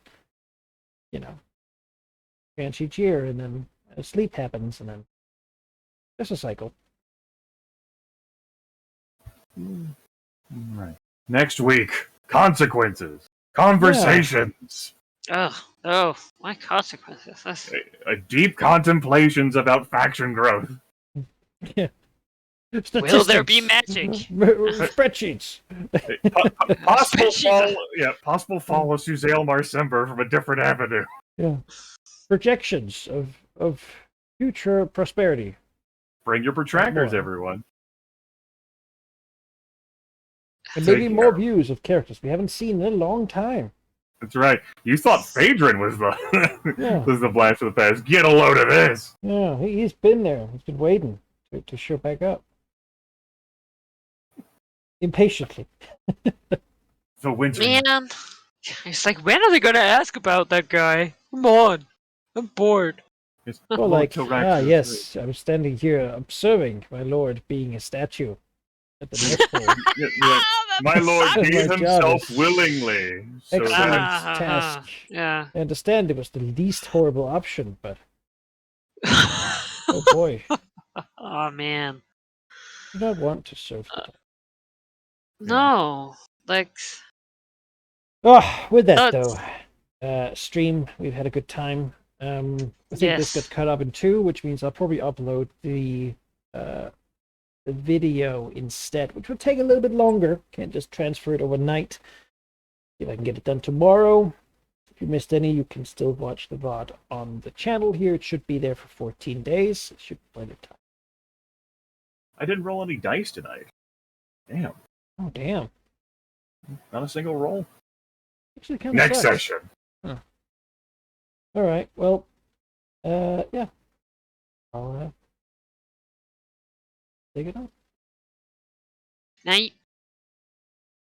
branch each year, and then sleep happens, and then there's a cycle. Right. Next week, consequences, conversations, Oh, my consequences. That's... deep contemplations about faction growth. Will there be Statistics. magic? Spreadsheets. Possible fall of Suzail Marsember from a different avenue. Yeah. Projections of future prosperity. Bring your protractors, More. everyone. And Take maybe more care. views of characters we haven't seen in a long time. That's right. You thought Phaedron was the Yeah. was the blast of the past. Get a load of this. Yeah, he's been there. He's been waiting to show back up. Impatiently. The winter. Man, it's like, when are they gonna ask about that guy? Come on, I'm bored. It's Well, like, Tilraxis. yes, I'm standing here observing my lord being a statue at the North Pole. Yeah. My lord My gave job himself is willingly. So excellent that- task. Yeah. I understand it was the least horrible option, but oh boy, Oh man, I do not want to serve. no. Like, Oh, with that That's- though, stream, we've had a good time. I think this Yes. got cut up in 2, which means I'll probably upload the video instead, which will take a little bit longer. Can't just transfer it overnight. See if I can get it done tomorrow. you missed any, you can still watch the VOD on the channel here. It should be there for 14 days. It should be plenty of time. I didn't roll any dice tonight. Damn. Oh, damn. Not a single roll. Actually, kind of Next sucks. session. All right. Well, yeah. I'll take it on. Night.